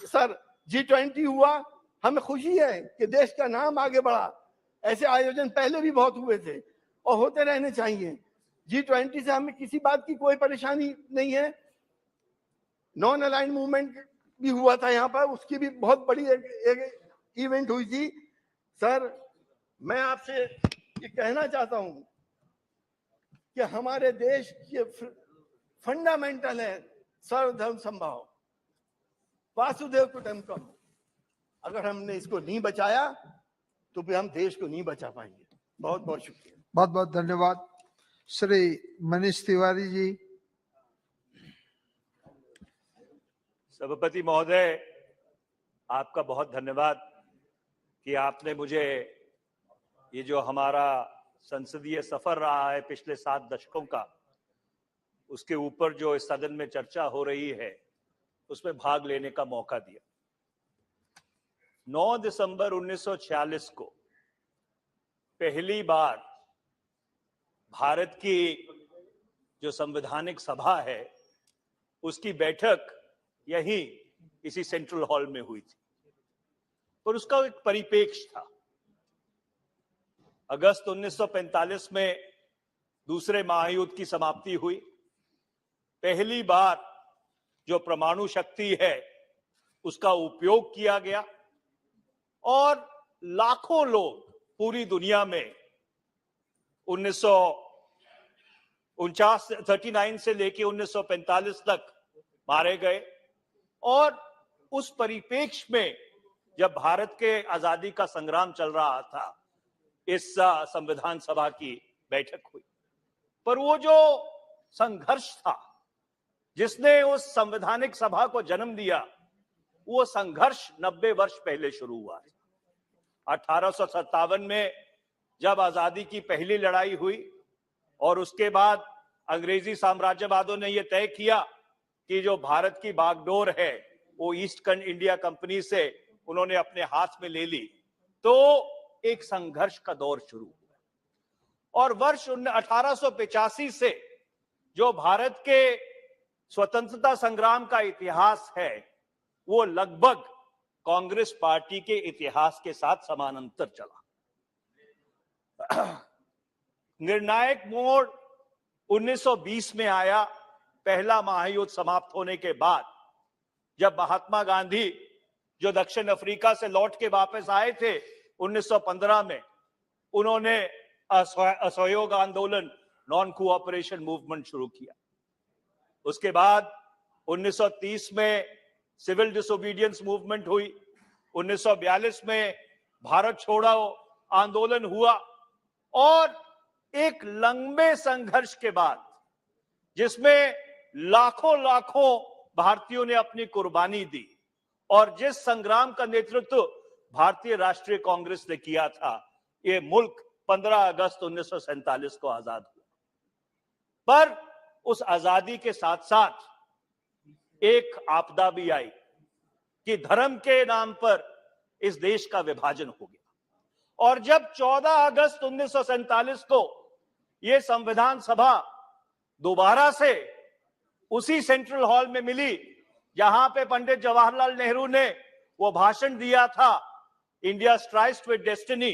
सर, G20 हुआ, हमें खुशी है कि देश का नाम आगे बढ़ा। ऐसे आयोजन पहले भी बहुत हुए थे और होते रहने चाहिए। G20 से हमें किसी बात की कोई परेशानी नहीं है। नॉन अलाइंड मूवमेंट भी हुआ था यहाँ पर, उसकी भी बहुत बड़ी एक इवेंट हुई थी। सर, मैं आपसे ये कहना चाहता हूं कि हमारे देश के फंडामेंटल है सर्वधर्म समभाव, वासुदेव कुटुंबकम। अगर हमने इसको नहीं बचाया तो फिर हम देश को नहीं बचा पाएंगे। बहुत बहुत शुक्रिया। बहुत बहुत धन्यवाद। श्री मनीष तिवारी जी। सभापति महोदय, आपका बहुत धन्यवाद कि आपने मुझे ये जो हमारा संसदीय सफर रहा है पिछले 7 दशकों का, उसके ऊपर जो इस सदन में चर्चा हो रही है उसमें भाग लेने का मौका दिया। 9 दिसंबर 1946 को पहली बार भारत की जो संवैधानिक सभा है उसकी बैठक यहीं इसी सेंट्रल हॉल में हुई थी, पर उसका एक परिप्रेक्ष्य था। अगस्त 1945 में दूसरे महायुद्ध की समाप्ति हुई। पहली बार जो परमाणु शक्ति है उसका उपयोग किया गया और लाखों लोग पूरी दुनिया में 1939 से लेकर 1945 तक मारे गए। और उस परिप्रेक्ष्य में जब भारत के आजादी का संग्राम चल रहा था, इस संविधान सभा की बैठक हुई। पर वो जो संघर्ष था जिसने उस संवैधानिक सभा को जन्म दिया, वो संघर्ष 90 वर्ष पहले शुरू हुआ। 1857 में जब आजादी की पहली लड़ाई हुई और उसके बाद अंग्रेजी साम्राज्यवादियों ने यह तय किया कि जो भारत की बागडोर है वो ईस्ट इंडिया कंपनी से उन्होंने अपने हाथ में ले ली, तो एक संघर्ष का दौर शुरू हुआ। और वर्ष 1885 से जो भारत के स्वतंत्रता संग्राम का इतिहास है वो लगभग कांग्रेस पार्टी के इतिहास के साथ समानांतर चला। निर्णायक मोड़ 1920 में आया, पहला महायुद्ध समाप्त होने के बाद, जब महात्मा गांधी जो दक्षिण अफ्रीका से लौट के वापस आए थे 1915 में, उन्होंने असहयोग आंदोलन, नॉन कोऑपरेशन मूवमेंट शुरू किया। उसके बाद 1930 में सिविल डिसोबीडियंस मूवमेंट हुई। 1942 में भारत छोड़ो आंदोलन हुआ और एक लंबे संघर्ष के बाद, जिसमें लाखों भारतीयों ने अपनी कुर्बानी दी और जिस संग्राम का नेतृत्व भारतीय राष्ट्रीय कांग्रेस ने किया था, ये मुल्क 15 अगस्त 1947 को आजाद हुआ। पर उस आजादी के साथ साथ एक आपदा भी आई कि धर्म के नाम पर इस देश का विभाजन हो गया। और जब 14 अगस्त 1947 को यह संविधान सभा दोबारा से उसी सेंट्रल हॉल में मिली जहां पे पंडित जवाहरलाल नेहरू ने वो भाषण दिया था, इंडिया स्ट्राइव्स विद डेस्टिनी,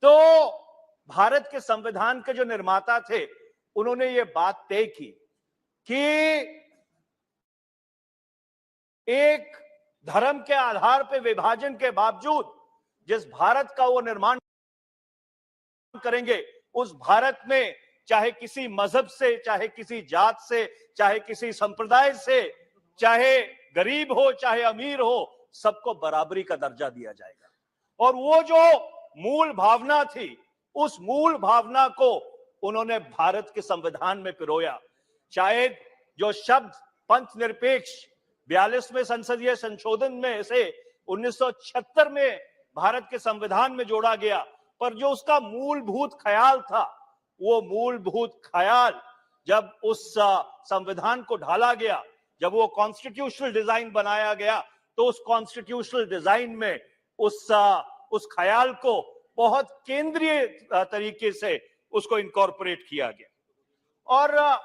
तो भारत के संविधान के जो निर्माता थे उन्होंने ये बात तय की कि एक धर्म के आधार पर विभाजन के बावजूद जिस भारत का वो निर्माण करेंगे, उस भारत में चाहे किसी मजहब से, चाहे किसी जात से, चाहे किसी संप्रदाय से, चाहे गरीब हो चाहे अमीर हो, सबको बराबरी का दर्जा दिया जाएगा। और वो जो मूल भावना थी, उस मूल भावना को उन्होंने भारत के संविधान में पिरोया। शायद जो शब्द पंथ निरपेक्ष 42वें संसदीय संशोधन में से 1976 में भारत के संविधान में जोड़ा गया, पर जो उसका मूलभूत ख्याल था, वो मूलभूत ख्याल जब उस संविधान को ढाला गया, जब वो कॉन्स्टिट्यूशनल डिजाइन बनाया गया, तो उस कॉन्स्टिट्यूशनल डिजाइन में उस ख्याल को बहुत केंद्रीय तरीके से उसको इनकॉर्पोरेट किया गया। और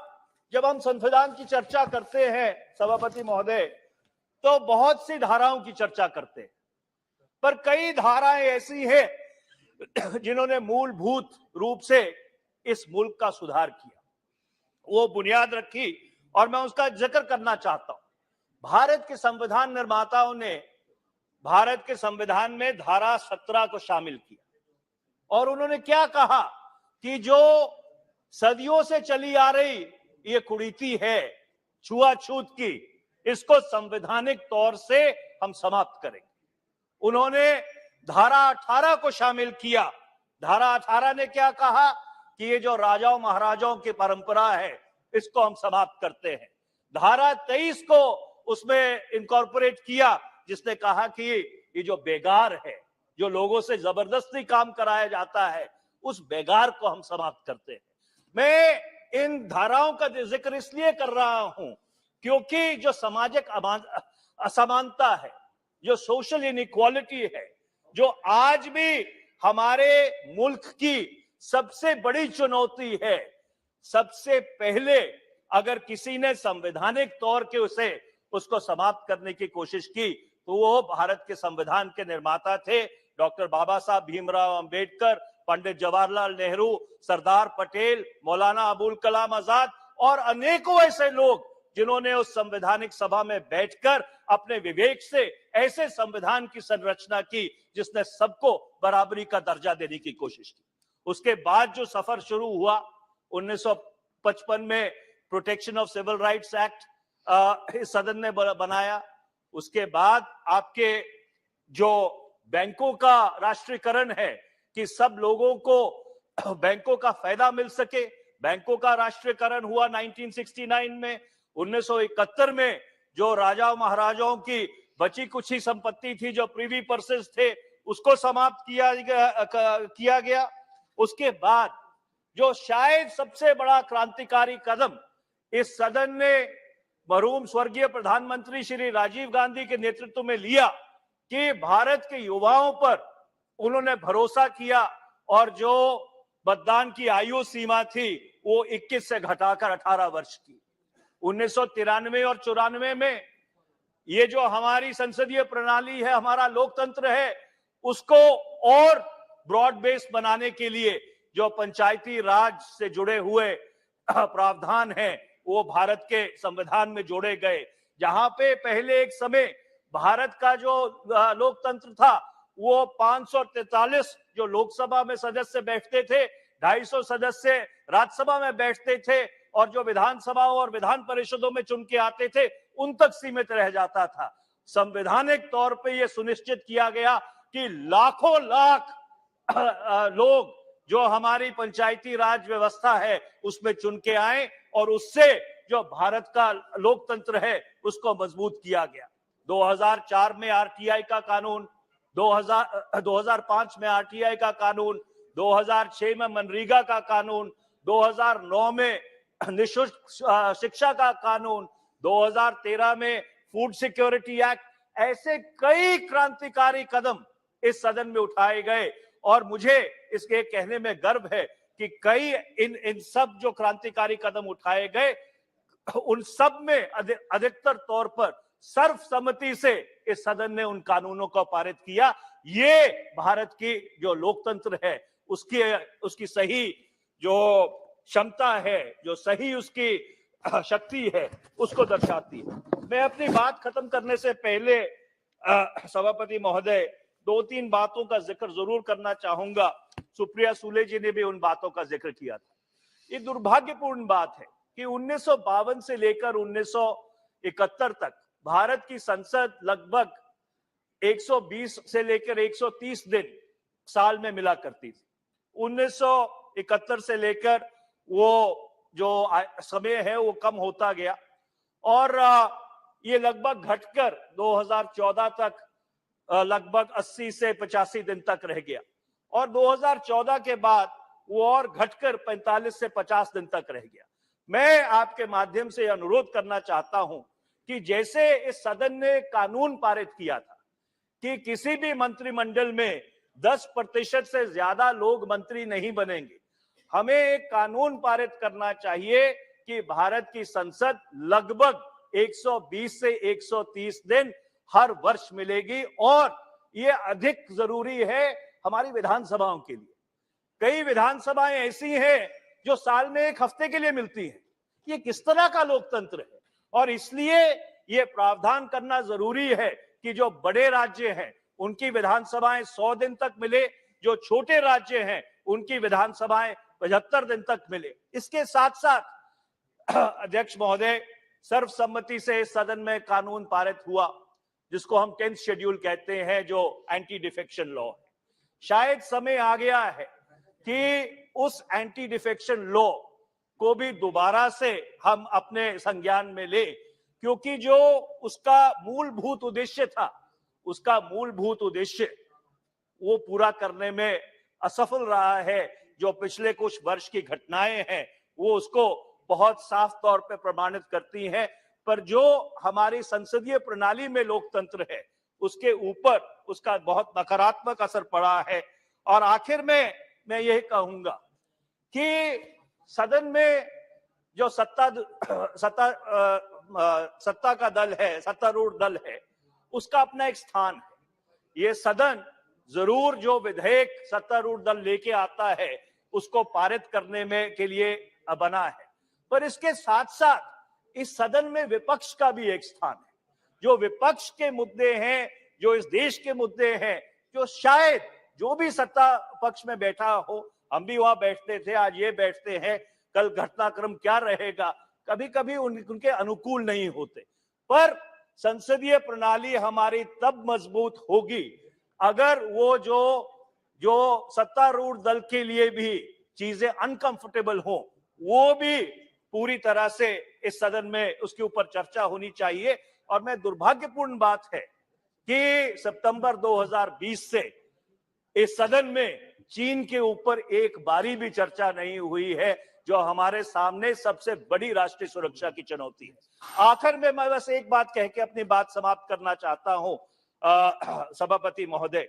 जब हम संविधान की चर्चा करते हैं सभापति महोदय, तो बहुत सी धाराओं की चर्चा करते हैं, पर कई धाराएं ऐसी हैं जिन्होंने मूलभूत रूप से इस मुल्क का सुधार किया, वो बुनियाद रखी, और मैं उसका जिक्र करना चाहता हूं। भारत के संविधान निर्माताओं ने भारत के संविधान में धारा 17 को शामिल किया और उन्होंने क्या कहा कि जो सदियों से चली आ रही ये कुरीति है छुआछूत की, इसको संवैधानिक तौर से हम समाप्त करेंगे। उन्होंने धारा 18 को शामिल किया। धारा 18 ने क्या कहा कि ये जो राजाओं महाराजाओं की परंपरा है, इसको हम समाप्त करते हैं। धारा 23 को उसमें इनकॉर्पोरेट किया, जिसने कहा कि ये जो बेगार है, जो लोगों से जबरदस्ती काम कराया जाता है, उस बेगार को हम समाप्त करते हैं। मैं इन धाराओं का जिक्र इसलिए कर रहा हूं क्योंकि जो सामाजिक असमानता है, जो सोशल इनइक्वालिटी है, जो आज भी हमारे मुल्क की सबसे बड़ी चुनौती है। सबसे पहले अगर किसी ने संवैधानिक तौर के उसको समाप्त करने की कोशिश की तो वो भारत के संविधान के निर्माता थे डॉक्टर बाबा साहब भीमराव अंबेडकर, पंडित जवाहरलाल नेहरू, सरदार पटेल, मौलाना अबुल कलाम आजाद और अनेकों ऐसे लोग जिन्होंने उस संवैधानिक सभा में बैठकर अपने विवेक से ऐसे संविधान की संरचना की जिसने सबको बराबरी का दर्जा देने की कोशिश की। उसके बाद जो सफर शुरू हुआ 1955 में protection of civil rights act इस सदन ने बनाया। उसके बाद आपके जो बैंकों का राष्ट्रीयकरण है कि सब लोगों को बैंकों का फायदा मिल सके, बैंकों का राष्ट्रीयकरण हुआ 1969 में। 1971 में जो राजा महाराजाओं की बची कुछ ही संपत्ति थी, जो प्रिवी पर्सेस थे, उसको समाप्त किया गया। उसके बाद जो शायद सबसे बड़ा क्रांतिकारी कदम इस सदन ने मरहूम स्वर्गीय प्रधानमंत्री श्री राजीव गांधी के नेतृत्व में लिया कि भारत के युवाओं पर उन्होंने भरोसा किया और जो मतदान की आयु सीमा थी वो 21 से घटाकर 18 वर्ष की। 1993 और 94 में ये जो हमारी संसदीय प्रणाली है, हमारा लोकतंत्र है, उसको और ब्रॉड बेस्ड बनाने के लिए जो पंचायती राज से जुड़े हुए प्रावधान हैं वो भारत के संविधान में जोड़े गए। जहां पे पहले एक समय भारत का जो लोकतंत्र था वो 543 जो लोकसभा में सदस्य बैठते थे, 250 सदस्य राज्यसभा में बैठते थे और जो विधानसभाओं और विधान परिषदों में चुन के आते थे उन तक सीमित रह जाता था। संवैधानिक तौर पे ये सुनिश्चित किया गया कि लाखों लाख लोग जो हमारी पंचायती राज व्यवस्था है उसमें चुन के आए और उससे जो भारत का लोकतंत्र है उसको मजबूत किया गया। 2004 में आरटीआई का कानून, 2005 में आरटीआई का कानून, 2006 में मनरेगा का कानून, 2009 में निःशुल्क शिक्षा का कानून, 2013 में फूड सिक्योरिटी एक्ट, ऐसे कई क्रांतिकारी कदम इस सदन में उठाए गए और मुझे इसके कहने में गर्व है कि कई इन सब जो क्रांतिकारी कदम उठाए गए उन सब में अधिकतर तौर पर सर्वसम्मति से इस सदन ने उन कानूनों को पारित किया। ये भारत की जो लोकतंत्र है उसकी सही जो क्षमता है, जो सही उसकी शक्ति है, उसको दर्शाती है। मैं अपनी बात खत्म करने से पहले सभापति महोदय 2-3 बातों का जिक्र जरूर करना चाहूंगा। सुप्रिया सुले जी ने भी उन बातों का जिक्र किया था। ये दुर्भाग्यपूर्ण बात है कि 1952 से लेकर 1971 तक भारत की संसद लगभग 120 से लेकर 130 दिन साल में मिला करती थी। 1971 से लेकर वो जो समय है वो कम होता गया और ये लगभग घटकर 2014 तक लगभग 80 से 85 दिन तक रह गया और 2014 के बाद वो और घटकर 45 से 50 दिन तक रह गया। मैं आपके माध्यम से अनुरोध करना चाहता हूं कि जैसे इस सदन ने कानून पारित किया था कि किसी भी मंत्रिमंडल में 10% से ज्यादा लोग मंत्री नहीं बनेंगे, हमें एक कानून पारित करना चाहिए कि भारत की संसद लगभग 120 से 130 दिन हर वर्ष मिलेगी और ये अधिक जरूरी है हमारी विधानसभाओं के लिए। कई विधानसभाएं ऐसी हैं जो साल में 1 हफ्ते के लिए मिलती हैं। ये किस तरह का लोकतंत्र है? और इसलिए ये प्रावधान करना जरूरी है कि जो बड़े राज्य हैं उनकी विधानसभाएं 100 दिन तक मिले, जो छोटे राज्य हैं उनकी विधानसभाएं 75 दिन तक मिले। इसके साथ साथ अध्यक्ष महोदय, सर्वसम्मति से सदन में कानून पारित हुआ जिसको हम 10th शेड्यूल कहते हैं, जो एंटी डिफेक्शन लॉ है। शायद समय आ गया है कि उस एंटी डिफेक्शन लॉ को भी दोबारा से हम अपने संज्ञान में ले, क्योंकि जो उसका मूलभूत उद्देश्य था, उसका मूलभूत उद्देश्य वो पूरा करने में असफल रहा है। जो पिछले कुछ वर्ष की घटनाएं हैं वो उसको बहुत साफ तौर पे प्रमाणित करती हैं, पर जो हमारी संसदीय प्रणाली में लोकतंत्र है उसके ऊपर उसका बहुत नकारात्मक असर पड़ा है और आखिर में मैं यही कहूंगा कि सदन में जो सत्ता का दल है, सत्तारूढ़ दल है, उसका अपना एक स्थान है। ये सदन जरूर जो विधेयक सत्तारूढ़ दल लेके आता है उसको पारित करने में के लिए बना है, पर इसके साथ साथ इस सदन में विपक्ष का भी एक स्थान है। जो विपक्ष के मुद्दे हैं, जो इस देश के मुद्दे हैं, जो शायद जो भी सत्ता पक्ष में बैठा हो, हम भी वहां बैठते थे, आज ये बैठते हैं, कल घटनाक्रम क्या रहेगा, कभी कभी उनके अनुकूल नहीं होते। पर संसदीय प्रणाली हमारी तब मजबूत होगी अगर वो जो सत्तारूढ़ दल के लिए भी चीजें अनकंफर्टेबल हो, वो भी पूरी तरह से इस सदन में उसके ऊपर चर्चा होनी चाहिए। और मैं दुर्भाग्यपूर्ण बात है कि सितंबर 2020 से इस सदन में चीन के ऊपर एक बारी भी चर्चा नहीं हुई है, जो हमारे सामने सबसे बड़ी राष्ट्रीय सुरक्षा की चुनौती है। आखिर में मैं बस एक बात कह के अपनी बात समाप्त करना चाहता हूं, सभापति महोदय,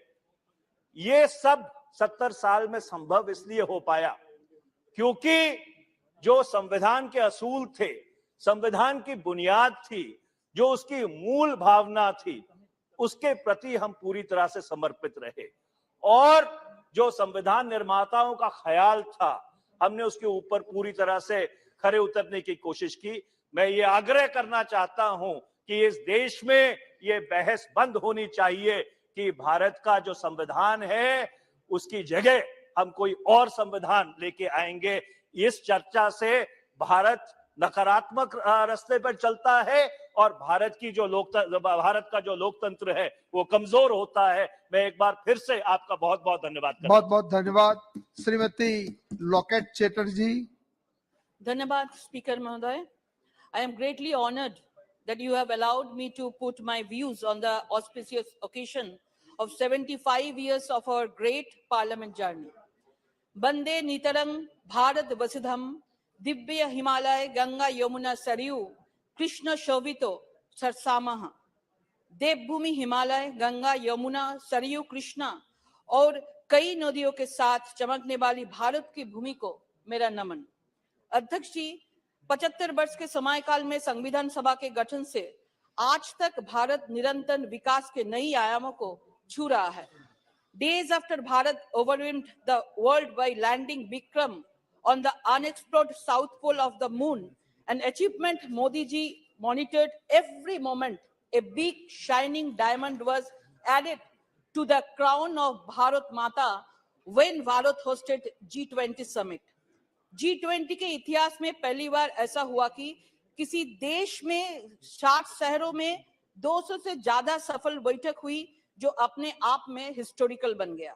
ये सब 70 साल में संभव इसलिए हो पाया क्योंकि जो संविधान के असूल थे, संविधान की बुनियाद थी, जो उसकी मूल भावना थी, उसके प्रति हम पूरी तरह से समर्पित रहे और जो संविधान निर्माताओं का ख्याल था, हमने उसके ऊपर पूरी तरह से खरे उतरने की कोशिश की। मैं ये आग्रह करना चाहता हूं कि इस देश में ये बहस बंद होनी चाहिए कि भारत का जो संविधान है उसकी जगह हम कोई और संविधान लेके आएंगे। इस चर्चा से भारत नकारात्मक रास्ते पर चलता है और भारत का जो लोकतंत्र है वो कमजोर होता है। मैं एक बार फिर से आपका बहुत बहुत धन्यवाद करता हूं। बहुत बहुत धन्यवाद। श्रीमती लॉकेट चैटर्जी। धन्यवाद स्पीकर महोदय। I am greatly honored that you have allowed me to put my views on the auspicious occasion of 75 years of our great parliament journey. Bande Nitarang Bharat Vasudham Divya Himalaya Ganga Yamuna Saryu Krishna Shovito Sarsamaha देवभूमि हिमालय, गंगा, यमुना, सरयू, कृष्णा और कई नदियों के साथ चमकने वाली भारत की भूमि को मेरा नमन। अध्यक्ष जी, 75 वर्ष के समयकाल में संविधान सभा के गठन से आज तक भारत निरंतर विकास के नई आयामों को छू रहा है। Days after Bharat overwhelmed the world by landing Vikram on the unexplored south pole of the moon, an achievement Modi ji monitored every moment. A big shining diamond was added to the crown of Bharat Mata when Bharat hosted G20 summit. G20 के इतिहास में पहली बार ऐसा हुआ कि किसी देश में 60 शहरों में 200 से ज्यादा सफल बैठक हुई, जो अपने आप में हिस्टोरिकल बन गया।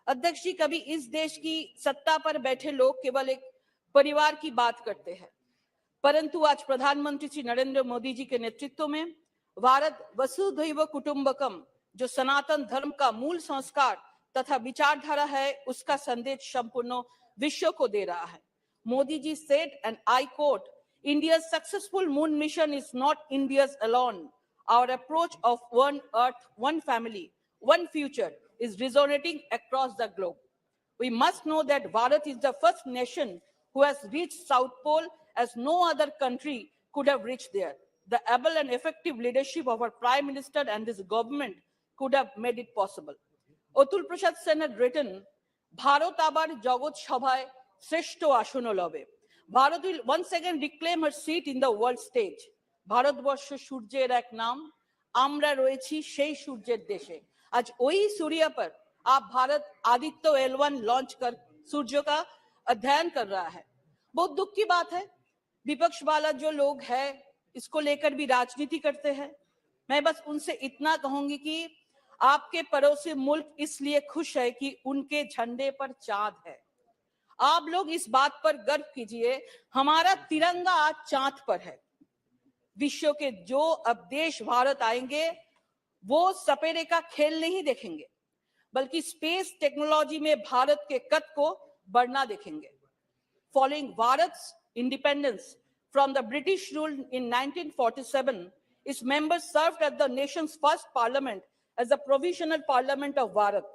अध्यक्ष जी, कभी इस देश की सत्ता पर बैठे लोग केवल एक परिवार की बात करते हैं, परंतु आज प्रधानमंत्री श्री नरेंद्र मोदी जी के नेतृत्व में भारत वसुधैव कुटुंबकम, जो सनातन धर्म का मूल संस्कार तथा विचारधारा है, उसका संदेश संपूर्ण विश्व को दे रहा है। Modi ji said, and I quote, India's successful moon mission is not India's alone. Our approach of one earth, one family, one future is resonating across the globe. We must know that Bharat is the first nation who has reached South Pole as no other country could have reached there. The able and effective leadership of our Prime Minister and this government could have made it possible. Atul Prasad Sen had written, Bharat abar jagot sabhay shreshto ashono lobe. Bharat will once again reclaim her seat in the world stage. Bharatvarsha সূর্যের এক নাম, আমরা রয়েছি সেই সূর্যের দেশে। आज वही सूर्य पर आप भारत आदित्य L1 लॉन्च कर सूर्य का अध्ययन कर रहा है। बहुत दुख की बात है, विपक्ष वाला जो लोग हैं इसको लेकर भी राजनीति करते हैं। मैं बस उनसे इतना कहूंगी कि आपके पड़ोसी मुल्क इसलिए खुश है कि उनके झंडे पर चांद है। आप लोग इस बात पर गर्व कीजिए, हमारा तिरंगा आज चांद पर है। विश्व के जो अब देश भारत आएंगे वो सपेरे का खेल नहीं देखेंगे, बल्कि स्पेस टेक्नोलॉजी में भारत के कद को बढ़ना देखेंगे। Following Bharat's independence from the British rule in 1947, its members served as the nation's first parliament as the provisional parliament of Bharat.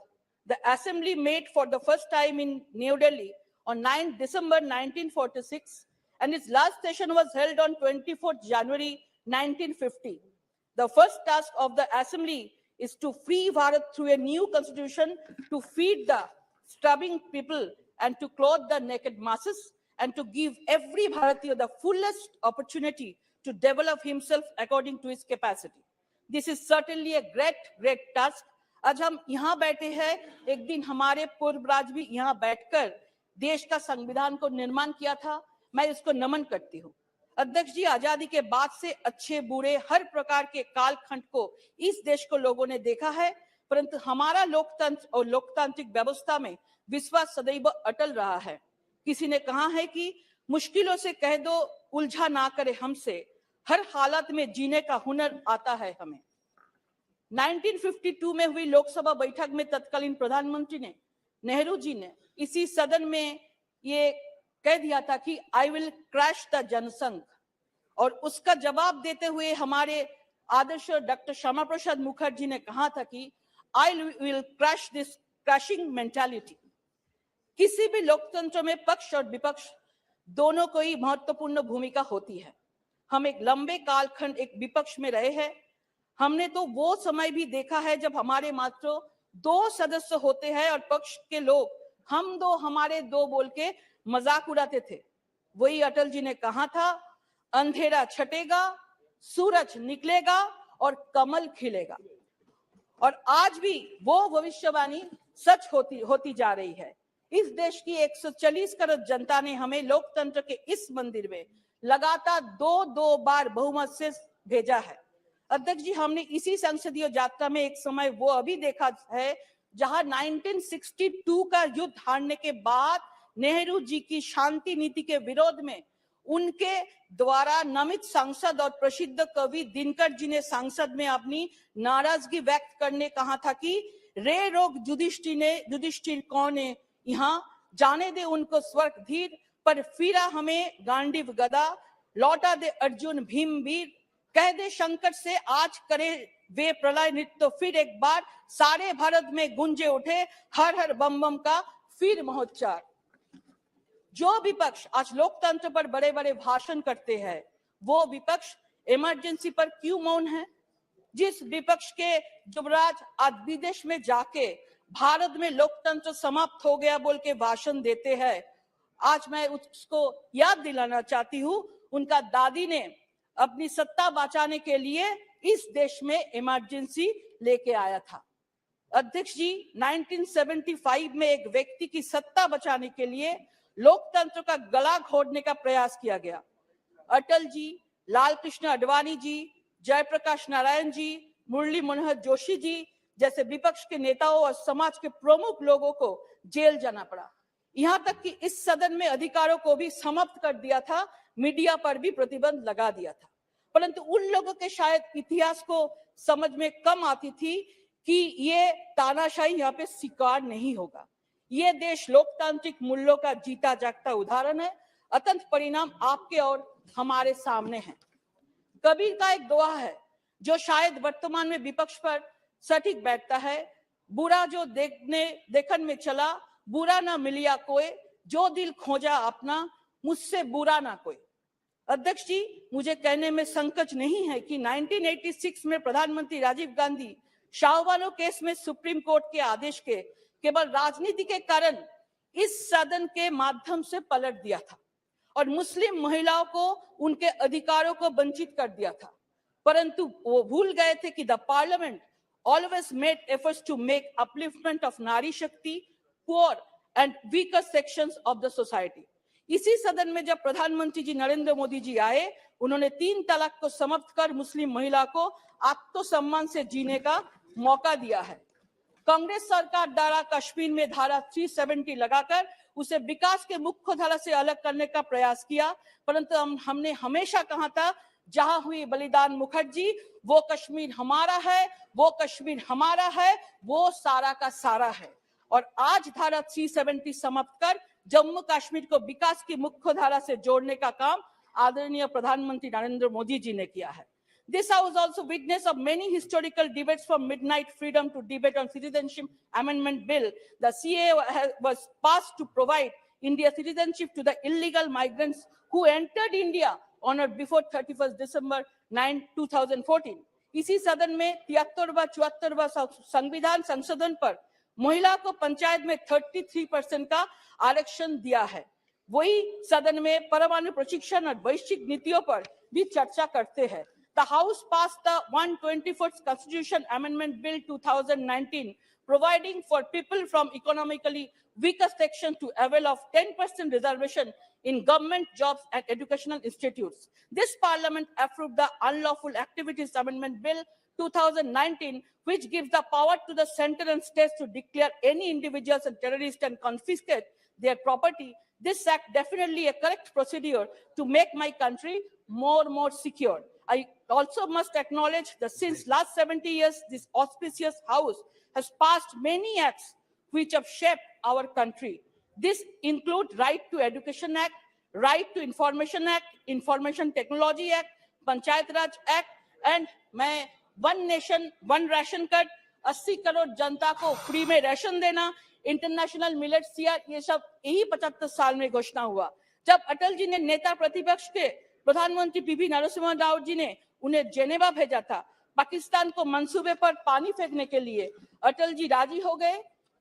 The assembly met for the first time in New Delhi on 9 December 1946, and its last session was held on 24th January 1950. The first task of the assembly is to free Bharat through a new constitution, to feed the starving people and to clothe the naked masses, and to give every Bharatiya the fullest opportunity to develop himself according to his capacity. This is certainly a great task. आज हम यहाँ बैठे हैं, एक दिन हमारे पूर्वज भी यहाँ बैठकर देश का संविधान को निर्माण किया था। मैं इसको नमन करती हूँ। अध्यक्ष जी, आजादी के बाद से अच्छे बुरे हर प्रकार के कालखंड को इस देश को लोगों ने देखा है, परंतु हमारा लोकतंत्र और लोकतांत्रिक व्यवस्था में विश्वास सदैव अटल रहा है। किसी ने कहा है कि मुश्किलों से कह दो उलझा ना करे हमसे, हर हालत में जीने का हुनर आता है हमें। 1952 में हुई लोकसभा बैठक में तत्कालीन प्रधानमंत्री ने, नेहरू जी ने इसी सदन में ये कह दिया था कि I will crash the Jansangh, और उसका जवाब देते हुए हमारे आदर्श डॉक्टर श्यामा प्रसाद मुखर्जी ने कहा था कि I will crash this crashing mentality. किसी भी लोकतंत्र में पक्ष और विपक्ष दोनों को ही महत्वपूर्ण भूमिका होती है। हम एक लंबे कालखंड एक विपक्ष में रहे हैं। हमने तो वो समय भी देखा है जब हमारे मात्र 2 सदस्य होते हैं और पक्ष के लोग हम दो हमारे दो बोल के मजाक उड़ाते थे। वही अटल जी ने कहा था, अंधेरा छटेगा, सूरज निकलेगा और कमल खिलेगा। और आज भी वो भविष्यवाणी सच होती जा रही है। इस देश की 140 करोड़ जनता ने हमें लोकतंत्र के इस मंदिर में लगातार 2 बार बहुमत से भेजा है। अध्यक्ष जी, हमने इसी संसदीय यात्रा में एक समय वो अभी देखा है जहां 1962 का युद्ध हारने के बाद नेहरू जी की शांति नीति के विरोध में उनके द्वारा नामित सांसद और प्रसिद्ध कवि दिनकर जी ने संसद में अपनी नाराजगी व्यक्त करने कहा था कि रे रोग युधिष्ठिर कौन है यहाँ, जाने दे उनको स्वर्ग धीर, पर फिरा हमें गांडीव गदा, लौटा दे अर्जुन भीमवीर, कह दे शंकर से आज करे वे प्रलय नृत्य फिर एक बार, सारे भारत में गुंजे उठे हर हर बम बम का फिर महोच्चार। जो विपक्ष आज लोकतंत्र पर बड़े बड़े भाषण करते हैं, वो विपक्ष इमरजेंसी पर क्यों मौन है? जिस विपक्ष के युवराज आज विदेश में जाके भारत में लोकतंत्र समाप्त हो गया बोल के भाषण देते हैं, आज मैं उसको याद दिलाना चाहती हूँ, उनका दादी ने अपनी सत्ता बचाने के लिए इस देश में इमरजेंसी लेके आया था। अध्यक्ष जी, 1975 में एक व्यक्ति की सत्ता बचाने के लिए लोकतंत्र का गला घोटने का प्रयास किया गया। अटल जी, लाल कृष्ण आडवाणी जी, जयप्रकाश नारायण जी, मुरली मनोहर जोशी जी जैसे विपक्ष के नेताओं और समाज के प्रमुख लोगों को जेल जाना पड़ा। यहाँ तक कि इस सदन में अधिकारों को भी समाप्त कर दिया था, मीडिया पर भी प्रतिबंध लगा दिया था। परंतु उन लोगों के शायद इतिहास को समझ में कम आती थी कि ये तानाशाही यहाँ पे स्वीकार नहीं होगा। ये देश लोकतांत्रिक मूल्यों का जीता जागता उदाहरण है। अत्यंत परिणाम आपके और हमारे सामने हैं। कबीर का एक दोहा है जो शायद वर्तमान में विपक्ष पर सटीक बैठता है, बुरा जो देखन में चला, बुरा ना मिलिया कोई, जो दिल खोजा अपना, मुझसे बुरा ना कोई। अध्यक्ष जी, मुझे कहने में संकोच नहीं है कि 1986 में प्रधानमंत्री राजीव गांधी शाहवानो केस में सुप्रीम कोर्ट के आदेश के केवल राजनीति के कारण इस सदन के माध्यम से पलट दिया था और मुस्लिम महिलाओं को उनके अधिकारों को वंचित कर दिया था। परंतु वो भूल गए थे कि the parliament always made efforts to make upliftment of Nari Shakti, poor and weaker sections of the society. इसी सदन में जब प्रधानमंत्री जी नरेंद्र मोदी जी आए, उन्होंने 3 तलाक को समाप्त कर मुस्लिम महिला को आत्मसम्मान से जीने का मौका दिया है। कांग्रेस सरकार द्वारा कश्मीर में धारा 370 लगाकर उसे विकास के मुख्य धारा से अलग करने का प्रयास किया, परंतु हमने हमेशा कहा था जहां हुई बलिदान मुखर्जी, वो कश्मीर हमारा है, वो कश्मीर हमारा है, वो सारा का सारा है। और आज धारा 370 समाप्त कर जम्मू कश्मीर को विकास की मुख्य धारा से जोड़ने का काम आदरणीय प्रधानमंत्री नरेंद्र मोदी जी ने किया है। This house also witnessed of many historical debates from midnight freedom to debate on citizenship amendment bill. The CA was passed to provide India citizenship to the illegal migrants who entered India on or before 31st December 2014. इसी सदन में 73वां 74वां संविधान संशोधन पर महिला को पंचायत में 33% का आरक्षण दिया है। वही सदन में परमाणु प्रशिक्षण और वैश्विक नीतियों पर भी चर्चा करते हैं। The House passed the 124th Constitution Amendment Bill 2019, providing for people from economically weaker sections to avail of 10% reservation in government jobs and educational institutes. This Parliament approved the Unlawful Activities Amendment Bill 2019, which gives the power to the center and states to declare any individuals as terrorists and confiscate their property. This act definitely a correct procedure to make my country more secure. I also must acknowledge that since last 70 years, this auspicious house has passed many acts which have shaped our country. This include Right to Education Act, Right to Information Act, Information Technology Act, Panchayat Raj Act, and मैं one nation one ration card 80 crore जनता को free में ration देना, international millet CR, ये सब यही 75 साल में घोषणा हुआ। जब अटल जी ने नेता प्रतिपक्ष के प्रधानमंत्री पीवी नरसिम्हा राव जी ने उन्हें जेनेवा भेजा था पाकिस्तान को मंसूबे पर पानी फेंकने के लिए, अटल जी राजी हो गए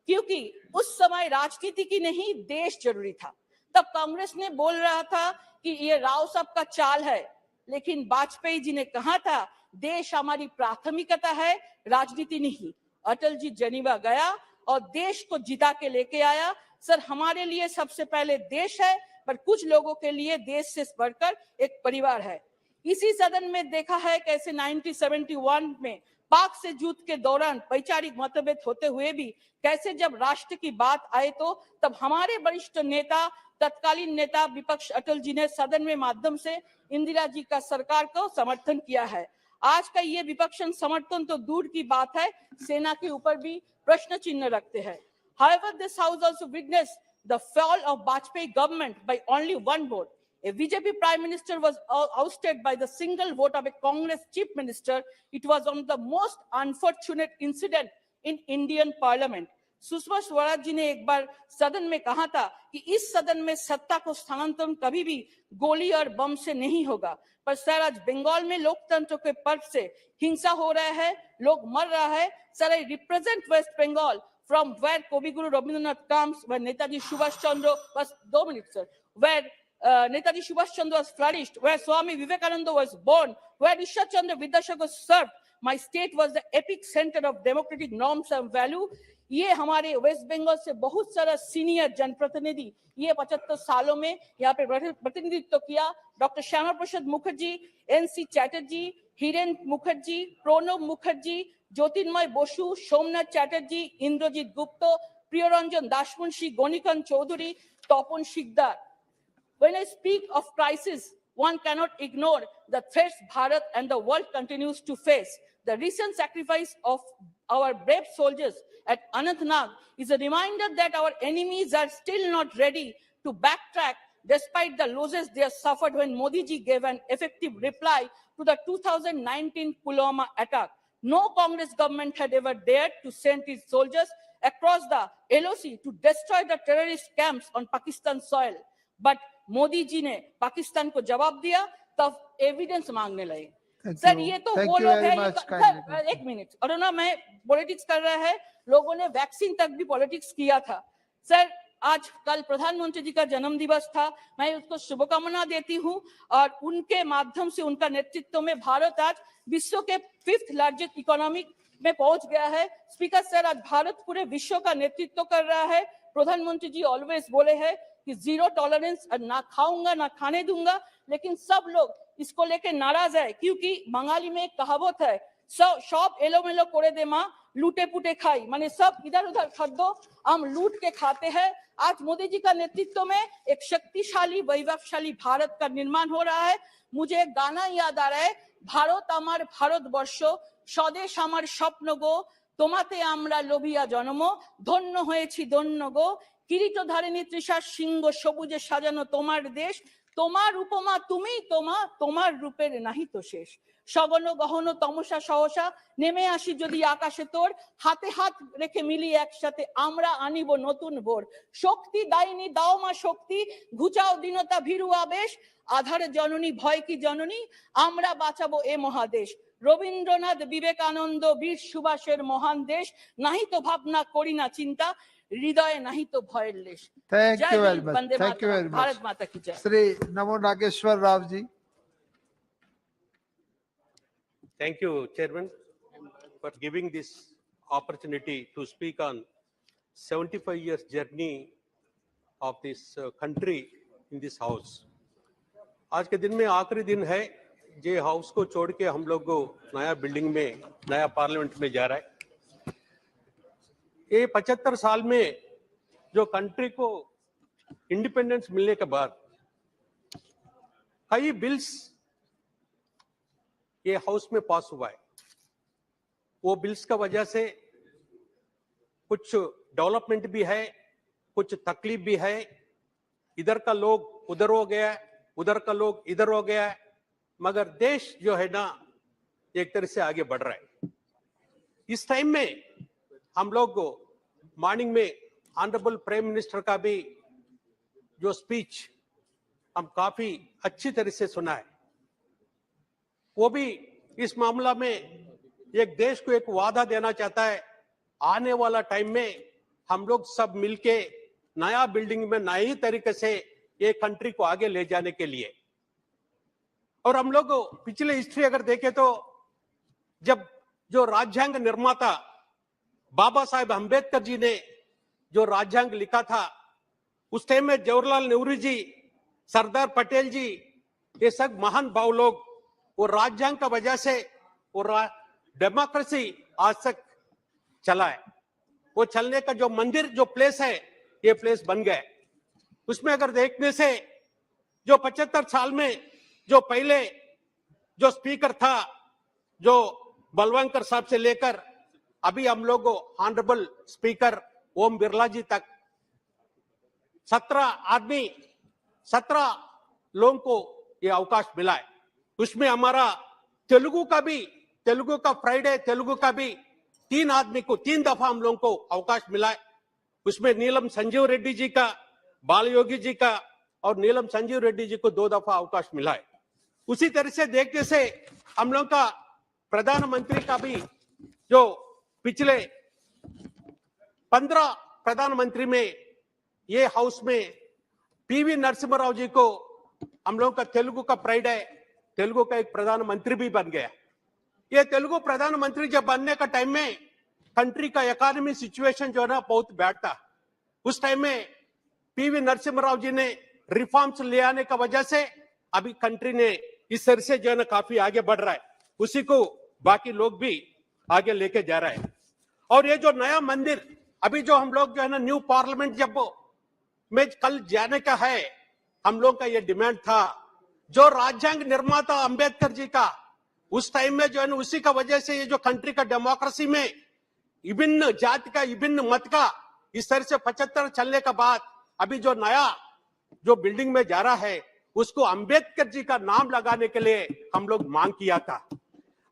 क्योंकि उस समय राजनीति की नहीं देश जरूरी था। तब कांग्रेस ने बोल रहा था कि ये राव साहब का चाल है, लेकिन वाजपेयी जी ने कहा था देश हमारी प्राथमिकता है, राजनीति नहीं। अटल जी जेनेवा गया और देश को जिता के लेके आया। सर, हमारे लिए सबसे पहले देश है, पर कुछ लोगों के लिए देश से बढ़कर एक परिवार है। इसी सदन में देखा है कैसे 1971 में पाक से युद्ध के दौरान वैचारिक मतभेद होते हुए भी कैसे जब राष्ट्र की बात आए तो तब हमारे वरिष्ठ नेता, तत्कालीन नेता विपक्ष अटल जी ने सदन में माध्यम से इंदिरा जी का सरकार को समर्थन किया है। आज का ये विपक्ष समर्थन तो दूर की बात है, सेना के ऊपर भी प्रश्न चिन्ह रखते हैं। However, this house also witnessed the fall of Vajpayee government by only one vote. A BJP prime minister was ousted by the single vote of a Congress chief minister. It was one of the most unfortunate incident in Indian parliament. Sushma Swaraj ji ने एक बार सदन में कहा था कि इस सदन में सत्ता को स्थानांतरण कभी भी गोली और बम से नहीं होगा। पर सर, आज बंगाल में लोकतंत्र के पर्व से हिंसा हो रहा है, लोग मर रहा है। Sir, I represent West Bengal from where Kobiguru Rabindranath comes, where Netaji Subhash Chandra was, 2 minutes, sir, where Netaji Subhash Chandra was flourished, where Swami Vivekananda was born, where Ishwar Chandra Vidyasagar served. My state was the epic center of democratic norms and value. ये हमारे waste Bengal से बहुत सारा senior जनप्रतिनिधि ये 75 सालों में यहाँ पे प्रतिनिधित्व किया। डॉक्टर श्यामा प्रसाद मुखर्जी, एनसी चैटर्जी, हिरेन मुखर्जी, प्रणब मुखर्जी, ज्योतिर्मय बसु, सोमनाथ चैटर्जी, इंद्रजीत गुप्त, प्रियरंजन दासमुंशी, गणिकांत चौधरी, तपन shikdar. When I speak of crisis, one cannot ignore the threats Bharat and the world continues to face. The recent sacrifice of our brave soldiers at Anantnag is a reminder that our enemies are still not ready to backtrack despite the losses they have suffered when Modi ji gave an effective reply to the 2019 Pulwama attack. No Congress government had ever dared to send its soldiers across the LOC to destroy the terrorist camps on Pakistan soil. But Modi ji ने पाकिस्तान को जवाब दिया, तब evidence मांगने लगे। Sir, ये तो वो लोग हैं, एक मिनट, और ना मैं पॉलिटिक्स कर रहा है, लोगों ने वैक्सीन तक भी पॉलिटिक्स किया था। सर, आज कल प्रधानमंत्री जी का जन्म दिवस था, मैं उसको शुभकामना देती हूँ और उनके माध्यम से उनका नेतृत्व में भारत आज विश्व के 5th लार्जेस्ट इकोनॉमी में पहुंच गया है। स्पीकर सर, आज भारत पूरे विश्व का नेतृत्व कर रहा है। प्रधानमंत्री जी ऑलवेज बोले हैं कि 0 टॉलरेंस, ना खाऊंगा ना खाने दूंगा, लेकिन सब लोग इसको लेके नाराज है क्योंकि बंगाली में एक कहावत है, सब एलोमेलो करे दे माँ लूटे पुटे खाई, माने सब इधर उधर खादो, हम लूट के खाते हैं। आज मोदी जी का नेतृत्व में एक शक्तिशाली वैभवशाली भारत का निर्माण हो रहा है। मुझे एक गाना याद आ रहा है, भारत आमार भारतवर्ष स्वदेश आमार स्वप्न गो, তোমাতে আমরা লোভিয়া জন্ম, ধন্য হয়েছি ধন্য গো, কিরীটধারিণী তৃষা সিংহ সবুজে সাজানো তোমার দেশ, তোমার উপমা তুমি তোমার রূপের নাহি তো শেষ। সগন গহন তমসা সহসা নেমে আসি যদি আকাশে তোর, হাতে হাত রেখে মিলি একসাথে আমরা আনিব নতুন ভোর। শক্তি দায়নি দাও মা শক্তি, ঘুচাও দীনতা ভীরু আবেশ, আধারে জননী ভয় কি জননী, আমরা বাঁচাবো এ মহাদেশ। রবীন্দ্রনাথ বিবেকানন্দ বীর সুভাষের মহান দেশ, নাহি তো ভাবনা করি না চিন্তা, হৃদয়ে নাহি তো ভয়ের লেশ। Thank জয় you very হিন্দ, much. বন্দে Thank you মাতরম, very much. भारत माता की जय। Shri Namo Nageshwar Rao ji. Thank you, Chairman, for giving this opportunity to speak on 75 years journey of this country in this house. आज के दिन में आखिरी दिन है, ये हाउस को छोड़ के हम लोग को नया बिल्डिंग में, नया पार्लियामेंट में जा रहा है। ये 75 साल में जो कंट्री को इंडिपेंडेंस मिलने के बाद कई बिल्स ये हाउस में पास हुआ है। वो बिल्स का वजह से कुछ डेवलपमेंट भी है, कुछ तकलीफ भी है। इधर का लोग उधर हो गया, उधर का लोग इधर हो गया, मगर देश जो है ना एक तरह से आगे बढ़ रहा है। इस टाइम में हम लोग मॉर्निंग में ऑनरेबल प्राइम मिनिस्टर का भी जो स्पीच हम काफी अच्छी तरह से सुना है। वो भी इस मामला में एक देश को एक वादा देना चाहता है, आने वाला टाइम में हम लोग सब मिलके नया बिल्डिंग में नई तरीके से ये कंट्री को आगे ले जाने के लिए। और हम लोग पिछले हिस्ट्री अगर देखें तो जब जो राज्यांग निर्माता बाबा साहेब अंबेडकर जी ने जो राज्यांग लिखा था, उस टाइम में जवाहरलाल नेहरू जी, सरदार पटेल जी, ये सब महान भाव लोग वो राज्यांग का वजह से वो डेमोक्रेसी आज तक चला है। वो चलने का जो मंदिर जो प्लेस है, ये प्लेस बन गया। उसमें अगर देखने से जो 75 साल में जो पहले जो स्पीकर था, जो बलवंकर साहब से लेकर अभी हम लोग ऑनरेबल स्पीकर ओम बिरला जी तक 17 लोगों को ये अवकाश मिला है। उसमें हमारा तेलुगु का फ्राइडे तेलुगु का भी 3 आदमी को 3 दफा हम लोगों को अवकाश मिला है। उसमें नीलम संजीव रेड्डी जी का, बाल योगी जी का और नीलम संजीव रेड्डी जी को 2 दफा अवकाश मिला है। उसी तरह से देखने से हम लोग का प्रधानमंत्री का भी जो पिछले 15 प्रधानमंत्री में ये हाउस में पीवी नरसिम्हा राव जी को हम लोग का तेलुगु का प्राइड है, तेलुगु का एक प्रधानमंत्री भी बन गया। ये तेलुगु प्रधानमंत्री जब बनने का टाइम में कंट्री का इकोनॉमी सिचुएशन जो है ना बहुत बैड था। उस टाइम में पीवी नरसिम्हा राव जी ने रिफॉर्म्स ले आने का वजह से अभी कंट्री ने इस तरह से जो है ना काफी आगे बढ़ रहा है। उसी को बाकी लोग भी आगे लेके जा रहा है। और ये जो नया मंदिर अभी जो हम लोग जो है ना न्यू पार्लियामेंट जब में कल जाने का है, हम लोग का ये डिमांड था जो राज्यांग निर्माता अंबेडकर जी का उस टाइम में जो है ना उसी का वजह से ये जो कंट्री का डेमोक्रेसी में विभिन्न जाति का विभिन्न मत का इस तरह से 75 चलने का बाद अभी जो नया जो बिल्डिंग में जा रहा है उसको अंबेडकर जी का नाम लगाने के लिए हम लोग मांग किया था।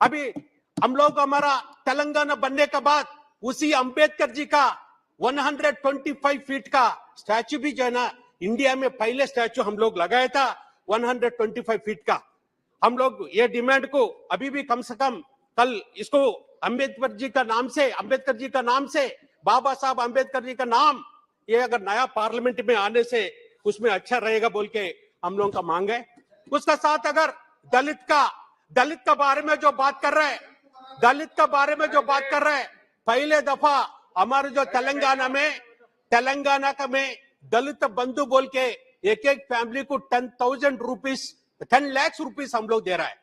अभी हम लोग हमारा तेलंगाना बनने के बाद उसी अंबेडकर जी का 125 फीट का स्टैचू भी जो है ना इंडिया में पहले स्टैचू हम लोग लगाया था 125 फीट का। हम लोग ये डिमांड को अभी भी कम से कम कल इसको अंबेडकर जी का नाम से बाबा साहब अंबेडकर जी का नाम ये अगर नया पार्लियामेंट में आने से उसमें अच्छा रहेगा बोल के हम लोगों का मांग है। उसका साथ अगर दलित का बारे में जो बात कर रहे हैं, पहले दफा हमारे जो तेलंगाना में दलित बंधु बोल के एक फैमिली को 10 लाख रुपीस हम लोग दे रहा है।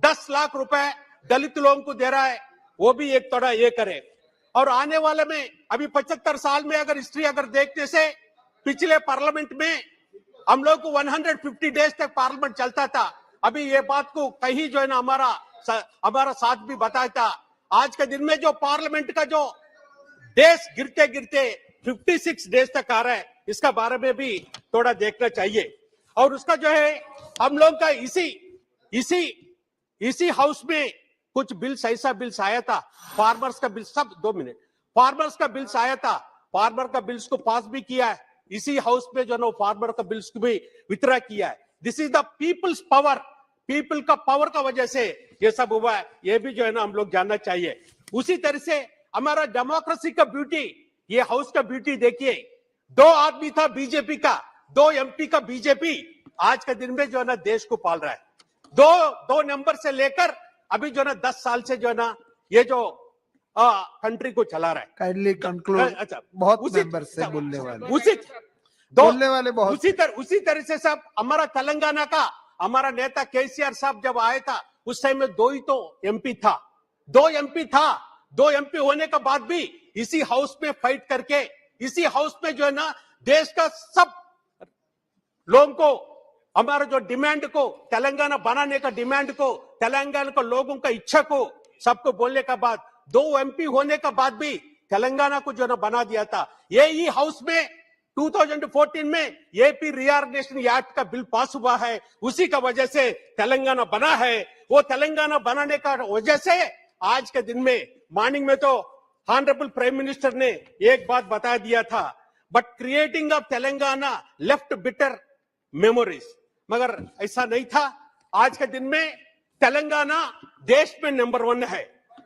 10 लाख रुपए दलित लोगों को दे रहा है। वो भी एक थोड़ा ये करे। और आने वाले में अभी 75 साल में अगर हिस्ट्री अगर देखने से पिछले पार्लियामेंट में हम लोग को 150 डेज तक पार्लियामेंट चलता था। अभी ये बात को कहीं जो है ना हमारा साथ भी बताया था। आज के दिन में जो पार्लियामेंट का जो डेज गिरते 56 डेज तक आ रहा है, इसका बारे में भी थोड़ा देखना चाहिए। और उसका जो है हम लोग का इसी हाउस में कुछ बिल्स ऐसा बिल्स आया था, फार्मर्स का बिल, सब 2 मिनट, फार्मर्स का बिल्स आया था, फार्मर का बिल्स को पास भी किया है इसी हाउस में, जो है फार्मर का बिल्स को भी विथड्रॉ किया है। This is the peoples power, people का पावर का वजह से ये सब हुआ है, ये भी जो है ना हम लोग जानना चाहिए। उसी तरह से हमारा डेमोक्रेसी का ब्यूटी, ये हाउस का ब्यूटी देखिए, 2 आदमी था बीजेपी का, 2 एमपी का बीजेपी, आज के दिन में जो है ना देश को पाल रहा है। 2 नंबर से लेकर अभी जो है ना 10 साल से जो है ना ये जो कंट्री को चला रहा है। Kindly conclude. अच्छा, बहुत मेंबर से बोलने वाले, बोलने वाले बहुत। उसी तरह से सब हमारा तेलंगाना का हमारा नेता केसीआर साहब जब आए था उस टाइम में 2 ही तो एमपी था, 2 एमपी था। 2 एमपी होने के बाद भी इसी हाउस में फाइट करके, इसी हाउस में जो है ना देश का सब लोगों को, हमारा जो डिमांड को, तेलंगाना बनाने का डिमांड को, तेलंगाना को लोगों का इच्छा को सबको बोलने के बाद 2 एमपी होने के बाद भी तेलंगाना को जो ना बना दिया था। यही हाउस में 2014 में एपी रीऑर्गनाइजेशन एक्ट का बिल पास हुआ है, उसी का वजह से तेलंगाना बना है। वो तेलंगाना बनाने का वजह से आज के दिन में मॉर्निंग में तो ऑनरेबल प्राइम मिनिस्टर ने एक बात बता दिया था, but creating of Telangana left bitter memories, मगर ऐसा नहीं था। आज के दिन में तेलंगाना देश में नंबर 1 है,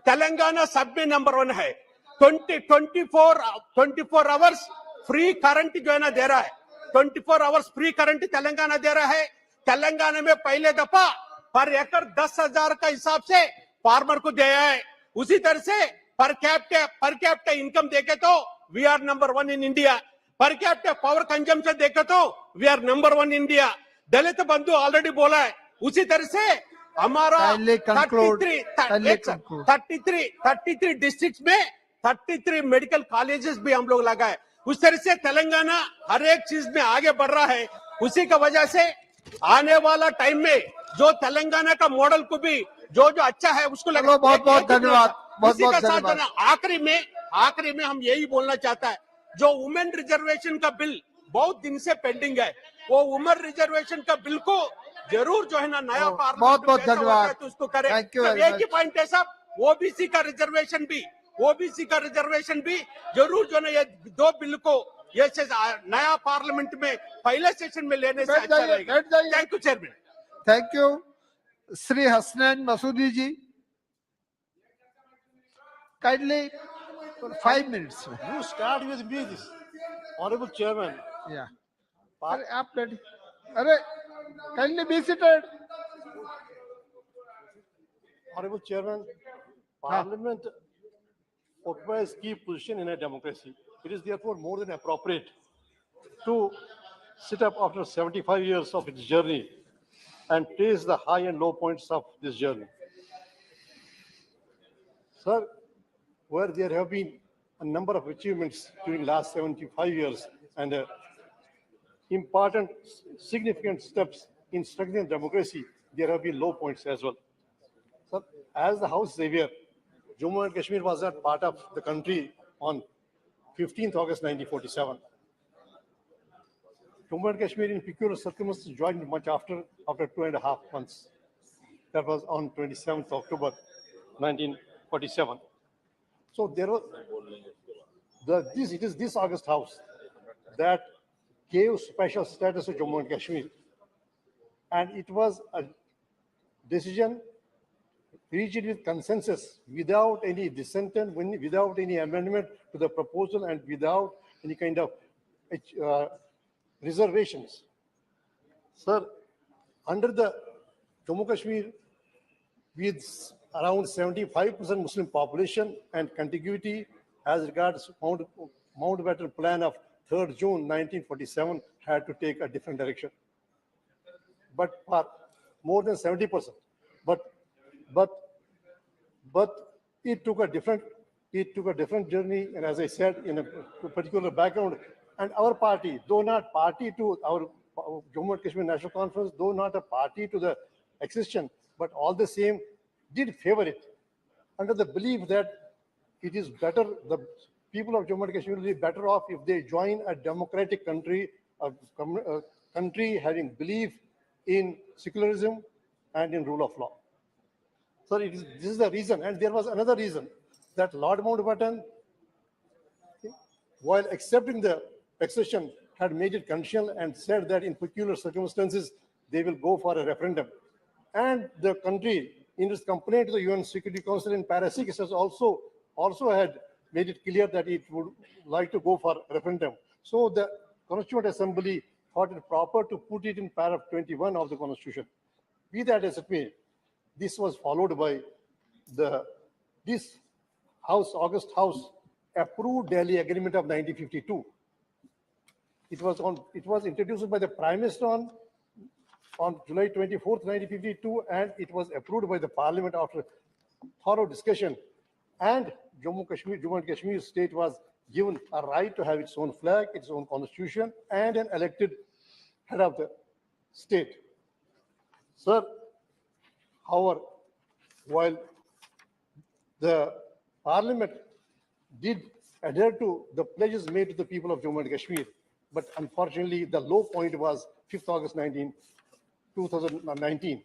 तेलंगाना सब में नंबर 1 है। 24 आवर्स फ्री करंट जो है ना दे रहा है, 24 आवर्स फ्री करंट तेलंगाना दे रहा है। तेलंगाना में पहले दफा पर एकड़ 10,000 का हिसाब से फार्मर को दिया है। उसी तरह से पर कैपिटा इनकम देखे तो we are number 1 in India, per capita power consumption देखे तो we are number 1 India. Dalit Bandhu already बोला है। उसी तरह से हमारा 33 डिस्ट्रिक्ट में 33 मेडिकल कॉलेजेस भी हम लोग लगाए। उस तरह से तेलंगाना हर एक चीज में आगे बढ़ रहा है। उसी का वजह से आने वाला टाइम में जो तेलंगाना का मॉडल को भी जो अच्छा है उसको लगा। बहुत बहुत धन्यवाद, बहुत बहुत धन्यवाद। आखिरी में हम यही बोलना चाहता है, जो वुमेन रिजर्वेशन का बिल बहुत दिन से पेंडिंग है, वो वुमेन रिजर्वेशन का बिल को जरूर जो है ना नया बहुत बहुत धन्यवाद, तो उसको करें। Thank you. एक ही पॉइंट है साहब, ओबीसी का रिजर्वेशन भी जरूर जो ना ये 2 बिल को ये नया पार्लियामेंट में पहले सेशन में लेने से अच्छा रहेगा। Thank you chairman. Thank you. Shri Hasnain Masoodi ji, kindly 5 minutes में। You start with me, this honorable chairman. या अरे आप बैठिए, अरे kindly be seated. Honorable chairman, Parliament occupies key position in a democracy. It is therefore more than appropriate to sit up after 75 years of its journey and trace the high and low points of this journey. Sir, where there have been a number of achievements during last 75 years and important, significant steps in strengthening democracy, there have been low points as well. Sir, as the House is aware, Jammu and Kashmir was not part of the country on 15th August 1947. Jammu and Kashmir in peculiar circumstances joined much after 2.5 months. That was on 27th October 1947. So there was it is this August House that gave special status to Jammu and Kashmir, and it was a decision reached with consensus, without any dissent, without any amendment to the proposal, and without any kind of reservations. Sir, under the Jammu Kashmir, with around 75% Muslim population and contiguity as regards Mountbatten Plan of 3rd June 1947 had to take a different direction. But for more than 70%, but it took a different journey, and as I said, in a particular background. And our party, though not party to our Jammu and Kashmir National Conference, though not a party to the accession, but all the same did favor it, under the belief that it is better, the people of Jammu and Kashmir will be better off if they join a democratic country, a country having belief in secularism and in rule of law. Sir, this is the reason. And there was another reason that Lord Mountbatten, while accepting the accession, had made it conditional and said that in peculiar circumstances, they will go for a referendum. And the country, in its complaint to the UN Security Council in para 6, has also had made it clear that it would like to go for referendum. So the Constituent Assembly thought it proper to put it in paragraph 21 of the Constitution. Be that as it may, this was followed by this House, August House, approved Delhi Agreement of 1952. It was introduced by the Prime Minister on July 24th, 1952, and it was approved by the Parliament after thorough discussion. And Jammu and Kashmir state was given a right to have its own flag, its own constitution, and an elected head of the state. Sir, however, while the Parliament did adhere to the pledges made to the people of Jammu and Kashmir, but unfortunately, the low point was 5th August 2019,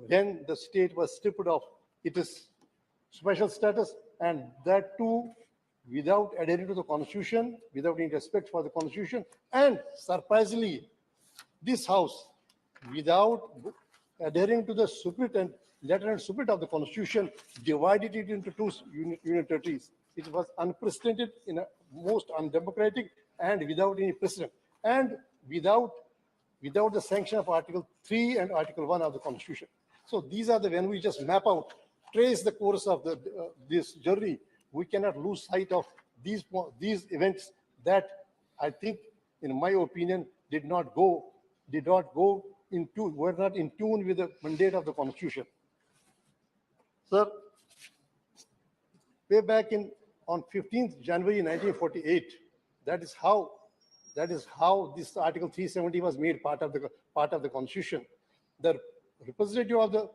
when the state was stripped of its special status, and that too without adhering to the Constitution, without any respect for the Constitution, and surprisingly, this House, without adhering to the spirit and letter and spirit of the Constitution, divided it into two union territories. It was unprecedented, in a most undemocratic, and without any precedent, and without the sanction of Article 3 and Article 1 of the Constitution. So these are when we just map out, trace the course of this journey, we cannot lose sight of these events that I think, in my opinion, were not in tune with the mandate of the Constitution. Sir, way back on 15th January 1948, that is how this Article 370 was made part of the Constitution. The representative of the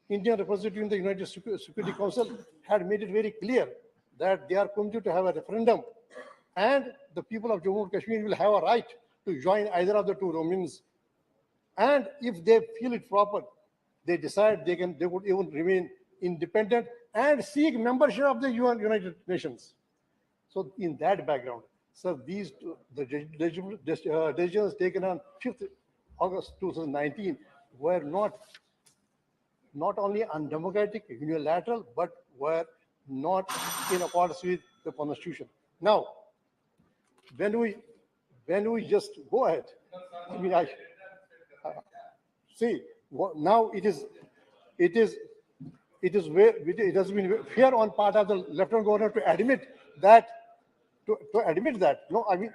Indian representative in the United Security Council had made it very clear that they are committed to have a referendum, and the people of Jammu and Kashmir will have a right to join either of the two dominions. And if they feel it proper, they decide they would even remain independent and seek membership of the United Nations. So in that background, sir, the decisions taken on 5th August 2019 were not only undemocratic, unilateral, but were not in accordance with the Constitution. Now, when we just go ahead, I mean, see, now it has been fair on part of the Lieutenant Governor to admit that. No, I mean,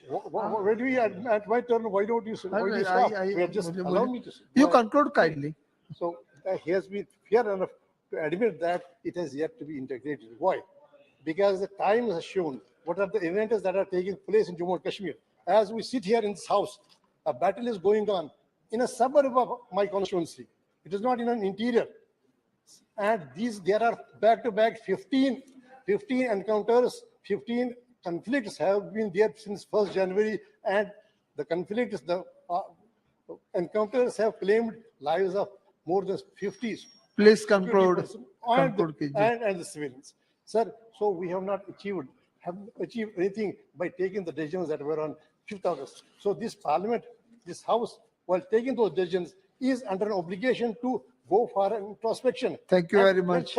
where do we at my turn? Why don't you stop? Just allow me to. You conclude kindly. So he has been fair enough to admit that it has yet to be integrated. Why? Because the time has shown what are the events that are taking place in Jammu and Kashmir. As we sit here in this house, a battle is going on in a suburb of my constituency. It is not in an interior. And there are back-to-back 15 encounters, 15 conflicts have been there since 1st January, and the conflicts, the encounters have claimed lives of more than 50. Please conclude. And the civilians. Sir, so we have not achieved anything by taking the decisions that were on 5th August. So this Parliament, this House, while taking those decisions, is under an obligation to go for an introspection. Thank you very much.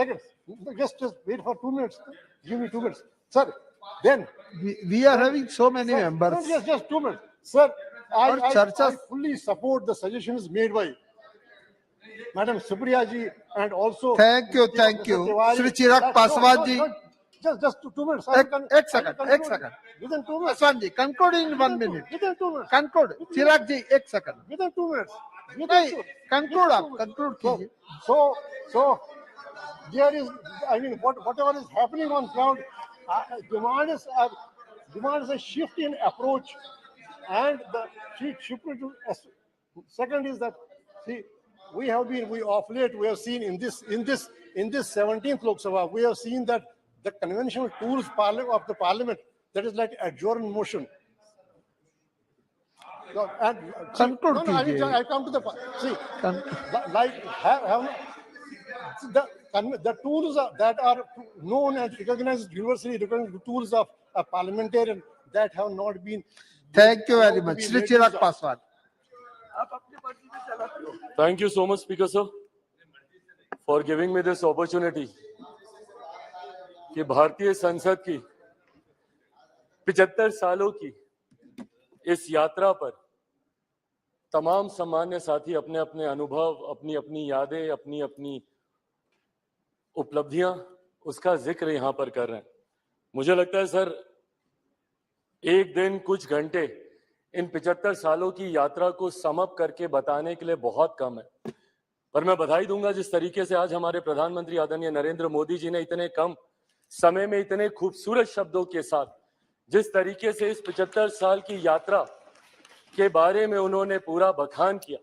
Just wait for 2 minutes. Give me 2 minutes. Sir, then. We are having so many members. Just 2 minutes. Sir, I fully support the suggestions made by Madam Supriya ji and also. Thank you. Shri Chirag Paswan ji. Just 2 minutes. Ek second. Within 2 minutes. Paswan ji, conclude in 1 minute. Within 2 minutes. Conclude. Chirag ji, ek second. Within 2 minutes. Conclude. So there is, I mean, whatever is happening on ground demands a shift in approach, and the shift to second is that, see, we of late we have seen in this 17th Lok Sabha, we have seen that the conventional tools of the Parliament, that is like adjourn motion. I come to the see, like the tools that are known and recognized, universally recognized tools of a parliamentarian that have not been. Thank you very allowed to much. be Shri made Chirag use of. Paswan. Thank you so much, Speaker sir, for giving me this opportunity कि भारतीय संसद की 75 सालों की इस यात्रा पर तमाम सम्मान्य साथी अपने अपने अनुभव, अपनी अपनी यादें, अपनी अपनी उपलब्धियां, उसका जिक्र यहाँ पर कर रहे हैं। मुझे लगता है सर, एक दिन कुछ घंटे इन 75 सालों की यात्रा को समअप करके बताने के लिए बहुत कम है, पर मैं बधाई दूंगा जिस तरीके से आज हमारे प्रधानमंत्री आदरणीय नरेंद्र मोदी जी ने इतने कम समय में इतने खूबसूरत शब्दों के साथ जिस तरीके से इस 75 साल की यात्रा के बारे में उन्होंने पूरा बखान किया,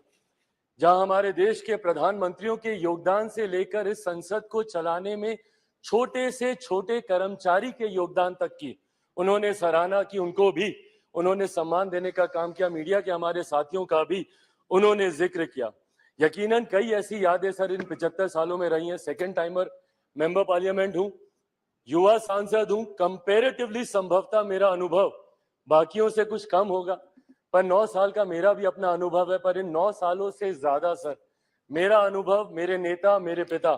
जहां हमारे देश के प्रधानमंत्रियों के योगदान से लेकर इस संसद को चलाने में छोटे से छोटे कर्मचारी के योगदान तक की उन्होंने सराहना की, उनको भी उन्होंने सम्मान देने का काम किया। मीडिया के हमारे साथियों का भी उन्होंने जिक्र किया। यकीनन कई ऐसी यादें सर इन 75 सालों में रही हैं। सेकंड टाइमर मेंबर पार्लियामेंट हूं, युवा सांसद हूं, कंपैरेटिवली संभवतः मेरा अनुभव बाकियों से कुछ कम होगा, पर 9 साल का मेरा भी अपना अनुभव है। पर इन 9 सालों से ज्यादा सर मेरा अनुभव मेरे नेता, मेरे पिता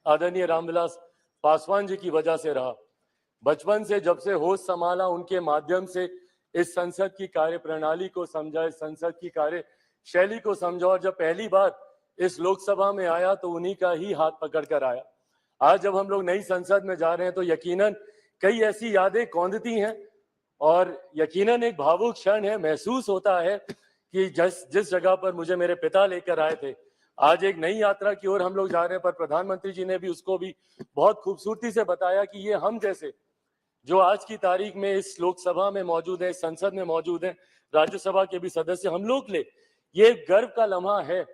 आदरणीय रामविलास पासवान जी की वजह से रहा। बचपन से जब से होश संभाला, उनके माध्यम से इस संसद की कार्य प्रणाली को समझा, इस संसद की कार्य शैली को समझा, और जब पहली बार इस लोकसभा में आया तो उन्हीं का ही हाथ पकड़ कर आया। आज जब हम लोग नई संसद में जा रहे हैं तो यकीनन कई ऐसी यादें कौंधती हैं और यकीनन एक भावुक क्षण है। महसूस होता है कि जिस जगह पर मुझे मेरे पिता लेकर आए थे, आज एक नई यात्रा की ओर हम लोग जा रहे हैं। पर प्रधानमंत्री जी ने भी उसको भी बहुत खूबसूरती से बताया कि ये हम जैसे जो आज की तारीख में इस लोकसभा में मौजूद है, इस संसद में मौजूद है, राज्यसभा के भी सदस्य, हम लोग ले ये गर्व का लम्हा है,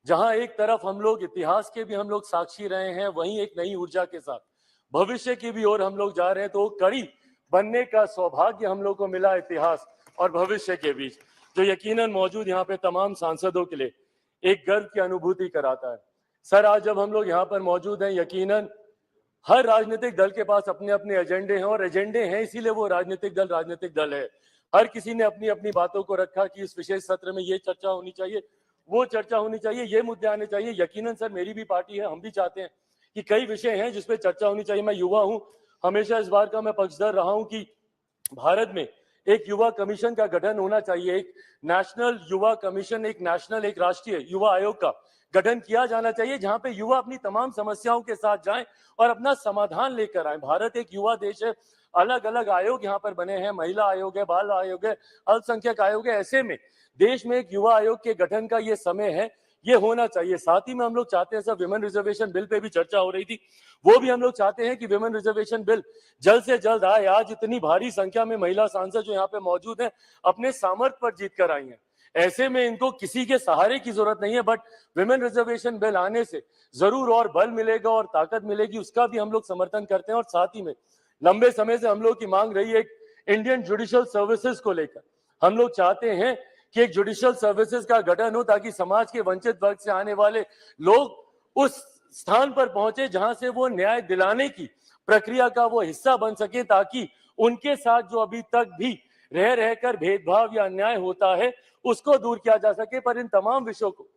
जहां एक तरफ हम लोग इतिहास के भी हम लोग साक्षी रहे हैं, वहीं एक नई ऊर्जा के साथ भविष्य की भी ओर हम लोग जा रहे हैं। तो कड़ी बनने का सौभाग्य हम लोग को मिला इतिहास और भविष्य के बीच, जो यकीनन मौजूद यहाँ पे तमाम सांसदों के लिए एक गर्व की अनुभूति कराता है। सर, आज जब हम लोग यहाँ पर मौजूद हैं, यकीनन हर राजनीतिक दल के पास अपने अपने एजेंडे हैं, और एजेंडे हैं इसीलिए वो राजनीतिक दल है। हर किसी ने अपनी अपनी बातों को रखा कि इस विशेष सत्र में ये चर्चा होनी चाहिए, वो चर्चा होनी चाहिए, ये मुद्दे आने चाहिए। यकीनन सर, मेरी भी पार्टी है, हम भी चाहते हैं कि कई विषय हैं जिसपे चर्चा होनी चाहिए। मैं युवा हूं, हमेशा इस बार का मैं पक्षधर रहा हूं कि भारत में एक युवा कमीशन का गठन होना चाहिए, एक नेशनल युवा कमीशन, एक राष्ट्रीय युवा आयोग का गठन किया जाना चाहिए, जहां पे युवा अपनी तमाम समस्याओं के साथ जाएं और अपना समाधान लेकर आए। भारत एक युवा देश है, अलग अलग आयोग यहाँ पर बने हैं, महिला आयोग है, बाल आयोग है, अल्पसंख्यक आयोग है। ऐसे में देश में एक युवा आयोग के गठन का ये समय है, ये होना चाहिए। साथ ही में हम लोग चाहते हैं sir, women reservation bill pay भी चर्चा हो रही थी, वो भी हम लोग चाहते हैं कि विमेन रिजर्वेशन बिल जल्द से जल्द आए। आज इतनी भारी संख्या में महिला सांसद जो यहाँ पे मौजूद हैं, अपने सामर्थ्य पर जीत कर आई हैं। ऐसे में इनको किसी के सहारे की जरूरत नहीं है, बट विमेन रिजर्वेशन बिल आने से जरूर और बल मिलेगा और ताकत मिलेगी, उसका भी हम लोग समर्थन करते हैं। और साथ ही में लंबे समय से हम लोग की मांग रही है एक इंडियन जुडिशियल सर्विसेज को लेकर। हम लोग चाहते हैं कि एक जुडिशियल सर्विसेज का गठन हो, ताकि समाज के वंचित वर्ग से आने वाले लोग उस स्थान पर पहुंचे जहां से वो न्याय दिलाने की प्रक्रिया का वो हिस्सा बन सके, ताकि उनके साथ जो अभी तक भी रह रहकर भेदभाव या अन्याय होता है उसको दूर किया जा सके। पर इन तमाम विषयों को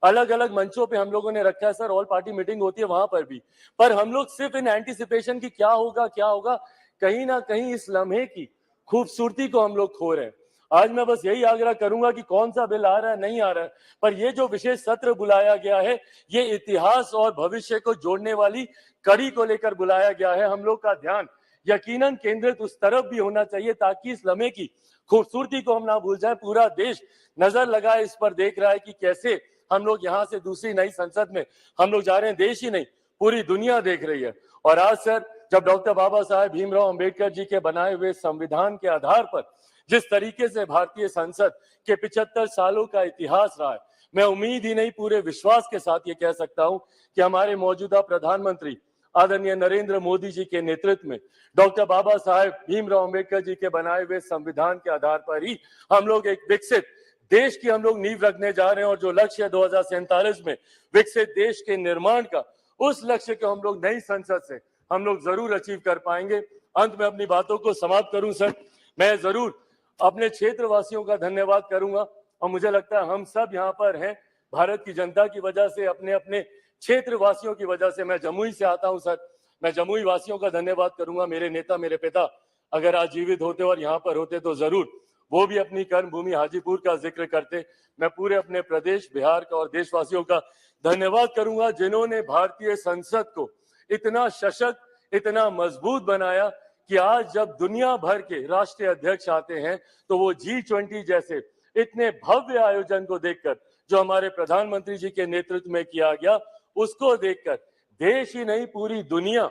अलग अलग मंचों पे हम लोगों ने रखा है सर, ऑल पार्टी मीटिंग होती है वहां पर भी, पर हम लोग सिर्फ इन एंटीसिपेशन की क्या होगा, कहीं ना कहीं इस लम्हे की खूबसूरती को हम लोग खो रहे हैं। आज मैं बस यही आग्रह करूंगा कि कौन सा बिल आ रहा है, नहीं आ रहा है, पर ये जो विशेष सत्र बुलाया गया है, ये इतिहास और भविष्य को जोड़ने वाली कड़ी को लेकर बुलाया गया है। हम लोग का ध्यान यकीनन केंद्रित उस तरफ भी होना चाहिए, ताकि इस लम्हे की खूबसूरती को हम ना भूल जाए। पूरा देश नजर लगाए इस पर, देख रहा है कि कैसे हम लोग यहाँ से दूसरी नई संसद में हम लोग जा रहे हैं। देश ही नहीं, पूरी दुनिया देख रही है। और आज सर, जब डॉक्टर बाबा साहेब भीमराव अंबेडकर जी के बनाए हुए संविधान के आधार पर जिस तरीके से भारतीय संसद के 75 सालों का इतिहास रहा है, मैं उम्मीद ही नहीं पूरे विश्वास के साथ ये कह सकता हूं कि हमारे मौजूदा प्रधानमंत्री आदरणीय नरेंद्र मोदी जी के नेतृत्व में डॉक्टर बाबा साहेब भीमराव अंबेडकर जी के बनाए हुए संविधान के आधार पर ही हम लोग एक विकसित देश की हम लोग नींव रखने जा रहे हैं। और जो लक्ष्य है 2047 में विकसित देश के निर्माण का, उस लक्ष्य को हम लोग नई संसद से हम लोग जरूर अचीव कर पाएंगे। अंत में अपनी बातों को समाप्त करूं सर, मैं जरूर अपने क्षेत्रवासियों का धन्यवाद करूंगा और मुझे लगता है हम सब यहाँ पर हैं भारत की जनता की वजह से, अपने अपने क्षेत्रवासियों की वजह से। मैं जमुई से आता हूं सर, मैं जमुई वासियों का धन्यवाद करूंगा। मेरे नेता, मेरे पिता अगर आज जीवित होते और यहाँ पर होते तो जरूर वो भी अपनी कर्म भूमि हाजीपुर का जिक्र करते। मैं पूरे अपने प्रदेश बिहार का और देशवासियों का धन्यवाद करूंगा जिन्होंने भारतीय संसद को इतना सशक्त, इतना मजबूत बनाया कि आज जब दुनिया भर के राष्ट्रीय अध्यक्ष आते हैं तो वो G20 जैसे इतने भव्य आयोजन को देखकर, जो हमारे प्रधानमंत्री जी के नेतृत्व में किया गया, उसको देखकर देश ही नहीं पूरी दुनिया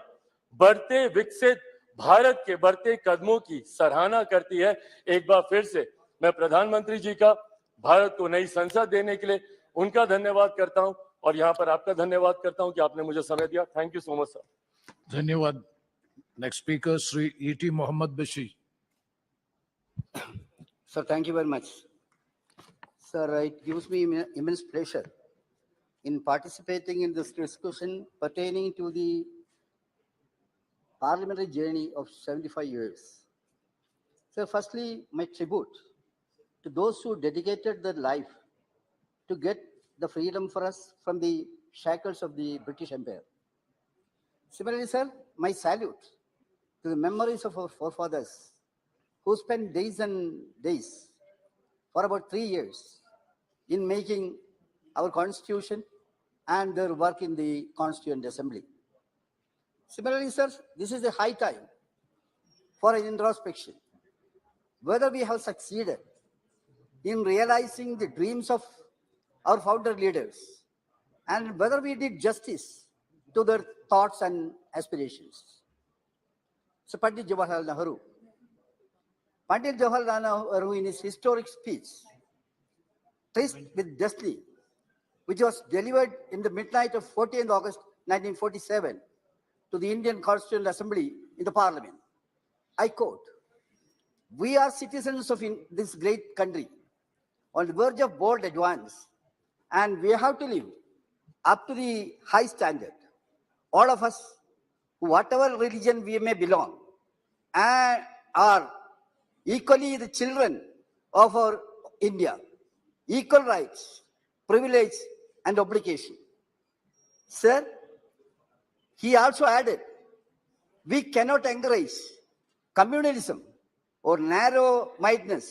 बढ़ते विकसित भारत के बढ़ते कदमों की सराहना करती है। एक बार फिर से मैं प्रधानमंत्री जी का भारत को नई संसद देने के लिए उनका धन्यवाद करता हूं और यहाँ पर आपका धन्यवाद करता हूं कि आपने मुझे समय दिया। Thank you so much sir. धन्यवाद। Next speaker Shri E.T. Mohammed Bashir. Sir, thank you very much. Sir, it gives me immense pleasure in participating in this discussion pertaining to the parliamentary journey of 75 years. So firstly, my tribute to those who dedicated their life to get the freedom for us from the shackles of the British Empire. Similarly, sir, my salute to the memories of our forefathers who spent days and days for about 3 years in making our constitution and their work in the Constituent Assembly. Similarly, sir, this is a high time for an introspection, whether we have succeeded in realizing the dreams of our founder leaders and whether we did justice to their thoughts and aspirations. So Pandit Jawaharlal Nehru in his historic speech, Tryst with Destiny, which was delivered in the midnight of 14th August 1947 to the Indian Constituent Assembly in the Parliament. I quote, "We are citizens of this great country on the verge of bold advance, and we have to live up to the high standard. All of us, whatever religion we may belong, and are equally the children of our India, equal rights, privilege, and obligation." Sir, he also added, "We cannot encourage communalism or narrow-mindedness,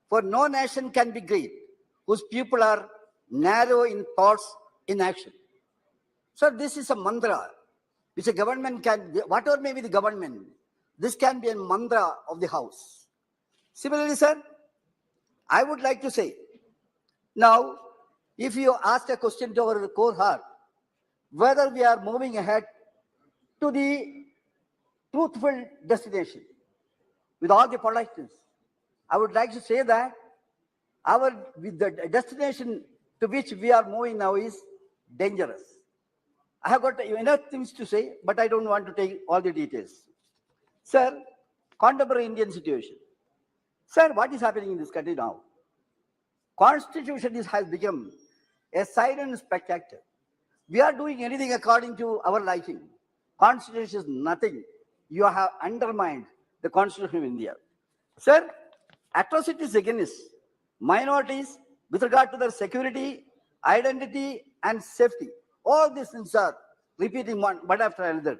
for no nation can be great whose people are narrow in thoughts, in action." So this is a mantra which a government can, whatever may be the government, this can be a mantra of the house. Similarly, sir, I would like to say, now, if you ask a question to our core heart, whether we are moving ahead to the truthful destination with all the politeness, I would like to say that the destination to which we are moving now is dangerous. I have got enough things to say, but I don't want to take all the details. Sir, contemporary Indian situation. Sir, what is happening in this country now? Constitution has become a silent spectator. We are doing anything according to our liking. Constitution is nothing. You have undermined the Constitution of India. Sir, atrocities against minorities with regard to their security, identity, and safety. All these things are repeating one after another.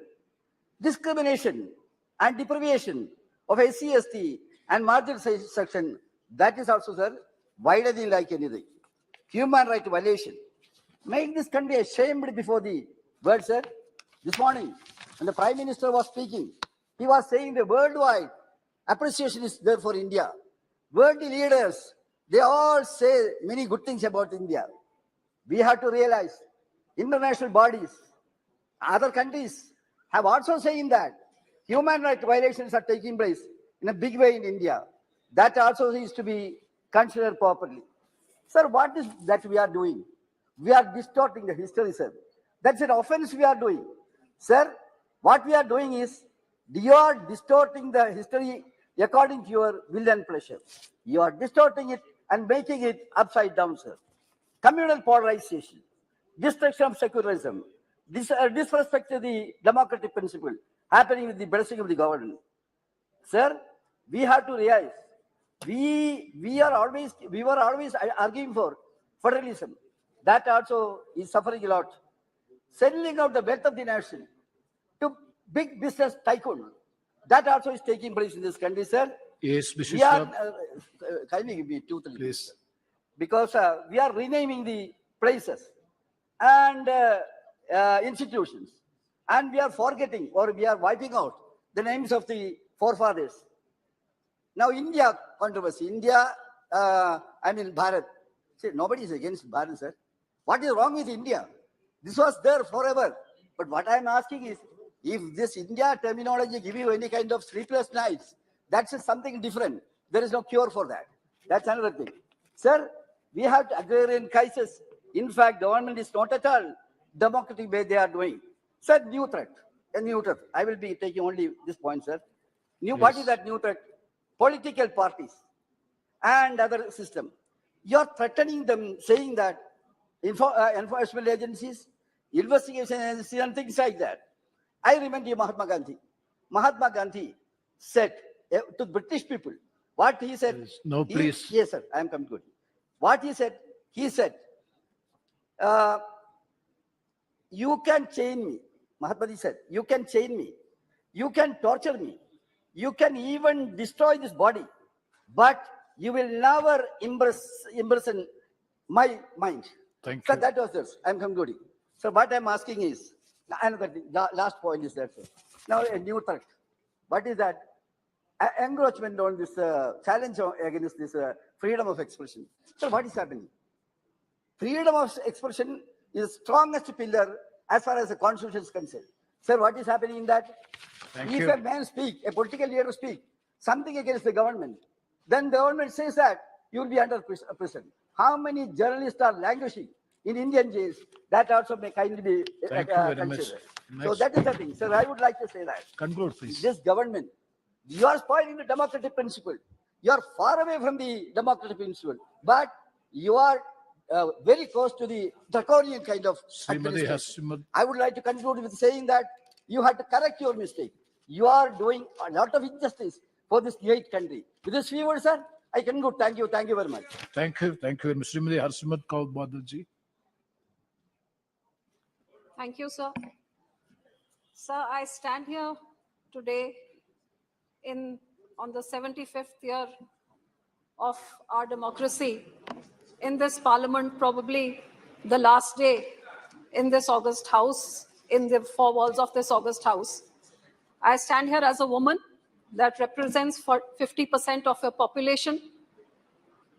Discrimination and deprivation of SC, ST, and marginalized section, that is also, sir, widening like anything. Human right violation. Make this country ashamed before the world, sir. This morning, when the Prime Minister was speaking, he was saying the worldwide appreciation is there for India. World leaders, they all say many good things about India. We have to realize international bodies, other countries have also saying that human rights violations are taking place in a big way in India. That also is to be considered properly. Sir, what is that we are doing? We are distorting the history, sir. That's an offense we are doing. Sir, what we are doing is, you are distorting the history according to your will and pleasure. You are distorting it and making it upside down, sir. Communal polarization, destruction of secularism, disrespect to the democratic principle happening with the blessing of the government. Sir, we have to realize we were always arguing for federalism. That also is suffering a lot. Settling out the wealth of the nation to big business tycoon. That also is taking place in this country, sir. Yes, Mr. We are, Sir. kindly give me 2 3 Please. minutes, because we are renaming the places and institutions, and we are forgetting or we are wiping out the names of the forefathers. Now, India controversy, Bharat. See, nobody is against Bharat, sir. What is wrong with India? This was there forever. But what I am asking is, if this India terminology give you any kind of sleepless nights, that's something different. There is no cure for that. That's another thing. Sir, we have agrarian crisis. In fact, government is not at all democratic way they are doing. Sir, new threat. A new threat. I will be taking only this point, sir. What is that new threat? Political parties and other system. You are threatening them, saying that enforcement agencies, investigation agencies, and things like that. I remember Mahatma Gandhi. Mahatma Gandhi said to British people, what he said. No, please. Yes, sir, I am coming to it. What he said, you can chain me. Mahatma Gandhi said, you can chain me. You can torture me. You can even destroy this body. But you will never imprison my mind. Thank So you. that was this. I'm concluding. So what I'm asking is, another thing, the last point is that, sir. Now a new threat. What is that? Encroachment on this challenge against this freedom of expression. So what is happening? Freedom of expression is the strongest pillar as far as the constitution is concerned. Sir, what is happening in that? Thank If you. a man speak, a political leader speak something against the government, then the government says that you will be under prison. How many journalists are languishing in Indian jails? That also may kindly be Thank you very much. considered. So Next. that is the thing. Sir, I would like to say that Conclude, please. this government, you are spoiling the democratic principle. You are far away from the democratic principle, but you are very close to the draconian kind of Srimati administration. Hasimad. I would like to conclude with saying that you had to correct your mistake. You are doing a lot of injustice for this great country. With this few words, sir, I conclude. Thank you. Thank you very much. Thank you. Thank you. Srimati Harsimat Kaur Badal ji. Thank you, sir. Sir, I stand here today on the 75th year of our democracy in this parliament, probably the last day in this August House, in the four walls of this August House. I stand here as a woman that represents 50% of your population.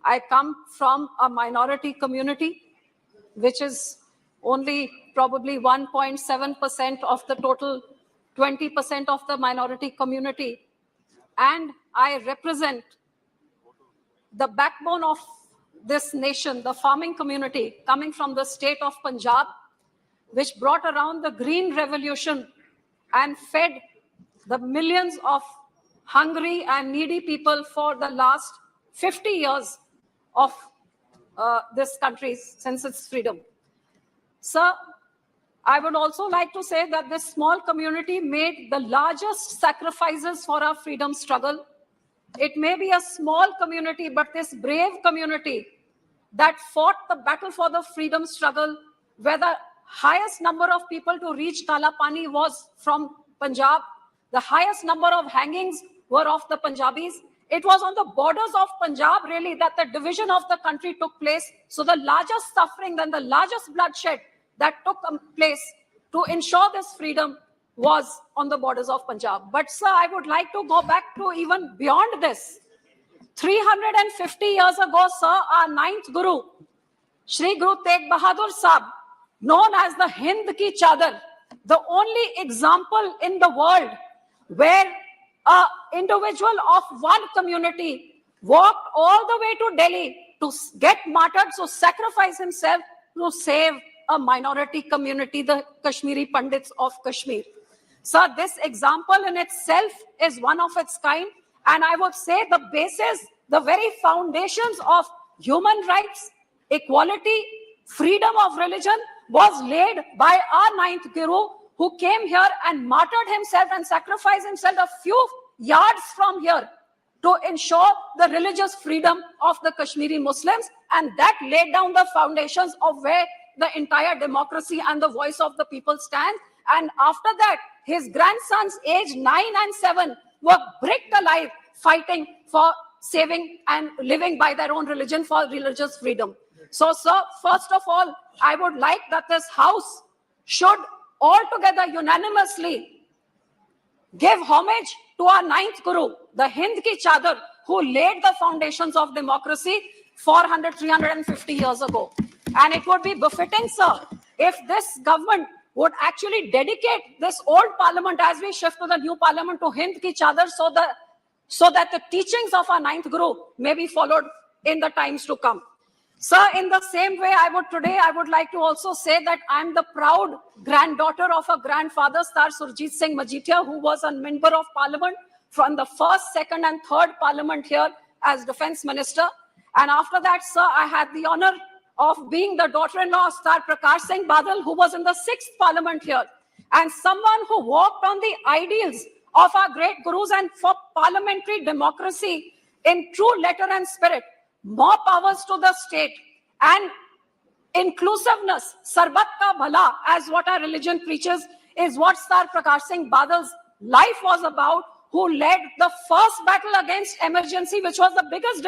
I come from a minority community, which is only probably 1.7% of the total 20% of the minority community. And I represent the backbone of this nation, the farming community, coming from the state of Punjab, which brought around the Green Revolution and fed the millions of hungry and needy people for the last 50 years of this country since its freedom. Sir, I would also like to say that this small community made the largest sacrifices for our freedom struggle. It may be a small community, but this brave community that fought the battle for the freedom struggle, where the highest number of people to reach Kala Pani was from Punjab, the highest number of hangings were of the Punjabis. It was on the borders of Punjab, really, that the division of the country took place. So the largest suffering, then the largest bloodshed that took place to ensure this freedom was on the borders of Punjab. But sir, I would like to go back to even beyond this. 350 years ago, sir, our ninth Guru, Shri Guru Tegh Bahadur Sahib, known as the Hind Ki Chadar, the only example in the world where an individual of one community walked all the way to Delhi to get martyred, to sacrifice himself to save a minority community, the Kashmiri Pandits of Kashmir. Sir, this example in itself is one of its kind. And I would say the basis, the very foundations of human rights, equality, freedom of religion was laid by our ninth Guru, who came here and martyred himself and sacrificed himself a few yards from here to ensure the religious freedom of the Kashmiri Muslims, and that laid down the foundations of where the entire democracy and the voice of the people stand. And after that, his grandsons, aged 9 and 7, were bricked alive, fighting for saving and living by their own religion for religious freedom. So, sir, first of all, I would like that this House should altogether unanimously give homage to our ninth Guru, the Hind ki Chadar, who laid the foundations of democracy 400, 350 years ago. And it would be befitting, sir, if this government would actually dedicate this old parliament as we shift to the new parliament to Hind ki Chadar, so that the teachings of our ninth Guru may be followed in the times to come. Sir, in the same way, I would like to also say that I'm the proud granddaughter of a grandfather, Sir Surjit Singh Majithia, who was a member of parliament from the first, second and third parliament here as defense minister. And after that, sir, I had the honor of being the daughter-in-law of Sir Prakash Singh Badal, who was in the 6th parliament here, and someone who walked on the ideals of our great gurus and for parliamentary democracy in true letter and spirit. More powers to the state and inclusiveness, sarbat ka bhala, as what our religion preaches, is what Sir Prakash Singh Badal's life was about, who led the first battle against emergency, which was the biggest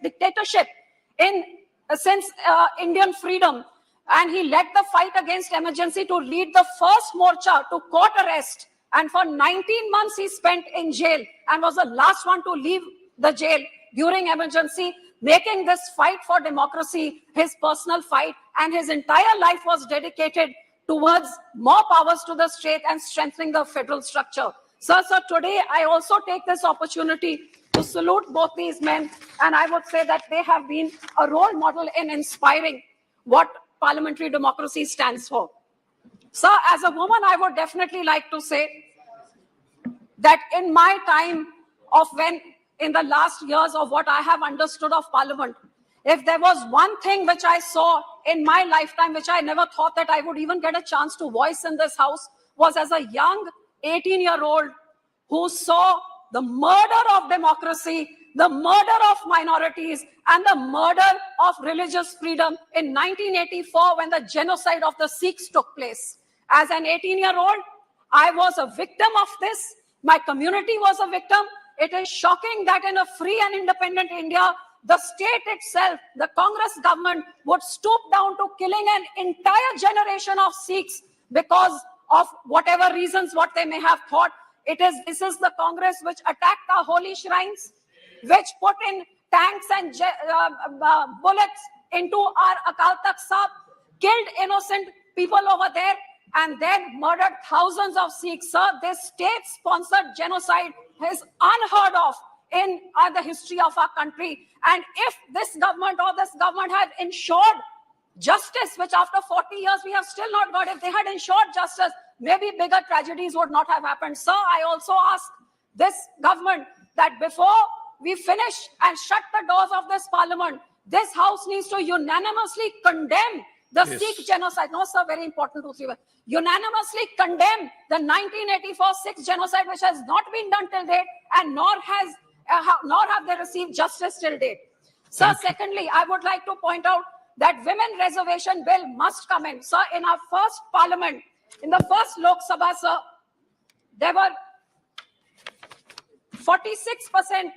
dictatorship since Indian freedom. And he led the fight against emergency to lead the first morcha to court arrest. And for 19 months he spent in jail and was the last one to leave the jail during emergency, making this fight for democracy his personal fight, and his entire life was dedicated towards more powers to the state and strengthening the federal structure. Sir, today I also take this opportunity to salute both these men, and I would say that they have been a role model in inspiring what parliamentary democracy stands for. Sir, as a woman, I would definitely like to say that in my time of in the last years of what I have understood of parliament, if there was one thing which I saw in my lifetime, which I never thought that I would even get a chance to voice in this house, was as a young 18-year-old who saw the murder of democracy, the murder of minorities, and the murder of religious freedom in 1984 when the genocide of the Sikhs took place. As an 18-year-old, I was a victim of this. My community was a victim. It is shocking that in a free and independent India, the state itself, the Congress government, would stoop down to killing an entire generation of Sikhs because of whatever reasons, what they may have thought. This is the Congress which attacked our holy shrines, which put in tanks and bullets into our Akal Takht Sahib, killed innocent people over there, and then murdered thousands of Sikhs. Sir, this state-sponsored genocide is unheard of in the history of our country. And if this government had ensured justice, which after 40 years we have still not got, if they had ensured justice, maybe bigger tragedies would not have happened. Sir, I also ask this government that before we finish and shut the doors of this parliament, this house needs to unanimously condemn the Sikh genocide. No, sir, very important to see. Unanimously condemn the 1984 Sikh genocide, which has not been done till date, and nor have they received justice till date. Sir, secondly, I would like to point out that women reservation bill must come in. Sir, in our first parliament, in the first Lok Sabha, sir, there were 46%.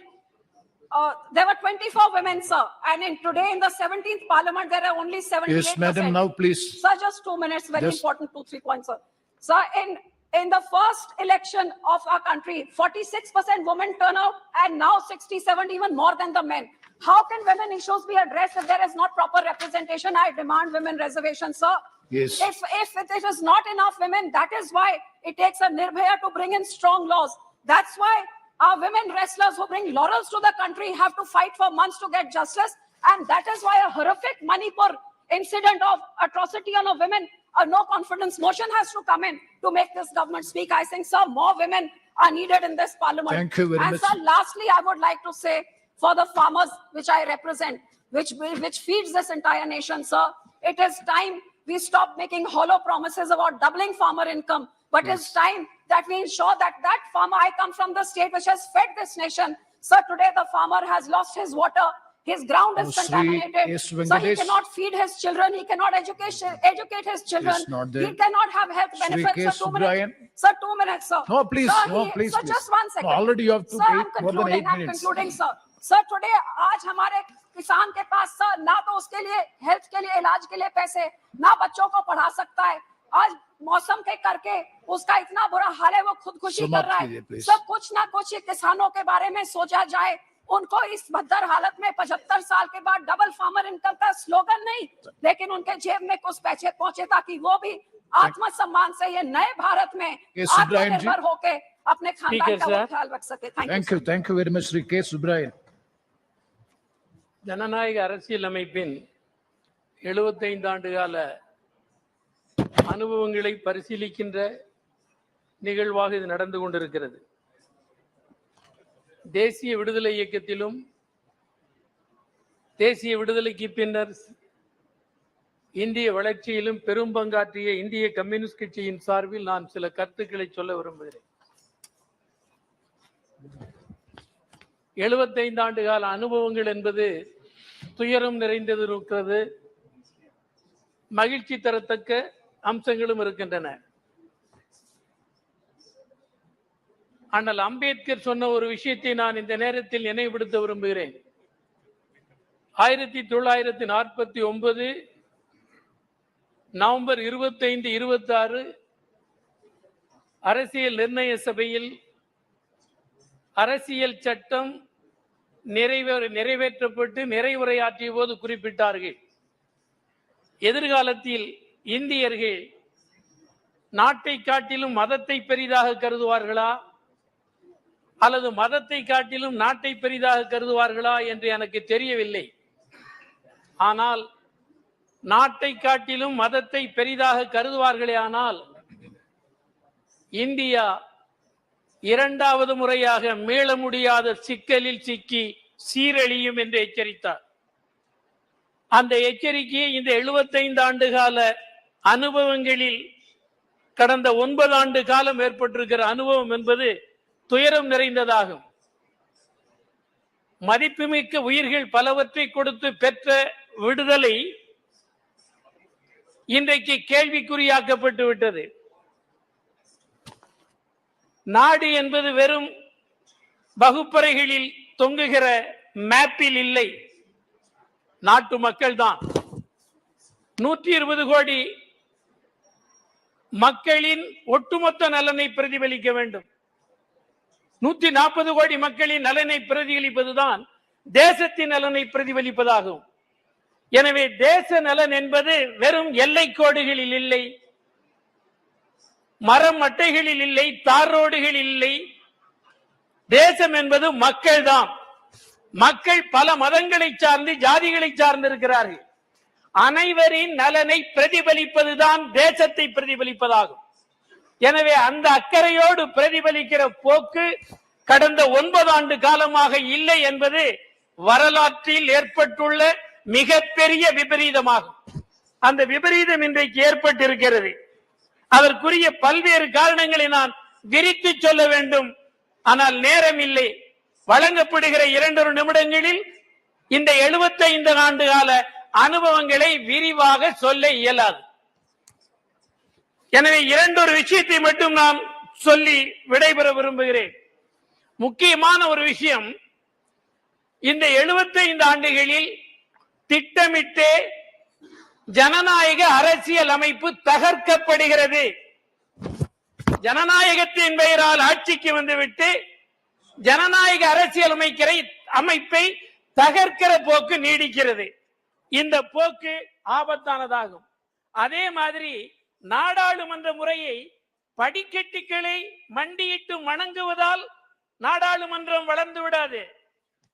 There were 24 women, sir. And today in the 17th parliament, there are only 78%. Yes, madam, now please. Sir, just 2 minutes, very important, 2-3 points, sir. Sir, in the first election of our country, 46% women turnout, and now 67, even more than the men. How can women issues be addressed if there is not proper representation? I demand women reservation, sir. Yes. If it is not enough women, that is why it takes a Nirbhaya to bring in strong laws. That's why our women wrestlers who bring laurels to the country have to fight for months to get justice. And that is why a horrific Manipur incident of atrocity on a women, a no confidence motion has to come in to make this government speak. I think, sir, more women are needed in this parliament. Thank you very much. And sir, lastly, I would like to say, for the farmers which I represent, which feeds this entire nation, sir, it is time we stop making hollow promises about doubling farmer income. But it's time that we ensure that that farmer, I come from the state which has fed this nation. Sir, today the farmer has lost his water. His ground is Sri contaminated. S. So he Venkatesh. cannot feed his children. He cannot educate his children. Is not there. He cannot have health Sri benefits. K. Sir, 2 minutes. Subrayan. Sir, 2 minutes, sir. No, please, Sir, no, please, Sir, please. just 1 second. No, already you have to Sir, I'm take more than 8 concluding. I'm minutes. concluding, sir. Sir, today, आज हमारे किसान के पास sir ना तो उसके लिए health के लिए इलाज के लिए पैसे, ना बच्चों को पढ़ा सकता है. आज मौसम के करके उसका इतना बुरा हाल है, वो खुदकुशी कर रहा कीजिए, है. please. सब कुछ ना कुछ किसानों के बारे में सोचा जाए. उनको इस भद्दर हालत में 75 साल के बाद डबल फार्मर इनकम का स्लोगन नहीं, लेकिन उनके जेब में कुछ पैसे पहुंचे ताकि वो भी आत्मसम्मान से ये नए भारत में आत्मनिर्भर होके अपने खानदान का वो ख्याल रख सके. Thank you very much, Sri K. Subrayan. ஜனநாயக அரசியல் அமைப்பின் 75 ஆண்டு கால அனுபவங்களை பரிசீலிக்கின்ற நிகழ்வாக இது நடந்து கொண்டிருக்கிறது. தேசிய விடுதலை இயக்கத்திலும் தேசிய விடுதலைக்கு பின்னர் இந்திய வளர்ச்சியிலும் பெரும் பங்காற்றிய இந்திய கம்யூனிஸ்ட் கட்சியின் சார்பில் நான் சில கருத்துக்களை சொல்ல விரும்புகிறேன். 75 ஆண்டு கால அனுபவங்கள் என்பது துயரம் நிறைந்தது இருக்கிறது, மகிழ்ச்சி தரத்தக்க அம்சங்களும் இருக்கின்றன. ஆனால் அம்பேத்கர் சொன்ன ஒரு விஷயத்தை நான் இந்த நேரத்தில் நினைவுபடுத்த விரும்புகிறேன். 1949 நவம்பர் 25, 26 அரசியல் நிர்ணய சபையில் அரசியல் சட்டம் நிறைவேற்றப்பட்டு நிறைவுரையாற்றிய போது குறிப்பிட்டார்கள், எதிர்காலத்தில் இந்தியர்கள் நாட்டை காட்டிலும் மதத்தை பெரிதாக கருதுவார்களா அல்லது மதத்தை காட்டிலும் நாட்டை பெரிதாக கருதுவார்களா என்று எனக்கு தெரியவில்லை. ஆனால் நாட்டை காட்டிலும் மதத்தை பெரிதாக கருதுவார்களே ஆனால் இந்தியா இரண்டாவது முறையாக மீள முடியாத சிக்கலில் சிக்கி சீரழியும் என்று எச்சரித்தார். அந்த எச்சரிக்கையை இந்த 75 ஆண்டு கால அனுபவங்களில் கடந்த 9 ஆண்டு காலம் ஏற்பட்டிருக்கிற அனுபவம் என்பது துயரம் நிறைந்ததாகும். மதிப்புமிக்க உயிர்கள் பலவற்றை கொடுத்து பெற்ற விடுதலை இன்றைக்கு கேள்விக்குறியாக்கப்பட்டு விட்டது. நாடு என்பது வெறும் வகுப்பறைகளில் தொங்குகிற மேப்பில் இல்லை, நாட்டு மக்கள் தான். 120 கோடி மக்களின் ஒட்டுமொத்த நலனை பிரதிபலிக்க வேண்டும். 140 கோடி மக்களின் நலனை பிரதிபலிப்பதுதான் தேசத்தின் நலனை பிரதிபலிப்பதாகும். எனவே தேச நலன் என்பது வெறும் எல்லை கோடுகளில் இல்லை, மரம் அட்டைகளில் இல்லை, தார் ரோடுகளில் இல்லை. தேசம் என்பது மக்கள் தான். மக்கள் பல மதங்களை சார்ந்து ஜாதிகளை சார்ந்து இருக்கிறார்கள். அனைவரின் நலனை பிரதிபலிப்பதுதான் தேசத்தை பிரதிபலிப்பதாகும். எனவே அந்த அக்கறையோடு பிரதிபலிக்கிற போக்கு கடந்த 9 ஆண்டு காலமாக இல்லை என்பது வரலாற்றில் ஏற்பட்டுள்ள மிகப்பெரிய விபரீதமாகும். அந்த விபரீதம் இன்றைக்கு ஏற்பட்டிருக்கிறது. அதற்குரிய பல்வேறு காரணங்களை நான் விரித்து சொல்ல வேண்டும், ஆனால் நேரம் இல்லை. வழங்கப்படுகிற 2 நிமிடங்களில் இந்த 75 ஆண்டு கால அனுபவங்களை விரிவாக சொல்ல இயலாது. எனவே 2 விஷயத்தை மட்டும் நான் சொல்லி விடைபெற விரும்புகிறேன். முக்கியமான ஒரு விஷயம், இந்த 75 ஆண்டுகளில் திட்டமிட்டு ஜனநாயக அரசியல் அமைப்பு தகர்க்கப்படுகிறது. ஜனநாயகத்தின் பெயரால் ஆட்சிக்கு வந்துவிட்டு ஜனநாயக அரசியல் அமைப்பை தகர்க்கிற போக்கு நீடிக்கிறது. இந்த போக்கு ஆபத்தானதாகும். அதே மாதிரி நாடாளுமன்ற முறையை படிக்கட்டுகளை மண்டியிட்டு வணங்குவதால் நாடாளுமன்றம் வளர்ந்து விடாது.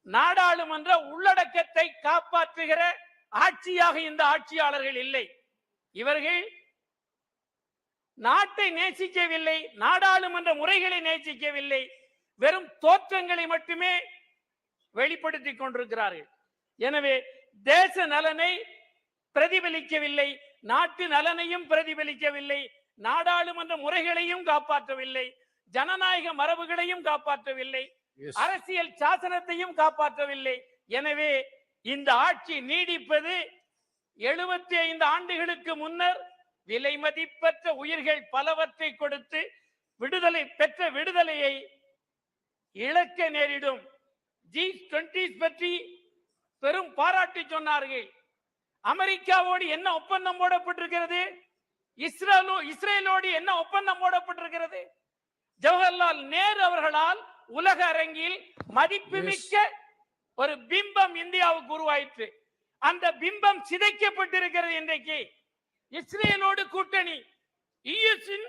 நாடாளுமன்ற உள்ளடக்கத்தை காப்பாற்றுகிற ஆட்சியாக இந்த ஆட்சியாளர்கள் இல்லை. இவர்கள் நாட்டை நேசிக்கவில்லை, நாடாளுமன்ற முறைகளை நேசிக்கவில்லை, வெறும் தோற்றங்களை மட்டுமே வெளிப்படுத்திக் கொண்டிருக்கிறார்கள். எனவே தேச நலனை பிரதிபலிக்கவில்லை, நாட்டு நலனையும் பிரதிபலிக்கவில்லை, நாடாளுமன்ற முறைகளையும் காப்பாற்றவில்லை, ஜனநாயக மரபுகளையும் காப்பாற்றவில்லை, அரசியல் சாசனத்தையும் காப்பாற்றவில்லை. எனவே இந்த ஆட்சி நீடிப்பது 75 ஆண்டுகளுக்கு முன்னர் விலை மதிப்பற்ற உயிர்கள் பலவற்றை கொடுத்து விடுதலை பெற்ற விடுதலையை இழக்க நேரிடும். G20 பற்றி பெரும் பாராட்டி சொன்னார்கள். அமெரிக்காவோடு என்ன ஒப்பந்தம் போடப்பட்டிருக்கிறது? இஸ்ரேலோடு என்ன ஒப்பந்தம் போடப்பட்டிருக்கிறது? ஜவஹர்லால் நேரு அவர்களால் உலக அரங்கில் மதிப்புமிக்க ஒரு பிம்பம் இந்தியாவுக்கு உருவாயிற்று. அந்த பிம்பம் சிதைக்கப்பட்டிருக்கிறது. இன்றைக்கு இஸ்ரேலோடு கூட்டணி யுஎஸ்இன்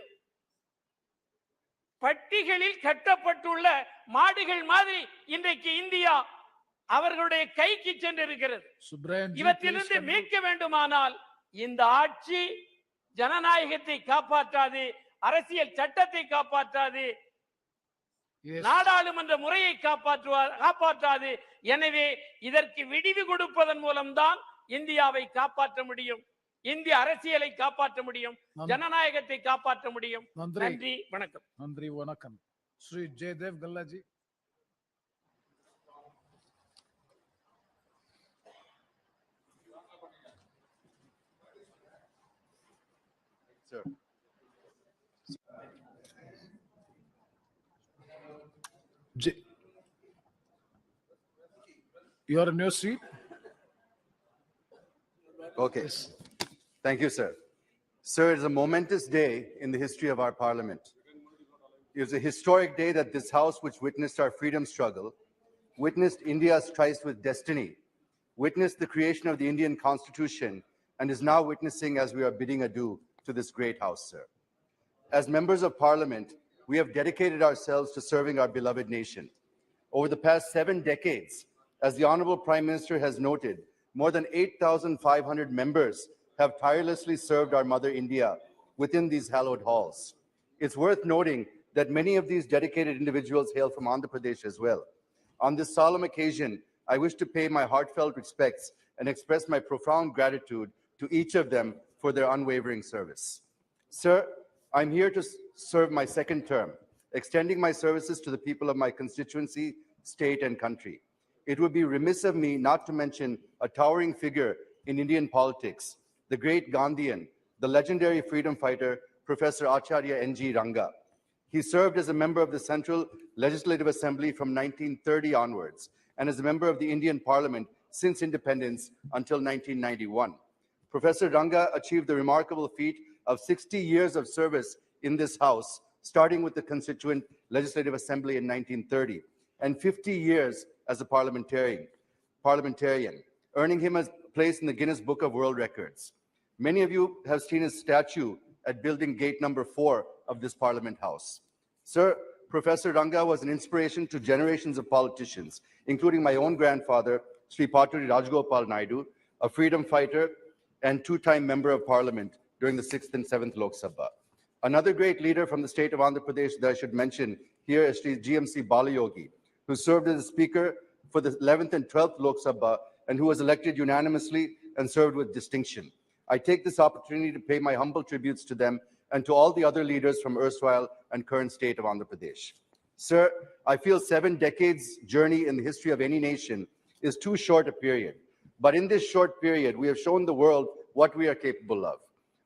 பட்டிகளில் கட்டப்பட்டுள்ள மாடுகள் மாதிரி இன்றைக்கு இந்தியா அவர்களுடைய கைக்கு சென்றிருக்கிறது. இவற்றிலிருந்து மீட்க வேண்டுமானால் இந்த ஆட்சி ஜனநாயகத்தை காப்பாற்றாது, அரசியல் சட்டத்தை காப்பாற்றாது, நாடாளுமன்ற முறையை காப்பாற்றாது. எனவே இதற்கு விடிவு கொடுப்பதன் மூலம்தான் இந்தியாவை காப்பாற்ற முடியும், இந்திய அரசியலை காப்பாற்ற முடியும், ஜனநாயகத்தை காப்பாற்ற முடியும். நன்றி, வணக்கம். நன்றி, வணக்கம். Sri Jayadev கல்லாஜி. Sir. You are in your seat. Okay. Thank you, sir. Sir, it is a momentous day in the history of our parliament. It was a historic day that this House, which witnessed our freedom struggle, witnessed India's tryst with destiny, witnessed the creation of the Indian Constitution, and is now witnessing as we are bidding adieu to this great House, sir. As members of parliament, we have dedicated ourselves to serving our beloved nation. Over the past 7 decades, as the Honorable Prime Minister has noted, more than 8,500 members have tirelessly served our mother India within these hallowed halls. It's worth noting that many of these dedicated individuals hail from Andhra Pradesh as well. On this solemn occasion, I wish to pay my heartfelt respects and express my profound gratitude to each of them for their unwavering service. Sir, I'm here to serve my second term, extending my services to the people of my constituency, state, and country. It would be remiss of me not to mention a towering figure in Indian politics, the great Gandhian, the legendary freedom fighter, Professor Acharya N.G. Ranga. He served as a member of the Central Legislative Assembly from 1930 onwards, and as a member of the Indian Parliament since independence until 1991. Professor Ranga achieved the remarkable feat of 60 years of service in this House, starting with the Constituent Legislative Assembly in 1930, and 50 years as a parliamentarian, earning him a place in the Guinness Book of World Records. Many of you have seen his statue at Building Gate number 4 of this Parliament House. Sir, Professor Ranga was an inspiration to generations of politicians, including my own grandfather, Sri Paturi Rajgopal Naidu, a freedom fighter and 2-time member of Parliament during the 6th and 7th Lok Sabha. Another great leader from the state of Andhra Pradesh that I should mention here is Sri GMC Balayogi, who served as a speaker for the 11th and 12th Lok Sabha and who was elected unanimously and served with distinction. I take this opportunity to pay my humble tributes to them and to all the other leaders from erstwhile and current state of Andhra Pradesh. Sir, I feel 7 decades journey in the history of any nation is too short a period. But in this short period, we have shown the world what we are capable of.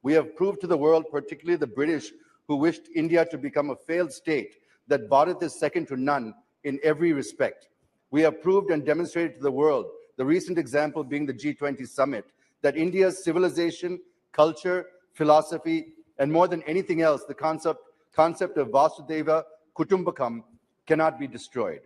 We have proved to the world, particularly the British, who wished India to become a failed state, that Bharat is second to none in every respect. We have proved and demonstrated to the world, the recent example being the G20 summit, that India's civilization, culture, philosophy, and more than anything else, the concept of Vasudhaiva Kutumbakam cannot be destroyed.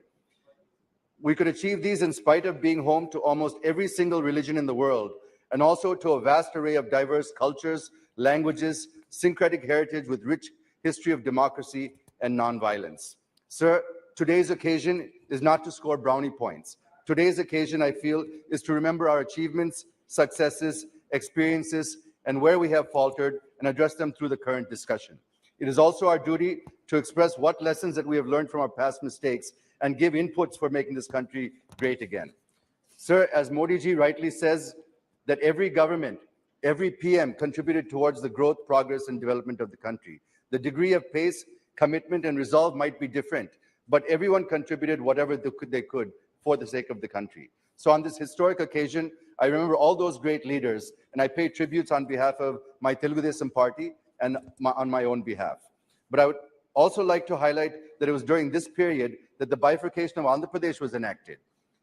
We could achieve these in spite of being home to almost every single religion in the world, and also to a vast array of diverse cultures, languages, syncretic heritage with rich history of democracy and nonviolence. Sir, today's occasion is not to score brownie points. Today's occasion, I feel, is to remember our achievements, successes, experiences, and where we have faltered, and address them through the current discussion. It is also our duty to express what lessons that we have learned from our past mistakes and give inputs for making this country great again. Sir, as Modi ji rightly says, that every government Every PM contributed towards the growth, progress, and development of the country. The degree of pace, commitment, and resolve might be different, but everyone contributed whatever they could for the sake of the country. So on this historic occasion, I remember all those great leaders, and I pay tributes on behalf of my Telugu Desam party and on my own behalf. But I would also like to highlight that it was during this period that the bifurcation of Andhra Pradesh was enacted.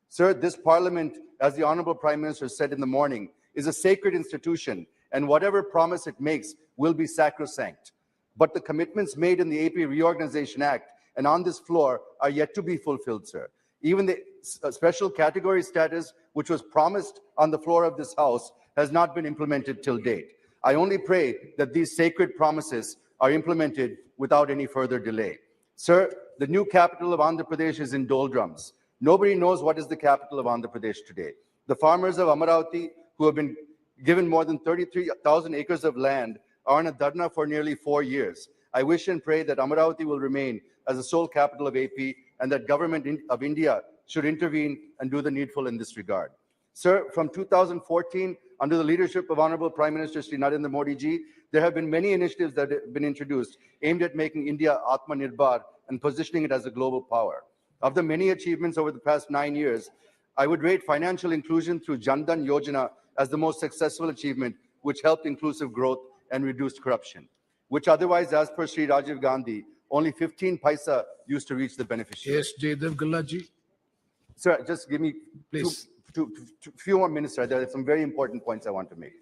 Sir, this parliament, as the Honorable Prime Minister said in the morning, is a sacred institution, and whatever promise it makes will be sacrosanct. But the commitments made in the AP Reorganization Act and on this floor are yet to be fulfilled, sir. Even the special category status, which was promised on the floor of this House, has not been implemented till date. I only pray that these sacred promises are implemented without any further delay. Sir, the new capital of Andhra Pradesh is in doldrums. Nobody knows what is the capital of Andhra Pradesh today. The farmers of Amaravati, who have been given more than 33,000 acres of land, are on a dharna for nearly 4 years. I wish and pray that Amaravati will remain as the sole capital of AP and that government of India should intervene and do the needful in this regard. Sir, from 2014, under the leadership of Honorable Prime Minister Shri Narendra Modi ji, there have been many initiatives that have been introduced aimed at making India Atmanirbhar and positioning it as a global power. Of the many achievements over the past 9 years, I would rate financial inclusion through Jan Dhan Yojana as the most successful achievement, which helped inclusive growth and reduced corruption, which otherwise, as per Sri Rajiv Gandhi, only 15 paisa used to reach the beneficiary. Yes, Jaydev Gallaji. Sir, just give me Please. few more minutes, sir. There are some very important points I want to make.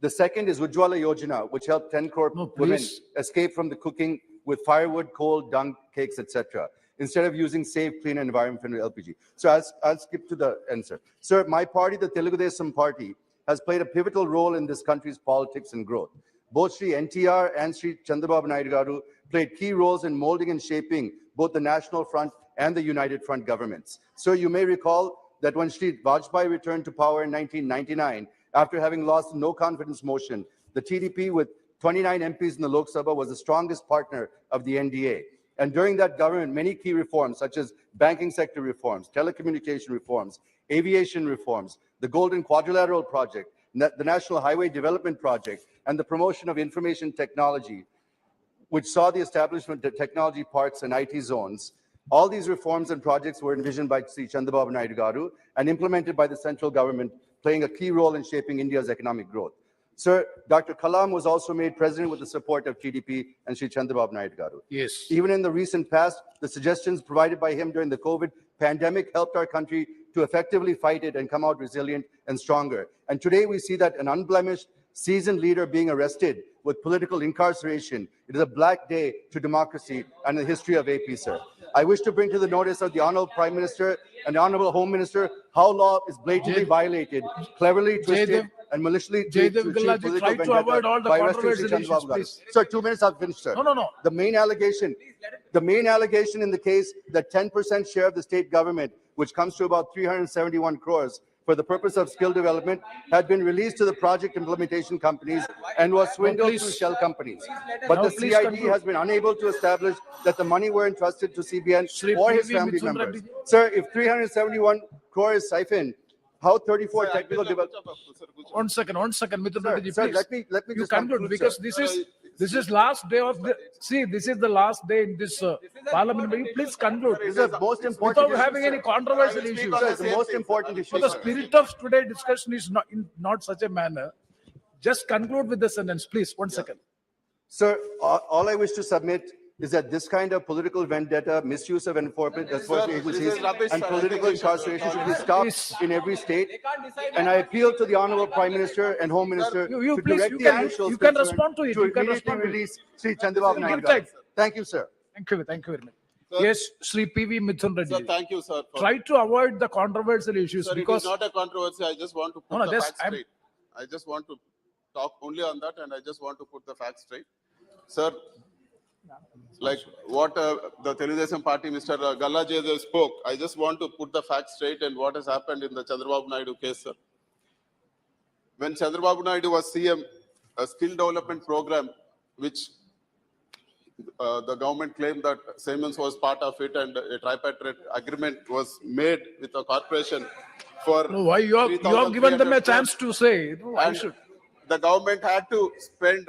The second is Ujjwala Yojana, which helped 10 crore women escape from the cooking with firewood, coal, dung, cakes, etc., instead of using safe, clean environment for LPG. So I'll skip to the answer. Sir, my party, the Telugu Desam Party, has played a pivotal role in this country's politics and growth. Both Sri NTR and Sri Chandrababu Naidu Garu played key roles in molding and shaping both the National Front and the United Front governments. Sir, you may recall that when Sri Vajpayee returned to power in 1999, after having lost the no confidence motion, the TDP with 29 MPs in the Lok Sabha was the strongest partner of the NDA. And during that government, many key reforms, such as banking sector reforms, telecommunication reforms, aviation reforms, the Golden Quadrilateral Project, the National Highway Development Project, and the promotion of information technology, which saw the establishment of technology parks and IT zones. All these reforms and projects were envisioned by Sri Chandrababu Naidu Garu and implemented by the central government, playing a key role in shaping India's economic growth. Sir, Dr. Kalam was also made president with the support of TDP and Sri Chandrababu Naidu Garu. Yes. Even in the recent past, the suggestions provided by him during the COVID pandemic helped our country to effectively fight it and come out resilient and stronger. And today we see that an unblemished, seasoned leader being arrested with political incarceration. It is a black day to democracy and the history of AP, sir. I wish to bring to the notice of the Honorable Prime Minister and the Honorable Home Minister how law is blatantly violated, cleverly twisted, and maliciously Jaydev Gallaji, try to avoid all the controversial issues, please. Sir, 2 minutes, I'll finish, sir. No. The main allegation in the case that 10% share of the state government, which comes to about 371 crores, for the purpose of skill development, had been released to the project implementation companies and was swindled through shell companies. But the CID has been unable to establish that the money were entrusted to CBN or his family members. Sir, if 371 crore is siphoned, how 34 technical development? One second, Mithun Reddy, Sir, please. let me You just conclude, because this is last day of the, this is the last day in this parliament meeting. Please conclude. This is the most important Without having any controversial issues. Sir, it's the most important issue. So the sir. spirit of today's discussion is not such a manner. Just conclude with the sentence, please. 1 second. Sir, all I wish to submit is that this kind of political vendetta, misuse of enforcement agencies, and political incarceration should be stopped in every state. And I appeal to the Honorable Prime Minister and Home Minister to direct the officials you can concerned respond to it. to You can immediately respond to it. release Sri Chandrababu Naidu Garu. Thank you, sir. Thank you very much. Yes, Sri PV Mithun Reddy. Sir, thank you, sir. Try to avoid the controversial issues, Sir, because it is not a controversy. I just want to put the facts straight. I just want to talk only on that, and I just want to put the facts straight. Sir, like what the Telugu Desam Party, Mr. Gallaji spoke, I just want to put the facts straight and what has happened in the Chandrababu Naidu case, sir. When Chandrababu Naidu was CM, a skill development program, which the government claimed that Siemens was part of it, and a tripartite agreement was made with the corporation for. No, why you have given them a chance to say? No, I should. the government had to spend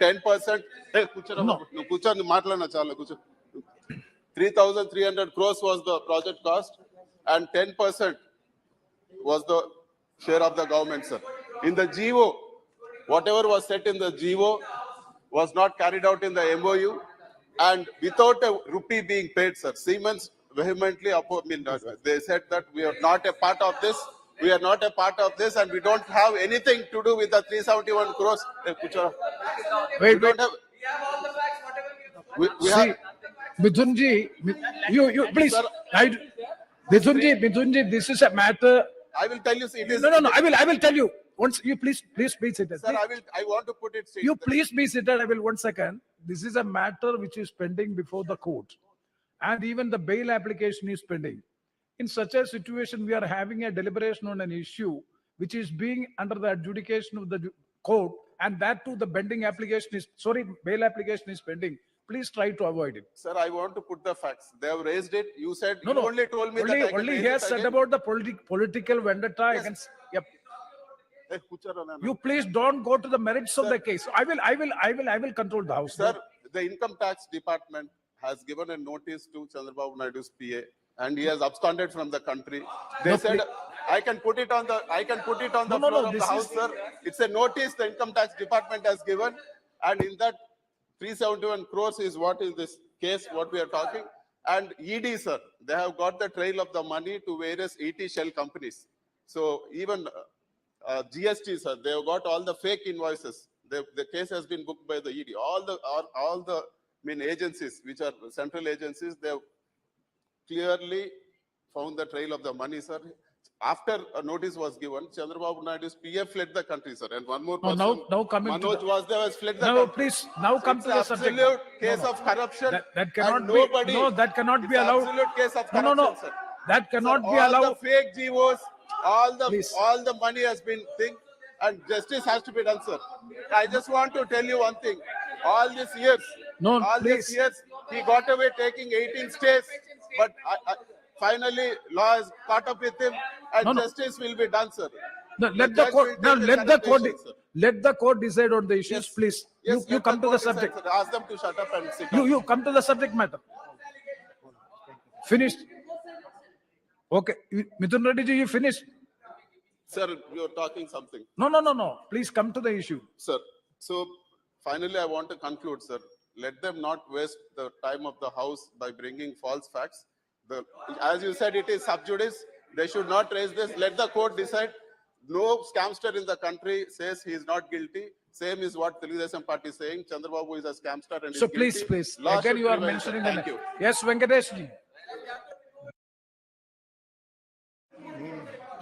10%. Hey, కూర్చోండి మాట్లాడినా చాలా కూర్చో. 3,300 crores was the project cost, and 10% was the share of the government, sir. In the GO, whatever was set in the GO was not carried out in the MOU, and without a rupee being paid, sir. Siemens vehemently they said that we are not a part of this. We are not a part of this, and we don't have anything to do with the 371 crores. Wait. Don't have. We See, have. Mithunji, you please. Sir, Mithunji, this is a matter. I will tell you. It is. No. I will tell you. Once you please be seated. Sir, I want to put it straight. You please be seated. I will 1 second. This is a matter which is pending before the court, and even the bail application is pending. In such a situation, we are having a deliberation on an issue which is being under the adjudication of the court, and that too the bail application is pending. Please try to avoid it. Sir, I want to put the facts. They have raised it. You said No. you only told me that I can Only raise he has it said again. about the political vendetta Yes. against. Yep. Hey, Kuchara, You please don't go to the merits of the case. I will control the house. Sir, the income tax department has given a notice to Chandrababu Naidu's PA, and he has absconded from the country. They No, said, I can put it on the floor of the house, sir. It's a notice the income tax department has given, and in that 371 crores is what is this case, what we are talking. And ED, sir, they have got the trail of the money to various ET shell companies. So even GST, sir, they have got all the fake invoices. The case has been booked by the ED. All the agencies, which are central agencies, they have clearly found the trail of the money, sir. After a notice was given, Chandrababu Naidu's PA fled the country, sir. And one more person, now coming to Manoj Vasdeva has fled the No, country. please, now come to the subject. Absolute case of corruption. That cannot and be. nobody, No, that cannot be it's allowed. Absolute case of No. corruption, sir. That cannot Sir, be all allowed. the fake GOs, Please. all the money has been thing, and justice has to be done, sir. I just want to tell you one thing. All these years, Please. he got away taking 18 states, but finally law has caught up with him, and No. justice will be done, sir. No, let the judge court. will Now take let the court. recommendation, sir. Let the court decide on the issues, Yes. please. Yes, You let come to the court decide, subject. sir. Ask them to shut up and sit down. You come to the subject matter. Finished. Okay, Mithun Reddy ji, you finished. Sir, you're talking something. No. Please come to the issue. Sir, so finally, I want to conclude, sir. Let them not waste the time of the house by bringing false facts. As you said, it is sub judice. They should not raise this. Let the court decide. No scamster in the country says he is not guilty. Same is what Telugudesam party is saying. Chandrababu is a scamster and So is please. guilty. Law Again, should you are prevail, sir. mentioning Thank the you. Yes, Venkatesh ji.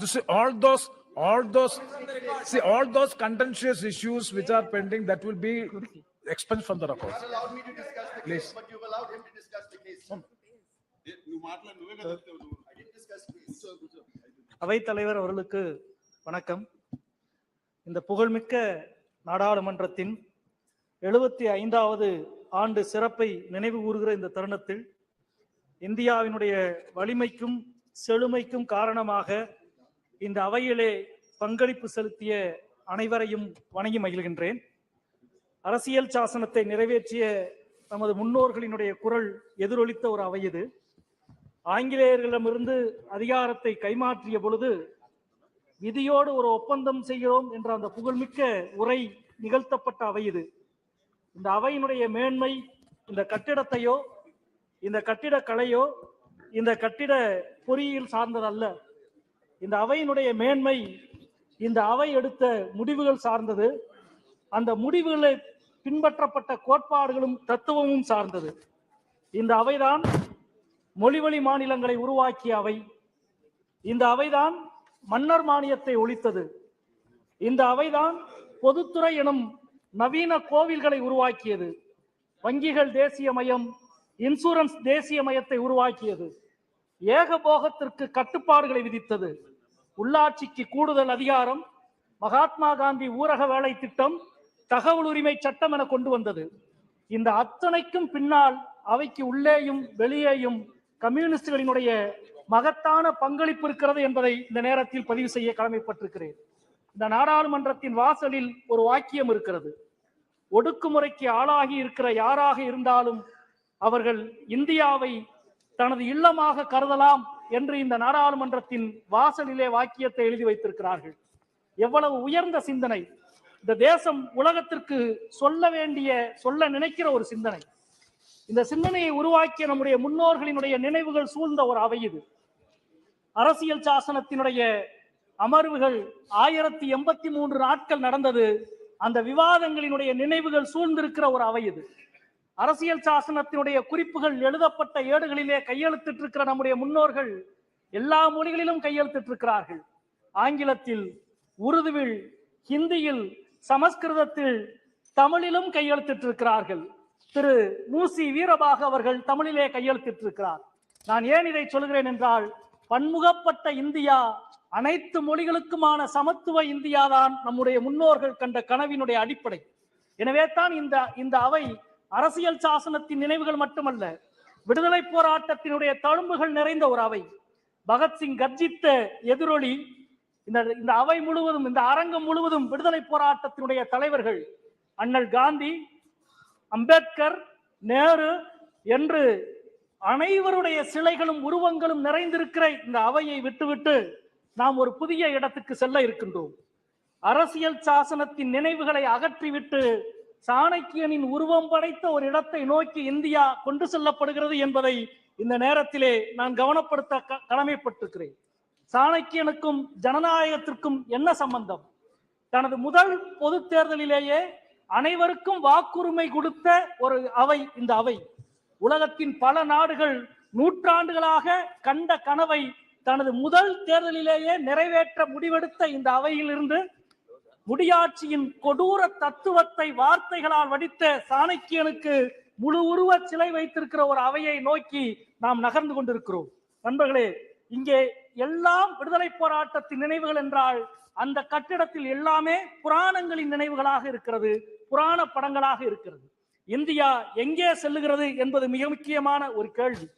You see, all those contentious issues which are pending, that will be expunged from the record. Allowed me to discuss the Please. case, but you've allowed him to discuss the case. I didn't discuss the case. அவைத்தலைவர் அவர்களுக்கு வணக்கம். இந்த புகழ்மிக்க நாடாளுமன்றத்தின் 75வது ஆண்டு சிறப்பை நினைவு கூறுகிற இந்த தருணத்தில் இந்தியாவினுடைய வலிமைக்கும் செழுமைக்கும் காரணமாக இந்த அவையிலே பங்களிப்பு செலுத்திய அனைவரையும் வணங்கி மகிழ்கின்றேன். அரசியல் சாசனத்தை நிறைவேற்றிய நமது முன்னோர்களினுடைய குரல் எதிரொலித்த ஒரு அவை இது. ஆங்கிலேயர்களிடமிருந்து அதிகாரத்தை கைமாற்றிய பொழுது விதியோடு ஒரு ஒப்பந்தம் செய்கிறோம் என்ற அந்த புகழ்மிக்க உரை நிகழ்த்தப்பட்ட அவை இது. இந்த அவையினுடைய மேன்மை இந்த கட்டிடத்தையோ இந்த கட்டிடக்கலையோ இந்த கட்டிட பொறியியல் சார்ந்ததல்ல. இந்த அவையினுடைய மேன்மை இந்த அவை எடுத்த முடிவுகள் சார்ந்தது. அந்த முடிவுகளை பின்பற்றப்பட்ட கோட்பாடுகளும் தத்துவமும் சார்ந்தது. இந்த அவைதான் மொழிவழி மாநிலங்களை உருவாக்கிய அவை. இந்த அவைதான் மன்னர் மானியத்தை ஒழித்தது. இந்த அவைதான் பொதுத்துறை எனும் நவீன கோவில்களை உருவாக்கியது. வங்கிகள் தேசியமயம், இன்சூரன்ஸ் தேசியமயத்தை உருவாக்கியது. ஏகபோகத்திற்கு கட்டுப்பாடுகளை விதித்தது. உள்ளாட்சிக்கு கூடுதல் அதிகாரம், மகாத்மா காந்தி ஊரக வேலை திட்டம், தகவல் உரிமை சட்டம் என கொண்டு வந்தது. இந்த அத்தனைக்கும் பின்னால் அவைக்கு உள்ளேயும் வெளியேயும் கம்யூனிஸ்டுகளினுடைய மகத்தான பங்களிப்பு இருக்கிறது என்பதை இந்த நேரத்தில் பதிவு செய்ய கடமைப்பட்டிருக்கிறேன். இந்த நாடாளுமன்றத்தின் வாசலில் ஒரு வாக்கியம் இருக்கிறது. ஒடுக்குமுறைக்கு ஆளாகி இருக்கிற யாராக இருந்தாலும் அவர்கள் இந்தியாவை தனது இல்லமாக கருதலாம் என்று இந்த நாடாளுமன்றத்தின் வாசலிலே வாக்கியத்தை எழுதி வைத்திருக்கிறார்கள். எவ்வளவு உயர்ந்த சிந்தனை! இந்த தேசம் உலகத்திற்கு சொல்ல நினைக்கிற ஒரு சிந்தனை. இந்த சிந்தனையை உருவாக்கிய நம்முடைய முன்னோர்களினுடைய நினைவுகள் சூழ்ந்த ஒரு அவை இது. அரசியல் சாசனத்தினுடைய அமர்வுகள் 1083 நாட்கள் நடந்தது. அந்த விவாதங்களினுடைய நினைவுகள் சூழ்ந்திருக்கிற ஒரு அவை இது. அரசியல் சாசனத்தினுடைய குறிப்புகள் எழுதப்பட்ட ஏடுகளிலே கையெழுத்திட்டிருக்கிற நம்முடைய முன்னோர்கள் எல்லா மொழிகளிலும் கையெழுத்திட்டிருக்கிறார்கள். ஆங்கிலத்தில், உருதுவில், ஹிந்தியில், சமஸ்கிருதத்தில், தமிழிலும் கையெழுத்திட்டிருக்கிறார்கள். திரு மூசி வீரபாக அவர்கள் தமிழிலே கையெழுத்திட்டிருக்கிறார். நான் ஏன் இதை சொல்கிறேன் என்றால், பன்முகப்பட்ட இந்தியா, அனைத்து மொழிகளுக்குமான சமத்துவ இந்தியாதான் நம்முடைய முன்னோர்கள் கண்ட கனவினுடைய அடிப்படை. எனவே தான் இந்த அவை அரசியல் சாசனத்தின் நினைவுகள் மட்டுமல்ல, விடுதலை போராட்டத்தினுடைய தழும்புகள் நிறைந்த ஒரு அவை. பகத்சிங் கர்ஜித்த எதிரொலி. இந்த அவை முழுவதும், இந்த அரங்கம் முழுவதும் விடுதலை போராட்டத்தினுடைய தலைவர்கள் அண்ணல் காந்தி, அம்பேத்கர், நேரு என்று அனைவருடைய சிலைகளும் உருவங்களும் நிறைந்திருக்கிற இந்த அவையை விட்டுவிட்டு நாம் ஒரு புதிய இடத்துக்கு செல்ல இருக்கின்றோம். அரசியல் சாசனத்தின் நினைவுகளை அகற்றிவிட்டு சாணக்கியனின் உருவம் படைத்த ஒரு இடத்தை நோக்கி இந்தியா கொண்டு செல்லப்படுகிறது என்பதை இந்த நேரத்திலே நான் கவனப்படுத்த கடமைப்பட்டிருக்கிறேன். சாணக்கியனுக்கும் ஜனநாயகத்திற்கும் என்ன சம்பந்தம்? தனது முதல் பொது தேர்தலிலேயே அனைவருக்கும் வாக்குரிமை கொடுத்த ஒரு அவை இந்த அவை. உலகத்தின் பல நாடுகள் நூற்றாண்டுகளாக கண்ட கனவை தனது முதல் தேர்தலிலேயே நிறைவேற்ற முடிவெடுத்த இந்த அவையிலிருந்து முடியாட்சியின் கொடூர தத்துவத்தை வார்த்தைகளால் வடித்த சாணக்கியனுக்கு முழு உருவ சிலை வைத்திருக்கிற ஒரு அவையை நோக்கி நாம் நகர்ந்து கொண்டிருக்கிறோம். நண்பர்களே, இங்கே எல்லாம் விடுதலை போராட்டத்தின் நினைவுகள் என்றால் அந்த கட்டிடத்தில் எல்லாமே புராணங்களின் நினைவுகளாக இருக்கிறது, புராண படங்களாக இருக்கிறது. இந்தியா எங்கே செல்லுகிறது என்பது மிக முக்கியமான ஒரு கேள்வி.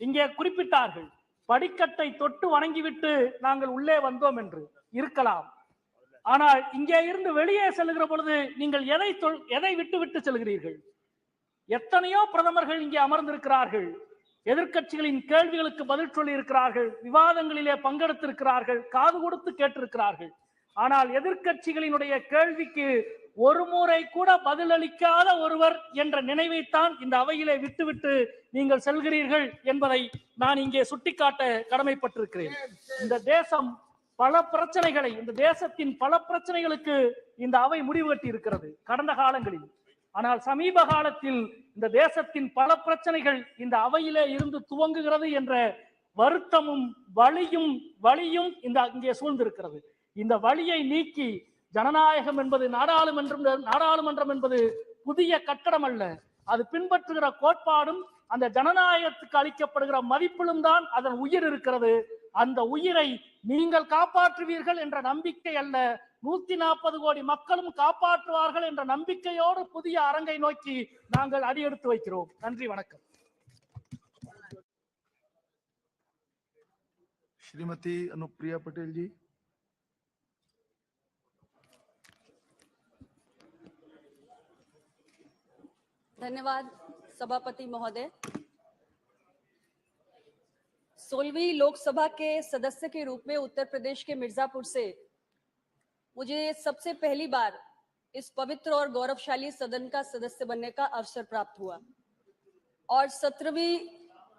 இங்கே குறிப்பிட்டார்கள், படிக்கட்டை தொட்டு வணங்கிவிட்டு நாங்கள் உள்ளே வந்தோம் என்று. இருக்கலாம். ஆனால் இங்கே இருந்து வெளியே செல்லுகிற பொழுது நீங்கள் எதை விட்டு விட்டு செல்கிறீர்கள்? எத்தனையோ பிரதமர்கள் இங்கே அமர்ந்திருக்கிறார்கள், எதிர்க்கட்சிகளின் கேள்விகளுக்கு பதில் சொல்லி இருக்கிறார்கள், விவாதங்களிலே பங்கெடுத்திருக்கிறார்கள், காது கொடுத்து கேட்டிருக்கிறார்கள். ஆனால் எதிர்க்கட்சிகளினுடைய கேள்விக்கு ஒரு முறை கூட பதிலளிக்காத ஒருவர் என்ற நினைவைத்தான் இந்த அவையிலே விட்டுவிட்டு நீங்கள் செல்கிறீர்கள் என்பதை நான் இங்கே சுட்டிக்காட்ட கடமைப்பட்டிருக்கிறேன். இந்த தேசம் பல பிரச்சனைகளை, இந்த தேசத்தின் பல பிரச்சனைகளுக்கு இந்த அவை முடிவு கட்டி இருக்கிறது கடந்த காலங்களில். ஆனால் சமீப காலத்தில் இந்த தேசத்தின் பல பிரச்சனைகள் இந்த அவையிலே இருந்து துவங்குகிறது என்ற வருத்தமும் வலியும் இங்கே சூழ்ந்திருக்கிறது. இந்த வலியை நீக்கி ஜனநாயகம் என்பது நாடாளுமன்றம் என்பது புதிய கட்டடம் அல்ல, அது பின்பற்றுகிற கோட்பாடும் அந்த ஜனநாயகத்துக்கு அளிக்கப்படுகிற மதிப்பிலும் தான் அதன் உயிர் இருக்கிறது. அந்த உயிரை நீங்கள் காப்பாற்றுவீர்கள் என்ற நம்பிக்கை அல்ல, 140 கோடி மக்களும் காப்பாற்றுவார்கள் என்ற நம்பிக்கையோடு புதிய அரங்கை நோக்கி நாங்கள் அடியெடுத்து வைக்கிறோம். நன்றி, வணக்கம். श्रीमती अनुप्रिया पटेल जी। धन्यवाद सभापति महोदय। 16वीं लोकसभा के सदस्य के रूप में उत्तर प्रदेश के मिर्जापुर से मुझे सबसे पहली बार इस पवित्र और गौरवशाली सदन का सदस्य बनने का अवसर प्राप्त हुआ और 17वीं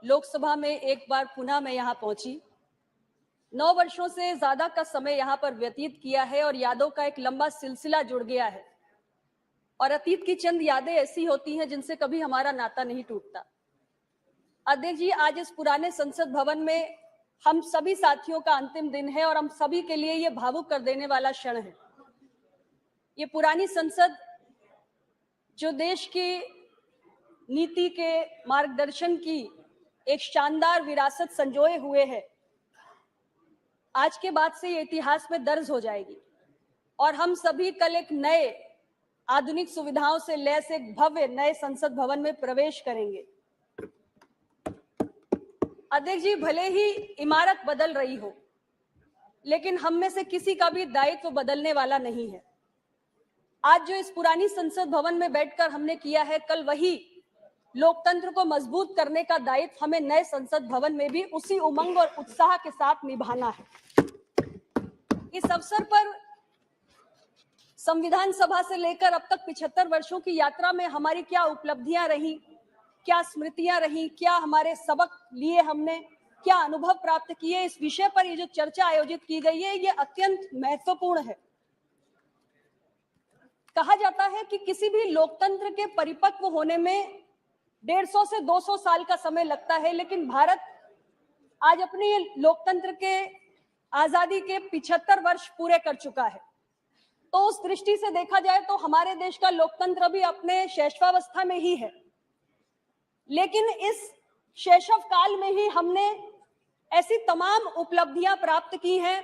लोकसभा में एक बार पुनः मैं यहाँ पहुंची। 9 वर्षों से ज्यादा का समय यहाँ पर व्यतीत किया है और यादों का एक लंबा सिलसिला जुड़ गया है और अतीत की चंद यादें ऐसी होती हैं जिनसे कभी हमारा नाता नहीं टूटता। अध्यक्ष जी, आज इस पुराने संसद भवन में हम सभी साथियों का अंतिम दिन है और हम सभी के लिए ये भावुक कर देने वाला क्षण है। ये पुरानी संसद जो देश की नीति के मार्गदर्शन की एक शानदार विरासत संजोए हुए है, आज के बाद से ये इतिहास में दर्ज हो जाएगी और हम सभी कल एक नए आधुनिक सुविधाओं से लैस एक भव्य नए संसद भवन में प्रवेश करेंगे। अध्यक्ष जी, भले ही इमारत बदल रही हो, लेकिन हम में से किसी का भी दायित्व बदलने वाला नहीं है। आज जो इस पुरानी संसद भवन में बैठकर हमने किया है, कल वही लोकतंत्र को मजबूत करने का दायित्व हमें नए संसद भवन में भी उसी उमंग और उत्साह के साथ निभाना है। इस अवसर पर संविधान सभा से लेकर अब तक 75 वर्षों की यात्रा में हमारी क्या उपलब्धियां रही, क्या स्मृतियां रही, क्या हमारे सबक लिए हमने, क्या अनुभव प्राप्त किए, इस विषय पर ये जो चर्चा आयोजित की गई है, ये अत्यंत महत्वपूर्ण है। कहा जाता है कि किसी भी लोकतंत्र के परिपक्व होने में 150 से 200 साल का समय लगता है, लेकिन भारत आज अपने लोकतंत्र के आजादी के 75 वर्ष पूरे कर चुका है। तो उस दृष्टि से देखा जाए तो हमारे देश का लोकतंत्र भी अपने शैशवावस्था में ही है, लेकिन इस शैशव काल में ही हमने ऐसी तमाम उपलब्धियां प्राप्त की हैं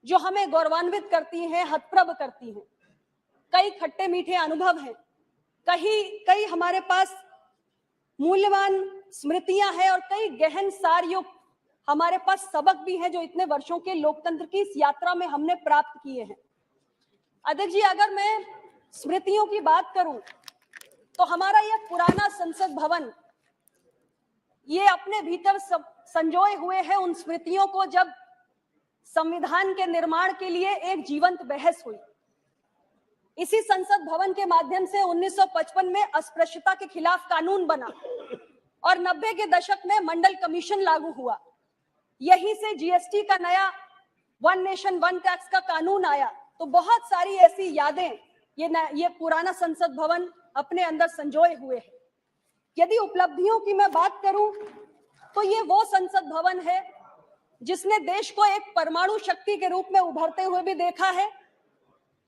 जो हमें गौरवान्वित करती हैं, हतप्रभ करती हैं। कई खट्टे मीठे अनुभव हैं, कई हमारे पास मूल्यवान स्मृतियां हैं और कई गहन सारयुक्त हमारे पास सबक भी हैं जो इतने वर्षों के लोकतंत्र की इस यात्रा में हमने प्राप्त किए हैं। अध्यक्ष जी, अगर मैं स्मृतियों की बात करूं तो हमारा यह पुराना संसद भवन ये अपने भीतर संजोए हुए है उन स्मृतियों को जब संविधान के निर्माण के लिए एक जीवंत बहस हुई। इसी संसद भवन के माध्यम से 1955 में अस्पृश्यता के खिलाफ कानून बना और 90 के दशक में मंडल कमीशन लागू हुआ। यहीं से जीएसटी का नया वन नेशन वन टैक्स का कानून आया। तो बहुत सारी ऐसी यादें ये पुराना संसद भवन अपने अंदर संजोए हुए है। यदि उपलब्धियों की मैं बात करूं तो ये वो संसद भवन है जिसने देश को एक परमाणु शक्ति के रूप में उभरते हुए भी देखा है,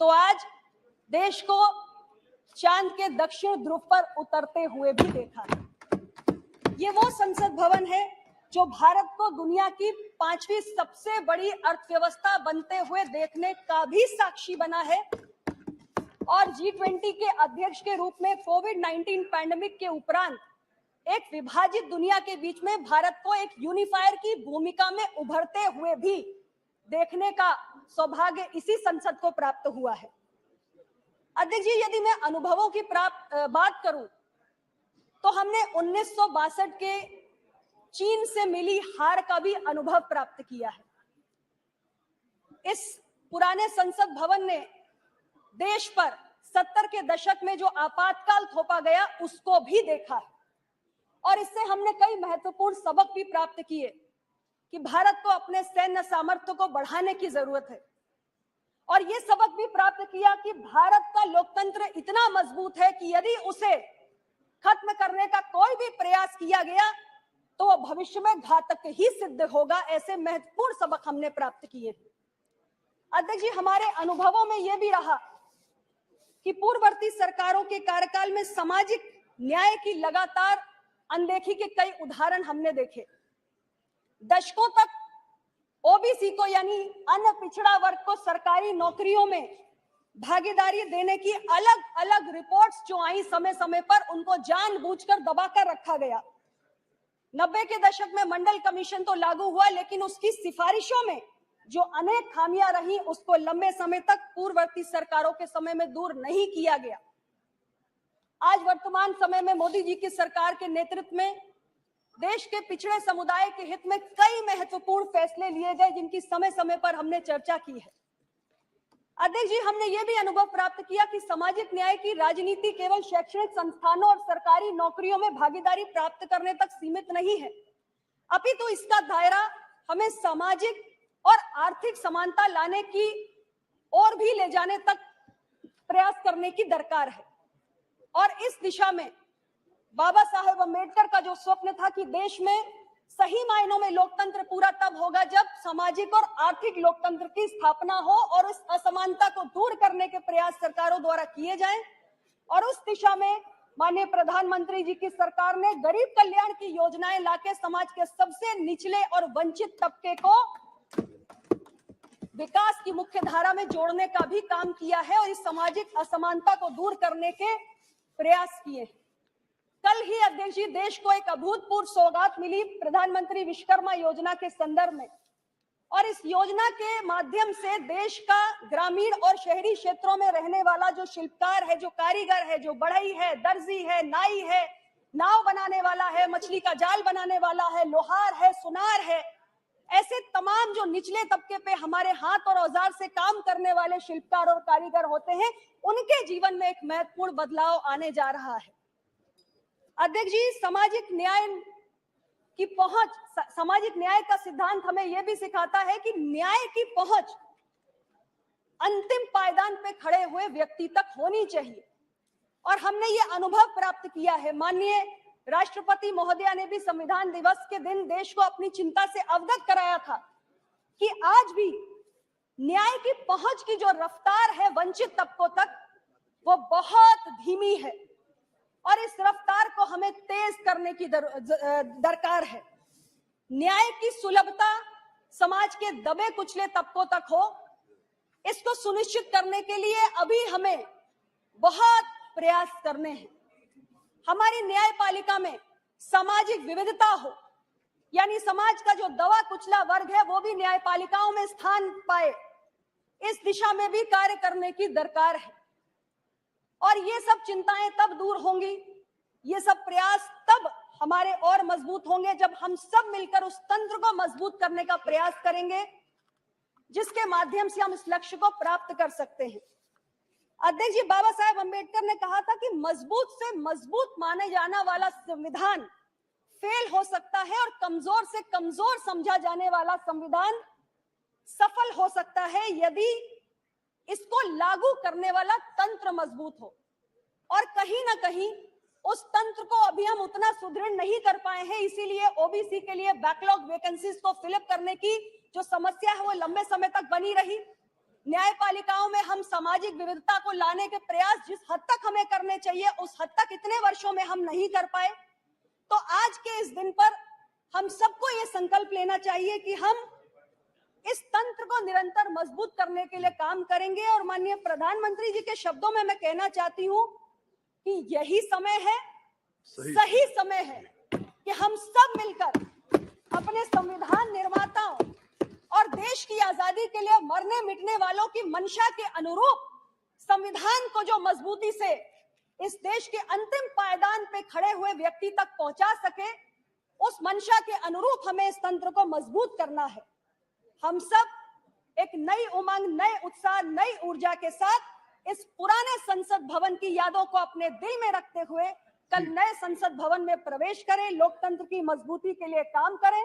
तो आज देश को चांद के दक्षिण ध्रुव पर उतरते हुए भी देखा है। ये वो संसद भवन है जो भारत को दुनिया की 5वीं सबसे बड़ी अर्थव्यवस्था बनते हुए देखने का भी साक्षी बना है और G20 के अध्यक्ष के रूप में कोविड-19 पैंडेमिक के उपरांत एक विभाजित दुनिया के बीच में भारत को एक यूनिफायर की भूमिका में उभरते हुए भी देखने का सौभाग्य इसी संसद को प्राप्त हुआ है। अध्यक्ष जी, यदि मैं अनुभवों की बात करूं तो हमने 1962 के चीन से मिली हार का भी अनुभव प्राप्त किया है। इस पुराने संसद भवन ने देश पर 70 के दशक में जो आपातकाल थोपा गया उसको भी देखा है और इससे हमने कई महत्वपूर्ण सबक भी प्राप्त किए कि भारत को अपने सैन्य सामर्थ्य को बढ़ाने की जरूरत है और ये सबक भी प्राप्त किया कि भारत का लोकतंत्र इतना मजबूत है कि यदि उसे खत्म करने का कोई भी प्रयास किया गया तो वो भविष्य में घातक ही सिद्ध होगा। ऐसे महत्वपूर्ण सबक हमने प्राप्त किए। अध्यक्ष जी, हमारे अनुभवों में यह भी रहा कि पूर्ववर्ती सरकारों के कार्यकाल में सामाजिक न्याय की लगातार अनदेखी के कई उदाहरण हमने देखे। दशकों तक ओबीसी को यानी अन्य पिछड़ा वर्ग को सरकारी नौकरियों में भागीदारी देने की अलग अलग रिपोर्ट्स जो आई समय समय पर, उनको जानबूझकर दबाकर रखा गया। 90 के दशक में मंडल कमीशन तो लागू हुआ, लेकिन उसकी सिफारिशों में जो अनेक खामियां रही उसको लंबे समय तक पूर्ववर्ती सरकारों के समय में दूर नहीं किया गया। आज वर्तमान समय में मोदी जी की सरकार के नेतृत्व में देश के पिछड़े समुदाय के हित में कई महत्वपूर्ण फैसले लिए गए जिनकी समय समय पर हमने चर्चा की है। अध्यक्ष जी, हमने ये भी अनुभव प्राप्त किया कि सामाजिक न्याय की राजनीति केवल शैक्षणिक संस्थानों और सरकारी नौकरियों में भागीदारी प्राप्त करने तक सीमित नहीं है, अपितु इसका दायरा हमें सामाजिक और आर्थिक समानता लाने की ओर भी ले जाने तक प्रयास करने की दरकार है। और इस दिशा में बाबा साहेब अम्बेडकर का जो स्वप्न था कि देश में सही मायनों में लोकतंत्र पूरा तब होगा जब सामाजिक और आर्थिक लोकतंत्र की स्थापना हो और उस असमानता को दूर करने के प्रयास सरकारों द्वारा किए जाएं, और उस दिशा में माननीय प्रधानमंत्री जी की सरकार ने गरीब कल्याण की योजनाएं लाके समाज के सबसे निचले और वंचित तबके को विकास की मुख्य धारा में जोड़ने का भी काम किया है और इस सामाजिक असमानता को दूर करने के प्रयास किए। कल ही अध्यक्ष जी, देश को एक अभूतपूर्व सौगात मिली प्रधानमंत्री विश्वकर्मा योजना के संदर्भ में, और इस योजना के माध्यम से देश का ग्रामीण और शहरी क्षेत्रों में रहने वाला जो शिल्पकार है, जो कारीगर है, जो बढ़ई है, दर्जी है, नाई है, नाव बनाने वाला है, मछली का जाल बनाने वाला है, लोहार है, सुनार है, ऐसे तमाम जो निचले तबके पे हमारे हाथ और औजार से काम करने वाले शिल्पकार और कारीगर होते हैं, उनके जीवन में एक महत्वपूर्ण बदलाव आने जा रहा है। अध्यक्ष जी, सामाजिक न्याय की पहुंच, सामाजिक न्याय का सिद्धांत हमें यह भी सिखाता है कि न्याय की पहुंच अंतिम पायदान पे खड़े हुए व्यक्ति तक होनी चाहिए, और हमने ये अनुभव प्राप्त किया है। माननीय राष्ट्रपति महोदया ने भी संविधान दिवस के दिन देश को अपनी चिंता से अवगत कराया था कि आज भी न्याय की पहुंच की जो रफ्तार है वंचित तबकों तक, वो बहुत धीमी है, और इस रफ्तार को हमें तेज करने की दरकार है। न्याय की सुलभता समाज के दबे कुचले तबकों तक हो, इसको सुनिश्चित करने के लिए अभी हमें बहुत प्रयास करने हैं। हमारी न्यायपालिका में सामाजिक विविधता हो, यानी समाज का जो दबा कुचला वर्ग है वो भी न्यायपालिकाओं में स्थान पाए, इस दिशा में भी कार्य करने की दरकार है। और ये सब चिंताएं तब दूर होंगी, ये सब प्रयास तब हमारे और मजबूत होंगे जब हम सब मिलकर उस तंत्र को मजबूत करने का प्रयास करेंगे जिसके माध्यम से हम इस लक्ष्य को प्राप्त कर सकते हैं। अध्यक्ष जी, बाबा साहेब अंबेडकर ने कहा था कि मजबूत से मजबूत माने जाना वाला संविधान फेल हो सकता है और कमजोर से कमजोर समझा जाने वाला संविधान सफल हो सकता है यदि इसको लागू करने वाला तंत्र मजबूत हो। और कहीं ना कहीं उस तंत्र को अभी हम उतना सुदृढ़ नहीं कर पाए हैं, इसीलिए ओबीसी के लिए बैकलॉग वैकेंसीज को फिलअप करने की जो समस्या है वो लंबे समय तक बनी रही। न्यायपालिकाओं में हम सामाजिक विविधता को लाने के प्रयास जिस हद तक हमें करने चाहिए उस हद तक इतने वर्षों में हम नहीं कर पाए। तो आज के इस दिन पर हम सबको ये संकल्प लेना चाहिए कि हम इस तंत्र को निरंतर मजबूत करने के लिए काम करेंगे। और माननीय प्रधानमंत्री जी के शब्दों में मैं कहना चाहती हूँ कि यही समय है, सही समय है कि हम सब मिलकर अपने संविधान निर्माताओं और देश की आजादी के लिए मरने मिटने वालों की मंशा के अनुरूप संविधान को जो मजबूती से इस देश के अंतिम पायदान पे खड़े हुए व्यक्ति तक पहुंचा सके, उस मंशा के अनुरूप हमें इस तंत्र को मजबूत करना है। हम सब एक नई उमंग, नए उत्साह, नई ऊर्जा के साथ इस पुराने संसद भवन की यादों को अपने दिल में रखते हुए कल नए संसद भवन में प्रवेश करें, लोकतंत्र की मजबूती के लिए काम करें।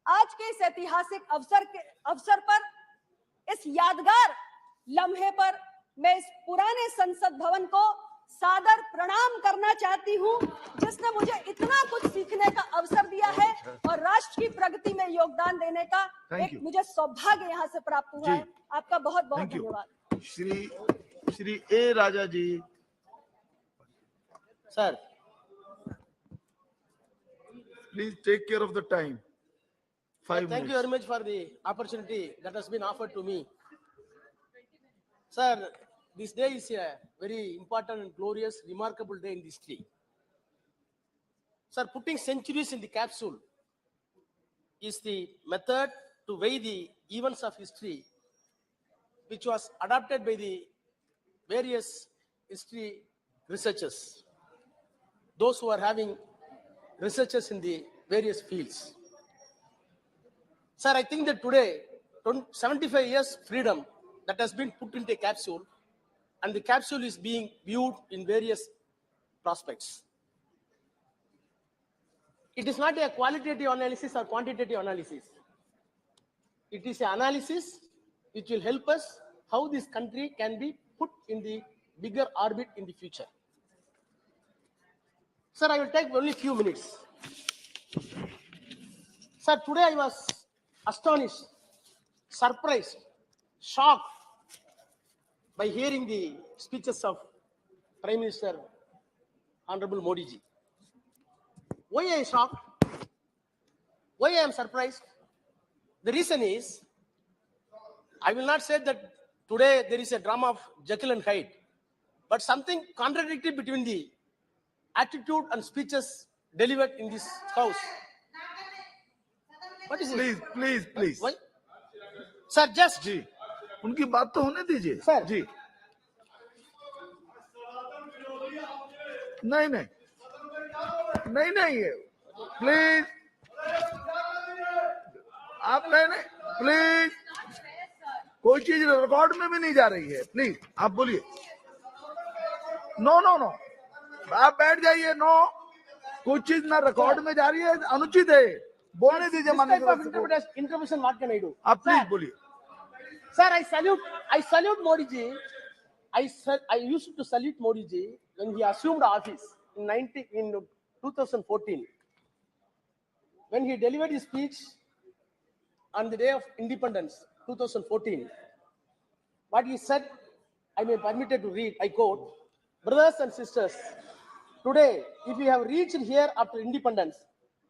आज के इस ऐतिहासिक अवसर पर, इस यादगार लम्हे पर मैं इस पुराने संसद भवन को सादर प्रणाम करना चाहती हूँ जिसने मुझे इतना कुछ सीखने का अवसर दिया है और राष्ट्र की प्रगति में योगदान देने का एक मुझे सौभाग्य यहाँ से प्राप्त हुआ है। आपका बहुत बहुत धन्यवाद। Shri A Raja ji. Sir, Please take care of the time. 5 thank you minutes. very much for the opportunity that has been offered to me. Sir, this day is a very important and glorious, remarkable day in history. Sir, putting centuries in the capsule is the method to weigh the events of history, which was adopted by the various history researchers, those who are having researchers in the various fields. Sir, I think that today, 75 years freedom that has been put into a capsule, and the capsule is being viewed in various prospects. It is not a qualitative analysis or quantitative analysis. It is an analysis which will help us how this country can be put in the bigger orbit in the future. Sir, I will take only few minutes. Sir, today I was astonished, surprised, shocked by hearing the speeches of Prime Minister Honorable Modi ji. Why I am shocked? Why I am surprised? The reason is, I will not say that today there is a drama of Jekyll and Hyde, but something contradictory between the attitude and speeches delivered in this house. What is it? Please. Why? Sir, just जी उनकी बात तो होने दीजिए Sir. जी नहीं नहीं नहीं नहीं please आप नहीं प्लीज कोई चीज रिकॉर्ड में भी नहीं जा रही है प्लीज आप बोलिए नो नो नो आप बैठ जाइए नो कुछ चीज ना रिकॉर्ड में जा रही है अनुचित है बोलने दीजिए This माननीय type of सदस्य को interpretation, what can I do? आप प्लीज बोलिए Sir, I salute Modi ji. I used to salute Modi ji when he assumed office in 2014. When he delivered his speech on the day of independence, 2014, what he said, I may permitted to read, I quote, brothers and sisters, today, if we have reached here after independence,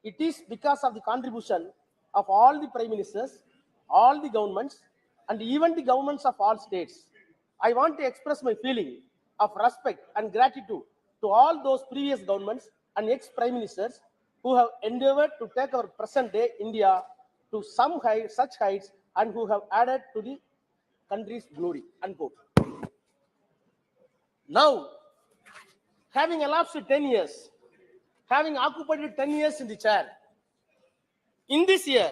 it is because of the contribution of all the prime ministers, all the governments, and even the governments of all states. I want to express my feeling of respect and gratitude to all those previous governments and ex-prime ministers who have endeavored to take our present day India to such heights and who have added to the country's glory, unquote. Now, having elapsed 10 years, having occupied 10 years in the chair, in this year,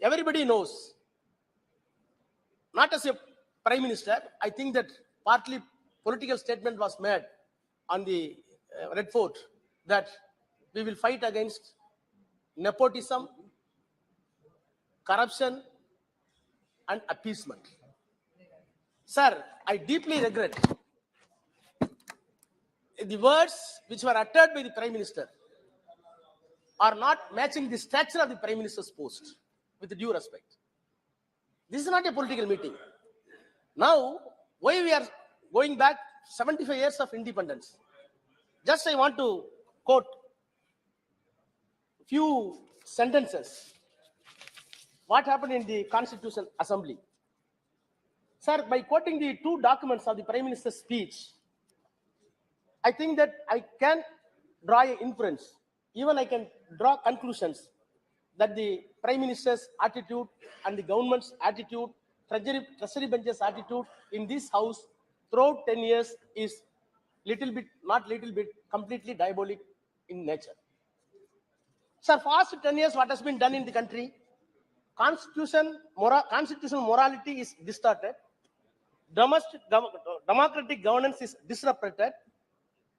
everybody knows, not as a prime minister, I think that partly political statement was made on the Red Fort that we will fight against nepotism, corruption, and appeasement. Sir, I deeply regret the words which were uttered by the Prime Minister are not matching the stature of the Prime Minister's post, with due respect. This is not a political meeting. Now, why we are going back 75 years of independence? Just I want to quote few sentences. What happened in the Constitutional Assembly? Sir, by quoting the two documents of the Prime Minister's speech, I think that I can draw an inference, even I can draw conclusions that the Prime Minister's attitude and the government's attitude, Treasury bench's attitude in this house throughout 10 years is completely diabolic in nature. Sir, past 10 years, what has been done in the country? Constitutional morality is distorted. Democratic governance is disrupted.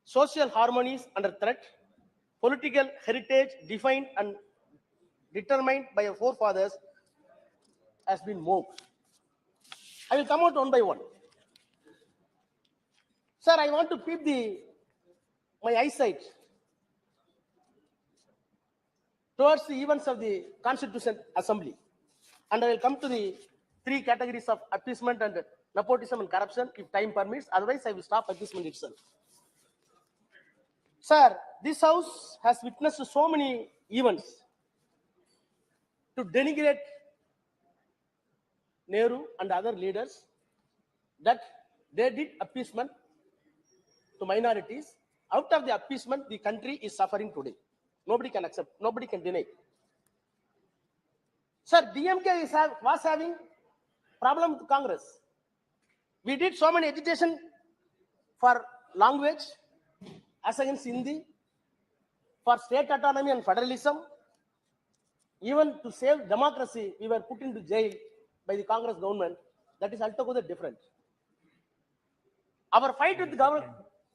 Social harmony is under threat. Political heritage defined and determined by our forefathers has been mocked. I will come out one by one. Sir, I want to keep my eyesight towards the events of the Constitutional Assembly. And I will come to the three categories of appeasement and nepotism and corruption if time permits. Otherwise, I will stop appeasement itself. Sir, this house has witnessed so many events to denigrate Nehru and other leaders that they did appeasement to minorities. Out of the appeasement, the country is suffering today. Nobody can accept, nobody can deny. Sir, DMK was having problem with Congress. We did so many agitation for language as against Hindi, for state autonomy and federalism. Even to save democracy, we were put into jail by the Congress government. That is altogether different. Our fight with the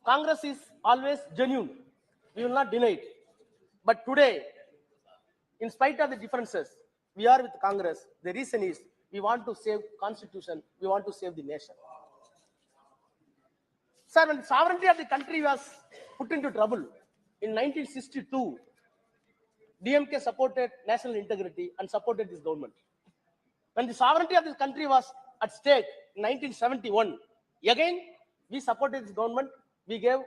Congress is always genuine. We will not deny it. But today, in spite of the differences, we are with Congress. The reason is we want to save Constitution. We want to save the nation. Sir, when the sovereignty of the country was put into trouble in 1962, DMK supported national integrity and supported this government. When the sovereignty of this country was at stake in 1971, again, we supported this government. We gave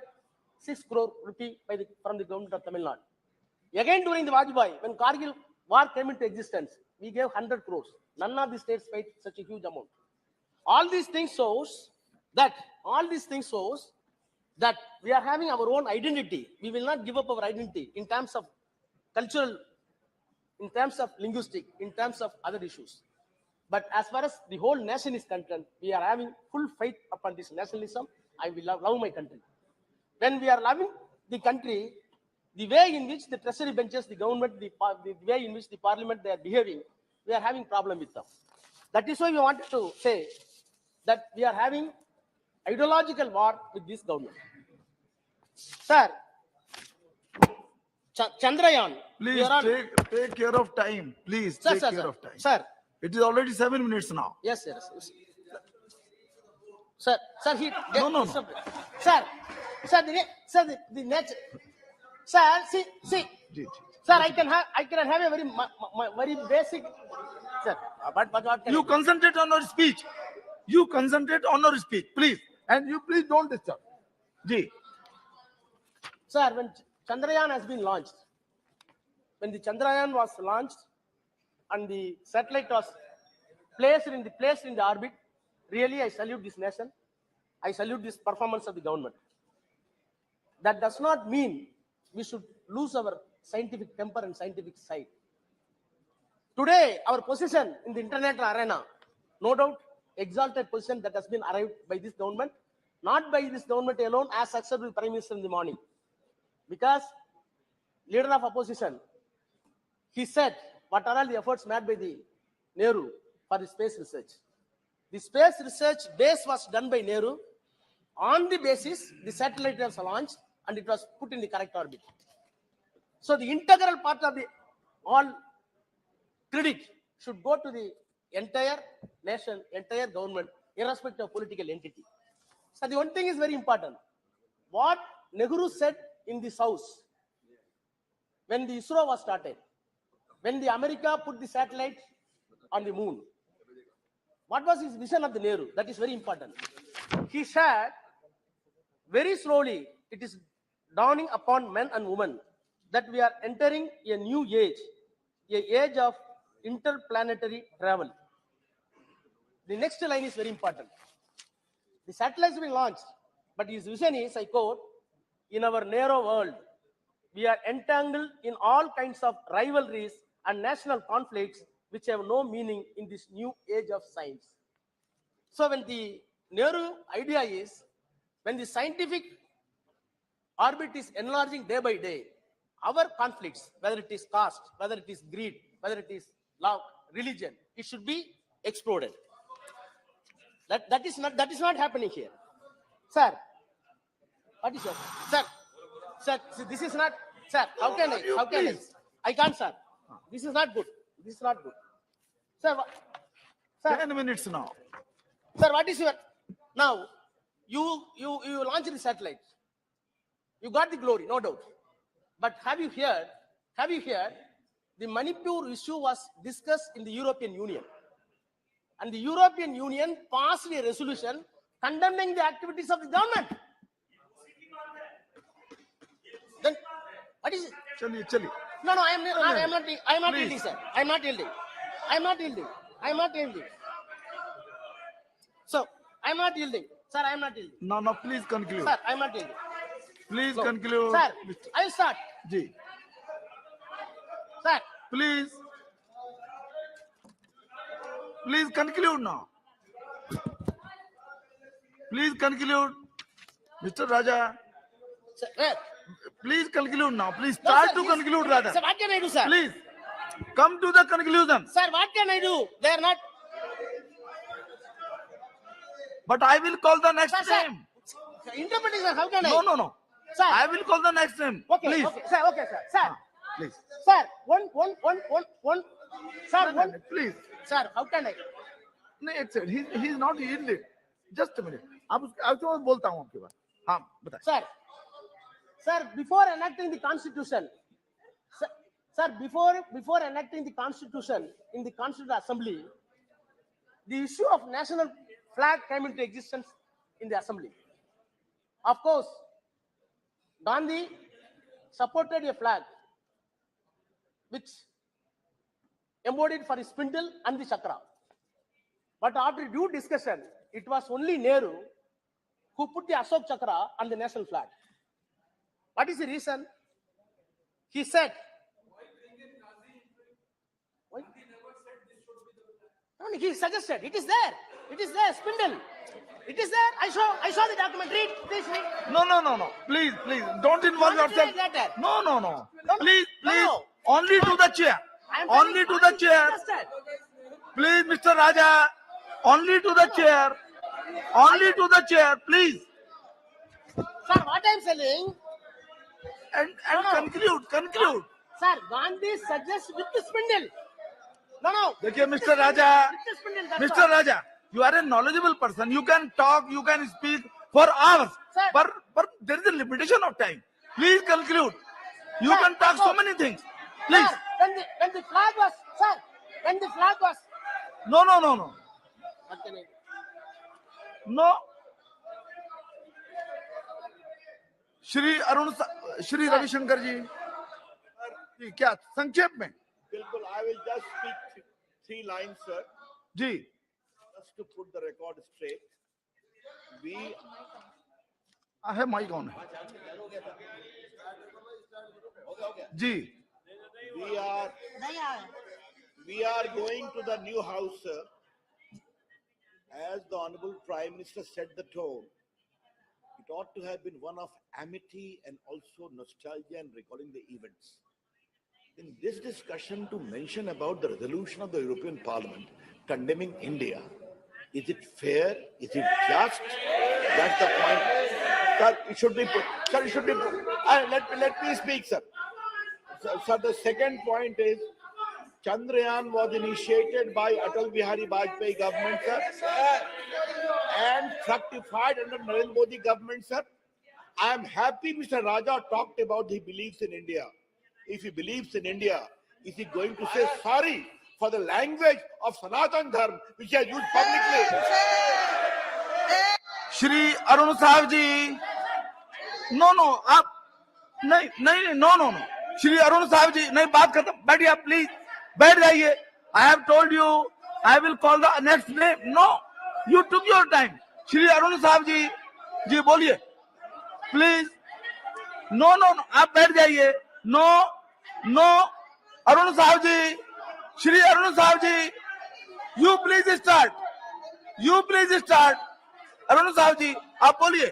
6 crore rupee from the government of Tamil Nadu. Again, during the Vajpayee, when Kargil war came into existence, we gave 100 crores. None of the states paid such a huge amount. All these things shows that we are having our own identity. We will not give up our identity in terms of cultural, in terms of linguistic, in terms of other issues. But as far as the whole nation is concerned, we are having full faith upon this nationalism. I will love my country. When we are loving the country, the way in which the treasury benches, the government, the way in which the parliament, they are behaving, we are having problem with them. That is why we wanted to say that we are having ideological war with this government. Sir, Chandrayaan. we Please are on- take care of time. Please Sir, take sir, care sir. of time. Sir. It is already 7 minutes now. Yes, sir. Sir, No. Sir, the nature. Sir, see. Ji, ji. Sir, I can have a very basic. Sir, but what can You I do? concentrate on your speech. You concentrate on your speech, please. And you please don't disturb. Ji. Sir, when Chandrayaan has been launched, when the Chandrayaan was launched and the satellite was placed in the orbit, really I salute this nation. I salute this performance of the government. That does not mean we should lose our scientific temper and scientific side. Today, our position in the international arena, no doubt, exalted position that has been arrived by this government, not by this government alone, as accepted by Prime Minister in the morning. Because leader of opposition, he said, what are all the efforts made by the Nehru for the space research? The space research base was done by Nehru. On the basis, the satellite was launched and it was put in the correct orbit. So the integral part of the all credit should go to the entire nation, entire government, irrespective of political entity. So the one thing is very important. What Nehru said in this house, when the ISRO was started, when the America put the satellite on the moon, what was his vision of the Nehru? That is very important. He said, very slowly, it is dawning upon men and women that we are entering a new age, an age of interplanetary travel. The next line is very important. The satellites will be launched, but his vision is, I quote, in our narrow world, we are entangled in all kinds of rivalries and national conflicts which have no meaning in this new age of science. So when the Nehru idea is, when the scientific orbit is enlarging day by day, our conflicts, whether it is caste, whether it is greed, whether it is love, religion, it should be exploded. That is not happening here. Sir, what is your, sir, this is not, sir, how can I? I can't, sir. This is not good. This is not good. Sir, sir, 10 minutes now. sir, what is your, now, you launched the satellite. You got the glory, no doubt. But have you heard, the Manipur issue was discussed in the European Union. And the European Union passed a resolution condemning the activities of the government. Then, what is it? Chali. No, I am not Please. yielding, sir. I am not yielding. So, I am not yielding. Sir, I am not yielding. No, please conclude. Sir, I am not yielding. Please So, conclude. Sir, I will start. Ji. Sir, Please. Please conclude now. Please conclude. Mr. Raja, sir, please conclude now. Please no, start sir, to this- conclude rather. Sir, what can I do, sir? Please come to the conclusion. Sir, what can I do? They are not. But I will call the next Sir, name. Interpreting, sir, how can I? No. Sir. I will call the next name. Okay, Please. okay, sir, Sir, Please. sir, one. Sir, No, one. please. Sir, how can I? नहीं एक second he is not yielded. Just a minute. आपको मैं बोलता हूँ आपके बाद. हाँ बताइए. Sir, before enacting the constitution, sir, before enacting the constitution in the Constitutional Assembly, the issue of national flag came into existence in the assembly. Of course, Gandhi supported a flag which embodied for the spindle and the chakra. But after due discussion, it was only Nehru who put the Ashok Chakra on the national flag. What is the reason? He said, why? he suggested. It is there. It is there. Spindle. It is there. I saw the document. Read. Please read. No. Please. Don't involve Don't yourself. say that. No. Please. No. Only to the chair. I am Only to the chair. suggested. Please, Mr. Raja. Only to the chair. Only to the chair, please. Sir, what I am saying? And No. conclude. Sir, Gandhi suggests with the spindle. No. देखिए, Mr. Raja. With the spindle. that's Mr. all. Raja, you are a knowledgeable person. You can talk, you can speak for hours. Sir. But there is a limitation of time. Please conclude. You Sir, can talk so many things. Please. Sir, when the flag was, sir, when the flag was. No. What can I do? No. Shri Ravishankar जी क्या संक्षेप में बिल्कुल I will just speak three lines, sir. जी Just to put the record straight. We है mike on है जी we are going to the new house, sir. As the Honorable Prime Minister set the tone, it ought to have been one of amity and also nostalgia and recalling the events. In this discussion, to mention about the resolution of the European Parliament condemning India, is it fair? Is it just? That's the point. Sir, it should be put. Sir, it should be put. Let me speak, sir. Sir, the second point is, Chandrayaan was initiated by Atal Bihari Vajpayee government, sir, and fructified under Narendra Modi government, sir. I am happy Mr. Raja talked about he believes in India. If he believes in India, is he going to say sorry for the language of Sanatan Dharma which he has used publicly? Shri Arun साहब जी no आप नहीं no Shri Arun साहब जी नहीं बात खत्म बैठिए आप please बैठ जाइए I have told you I will call the next name no you took your time Shri Arun साहब जी बोलिए प्लीज नो आप बैठ जाइए नो अरुण साहब जी श्री अरुण साहब जी यू प्लीज स्टार्ट अरुण साहब जी आप बोलिए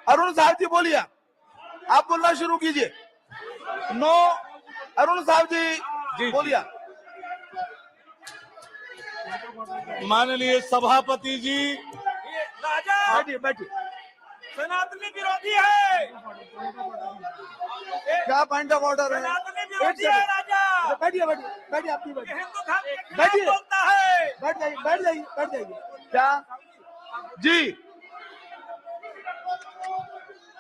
अरुण साहब जी बोलिए आप बोलना शुरू कीजिए नो अरुण साहब जी बोलिए माननीय सभापति जी राजा बैठिए सनातनी विरोधी है क्या पॉइंट ऑफ ऑर्डर है सनातनी विरोधी है राजा बैठिए आप भी बैठिए हिंदू धर्म के खिलाफ बोलता है बैठ जाइए क्या जी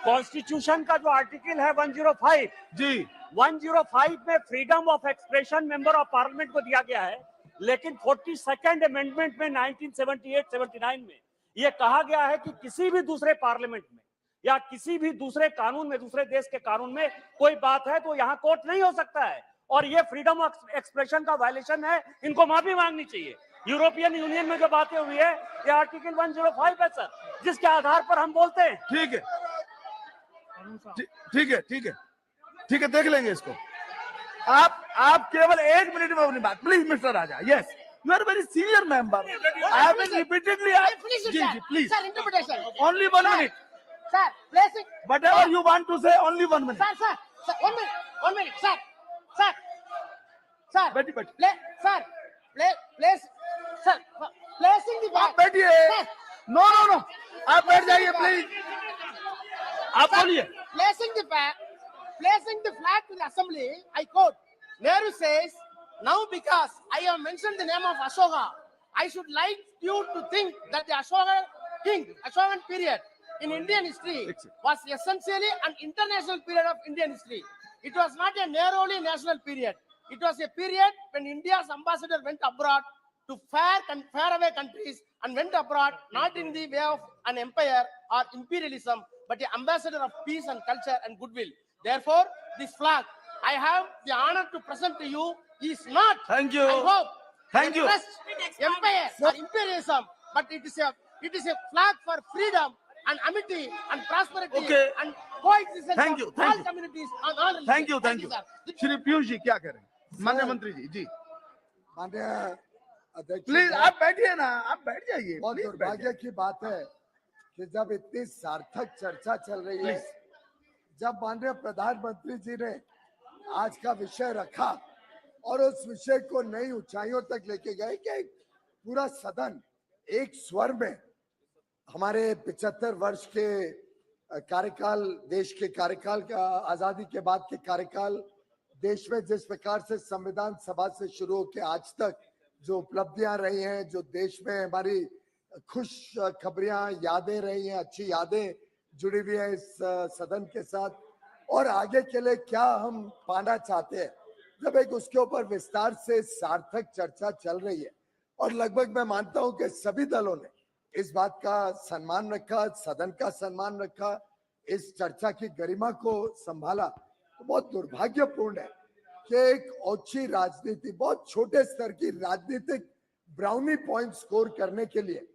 कॉन्स्टिट्यूशन का जो आर्टिकल है 105 जी 105 में freedom of expression member of parliament को दिया गया है, लेकिन 42nd अमेंडमेंट में 1978-79 में यह कहा गया है कि किसी भी दूसरे पार्लियामेंट में या किसी भी दूसरे कानून में, दूसरे देश के कानून में कोई बात है तो यहाँ कोर्ट नहीं हो सकता है, और ये फ्रीडम ऑफ एक्सप्रेशन का वायलेशन है, इनको माफी मांगनी चाहिए। यूरोपियन यूनियन में जो बातें हुई है ये आर्टिकल 105 है सर, जिसके आधार पर हम बोलते हैं। ठीक है देख लेंगे इसको। आप केवल 1 मिनट में अपनी बात please mister Raja. Yes you are very senior member. I have been repeatedly जी please Sir, interpretation. Only 1 minute Sir, placing. whatever you want to say only 1 minute Sir, 1 minute, sir. बैठिए Placing the आप बैठिए no आप बैठ जाइए please आप बोलिए। Placing the flag to the assembly, I quote, Nehru says, now because I have mentioned the name of Ashoka, I should like you to think that the Ashokan period in Indian history was essentially an international period of Indian history. It was not a narrowly national period. It was a period when India's ambassador went abroad to faraway countries and went abroad not in the way of an empire or imperialism, but an ambassador of peace and culture and goodwill. Therefore, this flag I have the honor to present to you is not, Thank you. I hope, Thank you. empire or imperialism, but it is a flag for freedom and amity and prosperity Okay. and coexistence Thank of you, thank all you. communities and all religions. Thank you sir. Shri Piyush ji क्या कह रहे हैं माननीय मंत्री जी माननीय अध्यक्ष please साहब, आप बैठिए ना, आप बैठ जाइए। बहुत please दुर्भाग्य की बात है कि जब इतनी सार्थक चर्चा चल रही है, जब माननीय प्रधानमंत्री जी ने आज का विषय रखा और उस विषय को नई ऊंचाइयों तक लेके गए कि पूरा सदन एक स्वर में हमारे 75 वर्ष के कार्यकाल, देश के कार्यकाल का, आजादी के बाद के कार्यकाल, देश में जिस प्रकार से संविधान सभा से शुरू होकर आज तक जो उपलब्धियां रही हैं, जो देश में हमारी खुश खबरियां, यादें रही हैं, अच्छी यादें जुड़ी हुई है इस सदन के साथ, और आगे के लिए क्या हम पाना चाहते हैं, जब एक उसके ऊपर विस्तार से सार्थक चर्चा चल रही है और लगभग मैं मानता हूं कि सभी दलों ने इस बात का सम्मान रखा, सदन का सम्मान रखा, इस चर्चा की गरिमा को संभाला, तो बहुत दुर्भाग्यपूर्ण है कि एक ओछी राजनीति, बहुत छोटे स्तर की राजनीतिक ब्राउनी पॉइंट स्कोर करने के लिए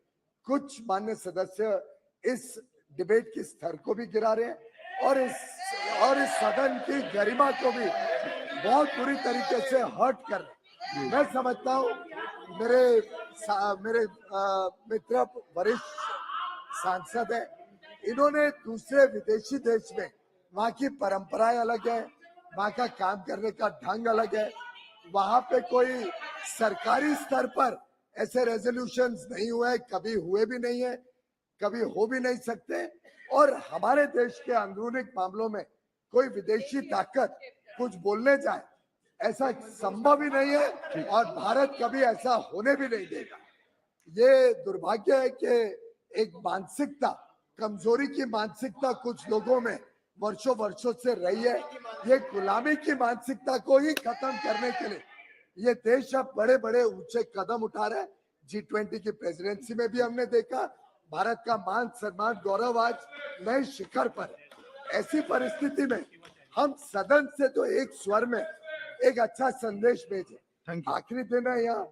कुछ मान्य सदस्य इस डिबेट के स्तर को भी गिरा रहे हैं और इस सदन की गरिमा को भी बहुत बुरी तरीके से हर्ट कर रहे हैं। मैं समझता हूँ मेरे मित्र वरिष्ठ सांसद हैं, इन्होंने दूसरे विदेशी देश में, वहाँ की परंपराएं अलग है, वहाँ का काम करने का ढंग अलग है, वहाँ पे कोई सरकारी स्तर पर ऐसे रेजोल्यूशंस नहीं हुए, कभी हुए भी नहीं है, कभी हो भी नहीं सकते, और हमारे देश के अंदरूनी मामलों में कोई विदेशी ताकत कुछ बोलने जाए ऐसा संभव ही नहीं है और भारत कभी ऐसा होने भी नहीं देगा। ये दुर्भाग्य है कि एक मानसिकता, कमजोरी की मानसिकता कुछ लोगों में वर्षों से रही है। ये गुलामी की मानसिकता को ही खत्म करने के लिए ये देश अब बड़े बड़े ऊंचे कदम उठा रहा है। G20 की प्रेसिडेंसी में भी हमने देखा भारत का मान सम्मान गौरव आज नए शिखर पर है। ऐसी परिस्थिति में हम सदन से तो एक स्वर में एक अच्छा संदेश भेजे। आखिरी दिन है यहाँ,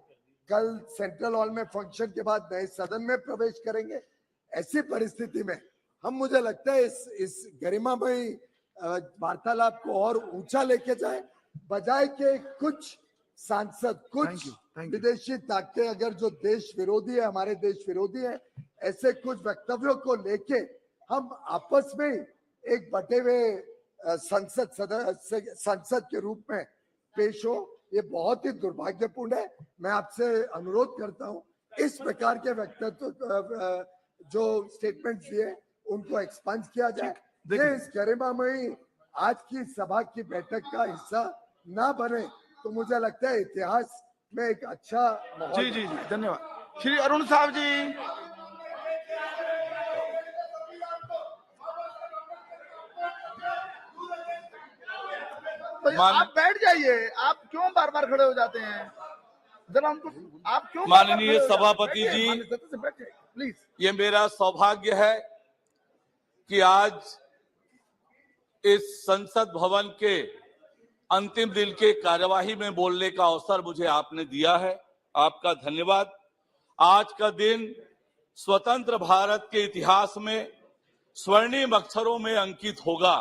कल सेंट्रल हॉल में फंक्शन के बाद नए सदन में प्रवेश करेंगे। ऐसी परिस्थिति में हम, मुझे लगता है इस गरिमामयी वार्तालाप को और ऊंचा लेके जाए, बजाय के कुछ सांसद, कुछ विदेशी ताकतें अगर जो देश विरोधी है, हमारे देश विरोधी है, ऐसे कुछ वक्तव्यों को लेके हम आपस में एक बटे हुए संसद के रूप में पेश हो, ये बहुत ही दुर्भाग्यपूर्ण है। मैं आपसे अनुरोध करता हूं इस प्रकार के वक्तव्य जो स्टेटमेंट्स दिए उनको एक्सपंज किया जाए। ये इस गरिमामयी आज की सभा की बैठक का हिस्सा ना बने तो मुझे लगता है इतिहास में एक अच्छा जी जी जी, धन्यवाद। श्री अरुण साहब जी, तो आप बैठ जाइए, आप क्यों बार बार खड़े हो जाते हैं? जरा हमको, आप क्यों माननीय सभापति जी, प्लीज। ये मेरा सौभाग्य है कि आज इस संसद भवन के अंतिम दिन के कार्यवाही में बोलने का अवसर मुझे आपने दिया है। आपका धन्यवाद। आज का दिन स्वतंत्र भारत के इतिहास में स्वर्णिम अक्षरों में अंकित होगा।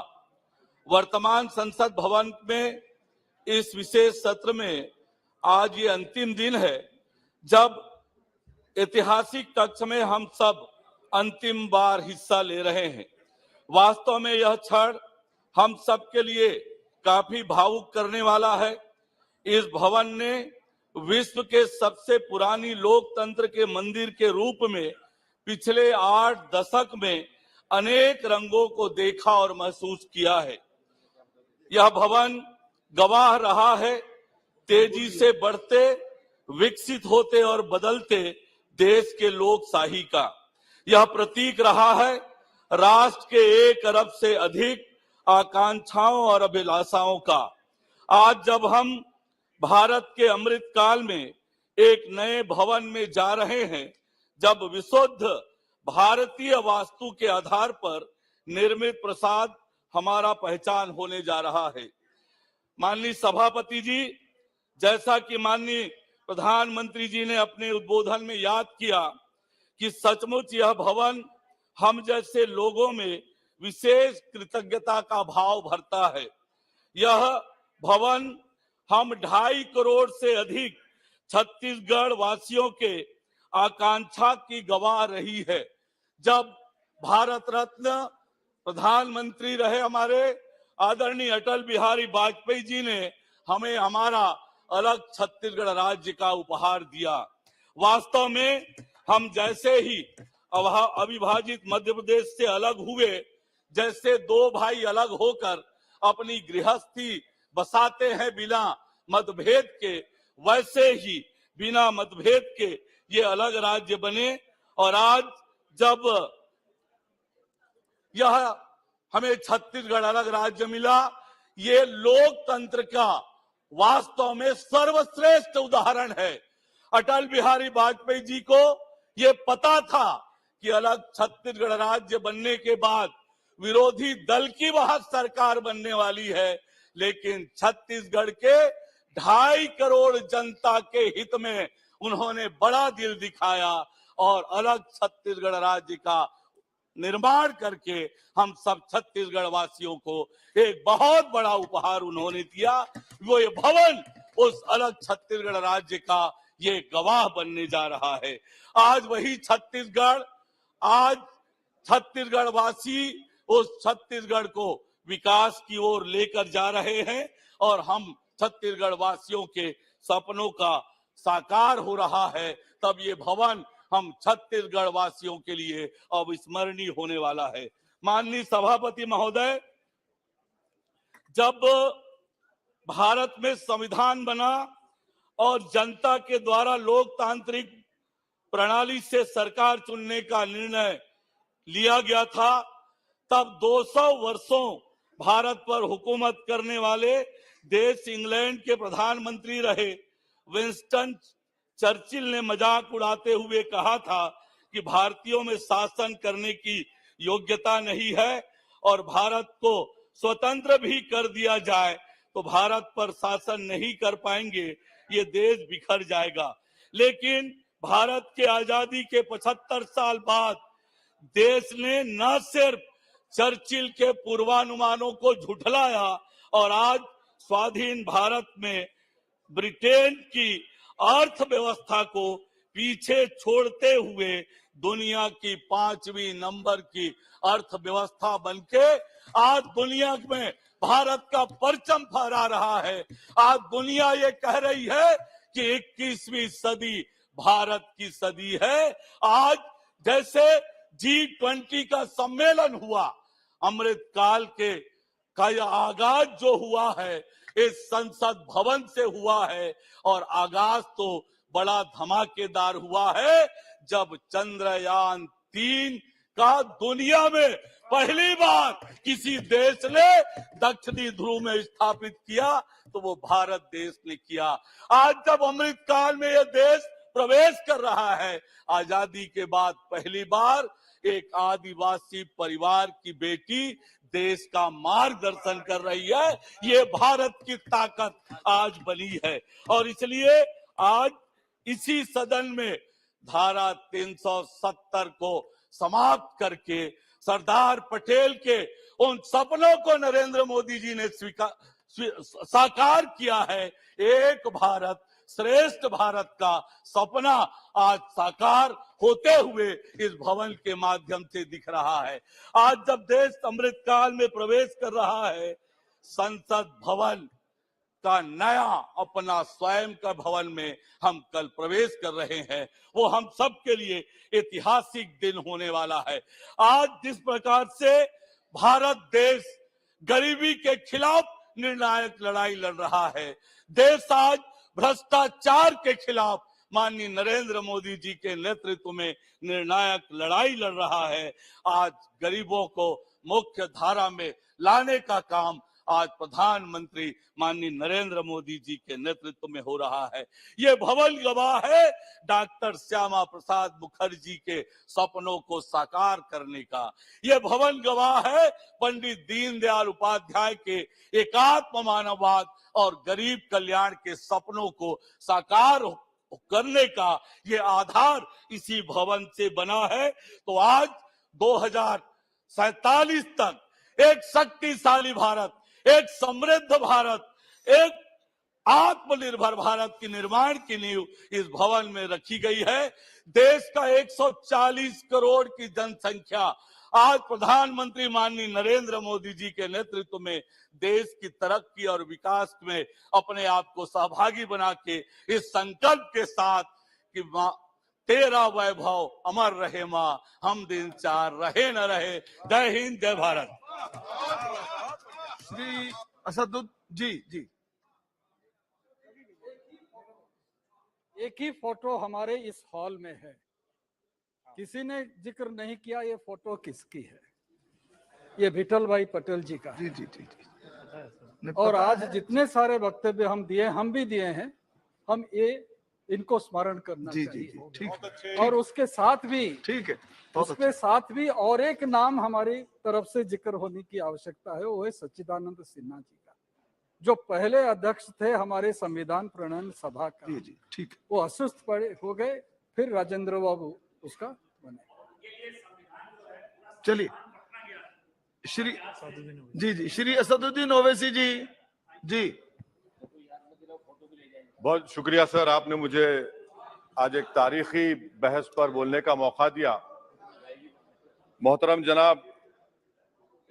वर्तमान संसद भवन में इस विशेष सत्र में आज ये अंतिम दिन है जब ऐतिहासिक कक्ष में हम सब अंतिम बार हिस्सा ले रहे हैं। वास्तव में यह क्षण हम सब के लिए काफी भावुक करने वाला है। इस भवन ने विश्व के सबसे पुरानी लोकतंत्र के मंदिर के रूप में पिछले 8 दशक में अनेक रंगों को देखा और महसूस किया है। यह भवन गवाह रहा है तेजी से बढ़ते, विकसित होते और बदलते देश के लोकशाही का। यह प्रतीक रहा है राष्ट्र के 1 अरब से अधिक आकांक्षाओं और अभिलाषाओं का। आज जब हम भारत के अमृत काल में एक नए भवन में जा रहे हैं, जब विशुद्ध भारतीय वास्तु के आधार पर निर्मित प्रसाद हमारा पहचान होने जा रहा है। माननीय सभापति जी, जैसा कि माननीय प्रधानमंत्री जी ने अपने उद्बोधन में याद किया कि सचमुच यह भवन हम जैसे लोगों में विशेष कृतज्ञता का भाव भरता है। यह भवन हम 2.5 करोड़ से अधिक छत्तीसगढ़ वासियों के आकांक्षा की गवाह रही है। जब भारत रत्न प्रधानमंत्री रहे हमारे आदरणीय अटल बिहारी वाजपेयी जी ने हमें हमारा अलग छत्तीसगढ़ राज्य का उपहार दिया। वास्तव में हम जैसे ही अविभाजित मध्य प्रदेश से अलग हुए, जैसे दो भाई अलग होकर अपनी गृहस्थी बसाते हैं बिना मतभेद के, वैसे ही बिना मतभेद के ये अलग राज्य बने। और आज जब यह हमें छत्तीसगढ़ अलग राज्य मिला, ये लोकतंत्र का वास्तव में सर्वश्रेष्ठ उदाहरण है। अटल बिहारी वाजपेयी जी को ये पता था कि अलग छत्तीसगढ़ राज्य बनने के बाद विरोधी दल की वहां सरकार बनने वाली है, लेकिन छत्तीसगढ़ के 2.5 करोड़ जनता के हित में उन्होंने बड़ा दिल दिखाया और अलग छत्तीसगढ़ राज्य का निर्माण करके हम सब छत्तीसगढ़ वासियों को एक बहुत बड़ा उपहार उन्होंने दिया। वो ये भवन उस अलग छत्तीसगढ़ राज्य का ये गवाह बनने जा रहा है। आज वही छत्तीसगढ़, आज छत्तीसगढ़ वासी उस छत्तीसगढ़ को विकास की ओर लेकर जा रहे हैं और हम छत्तीसगढ़ वासियों के सपनों का साकार हो रहा है। तब ये भवन हम छत्तीसगढ़ वासियों के लिए अविस्मरणीय होने वाला है। माननीय सभापति महोदय, जब भारत में संविधान बना और जनता के द्वारा लोकतांत्रिक प्रणाली से सरकार चुनने का निर्णय लिया गया था, तब 200 वर्षों भारत पर हुकूमत करने वाले देश इंग्लैंड के प्रधानमंत्री रहे विंस्टन चर्चिल ने मजाक उड़ाते हुए कहा था कि भारतीयों में शासन करने की योग्यता नहीं है और भारत को स्वतंत्र भी कर दिया जाए तो भारत पर शासन नहीं कर पाएंगे, ये देश बिखर जाएगा। लेकिन भारत के आजादी के 75 साल बाद देश ने न सिर्फ चर्चिल के पूर्वानुमानों को झुठलाया और आज स्वाधीन भारत में ब्रिटेन की अर्थव्यवस्था को पीछे छोड़ते हुए दुनिया की 5वीं नंबर की अर्थव्यवस्था बनके आज दुनिया में भारत का परचम फहरा रहा है। आज दुनिया ये कह रही है कि 21वीं सदी भारत की सदी है। आज जैसे G20 का सम्मेलन हुआ, अमृत काल का यह आगाज जो हुआ है इस संसद भवन से हुआ है और आगाज तो बड़ा धमाकेदार हुआ है जब चंद्रयान 3 का दुनिया में पहली बार किसी देश ने दक्षिणी ध्रुव में स्थापित किया तो वो भारत देश ने किया। आज जब अमृत काल में यह देश प्रवेश कर रहा है, आजादी के बाद पहली बार एक आदिवासी परिवार की बेटी देश का मार्गदर्शन कर रही है, ये भारत की ताकत आज बनी है। और इसलिए आज इसी सदन में धारा 370 को समाप्त करके सरदार पटेल के उन सपनों को नरेंद्र मोदी जी ने साकार किया है। एक भारत श्रेष्ठ भारत का सपना आज साकार होते हुए इस भवन के माध्यम से दिख रहा है। आज जब देश अमृत काल में प्रवेश कर रहा है, संसद भवन का नया अपना स्वयं का भवन में हम कल प्रवेश कर रहे हैं, वो हम सब के लिए ऐतिहासिक दिन होने वाला है। आज जिस प्रकार से भारत देश गरीबी के खिलाफ निर्णायक लड़ाई लड़ रहा है, देश आज भ्रष्टाचार के खिलाफ माननीय नरेंद्र मोदी जी के नेतृत्व में निर्णायक लड़ाई लड़ रहा है। आज गरीबों को मुख्य धारा में लाने का काम आज प्रधानमंत्री माननीय नरेंद्र मोदी जी के नेतृत्व में हो रहा है। ये भवन गवाह है डॉक्टर श्यामा प्रसाद मुखर्जी के सपनों को साकार करने का। ये भवन गवाह है पंडित दीनदयाल उपाध्याय के एकात्म मानववाद और गरीब कल्याण के सपनों को साकार करने का। ये आधार इसी भवन से बना है। तो आज 2047 तक एक शक्तिशाली भारत, एक समृद्ध भारत, एक आत्मनिर्भर भारत के निर्माण की नींव इस भवन में रखी गई है। देश का 140 करोड़ की जनसंख्या आज प्रधानमंत्री माननीय नरेंद्र मोदी जी के नेतृत्व में देश की तरक्की और विकास में अपने आप को सहभागी बना के इस संकल्प के साथ कि मां तेरा वैभव अमर रहे, मां हम दिन चार रहे न रहे। जय हिंद, जय भारत। श्री असदुद्दीन जी। एक ही फोटो हमारे इस हॉल में है, किसी ने जिक्र नहीं किया ये फोटो किसकी है। ये विठल भाई पटेल जी का। जी जी जी जी। और आज जितने सारे वक्तव्य हम दिए, हम भी दिए हैं, हम ये इनको स्मरण करना जी चाहिए। जी जी ठीक है। और उसके साथ भी ठीक है, उसके साथ भी और एक नाम हमारी तरफ से जिक्र होने की आवश्यकता है, वो है सच्चिदानंद सिन्हा जी का, जो पहले अध्यक्ष थे हमारे संविधान प्रणयन सभा का। जी जी ठीक। वो अस्वस्थ पड़े हो गए, फिर राजेंद्र बाबू उसका बने। चलिए श्री जी जी श्री असदुद्दीन ओवैसी जी। जी बहुत शुक्रिया सर, आपने मुझे आज एक तारीखी बहस पर बोलने का मौका दिया। मोहतरम जनाब,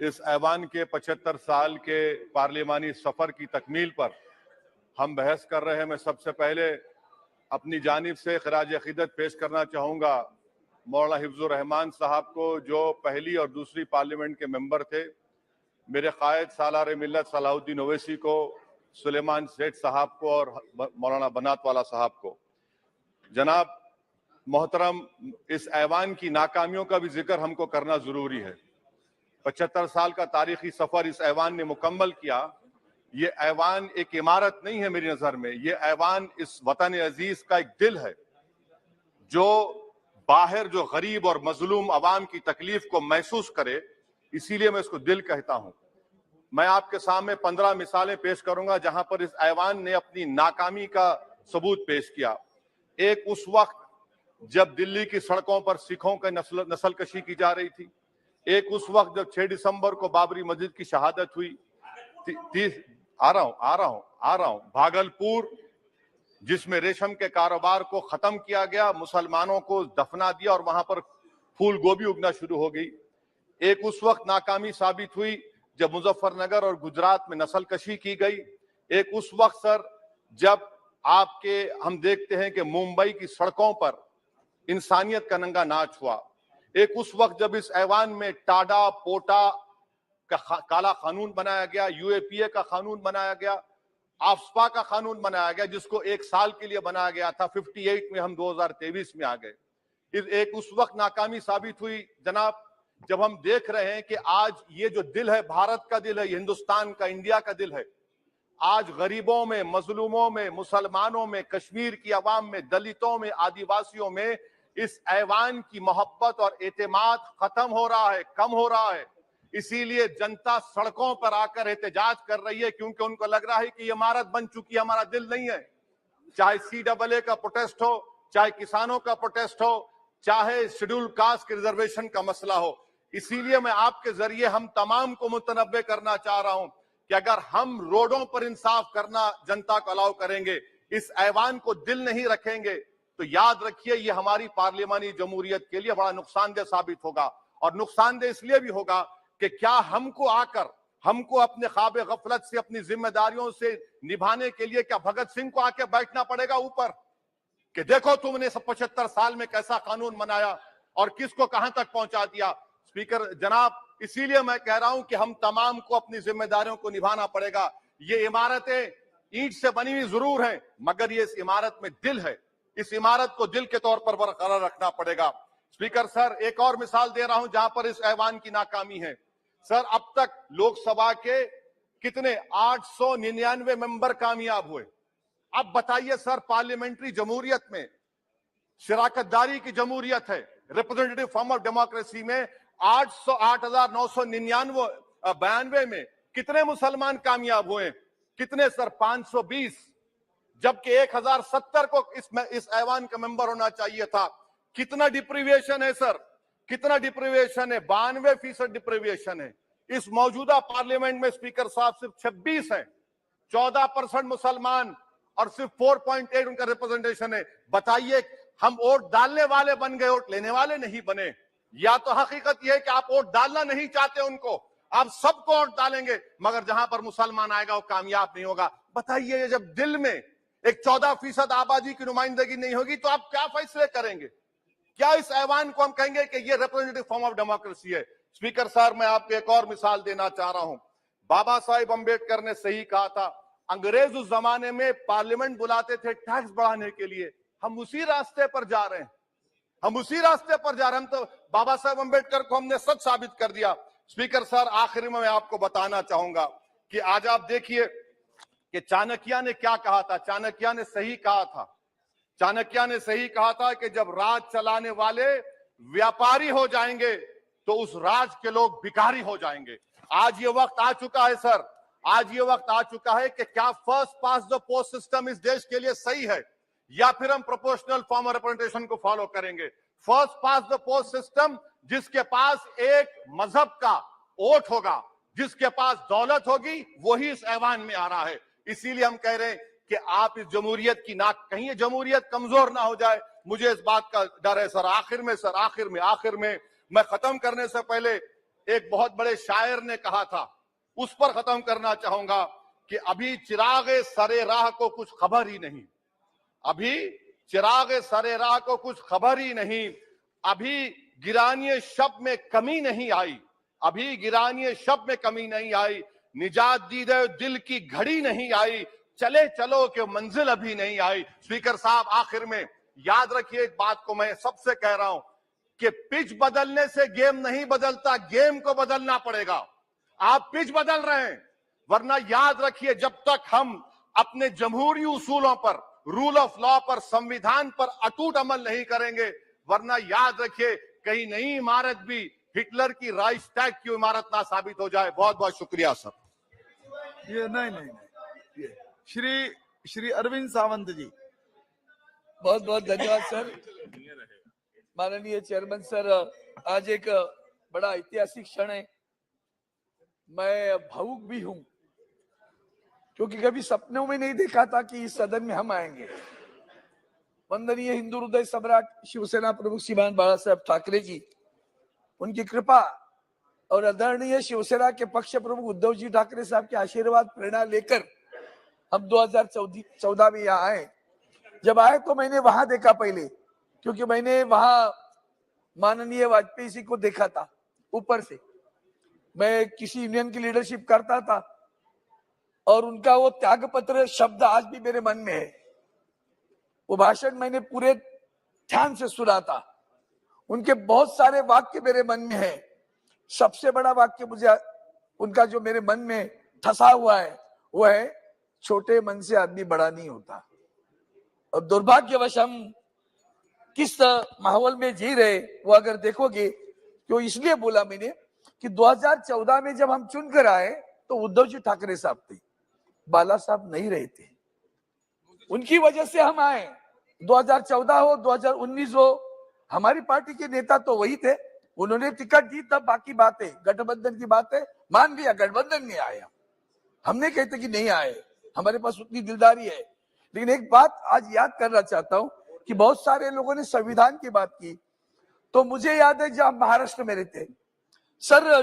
इस ऐवान के 75 साल के पार्लिमानी सफर की तकमील पर हम बहस कर रहे हैं। मैं सबसे पहले अपनी जानिब से खराज अकीदत पेश करना चाहूँगा मौलाना हिफ्जुर रहमान साहब को, जो पहली और दूसरी पार्लियामेंट के मेंबर थे, मेरे कायद सालार मिल्लत सलाहुद्दीन ओवैसी को, सुलेमान सेठ साहब को और मौलाना बनात वाला साहब को। जनाब मोहतरम, इस ऐवान की नाकामियों का भी जिक्र हमको करना जरूरी है। 75 साल का तारीखी सफर इस ऐवान ने मुकम्मल किया। ये ऐवान एक इमारत नहीं है मेरी नजर में, ये ऐवान इस वतन अजीज का एक दिल है, जो बाहर जो गरीब और मजलूम अवाम की तकलीफ को महसूस करे, इसीलिए मैं इसको दिल कहता हूं। मैं आपके सामने 15 मिसालें पेश करूंगा जहां पर इस ऐवान ने अपनी नाकामी का सबूत पेश किया। एक उस वक्त जब दिल्ली की सड़कों पर सिखों का नस्लकशी की जा रही थी। एक उस वक्त जब 6 दिसंबर को बाबरी मस्जिद की शहादत हुई। आ रहा हूं भागलपुर, जिसमें रेशम के कारोबार को खत्म किया गया, मुसलमानों को दफना दिया और वहां पर फूल गोभी उगना शुरू हो गई। एक उस वक्त नाकामी साबित हुई जब मुजफ्फरनगर और गुजरात में नस्लकशी की गई। एक उस वक्त सर जब हम देखते हैं कि मुंबई की सड़कों पर इंसानियत का नंगा नाच हुआ। एक उस वक्त जब इस ऐवान में टाडा पोटा का काला कानून बनाया गया, यूएपीए का कानून बनाया गया, आफ्सपा का कानून बनाया गया, जिसको 1 साल के लिए बनाया गया था। 58 में हम 2023 में आ गए। एक उस वक्त नाकामी साबित हुई जनाब, जब हम देख रहे हैं कि आज ये जो दिल है, भारत का दिल है, हिंदुस्तान का, इंडिया का दिल है, आज गरीबों में, मजलूमों में, मुसलमानों में, कश्मीर की आवाम में, दलितों में, आदिवासियों में इस ऐवान की मोहब्बत और एतमाद खत्म हो रहा है, कम हो रहा है। इसीलिए जनता सड़कों पर आकर एहतजाज कर रही है, क्योंकि उनको लग रहा है कि ये इमारत बन चुकी है, हमारा दिल नहीं है। चाहे CAA का प्रोटेस्ट हो, चाहे किसानों का प्रोटेस्ट हो, चाहे शेड्यूल कास्ट के रिजर्वेशन का मसला हो। इसीलिए मैं आपके जरिए हम तमाम को मुतनब्बे करना चाह रहा हूं कि अगर हम रोडों पर इंसाफ करना जनता को अलाउ करेंगे, इस ऐवान को दिल नहीं रखेंगे, तो याद रखिए ये हमारी पार्लियामानी जमहूरियत के लिए बड़ा नुकसानदेह साबित होगा। और नुकसानदेह इसलिए भी होगा कि क्या हमको अपने ख्वाब गफलत से, अपनी जिम्मेदारियों से निभाने के लिए क्या भगत सिंह को आके बैठना पड़ेगा ऊपर कि देखो तुमने 75 साल में कैसा कानून बनाया और किसको कहां तक पहुंचा दिया। स्पीकर जनाब, इसीलिए मैं कह रहा हूं कि हम तमाम को अपनी जिम्मेदारियों को निभाना पड़ेगा। ये इमारतें ईंट से बनी हुई जरूर हैं, मगर ये इस इमारत में दिल है। इस इमारत को दिल के तौर पर बरकरार रखना पड़ेगा। स्पीकर सर, एक और मिसाल दे रहा हूं जहां पर इस ऐवान की नाकामी है। सर, अब तक लोकसभा के कितने 899 मेंबर कामयाब हुए। अब बताइए सर, पार्लियामेंट्री जमहूरियत में, शराकतदारी की जमहूरियत है, रिप्रेजेंटेटिव फॉर्म ऑफ डेमोक्रेसी में 8,992 में कितने मुसलमान कामयाब हुए? कितने सर? 520, जबकि 1070 को इस ऐवान का मेंबर होना चाहिए था। कितना डिप्रीविएशन है सर? कितना डिप्रीविएशन है? 92% डिप्रीविएशन है। इस मौजूदा पार्लियामेंट में स्पीकर साहब सिर्फ 26 हैं। 14% मुसलमान और सिर्फ 4.8 उनका रिप्रेजेंटेशन है। बताइए, हम वोट डालने वाले बन गए, वोट लेने वाले नहीं बने। या तो हकीकत यह है कि आप वोट डालना नहीं चाहते उनको, आप सबको वोट डालेंगे, मगर जहां पर मुसलमान आएगा वो कामयाब नहीं होगा। बताइए, जब दिल में एक 14% आबादी की नुमाइंदगी नहीं होगी तो आप क्या फैसले करेंगे? क्या इस ऐवान को हम कहेंगे कि ये रिप्रेजेंटेटिव फॉर्म ऑफ डेमोक्रेसी है? स्पीकर साहब, मैं आपको एक और मिसाल देना चाह रहा हूं। बाबा साहेब अंबेडकर ने सही कहा था, अंग्रेज उस जमाने में पार्लियामेंट बुलाते थे टैक्स बढ़ाने के लिए। हम उसी रास्ते पर जा रहे हैं, हम उसी रास्ते पर जा रहे हैं। हम तो बाबा साहेब अंबेडकर को हमने सच साबित कर दिया। स्पीकर सर, आखिर में मैं आपको बताना चाहूंगा कि आज आप देखिए कि चाणक्य ने क्या कहा था। चाणक्य ने सही कहा था। चाणक्य ने सही कहा था कि जब राज चलाने वाले व्यापारी हो जाएंगे तो उस राज के लोग भिखारी हो जाएंगे। आज ये वक्त आ चुका है सर, आज ये वक्त आ चुका है कि क्या first pass the post system इस देश के लिए सही है या फिर हम प्रोपोर्शनल फॉर्म ऑफ रिप्रेजेंटेशन को फॉलो करेंगे। First pass the post system, जिसके पास एक मजहब का वोट होगा, जिसके पास दौलत होगी, वही इस ऐवान में आ रहा है। इसीलिए हम कह रहे हैं कि आप इस जमहूरियत की नाक, कहीं ये जमहूरियत कमजोर ना हो जाए, मुझे इस बात का डर है सर। आखिर में मैं खत्म करने से पहले एक बहुत बड़े शायर ने कहा था, उस पर खत्म करना चाहूंगा कि अभी चिरागे सरे राह को कुछ खबर ही नहीं, अभी चिरागे सरे राह को कुछ खबर ही नहीं, अभी गिरानिए शब में कमी नहीं आई, अभी गिरानिए शब में कमी नहीं आई, निजात दीदे दिल की घड़ी नहीं आई, चले चलो कि मंजिल अभी नहीं आई। स्पीकर साहब, आखिर में याद रखिए एक बात को मैं सबसे कह रहा हूं कि पिच बदलने से गेम नहीं बदलता, गेम को बदलना पड़ेगा। आप पिच बदल रहे हैं, वरना याद रखिए जब तक हम अपने जमहूरी उसूलों पर, रूल ऑफ लॉ पर, संविधान पर अटूट अमल नहीं करेंगे, वरना याद रखिए कहीं नई इमारत भी हिटलर की राइक्सटैग की इमारत ना साबित हो जाए। बहुत बहुत शुक्रिया सर। ये नहीं, ये श्री अरविंद सावंत जी। बहुत बहुत धन्यवाद सर। माननीय चेयरमैन सर, आज एक बड़ा ऐतिहासिक क्षण है। मैं भावुक भी हूं क्योंकि कभी सपनों में नहीं देखा था कि इस सदन में हम आएंगे। वंदनीय हिंदू हृदय सम्राट शिवसेना प्रमुख श्रीमान बाला साहेब ठाकरे जी, उनकी कृपा और आदरणीय शिवसेना के पक्ष प्रमुख उद्धव जी ठाकरे साहब के आशीर्वाद प्रेरणा लेकर हम 2014 में यहाँ आए। जब आए तो मैंने वहां देखा पहले, क्योंकि मैंने वहां माननीय वाजपेयी जी को देखा था ऊपर से। मैं किसी यूनियन की लीडरशिप करता था और उनका वो त्यागपत्र शब्द आज भी मेरे मन में है। वो भाषण मैंने पूरे ध्यान से सुना था। उनके बहुत सारे वाक्य मेरे मन में है। सबसे बड़ा वाक्य मुझे उनका जो मेरे मन में ठसा हुआ है वो है, छोटे मन से आदमी बड़ा नहीं होता। और दुर्भाग्यवश हम किस माहौल में जी रहे वो अगर देखोगे, तो इसलिए बोला मैंने कि 2014 में जब हम चुनकर आए तो उद्धव जी ठाकरे साहब थे, बाला साहब नहीं रहे थे। उनकी वजह से हम आए। 2014 हो 2019 हो, हमारी पार्टी के नेता तो वही थे। उन्होंने टिकट दी, तब बाकी बातें, गठबंधन की बातें मान लिया, गठबंधन में आया। हमने कहते कि नहीं आए, हमारे पास उतनी दिलदारी है। लेकिन एक बात आज याद करना चाहता हूं कि बहुत सारे लोगों ने संविधान की बात की, तो मुझे याद है जब महाराष्ट्र में रहते सर,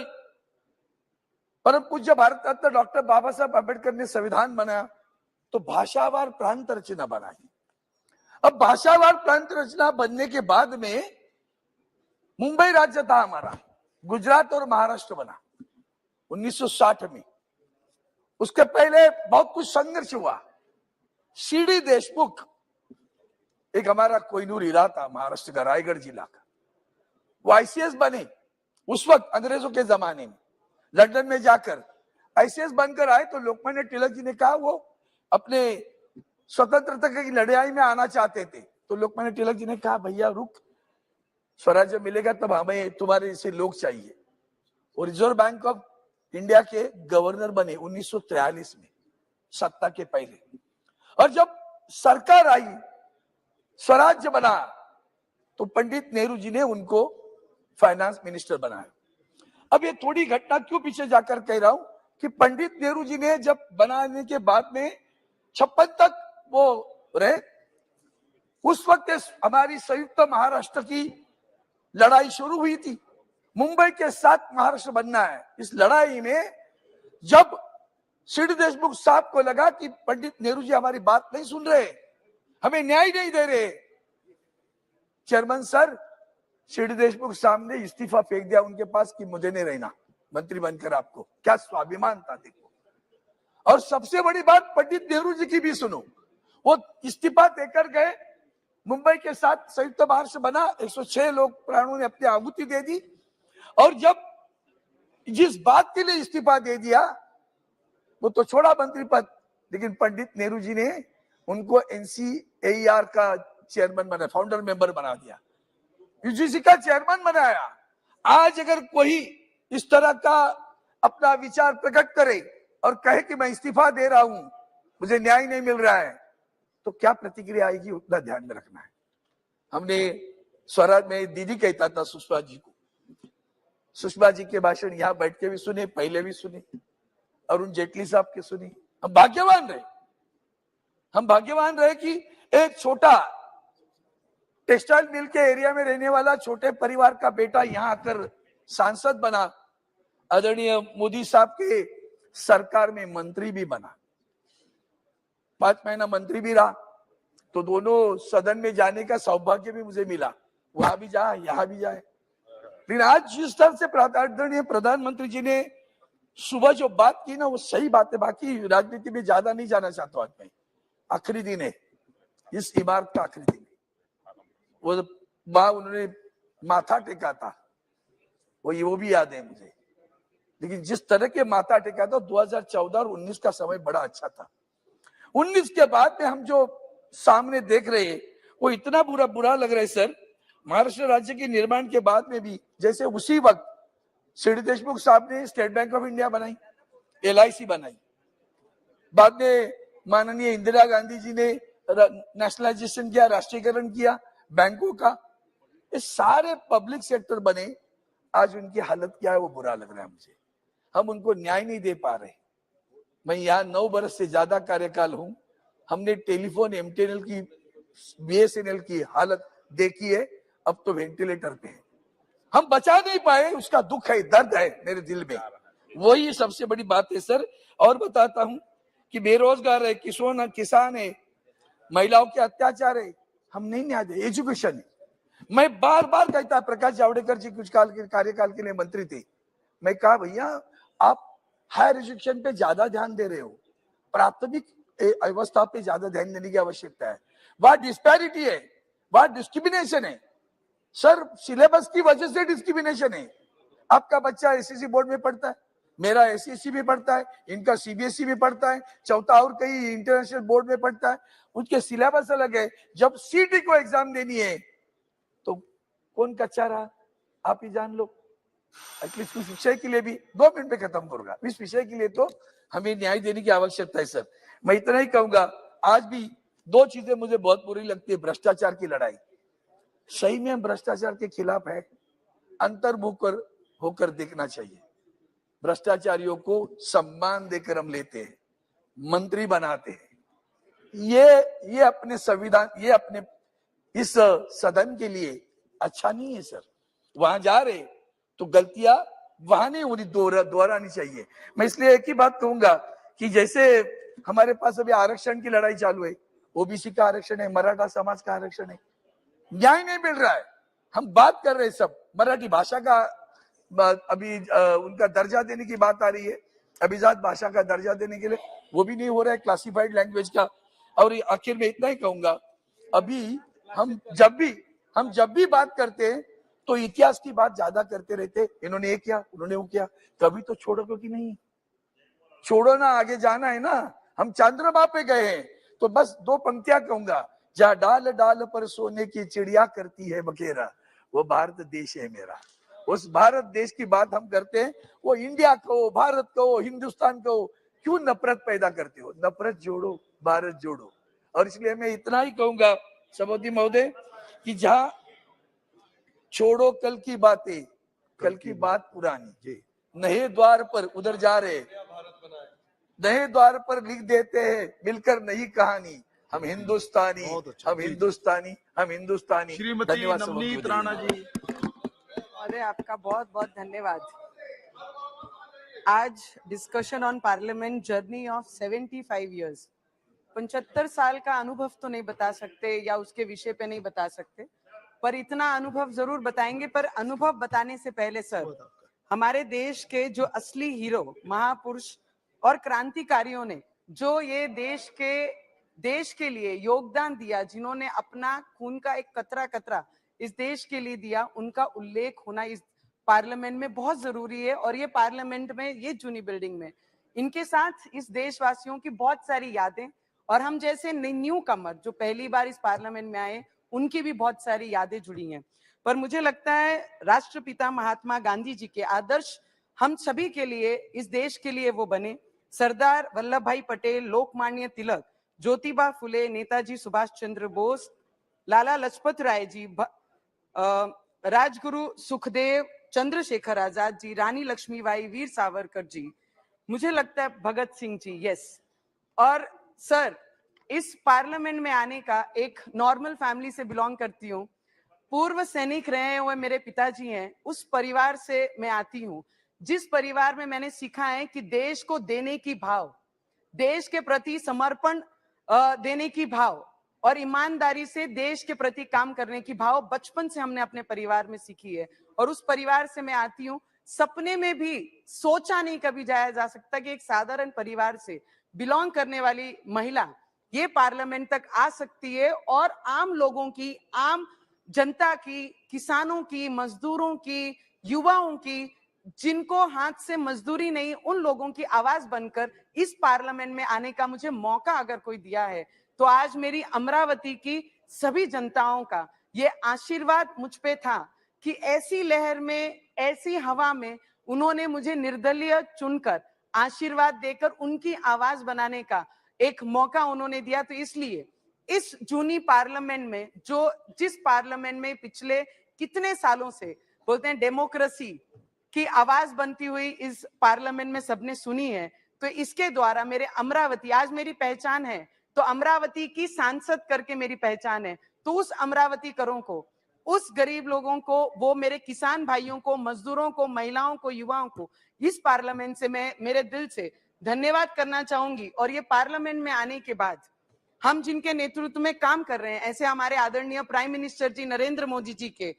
परम पूज्य भारत रत्न डॉक्टर बाबा साहब अम्बेडकर ने संविधान बनाया तो भाषावार प्रांत रचना बनाई। अब भाषावार प्रांत रचना बनने के बाद में मुंबई राज्य था हमारा, गुजरात और महाराष्ट्र बना 1960 में। उसके पहले बहुत कुछ संघर्ष हुआ। सीडी देशमुख एक हमारा कोहिनूर हीरा था महाराष्ट्र का, रायगढ़ जिला का, वो आईसीएस बने उस वक्त अंग्रेजों के जमाने में। लंदन में जाकर आईसीएस बनकर आए तो लोकमान्य तिलक जी ने कहा वो अपने स्वतंत्रता की लड़ाई में आना चाहते थे। तो लोकमान्य तिलक जी ने कहा भैया रुक, स्वराज्य मिलेगा तब हमें तुम्हारे जैसे लोग चाहिए। और रिजर्व बैंक ऑफ इंडिया के गवर्नर बने 1943 में, सत्ता के पहले। और जब सरकार आई, स्वराज्य बना, तो पंडित नेहरू जी ने उनको फाइनेंस मिनिस्टर बनाया। अब ये थोड़ी घटना क्यों पीछे जाकर कह रहा हूं कि पंडित नेहरू जी ने जब बनाने के बाद में 56 तक वो रहे, उस वक्त हमारी संयुक्त महाराष्ट्र की लड़ाई शुरू हुई थी। मुंबई के साथ महाराष्ट्र बनना है। इस लड़ाई में जब सी.डी. देशमुख साहब को लगा कि पंडित नेहरू जी हमारी बात नहीं सुन रहे, हमें न्याय नहीं दे रहे, चेयरमैन सर सी.डी. देशमुख साहब ने इस्तीफा फेंक दिया उनके पास कि मुझे नहीं रहना मंत्री बनकर। आपको क्या स्वाभिमान था देखो। और सबसे बड़ी बात पंडित नेहरू जी की भी सुनो, वो इस्तीफा देकर गए, मुंबई के साथ संयुक्त महाराष्ट्र बना, 106 लोग प्राणों ने अपनी आहुति दे दी। और जब जिस बात के लिए इस्तीफा दे दिया वो तो छोड़ा मंत्री पद, लेकिन पंडित नेहरू जी ने उनको NCAR का चेयरमैन बना, फाउंडर मेंबर बना दिया, UGC का चेयरमैन बनाया। आज अगर कोई इस तरह का अपना विचार प्रकट करे और कहे कि मैं इस्तीफा दे रहा हूं, मुझे न्याय नहीं मिल रहा है, तो क्या प्रतिक्रिया आएगी उतना ध्यान में रखना है। हमने स्वराज में दीदी कहता था सुषमा जी को, सुषमा जी के भाषण यहाँ बैठ के भी सुने, पहले भी सुने, अरुण जेटली साहब के सुने। हम भाग्यवान रहे कि एक छोटा टेक्सटाइल मिल के एरिया में रहने वाला छोटे परिवार का बेटा यहाँ आकर सांसद बना, आदरणीय मोदी साहब के सरकार में मंत्री भी बना, 5 महीना मंत्री भी रहा, तो दोनों सदन में जाने का सौभाग्य भी मुझे मिला, वहां भी जाए यहाँ भी जाए। लेकिन आज जिस तरह से आदरणीय प्रधानमंत्री जी ने सुबह जो बात की ना, वो सही बात है। बाकी राजनीति में ज्यादा नहीं जाना चाहता आज मैं, आखिरी दिन है इस इमारत का, आखिरी दिन वो वहां उन्होंने माथा टेका था, वो भी याद है मुझे। लेकिन जिस तरह के माथा टेका था 2014 और 19 का समय बड़ा अच्छा था। 19 के बाद में हम जो सामने देख रहे हैं वो इतना बुरा लग रहा है सर। महाराष्ट्र राज्य के निर्माण के बाद में भी जैसे उसी वक्त सी.डी. देशमुख साहब ने स्टेट बैंक ऑफ इंडिया बनाई, LIC बनाई, बाद में माननीय इंदिरा गांधी जी ने नेशनलाइजेशन किया, राष्ट्रीयकरण किया बैंकों का, ये सारे पब्लिक सेक्टर बने। आज उनकी हालत क्या है वो बुरा लग रहा है मुझे। हम उनको न्याय नहीं दे पा रहे। मैं यहाँ 9 बरस से ज्यादा कार्यकाल हूं, हमने टेलीफोन MTNL की, BSNL की हालत देखी है, अब तो वेंटिलेटर पे है। हम बचा नहीं पाए, उसका दुख है, दर्द है मेरे दिल में, वही सबसे बड़ी बात है सर। और बताता हूं कि बेरोजगार है, किसान है, महिलाओं के अत्याचार है, हम नहीं न्याय दे। एजुकेशन है, मैं बार बार कहता, प्रकाश जावड़ेकर जी कुछ कार्यकाल के लिए मंत्री थे, मैं कहा भैया आप हायर एजुकेशन पे ज्यादा ध्यान दे रहे हो, प्राथमिक अवस्था पे ज्यादा ध्यान देने की आवश्यकता है। वहां डिस्पैरिटी है, वहां डिस्क्रिमिनेशन है सर, सिलेबस की वजह से डिस्क्रिमिनेशन है। आपका बच्चा SSC बोर्ड में पढ़ता है, मेरा SSC भी पढ़ता है, इनका CBSE भी पढ़ता है, चौथा और कई इंटरनेशनल बोर्ड में पढ़ता है, उनके सिलेबस अलग है। जब CT को एग्जाम देनी है तो कौन कच्चा रहा, आप ही जान लो। एटलीस्ट उस विषय के लिए भी 2 मिनट में खत्म करूंगा, इस विषय के लिए तो हमें न्याय देने की आवश्यकता है सर। मैं इतना ही कहूंगा, आज भी 2 चीजें मुझे बहुत बुरी लगती है। भ्रष्टाचार की लड़ाई, सही में हम भ्रष्टाचार के खिलाफ है, अंतर्मुख होकर देखना चाहिए। भ्रष्टाचारियों को सम्मान देकर हम लेते हैं, मंत्री बनाते हैं, ये अपने संविधान, ये अपने इस सदन के लिए अच्छा नहीं है सर। वहां जा रहे तो गलतियां वहां नहीं होनी, दोहरानी चाहिए। मैं इसलिए एक ही बात कहूंगा कि जैसे हमारे पास अभी आरक्षण की लड़ाई चालू है, OBC का आरक्षण है, मराठा समाज का आरक्षण है, न्याय नहीं मिल रहा है। हम बात कर रहे हैं सब, मराठी भाषा का अभी उनका दर्जा देने की बात आ रही है, अभिजात भाषा का दर्जा देने के लिए, वो भी नहीं हो रहा है, क्लासिफाइड लैंग्वेज का। और आखिर में इतना ही कहूंगा, अभी हम जब भी बात करते हैं तो इतिहास की बात ज्यादा करते रहते, इन्होंने ये किया, उन्होंने वो किया, कभी तो छोड़ो, क्योंकि नहीं छोड़ो ना, आगे जाना है ना। हम चंद्रमा पे गए हैं, तो बस 2 पंक्तियां कहूंगा, जहाँ डाल डाल पर सोने की चिड़िया करती है बखेरा, वो भारत देश है मेरा। उस भारत देश की बात हम करते हैं, वो इंडिया को, भारत को, हिंदुस्तान को क्यों नफरत पैदा करते हो? नफरत जोड़ो, भारत जोड़ो। और इसलिए मैं इतना ही कहूंगा सभापति महोदय कि जहाँ छोड़ो कल की बातें, कल की बात पुरानी, नए द्वार पर उधर जा रहे, नए द्वार पर लिख देते हैं मिलकर नई कहानी, हम हिंदुस्तानी, हम हिंदुस्तानी, हम हिंदुस्तानी। श्रीमती धन्यवाद नवनीत सभापति राणा महोदय। जी। महोदय आपका बहुत बहुत धन्यवाद। आज discussion on parliament journey of 75 years, 75 साल का अनुभव तो नहीं बता सकते या उसके विषय पे नहीं बता सकते, पर इतना अनुभव जरूर बताएंगे। पर अनुभव बताने से पहले सर, हमारे देश के जो असली हीरो, महापुरुष और क्रांतिकारियों ने जो ये देश के लिए योगदान दिया, जिन्होंने अपना खून का एक कतरा कतरा इस देश के लिए दिया, उनका उल्लेख होना इस पार्लियामेंट में बहुत जरूरी है। और ये पार्लियामेंट में, ये जूनी बिल्डिंग में, इनके साथ इस देशवासियों की बहुत सारी यादें, और हम जैसे न्यू कमर जो पहली बार इस पार्लियामेंट में आए, उनकी भी बहुत सारी यादें जुड़ी हैं। पर मुझे लगता है राष्ट्रपिता महात्मा गांधी जी के आदर्श हम सभी के लिए, इस देश के लिए वो बने। सरदार वल्लभ भाई पटेल, लोकमान्य तिलक, ज्योतिबा फुले, नेताजी सुभाष चंद्र बोस, लाला लजपत राय जी, राजगुरु सुखदेव, चंद्रशेखर आजाद जी, रानी लक्ष्मीबाई, वीर सावरकर जी, मुझे लगता है भगत सिंह जी, यस। और सर, इस पार्लियामेंट में आने का, एक नॉर्मल फैमिली से बिलोंग करती हूँ, पूर्व सैनिक रहे हुए मेरे पिताजी हैं, उस परिवार से मैं आती हूँ, जिस परिवार में मैंने सीखा है कि देश को देने की भाव, देश के प्रति समर्पण देने की भाव और ईमानदारी से देश के प्रति काम करने की भाव बचपन से हमने अपने परिवार में सीखी है। और उस परिवार से मैं आती हूँ। सपने में भी सोचा नहीं कभी जाया जा सकता कि एक साधारण परिवार से बिलोंग करने वाली महिला ये पार्लियामेंट तक आ सकती है और आम लोगों की, आम जनता की, किसानों की, मजदूरों की, युवाओं की, जिनको हाथ से मजदूरी नहीं, उन लोगों की आवाज बनकर इस पार्लियामेंट में आने का मुझे मौका अगर कोई दिया है, तो आज मेरी अमरावती की सभी जनताओं का ये आशीर्वाद मुझ पे था कि ऐसी लहर में, ऐसी हवा में उन्होंने मुझे निर्दलीय चुनकर आशीर्वाद देकर उनकी आवाज बनाने का एक मौका उन्होंने दिया। तो इसलिए इस जूनी पार्लियामेंट में, जिस पार्लियामेंट में पिछले कितने सालों से बोलते हैं डेमोक्रेसी की आवाज बनती हुई इस पार्लियामेंट में सबने सुनी है, तो इसके द्वारा मेरे अमरावती, आज मेरी पहचान है तो अमरावती की सांसद करके मेरी पहचान है। तो उस अमरावती करों को, उस गरीब लोगों को, वो मेरे किसान भाइयों को, मजदूरों को, महिलाओं को, युवाओं को इस पार्लियामेंट से मैं मेरे दिल से धन्यवाद करना चाहूंगी। और ये पार्लियामेंट में आने के बाद हम जिनके नेतृत्व में काम कर रहे हैं, ऐसे हमारे आदरणीय प्राइम मिनिस्टर जी नरेंद्र मोदी जी के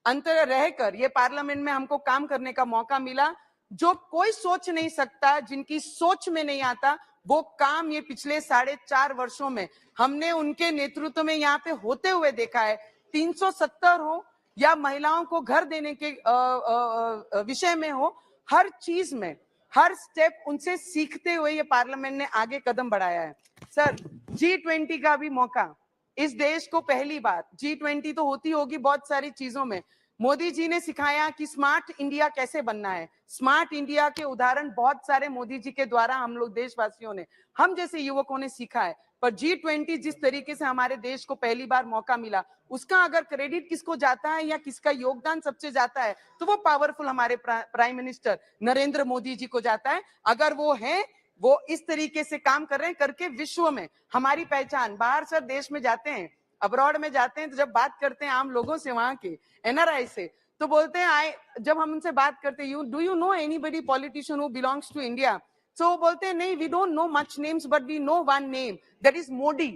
अंतर रहकर ये पार्लियामेंट में हमको काम करने का मौका मिला, जो कोई सोच नहीं सकता, जिनकी सोच में नहीं आता, वो काम ये पिछले 4.5 वर्षों में हमने उनके नेतृत्व में यहाँ पे होते हुए देखा है। 370 हो या महिलाओं को घर देने के विषय में हो, हर चीज में, हर स्टेप उनसे सीखते हुए ये पार्लियामेंट ने आगे कदम बढ़ाया है। सर, G20 का भी मौका इस देश को पहली बार, G20 तो होती होगी बहुत सारी चीजों में, मोदी जी ने सिखाया कि स्मार्ट इंडिया कैसे बनना है। स्मार्ट इंडिया के उदाहरण बहुत सारे मोदी जी के द्वारा हम लोग देशवासियों ने, हम जैसे युवकों ने सीखा है। पर G20 जिस तरीके से हमारे देश को पहली बार मौका मिला, उसका अगर क्रेडिट किसको जाता है या किसका योगदान सबसे जाता है, तो वो पावरफुल हमारे प्राइम मिनिस्टर नरेंद्र मोदी जी को जाता है। अगर वो है, वो इस तरीके से काम कर रहे हैं, करके विश्व में हमारी पहचान, बाहर सर देश में जाते हैं, अब्रॉड में जाते हैं, तो जब बात करते हैं आम लोगों से, वहां के NRI से, तो बोलते हैं, जब हम उनसे बात करते हैं, do you know anybody politician who belongs to India? तो वो बोलते हैं, नहीं, we don't know much names but we know one name, that is Modi.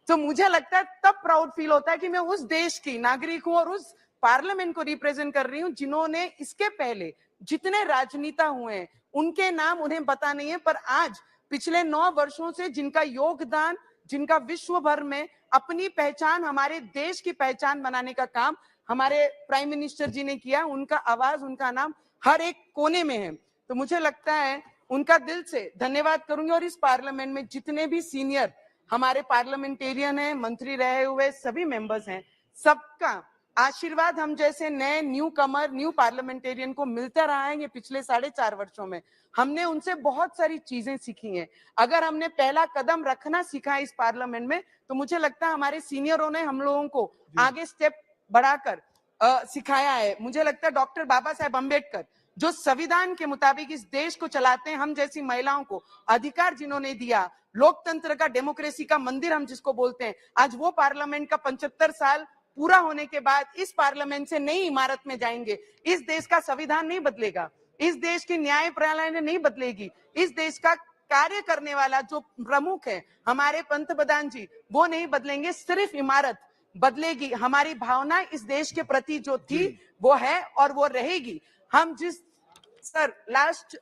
तो मुझे लगता है तब प्राउड फील होता है कि मैं उस देश की नागरिक हूं और उस पार्लियामेंट को रिप्रेजेंट कर रही हूं, जिन्होंने इसके पहले जितने राजनेता हुए हैं उनके नाम उन्हें पता नहीं है, पर आज पिछले 9 वर्षों से जिनका योगदान, जिनका विश्व भर में अपनी पहचान, हमारे देश की पहचान बनाने का काम हमारे प्राइम मिनिस्टर जी ने किया, उनका आवाज, उनका नाम हर एक कोने में है। तो मुझे लगता है उनका दिल से धन्यवाद करूंगी। और इस पार्लियामेंट में जितने भी सीनियर हमारे पार्लियामेंटेरियन हैं, मंत्री रहे हुए सभी मेंबर्स हैं, सबका आशीर्वाद हम जैसे नए न्यू कमर, न्यू पार्लियामेंटेरियन को मिलता रहा है। ये पिछले 4.5 वर्षों में हमने उनसे बहुत सारी चीजें सीखी हैं। अगर हमने पहला कदम रखना सीखा है इस पार्लियामेंट में, तो मुझे लगता है हमारे सीनियरों ने हम लोगों को आगे स्टेप बढ़ाकर सिखाया है। मुझे लगता है डॉक्टर बाबा साहेब अम्बेडकर जो संविधान के मुताबिक इस देश को चलाते हैं, हम जैसी महिलाओं को अधिकार जिन्होंने दिया, लोकतंत्र का, डेमोक्रेसी का मंदिर हम जिसको बोलते हैं, आज वो पार्लियामेंट का 75 साल पूरा होने के बाद इस पार्लियामेंट से नई इमारत में जाएंगे। इस देश का संविधान नहीं बदलेगा, इस देश की न्याय प्रणाली नहीं बदलेगी, इस देश का कार्य करने वाला जो प्रमुख है हमारे पंतप्रधान जी, वो नहीं बदलेंगे, सिर्फ इमारत बदलेगी। हमारी भावना इस देश के प्रति जो थी वो है और वो रहेगी। हम जिस सर लास्ट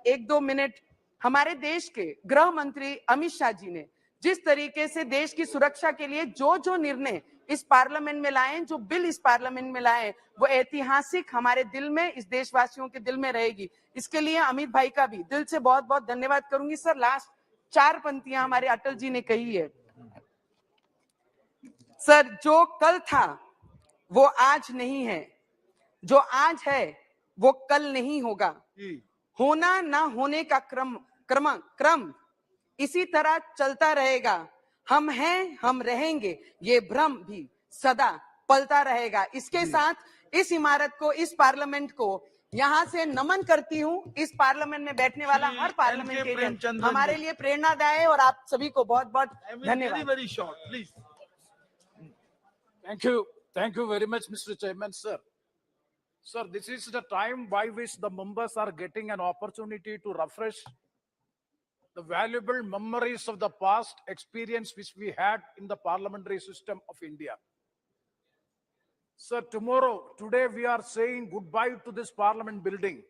1-2 मिनट हमारे देश के गृह मंत्री अमित शाह जी ने जिस तरीके से देश की सुरक्षा के लिए जो निर्णय इस पार्लियामेंट में लाए, जो बिल इस पार्लियामेंट में लाए, वो ऐतिहासिक हमारे दिल में, इस देशवासियों के दिल में रहेगी। इसके लिए अमित भाई का भी दिल से बहुत बहुत धन्यवाद करूंगी। सर लास्ट 4 पंक्तियां हमारे अटल जी ने कही है। सर जो कल था वो आज नहीं है, जो आज है वो कल नहीं होगा, होना ना होने का क्रम इसी तरह चलता रहेगा। हम हैं, हम रहेंगे, ये भ्रम भी सदा पलता रहेगा। इसके साथ इस इमारत को, इस पार्लियामेंट को यहाँ से नमन करती हूँ। इस पार्लियामेंट में बैठने वाला हर पार्लियामेंटेरियन हमारे लिए प्रेरणादायक है और आप सभी को बहुत बहुत धन्यवाद। Very short, please. Thank you very much, Mr. Chairman, sir. Sir, this is the time by which the members are getting an opportunity to refresh the valuable memories of the past experience which we had in the parliamentary system of India. Sir, today we are saying goodbye to this parliament building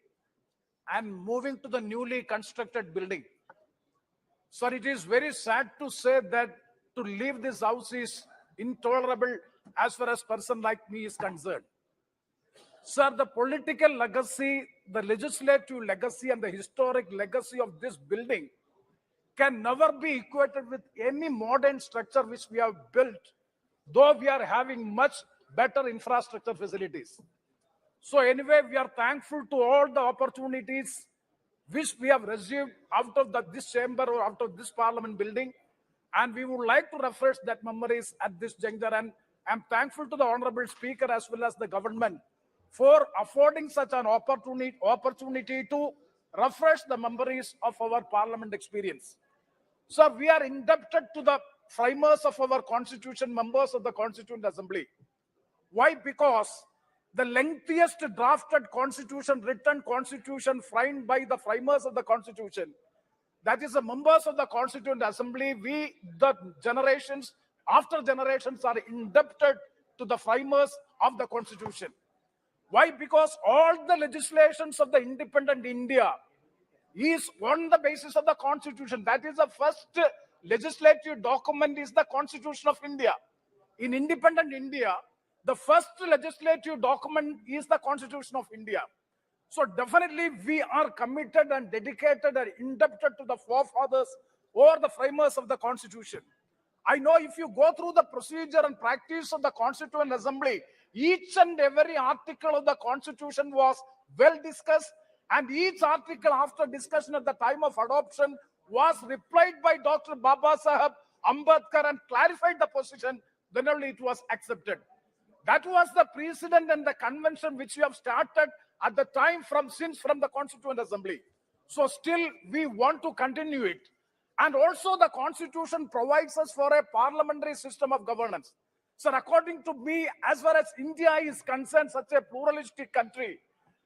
and moving to the newly constructed building. Sir, it is very sad to say that to leave this house is intolerable as far as person like me is concerned. Sir, the political legacy, the legislative legacy, and the historic legacy of this building can never be equated with any modern structure which we have built, though we are having much better infrastructure facilities. So anyway, we are thankful to all the opportunities which we have received out of this chamber or out of this parliament building, and we would like to refresh that memories at this juncture. And I'm thankful to the honorable speaker as well as the government for affording such an opportunity to refresh the memories of our parliament experience. So we are indebted to the framers of our constitution, members of the Constituent Assembly. Why? Because the lengthiest drafted constitution, written constitution framed by the framers of the constitution, that is the members of the Constituent Assembly, we, the generations after generations, are indebted to the framers of the constitution. Why? Because all the legislations of the independent India is on the basis of the constitution. That is the first legislative document is the Constitution of India. In independent India, the first legislative document is the Constitution of India. So definitely we are committed and dedicated and indebted to the forefathers or the framers of the Constitution. I know if you go through the procedure and practice of the Constituent Assembly, each and every article of the Constitution was well discussed, and each article after discussion at the time of adoption was replied by Dr. Baba Saheb Ambedkar and clarified the position, then only it was accepted. That was the precedent and the convention which we have started at the time from the Constituent Assembly. So still we want to continue it. And also the Constitution provides us for a parliamentary system of governance. So according to me, as far as India is concerned, such a pluralistic country,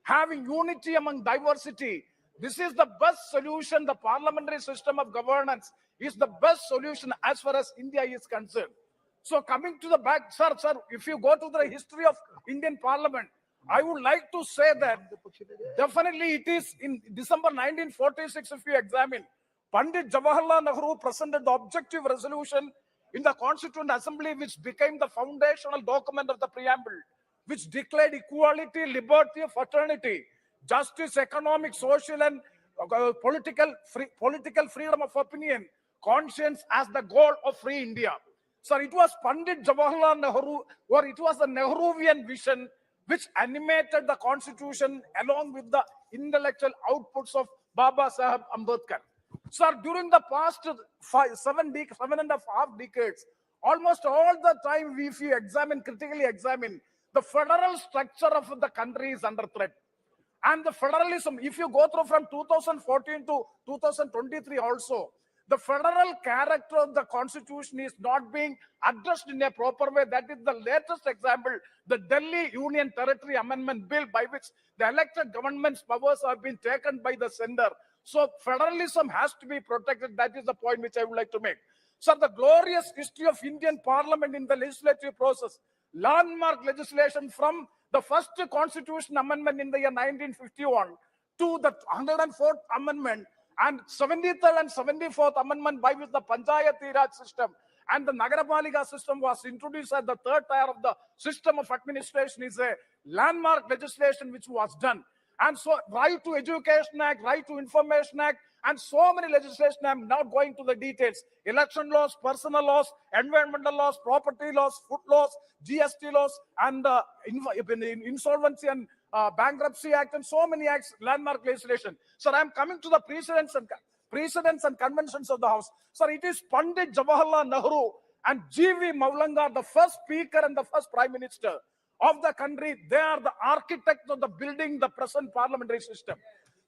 having unity among diversity, this is the best solution. The parliamentary system of governance is the best solution as far as India is concerned. So coming to the back, sir, if you go to the history of Indian Parliament, I would like to say that definitely it is in December 1946, if you examine, Pandit Jawaharlal Nehru presented the objective resolution in the Constituent Assembly, which became the foundational document of the preamble, which declared equality, liberty, fraternity, justice, economic, social, and political freedom of opinion, conscience as the goal of free India. So it was Pandit Jawaharlal Nehru, or it was the Nehruvian vision which animated the Constitution along with the intellectual outputs of Baba Saheb Ambedkar. Sir, during the past 7.5 decades, almost all the time, if you critically examine, the federal structure of the country is under threat. And the federalism, if you go through from 2014 to 2023 also, the federal character of the constitution is not being addressed in a proper way. That is the latest example, the Delhi Union Territory Amendment Bill, by which the elected government's powers have been taken by the center. So federalism has to be protected. That is the point which I would like to make. So the glorious history of Indian Parliament in the legislative process, landmark legislation from the first constitution amendment in the year 1951 to the 104th amendment and 73rd and 74th amendment, by which the Panchayati Raj system and the Nagarapalika system was introduced as the third tier of the system of administration, is a landmark legislation which was done. And so Right to Education Act, Right to Information Act, and so many legislation, I'm not going to the details. Election laws, personal laws, environmental laws, property laws, food laws, GST laws, and Insolvency and Bankruptcy Act, and so many acts, landmark legislation. Sir, I'm coming to the precedents and conventions of the House. Sir, it is Pandit Jawaharlal Nehru and G.V. Maulanga, the first speaker and the first prime minister of the country. They are the architects of the building the present parliamentary system.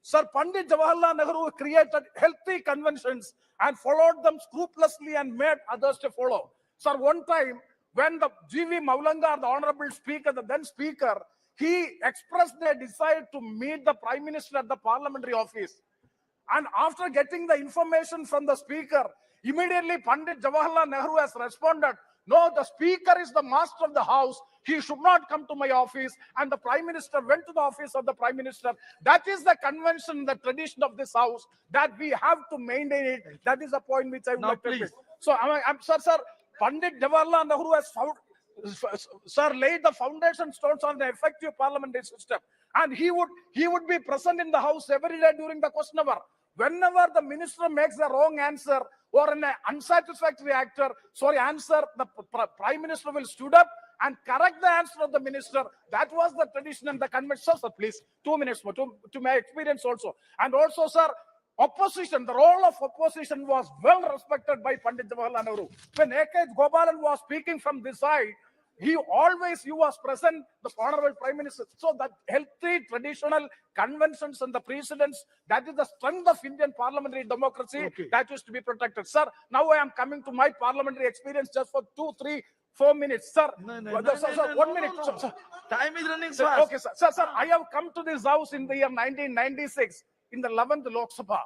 Sir, Pandit Jawaharlal Nehru created healthy conventions and followed them scrupulously and made others to follow. Sir, one time when the G.V. Maulanga, the honorable speaker, the then speaker, he expressed their desire to meet the prime minister at the parliamentary office. And after getting the information from the speaker, immediately Pandit Jawaharlal Nehru has responded, no, the speaker is the master of the house. He should not come to my office. And the prime minister went to the office of the prime minister. That is the convention, the tradition of this house, that we have to maintain it. That is the point which I would like to make. So, sir, Pandit Jawaharlal Nehru has laid the foundation stones on the effective parliamentary system. And he would be present in the house every day during the question hour. Whenever the minister makes a wrong answer or an unsatisfactory answer, the prime minister will stood up and correct the answer of the minister. That was the tradition and the convention. Sir, please, 2 minutes more to my experience also. And also, sir, opposition, the role of opposition was well respected by Pandit Jawaharlal Nehru. When A.K. Gopalan was speaking from this side, he was present, the honorable prime minister. So that healthy traditional conventions and the precedents, that is the strength of Indian parliamentary democracy, that is to be protected. Sir, now I am coming to my parliamentary experience just for 2, 3, 4 minutes. Sir, sir, 1 minute. No. Sir. Time is running Sir, fast. okay, sir. Sir, I have come to this house in the year 1996 in the 11th Lok Sabha.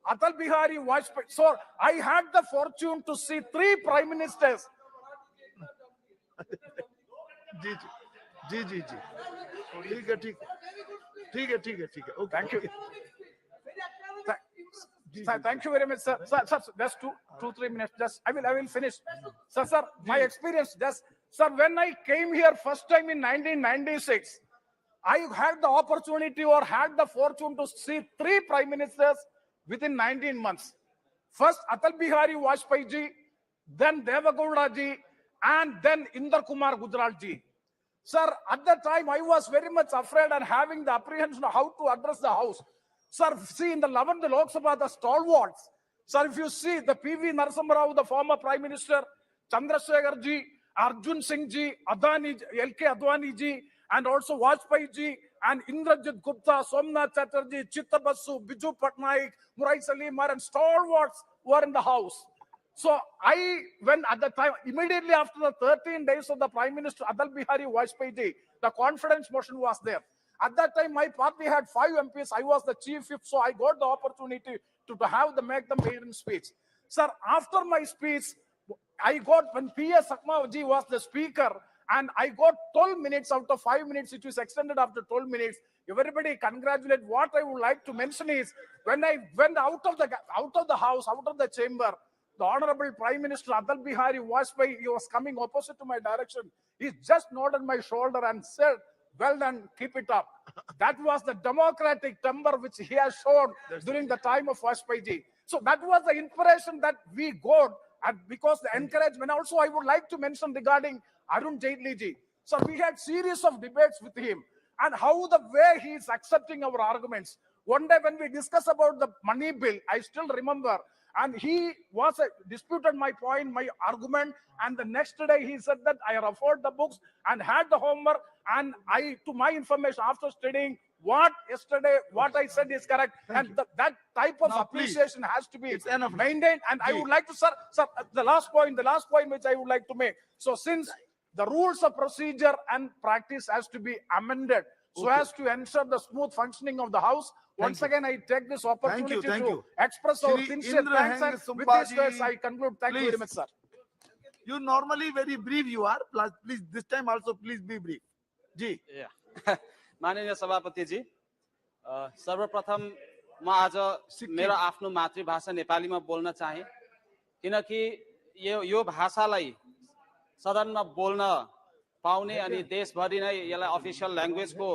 Atal Bihari Vajpayee. So I had the fortune to see 3 prime ministers. जी जी ठीक है okay. Thank you. Sir, thank you very much, sir. Sir, just 2-3 minutes. Just I will finish. Sir, my experience. Sir, when I came here first time in 1996, I had the opportunity or had the fortune to see 3 prime ministers within 19 months. First, Atal Bihari Vajpayee ji, then Deve Gowda ji, and then Inder Kumar Gujral ji. Sir, at that time, I was very much afraid and having the apprehension of how to address the house. Sir, see, in the 11th Lok Sabha, the stalwarts. Sir, if you see the P.V. Narasimha Rao, the former Prime Minister, Chandrasekhar ji, Arjun Singh ji, L.K. Advani ji, and also Vajpayee ji, and Indrajit Gupta, Somnath Chatterjee, Chitta Basu, Biju Patnaik, Murai Salimar, and stalwarts were in the house. So when at the time, immediately after the 13 days of the Prime Minister Atal Bihari Vajpayee ji, the confidence motion was there. At that time, my party had 5 MPs. I was the chief whip, so I got the opportunity to make the maiden speech. Sir, after my speech, when P.S. Sakma ji was the speaker, and I got 12 minutes out of 5 minutes. It was extended after 12 minutes. Everybody congratulate. What I would like to mention is, when I went out of the house, out of the chamber, the Honorable Prime Minister Atal Bihari Vajpayee, he was coming opposite to my direction. He just nodded my shoulder and said, well done, keep it up. That was the democratic temper which he has shown during the time of Vajpayee ji. So that was the inspiration that we got, and because the encouragement. Also, I would like to mention regarding Arun Jaitley ji. So we had series of debates with him, and how the way he is accepting our arguments. One day when we discussed about the money bill, I still remember, and he disputed my point, my argument, and the next day he said that I referred the books and had the homework, and to my information, after studying what I said is correct, and that type of Now, please. appreciation has to be It's enough now. maintained. And I Please. would like to, sir, the last point which I would like to make. So since the rules of procedure and practice has to be amended so Okay. as to ensure the smooth functioning of the House, once you. again, I take this opportunity thank to you. express our Shri sincere Indra thanks. Heng And with these Sumpaji, words, I conclude. Thank you very please. much, sir. You normally very brief you are. Please, this time also please be brief. जी. माननीय सभापति जी, सर्वप्रथम म आज मेरो आफ्नो मातृभाषा नेपालीमा बोल्न चाहे, किनकि यो भाषालाई सदनमा बोल्न पाउने अनि देशभरि नै यसलाई अफिसियल ल्याङ्ग्वेजको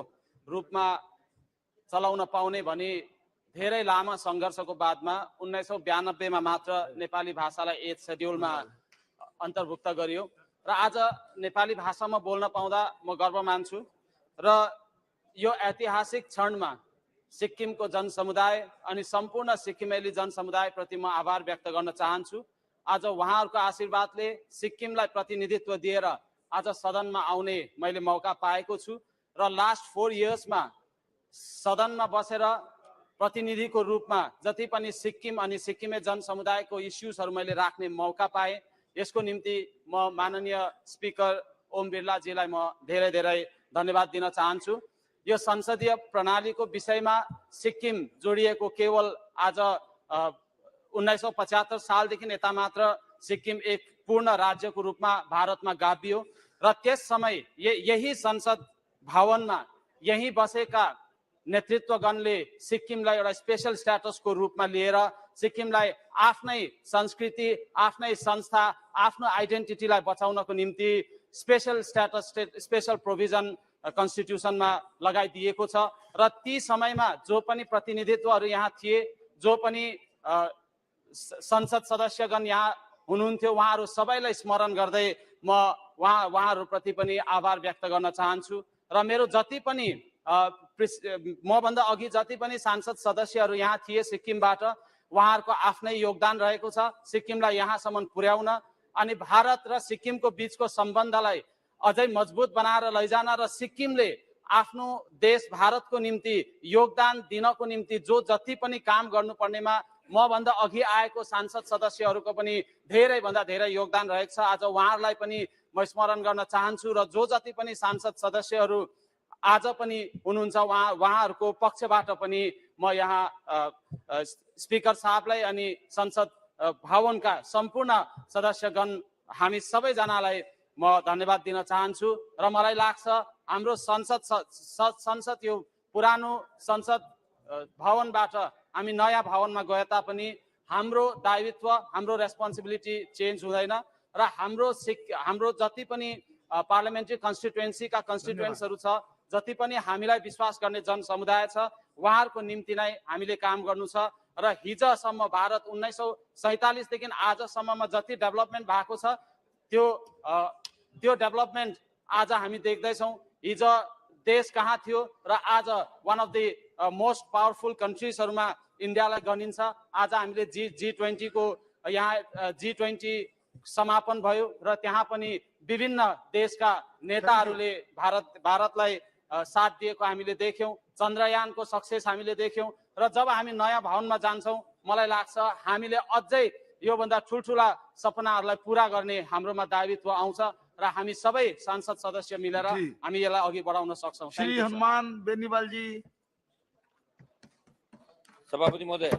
रूपमा चलाउन पाउने भनी धेरै लामो सङ्घर्षको बादमा 1992 मा मात्र नेपाली भाषालाई 8 शेड्युलमा अन्तर्भुक्त गरियो र आज नेपाली भाषामा बोल्न पाउँदा म गर्व मान्छु र यो ऐतिहासिक क्षणमा सिक्किमको जनसमुदाय अनि सम्पूर्ण सिक्किमेली जनसमुदाय प्रति म आभार व्यक्त गर्न चाहन्छु। आज उहाँहरूको आशीर्वादले सिक्किमलाई प्रतिनिधित्व दिएर आज सदनमा आउने मैले मौका पाएको छु र लास्ट 4 इयर्समा सदनमा बसेर प्रतिनिधिको रूपमा जति पनि सिक्किम अनि सिक्किमे जनसमुदायको इस्युजहरू मैले राख्ने मौका पाएँ। यसको निम्ति म माननीय स्पिकर ओम बिरलाजीलाई म धेरै धेरै धन्यवाद दिन चाहन्छु। यो संसदीय प्रणालीको विषयमा सिक्किम जोडिएको केवल आज 1975 सालदेखि यता मात्र सिक्किम एक पूर्ण राज्यको रूपमा भारतमा गाभियो र त्यस समय यही संसद भवनमा यही बसेका नेतृत्वगणले सिक्किमलाई एउटा स्पेशल स्ट्याटसको रूपमा लिएर सिक्किमलाई आफ्नै संस्कृति, आफ्नै संस्था, आफ्नो आइडेन्टिटीलाई बचाउनको निम्ति स्पेशल स्ट्याटस, स्पेशल प्रोभिजन कन्स्टिट्युसनमा लगाइदिएको छ र ती समयमा जो पनि प्रतिनिधित्वहरू यहाँ थिए, जो पनि संसद सदस्यगण यहाँ हुनुहुन्थ्यो, उहाँहरू सबैलाई स्मरण गर्दै म उहाँहरूप्रति पनि आभार व्यक्त गर्न चाहन्छु र मेरो जति पनि मभन्दा अघि जति पनि सांसद सदस्यहरू यहाँ थिए सिक्किमबाट, उहाँहरूको आफ्नै योगदान रहेको छ सिक्किमलाई यहाँसम्म पुर्याउन अनि भारत र सिक्किमको बीचको सम्बन्धलाई अझै मजबुत बनाएर लैजान र सिक्किमले आफ्नो देश भारतको निम्ति योगदान दिनको निम्ति जो जति पनि काम गर्नुपर्नेमा मभन्दा अघि आएको सांसद सदस्यहरूको पनि धेरैभन्दा धेरै योगदान रहेको छ। आज उहाँहरूलाई पनि म स्मरण गर्न चाहन्छु र जो जति पनि सांसद सदस्यहरू आज पनि हुनुहुन्छ उहाँहरूको पक्षबाट पनि म यहाँ स्पिकर साहबलाई अनि संसद भवनका सम्पूर्ण सदस्यगण हामी सबैजनालाई म धन्यवाद दिन चाहन्छु र मलाई लाग्छ हाम्रो संसद यो पुरानो संसद भवनबाट हामी नयाँ भवनमा गए तापनि हाम्रो दायित्व, हाम्रो रेस्पोन्सिबिलिटी चेन्ज हुँदैन र हाम्रो जति पनि पार्लियामेन्ट्री कन्स्टिट्युएन्सीका कन्स्टिट्युएन्ट्सहरू छ, जति पनि हामीलाई विश्वास गर्ने जनसमुदाय छ, उहाँहरूको निम्ति नै हामीले काम गर्नु छ र हिजोसम्म भारत 1947 देखि आजसम्ममा जति डेभलपमेन्ट भएको छ त्यो डेभलपमेन्ट आज हामी देख्दैछौँ। हिजो देश कहाँ थियो र आज one of the most powerful कन्ट्रिजहरूमा इन्डियालाई गनिन्छ। आज हामीले G20 को यहाँ G20 समापन भयो र त्यहाँ पनि विभिन्न देशका नेताहरूले भारतलाई साथ दिएको हामीले देख्यौँ। चन्द्रयानको सक्सेस हामीले देख्यौँ र जब हामी नयाँ भवनमा जान्छौँ मलाई लाग्छ हामीले अझै योभन्दा ठुल्ठुला सपनाहरूलाई पुरा गर्ने हाम्रोमा दायित्व आउँछ र हामी सबै सांसद सदस्य मिलेर हामी यसलाई अघि बढाउन सक्छौँ। श्री हनुमान बेनीवाल जी। सभापति महोदय,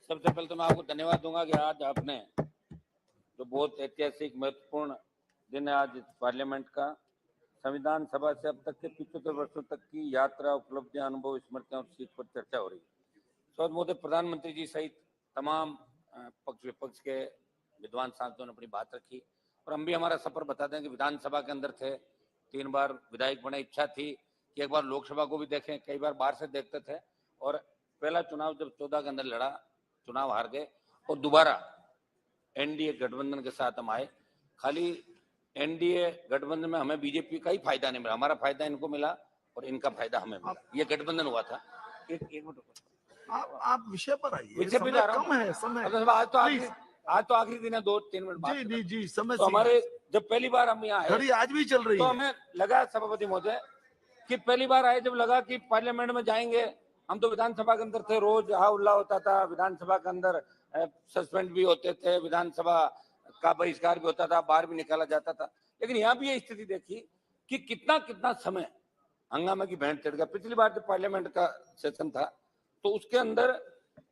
सबसे पहले तो मैं आपको धन्यवाद दूंगा कि आज आपने जो बहुत ऐतिहासिक महत्वपूर्ण दिन है आज इस पार्लियामेंट का, संविधान सभा से अब तक के 75 वर्षों तक की यात्रा, उपलब्धियां, अनुभव, स्मृतियां और सीख पर चर्चा हो रही है। स्वागत महोदय, प्रधानमंत्री जी सहित तमाम पक्ष विपक्ष के विद्वान सांसदों ने अपनी बात रखी और हम भी हमारा सफर बताते हैं कि विधानसभा के अंदर थे, 3 बार विधायक बने, इच्छा थी कि एक बार लोकसभा को भी देखें, कई बार बाहर से देखते थे और पहला चुनाव जब 14 के अंदर लड़ा, चुनाव हार गए और दोबारा एनडीए गठबंधन के साथ हम आए। खाली एनडीए गठबंधन में हमें बीजेपी का ही फायदा नहीं मिला, हमारा फायदा इनको मिला और इनका फायदा हमें मिला। ये गठबंधन हुआ था। एक मिनट आप विषय पर आइए, विषय पे कम है समय। आज तो आखिरी दिन है, 2-3 मिनट जी समय तो हमारे जब पहली बार हम यहाँ आए, घड़ी आज भी चल रही तो है। हमें लगा सभापति महोदय कि पहली बार आए जब लगा कि पार्लियामेंट में जाएंगे, हम तो विधानसभा के अंदर थे, रोज हल्ला होता था, विधानसभा के अंदर सस्पेंड भी होते थे, विधानसभा का बहिष्कार भी होता था, बाहर भी निकाला जाता था। लेकिन यहाँ भी ये स्थिति देखी कि कितना कितना समय हंगामे की भेंट चढ़ गया। पिछली बार जब पार्लियामेंट का सेशन था तो उसके अंदर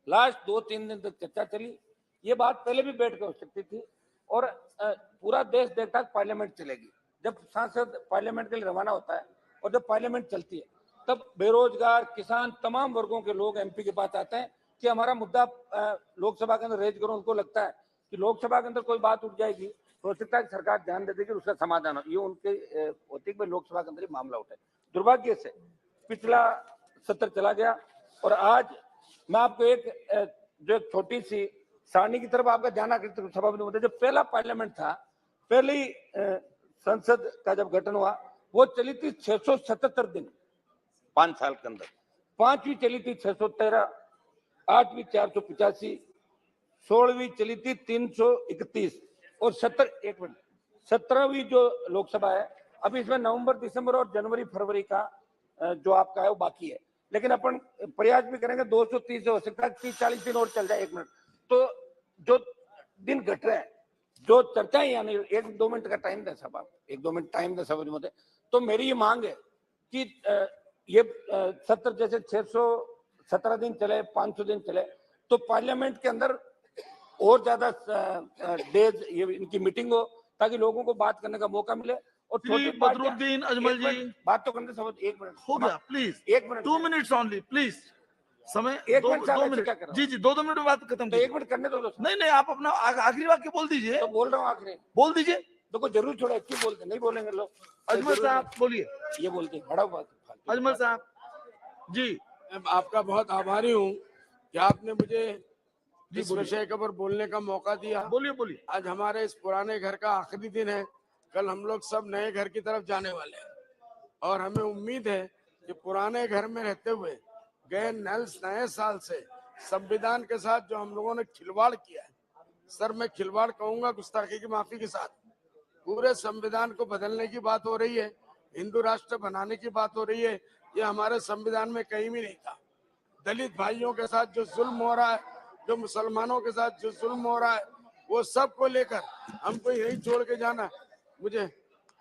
लास्ट 2-3 दिन तक चर्चा चली। ये बात पहले भी बैठ के हो सकती थी और पूरा देश देखता है पार्लियामेंट चलेगी। जब सांसद पार्लियामेंट के लिए रवाना होता है और जब पार्लियामेंट चलती है तब बेरोजगार, किसान, तमाम वर्गों के लोग एमपी के पास आते हैं कि हमारा मुद्दा लोकसभा के अंदर रेज करो। उनको लगता है कि लोकसभा के अंदर कोई बात उठ जाएगी तो हो सकता है कि सरकार ध्यान दे देगी, उसका समाधान हो। ये उनके होती है कि लोकसभा के अंदर ही मामला उठे। दुर्भाग्य से पिछला सत्र चला गया और आज मैं आपको एक जो एक छोटी सी सारणी की तरफ आपका ध्यान आकर्षित सभापति महोदय, जब पहला पार्लियामेंट था, पहली संसद का जब गठन हुआ वो चली थी 677 दिन 5 साल के अंदर, 5वीं चली थी 613, 8वीं 485, 16वीं चली थी 331 और 17वीं जो लोकसभा है अभी इसमें नवंबर, दिसंबर और जनवरी फरवरी का जो आपका है वो बाकी है। लेकिन अपन प्रयास भी करेंगे 230 हो सकता है 30-40 दिन और चल जाए। 1 मिनट तो जो दिन घट रहे हैं, जो चर्चाएं यानी 1-2 मिनट का टाइम दें सब, आप 1-2 मिनट टाइम दें सब मुझे। तो मेरी ये मांग है कि ये सत्र जैसे 617 दिन चले, 500 दिन चले तो पार्लियामेंट के अंदर और ज्यादा डेज ये इनकी मीटिंग हो ताकि लोगों को बात करने का मौका मिले। और बदरुद्दीन अजमल जी बात तो करने सब 1 मिनट हो गया, please 1 minute 2 minutes only please. समय 1 दो मिनट से 2 क्या मिनट कर रहा हूं? जी जी 2 मिनट में बात खत्म तो कीजिए। 1 मिनट करने दो। नहीं नहीं, आप अपना आखिरी वाक्य बोल दीजिए। तो बोल रहा हूँ आखिरी, बोल दीजिए। देखो जरूर छोड़ा, क्यों बोलते नहीं बोलेंगे लोग। अजमल साहब बोलिए। ये बोलते बड़ा बात। अजमल साहब जी, आपका बहुत आभारी हूँ कि आपने मुझे जी, इस बोलिए। विषय के ऊपर बोलने का मौका दिया। बोलिए बोलिए। आज हमारे इस पुराने घर का आखिरी दिन है, कल हम लोग सब नए घर की तरफ जाने वाले हैं और हमें उम्मीद है कि पुराने घर में रहते हुए गए नए साल से संविधान के साथ जो हम लोगों ने खिलवाड़ किया है, सर मैं खिलवाड़ कहूंगा गुस्ताखी की माफी के साथ, पूरे संविधान को बदलने की बात हो रही है, हिंदू राष्ट्र बनाने की बात हो रही है, ये हमारे संविधान में कहीं भी नहीं था। दलित भाइयों के साथ जो जुल्म हो रहा है, जो मुसलमानों के साथ जो जुल्म हो रहा है, वो सब को लेकर हमको यही छोड़ के जाना। मुझे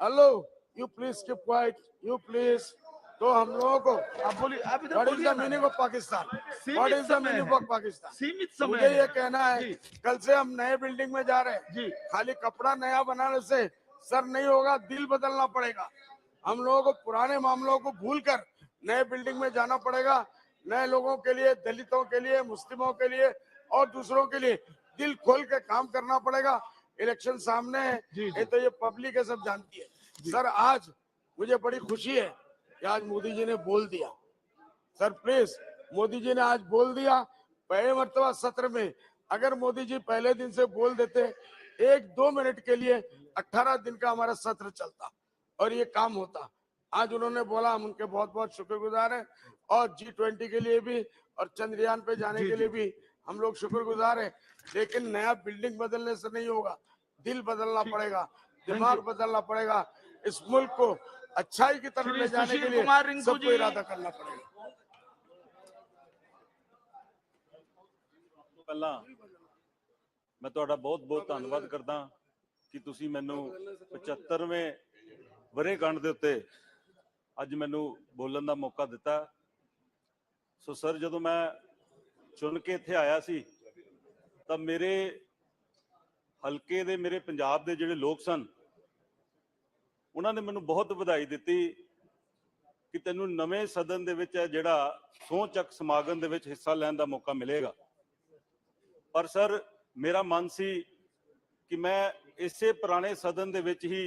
hello you please keep quiet, you please. तो हम लोगों को आप बोलिए, आप इधर व्हाट इज बोलिए द ना। मीनिंग ऑफ पाकिस्तान, सीमित व्हाट इज द समय मीनिंग है। ऑफ पाकिस्तान। सीमित समय मुझे है। ये कहना है जी। कल से हम नए बिल्डिंग में जा रहे हैं जी। खाली कपड़ा नया बनाने से सर नहीं होगा, दिल बदलना पड़ेगा। हम लोगों को पुराने मामलों को भूलकर नए बिल्डिंग में जाना पड़ेगा। नए लोगों के लिए, दलितों के लिए, मुस्लिमों के लिए और दूसरों के लिए दिल खोल के काम करना पड़ेगा। इलेक्शन सामने है, ये तो ये पब्लिक है, सब जानती है। सर आज मुझे बड़ी खुशी है कि आज मोदी जी ने बोल दिया। सर प्लीज, मोदी जी ने आज बोल दिया। पहले मर्तबा सत्र में अगर मोदी जी पहले दिन से बोल देते 1-2 मिनट के लिए 18 दिन का हमारा सत्र चलता और ये काम होता। आज उन्होंने बोला, हम उनके बहुत बहुत शुक्रगुजार हैं और G20 के लिए भी और चंद्रयान पे जाने के लिए भी हम लोग शुक्रगुजार हैं। लेकिन नया बिल्डिंग बदलने से नहीं होगा, दिल बदलना पड़ेगा, दिमाग बदलना पड़ेगा। इस मुल्क को अच्छाई की तरफ ले जाने के लिए सबको इरादा करना पड़ेगा। ਪਹਿਲਾਂ ਮੈਂ ਤੁਹਾਡਾ ਬਹੁਤ-ਬਹੁਤ ਧੰਨਵਾਦ ਕਰਦਾ ਕਿ ਤੁਸੀਂ ਮੈਨੂੰ 75ਵੇਂ ਵਰ੍ਹੇਗੰਢ ਦੇ ਉੱਤੇ ਅੱਜ ਮੈਨੂੰ ਬੋਲਣ ਦਾ ਮੌਕਾ ਦਿੱਤਾ। ਸੋ ਸਰ, ਜਦੋਂ ਮੈਂ ਚੁਣ ਕੇ ਇੱਥੇ ਆਇਆ ਸੀ ਤਾਂ ਮੇਰੇ ਹਲਕੇ ਦੇ, ਮੇਰੇ ਪੰਜਾਬ ਦੇ ਜਿਹੜੇ ਲੋਕ ਸਨ, ਉਹਨਾਂ ਨੇ ਮੈਨੂੰ ਬਹੁਤ ਵਧਾਈ ਦਿੱਤੀ ਕਿ ਤੈਨੂੰ ਨਵੇਂ ਸਦਨ ਦੇ ਵਿੱਚ ਜਿਹੜਾ ਸਹੁੰ ਚੱਕ ਸਮਾਗਮ ਦੇ ਵਿੱਚ ਹਿੱਸਾ ਲੈਣ ਦਾ ਮੌਕਾ ਮਿਲੇਗਾ। ਪਰ ਸਰ ਮੇਰਾ ਮਨ ਸੀ ਕਿ ਮੈਂ ਇਸੇ ਪੁਰਾਣੇ ਸਦਨ ਦੇ ਵਿੱਚ ਹੀ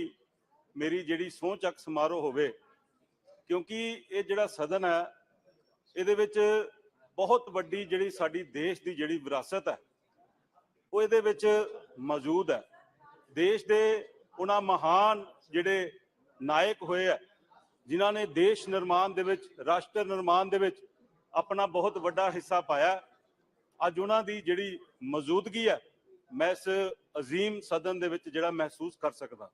ਮੇਰੀ ਜਿਹੜੀ ਸਹੁੰ ਚੱਕ ਸਮਾਰੋਹ ਹੋਵੇ, ਕਿਉਂਕਿ ਇਹ ਜਿਹੜਾ ਸਦਨ ਹੈ ਇਹਦੇ ਵਿੱਚ ਬਹੁਤ ਵੱਡੀ ਜਿਹੜੀ ਸਾਡੀ ਦੇਸ਼ ਦੀ ਜਿਹੜੀ ਵਿਰਾਸਤ ਹੈ ਉਹ ਇਹਦੇ ਵਿੱਚ ਮੌਜੂਦ ਹੈ। ਦੇਸ਼ ਦੇ ਉਹਨਾਂ ਮਹਾਨ ਜਿਹੜੇ ਨਾਇਕ ਹੋਏ ਆ ਜਿਨ੍ਹਾਂ ਨੇ ਦੇਸ਼ ਨਿਰਮਾਣ ਦੇ ਵਿੱਚ, ਰਾਸ਼ਟਰ ਨਿਰਮਾਣ ਦੇ ਵਿੱਚ ਆਪਣਾ ਬਹੁਤ ਵੱਡਾ ਹਿੱਸਾ ਪਾਇਆ। ਅੱਜ ਉਹਨਾਂ ਦੀ ਜਿਹੜੀ ਮੌਜੂਦਗੀ ਹੈ ਮੈਂ ਇਸ ਅਜ਼ੀਮ ਸਦਨ ਦੇ ਵਿੱਚ ਜਿਹੜਾ ਮਹਿਸੂਸ ਕਰ ਸਕਦਾ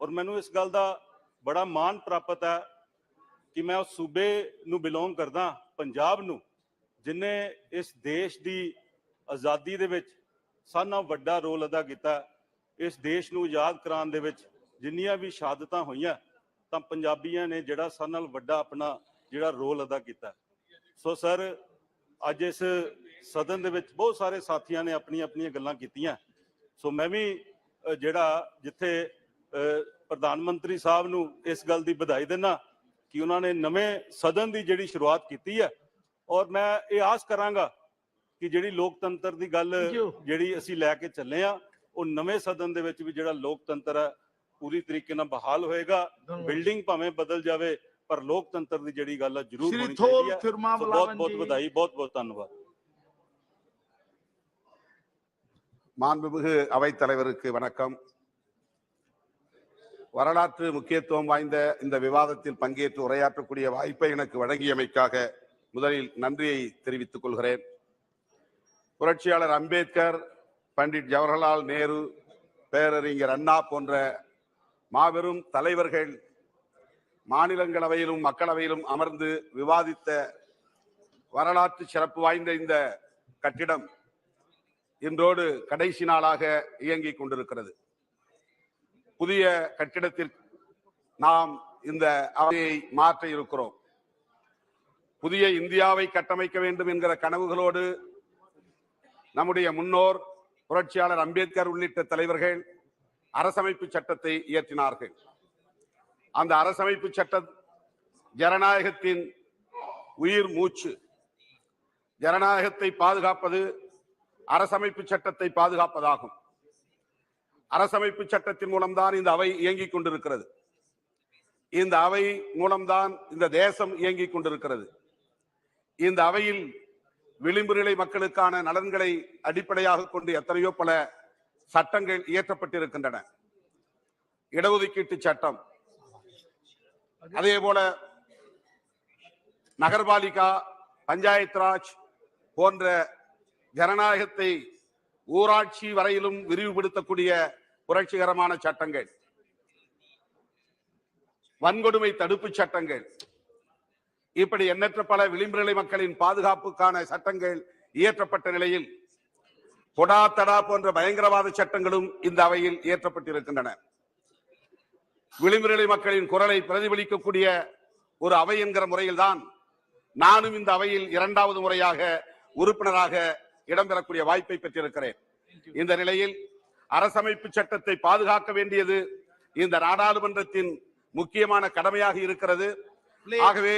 ਔਰ ਮੈਨੂੰ ਇਸ ਗੱਲ ਦਾ ਬੜਾ ਮਾਣ ਪ੍ਰਾਪਤ ਹੈ ਕਿ ਮੈਂ ਉਸ ਸੂਬੇ ਨੂੰ ਬਿਲੋਂਗ ਕਰਦਾ, ਪੰਜਾਬ ਨੂੰ, ਜਿਨੇ ਇਸ ਦੇਸ਼ ਦੀ ਆਜ਼ਾਦੀ ਦੇ ਵਿੱਚ ਸਾਰਿਆਂ ਨਾਲੋਂ ਵੱਡਾ ਰੋਲ ਅਦਾ ਕੀਤਾ। ਇਸ ਦੇਸ਼ ਨੂੰ ਆਜ਼ਾਦ ਕਰਾਉਣ ਦੇ ਵਿੱਚ ਜਿੰਨੀਆਂ ਵੀ ਸ਼ਹਾਦਤਾਂ ਹੋਈਆਂ ਤਾਂ ਪੰਜਾਬੀਆਂ ਨੇ ਜਿਹੜਾ ਸਾਰਿਆਂ ਨਾਲੋਂ ਵੱਡਾ ਆਪਣਾ ਜਿਹੜਾ ਰੋਲ ਅਦਾ ਕੀਤਾ। ਸੋ ਸਰ, ਅੱਜ ਇਸ ਸਦਨ ਦੇ ਵਿੱਚ ਬਹੁਤ ਸਾਰੇ ਸਾਥੀਆਂ ਨੇ ਆਪਣੀਆਂ ਆਪਣੀਆਂ ਗੱਲਾਂ ਕੀਤੀਆਂ। ਸੋ ਮੈਂ ਵੀ ਜਿਹੜਾ ਜਿੱਥੇ ਪ੍ਰਧਾਨ ਮੰਤਰੀ ਸਾਹਿਬ ਨੂੰ ਇਸ ਗੱਲ ਦੀ ਵਧਾਈ ਦਿੰਦਾ ਕਿ ਉਹਨਾਂ ਨੇ ਨਵੇਂ ਸਦਨ ਦੀ ਜਿਹੜੀ ਸ਼ੁਰੂਆਤ ਕੀਤੀ ਹੈ, ਔਰ ਮੈਂ ਇਹ ਆਸ ਕਰਾਂਗਾ ਕਿ ਜਿਹੜੀ ਲੋਕਤੰਤਰ ਦੀ ਗੱਲ ਜਿਹੜੀ ਅਸੀਂ ਲੈ ਕੇ ਚੱਲੇ ਆ, ਉਹ ਨਵੇਂ ਸਦਨ ਦੇ ਵਿੱਚ ਵੀ ਜਿਹੜਾ ਲੋਕਤੰਤਰ ਹੈ ਪੂਰੀ ਤਰੀਕੇ ਨਾਲ ਬਹਾਲ ਹੋਏਗਾ। ਬਿਲਡਿੰਗ ਭਾਵੇਂ ਬਦਲ ਜਾਵੇ ਪਰ ਲੋਕਤੰਤਰ ਦੀ ਜਿਹੜੀ ਗੱਲ ਹੈ ਜ਼ਰੂਰ ਹੋਣੀ ਚਾਹੀਦੀ ਹੈ। ਬਹੁਤ ਬਹੁਤ ਵਧਾਈ, ਬਹੁਤ ਬਹੁਤ ਧੰਨਵਾਦ। மாண்புமிகு அவைத்தலைவருக்கு வணக்கம். வரலாற்று முக்கியத்துவம் வாய்ந்த இந்த விவாதத்தில் பங்கேற்று உரையாற்றக்கூடிய வாய்ப்பை எனக்கு வழங்கியமைக்காக முதலில் நன்றியை தெரிவித்துக் கொள்கிறேன். புரட்சியாளர் அம்பேத்கர், பண்டிட் ஜவஹர்லால் நேரு, பேரறிஞர் அண்ணா போன்ற மாபெரும் தலைவர்கள் மாநிலங்களவையிலும் மக்களவையிலும் அமர்ந்து விவாதித்த வரலாற்று சிறப்பு வாய்ந்த இந்த கட்டிடம் இன்றோடு கடைசி நாளாக இயங்கிக் கொண்டிருக்கிறது. புதிய கட்டிடத்திற்கு நாம் இந்த அவையை மாற்ற இருக்கிறோம். புதிய இந்தியாவை கட்டமைக்க வேண்டும் என்கிற கனவுகளோடு நம்முடைய முன்னோர் புரட்சியாளர் அம்பேத்கர் உள்ளிட்ட தலைவர்கள் அரசமைப்பு சட்டத்தை இயற்றினார்கள். அந்த அரசமைப்பு சட்டம் ஜனநாயகத்தின் உயிர் மூச்சு. ஜனநாயகத்தை பாதுகாப்பது அரசமைப்பு சட்டத்தை பாதுகாப்பதாகும். அரசமைப்பு சட்டத்தின் மூலம்தான் இந்த அவை இயங்கிக் கொண்டிருக்கிறது. இந்த அவை மூலம்தான் இந்த தேசம் இயங்கிக் கொண்டிருக்கிறது. இந்த அவையில் விளிம்பு நிலை மக்களுக்கான நலன்களை அடிப்படையாக கொண்டு எத்தனையோ பல சட்டங்கள் இயற்றப்பட்டிருக்கின்றன. இடஒதுக்கீட்டு சட்டம், அதே போல நகர்பாலிகா, பஞ்சாயத் ராஜ் போன்ற ஜனநாயகத்தை ஊராட்சி வரையிலும் விரிவுபடுத்தக்கூடிய புரட்சிகரமான சட்டங்கள், வன்கொடுமை தடுப்பு சட்டங்கள், இப்படி எண்ணற்ற பல விளிம்பு நிலை மக்களின் பாதுகாப்புக்கான சட்டங்கள் இயற்றப்பட்ட நிலையில் கொடா தடா போன்ற பயங்கரவாத சட்டங்களும் இந்த அவையில் இயற்றப்பட்டிருக்கின்றன. விளிம்பு நிலை மக்களின் குரலை பிரதிபலிக்கக்கூடிய ஒரு அவை என்கிற முறையில் தான் நானும் இந்த அவையில் இரண்டாவது முறையாக உறுப்பினராக இடம்பெறக்கூடிய வாய்ப்பை பெற்றிருக்கிறேன். இந்த நிலையில் அரசமைப்பு சட்டத்தை பாதுகாக்க வேண்டியது இந்த நாடாளுமன்றத்தின் முக்கியமான கடமையாக இருக்கிறது. ஆகவே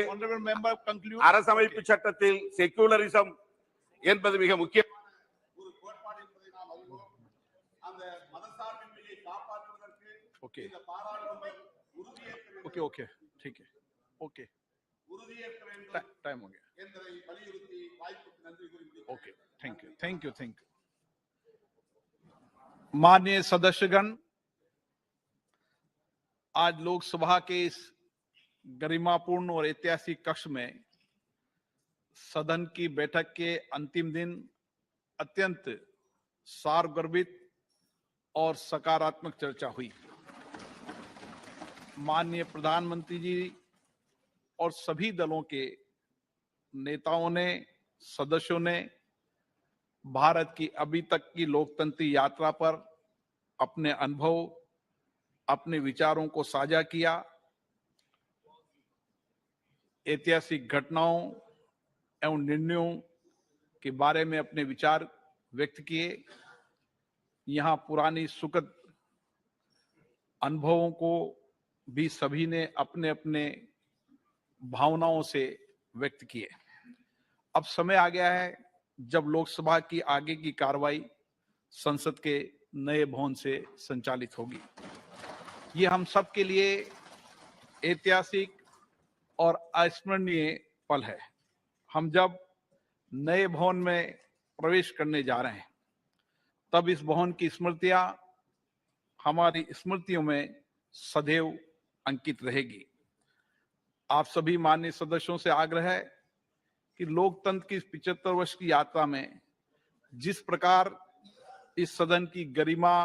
அரசமைப்பு சட்டத்தில் செக்குலரிசம் என்பது மிக முக்கியமான ஒரு கோட்பாடு என்பதை நாம் அறிவோம். அந்த மதசார்பின்மையை காப்பாற்றுவதற்கு இந்த பாராளுமன்றம் உறுதியேற்க வேண்டும் என்பதை வலியுறுத்தி வாய்ப்புக்கு நன்றி கூறி थैंक यू। माननीय सदस्यगण, आज लोकसभा के इस गरिमापूर्ण और ऐतिहासिक कक्ष में सदन की बैठक के अंतिम दिन अत्यंत सारगर्भित और सकारात्मक चर्चा हुई। माननीय प्रधानमंत्री जी और सभी दलों के नेताओं ने, सदस्यों ने भारत की अभी तक की लोकतंत्री यात्रा पर अपने अनुभव, अपने विचारों को साझा किया। ऐतिहासिक घटनाओं एवं निर्णयों के बारे में अपने विचार व्यक्त किए। यहाँ पुरानी सुखद अनुभवों को भी सभी ने अपने अपने भावनाओं से व्यक्त किए। अब समय आ गया है जब लोकसभा की आगे की कार्रवाई संसद के नए भवन से संचालित होगी। ये हम सब के लिए ऐतिहासिक और अविस्मरणीय पल है। हम जब नए भवन में प्रवेश करने जा रहे हैं तब इस भवन की स्मृतियां हमारी स्मृतियों में सदैव अंकित रहेगी। आप सभी माननीय सदस्यों से आग्रह है कि लोकतंत्र की 75 वर्ष की यात्रा में जिस प्रकार इस सदन की गरिमा,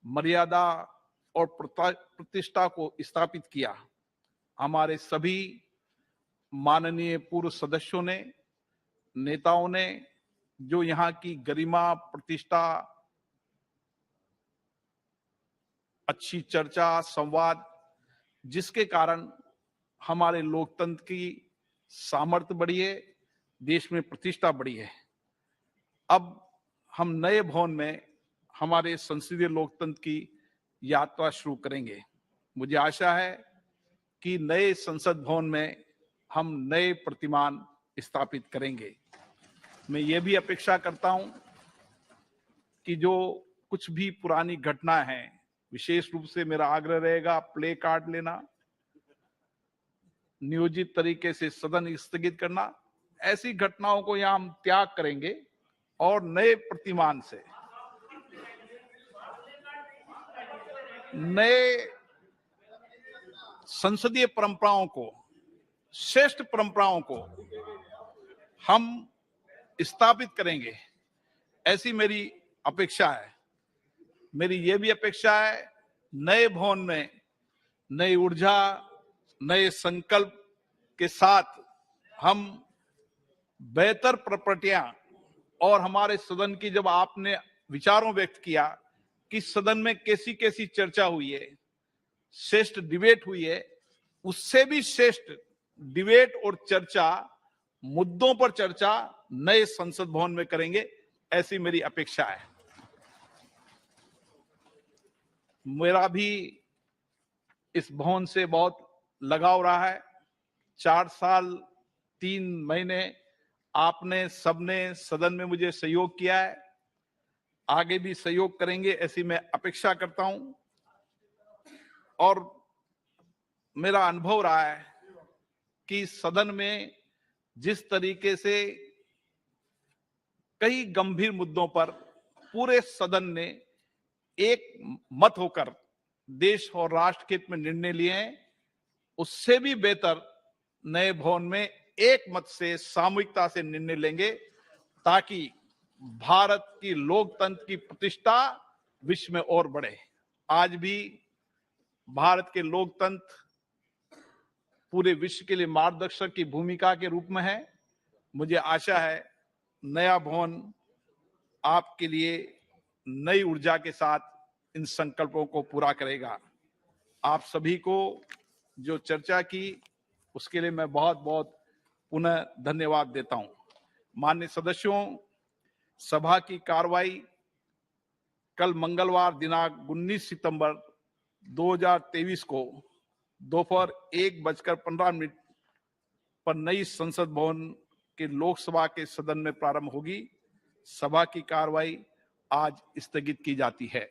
मर्यादा और प्रतिष्ठा को स्थापित किया, हमारे सभी माननीय पूर्व सदस्यों ने, नेताओं ने जो यहाँ की गरिमा, प्रतिष्ठा, अच्छी चर्चा, संवाद, जिसके कारण हमारे लोकतंत्र की सामर्थ्य बढ़ी है, देश में प्रतिष्ठा बढ़ी है। अब हम नए भवन में हमारे संसदीय लोकतंत्र की यात्रा शुरू करेंगे। मुझे आशा है कि नए संसद भवन में हम नए प्रतिमान स्थापित करेंगे। मैं ये भी अपेक्षा करता हूं कि जो कुछ भी पुरानी घटना है, विशेष रूप से मेरा आग्रह रहेगा प्ले कार्ड लेना, नियोजित तरीके से सदन स्थगित करना, ऐसी घटनाओं को यहां हम त्याग करेंगे और नए प्रतिमान से, नए संसदीय परंपराओं को, श्रेष्ठ परंपराओं को हम स्थापित करेंगे, ऐसी मेरी अपेक्षा है। मेरी ये भी अपेक्षा है नए भवन में नई ऊर्जा, नए संकल्प के साथ हम बेहतर प्रॉपर्टियां, और हमारे सदन की, जब आपने विचारों व्यक्त किया कि सदन में कैसी कैसी चर्चा हुई है, श्रेष्ठ डिबेट हुई है, उससे भी श्रेष्ठ डिबेट और चर्चा, मुद्दों पर चर्चा नए संसद भवन में करेंगे, ऐसी मेरी अपेक्षा है। मेरा भी इस भवन से बहुत लगाव रहा है। 4 साल 3 महीने आपने सबने सदन में मुझे सहयोग किया है, आगे भी सहयोग करेंगे, ऐसी मैं अपेक्षा करता हूं। और मेरा अनुभव रहा है कि सदन में जिस तरीके से कई गंभीर मुद्दों पर पूरे सदन ने एक मत होकर देश और राष्ट्र के हित में निर्णय लिए हैं, उससे भी बेहतर नए भवन में एक मत से, सामूहिकता से निर्णय लेंगे, ताकि भारत की लोकतंत्र की प्रतिष्ठा विश्व में और बढ़े। आज भी भारत के लोकतंत्र पूरे विश्व के लिए मार्गदर्शक की भूमिका के रूप में है। मुझे आशा है नया भवन आपके लिए नई ऊर्जा के साथ इन संकल्पों को पूरा करेगा। आप सभी को जो चर्चा की, उसके लिए मैं बहुत बहुत पुनः धन्यवाद देता हूं। माननीय सदस्यों, सभा की कार्रवाई कल मंगलवार दिनांक 19 सितंबर 2023 को दोपहर 1:15 पर नई संसद भवन के लोकसभा के सदन में प्रारंभ होगी। सभा की कार्रवाई आज स्थगित की जाती है।